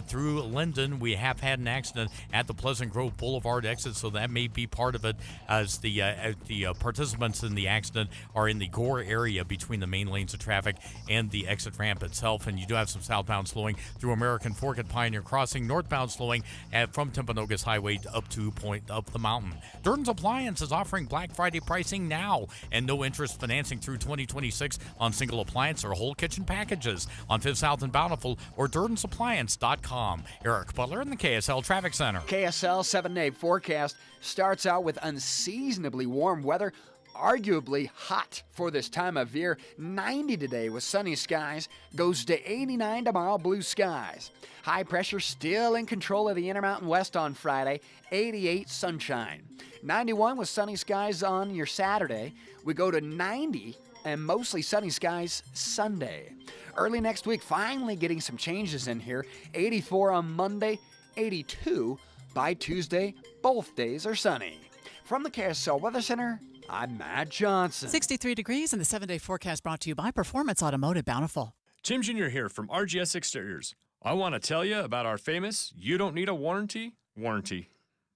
through Linden. We have had an accident at the Pleasant Grove Boulevard exit, so that may be part of it, as the participants in the accident are in the Gore area between the main lanes of traffic and the exit ramp itself. And you do have some southbound slowing through American Fork at Pioneer Crossing, northbound slowing from Timpanogos Highway up the mountain. Durden's Appliance is offering Black Friday pricing now and no interest financing through 2026 on single appliance or whole kitchen packages on 5th South and Bountiful or DurdensAppliance.com. Eric Butler in the KSL Traffic Center. KSL 7-day forecast starts out with unseasonably warm weather, arguably hot for this time of year. 90 today with sunny skies, goes to 89 tomorrow, blue skies. High pressure still in control of the Intermountain West on Friday, 88 sunshine. 91 with sunny skies on your Saturday. We go to 90 and mostly sunny skies Sunday. Early next week, finally getting some changes in here. 84 on Monday, 82 by Tuesday. Both days are sunny. From the KSL Weather Center, I'm Matt Johnson. 63 degrees in the 7-day forecast brought to you by Performance Automotive Bountiful. Tim Jr. here from RGS Exteriors. I want to tell you about our famous "You Don't Need a Warranty" warranty.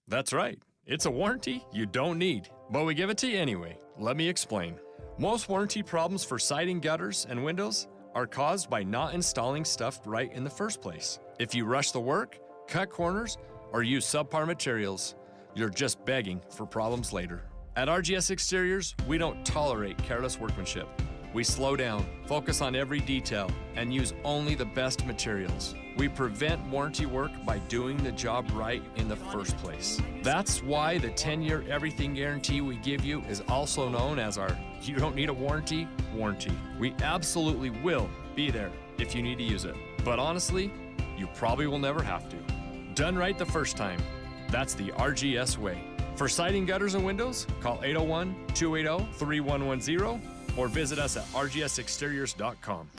That's right. It's a warranty you don't need, but we give it to you anyway. Let me explain. Most warranty problems for siding, gutters, and windows are caused by not installing stuff right in the first place. If you rush the work, cut corners, or use subpar materials, you're just begging for problems later. At RGS Exteriors, we don't tolerate careless workmanship. We slow down, focus on every detail, and use only the best materials. We prevent warranty work by doing the job right in the first place. That's why the 10-year everything guarantee we give you is also known as our "You don't need a warranty" warranty. We absolutely will be there if you need to use it. But honestly, you probably will never have to. Done right the first time. That's the RGS way. For siding, gutters, and windows, call 801-280-3110 or visit us at rgsexteriors.com.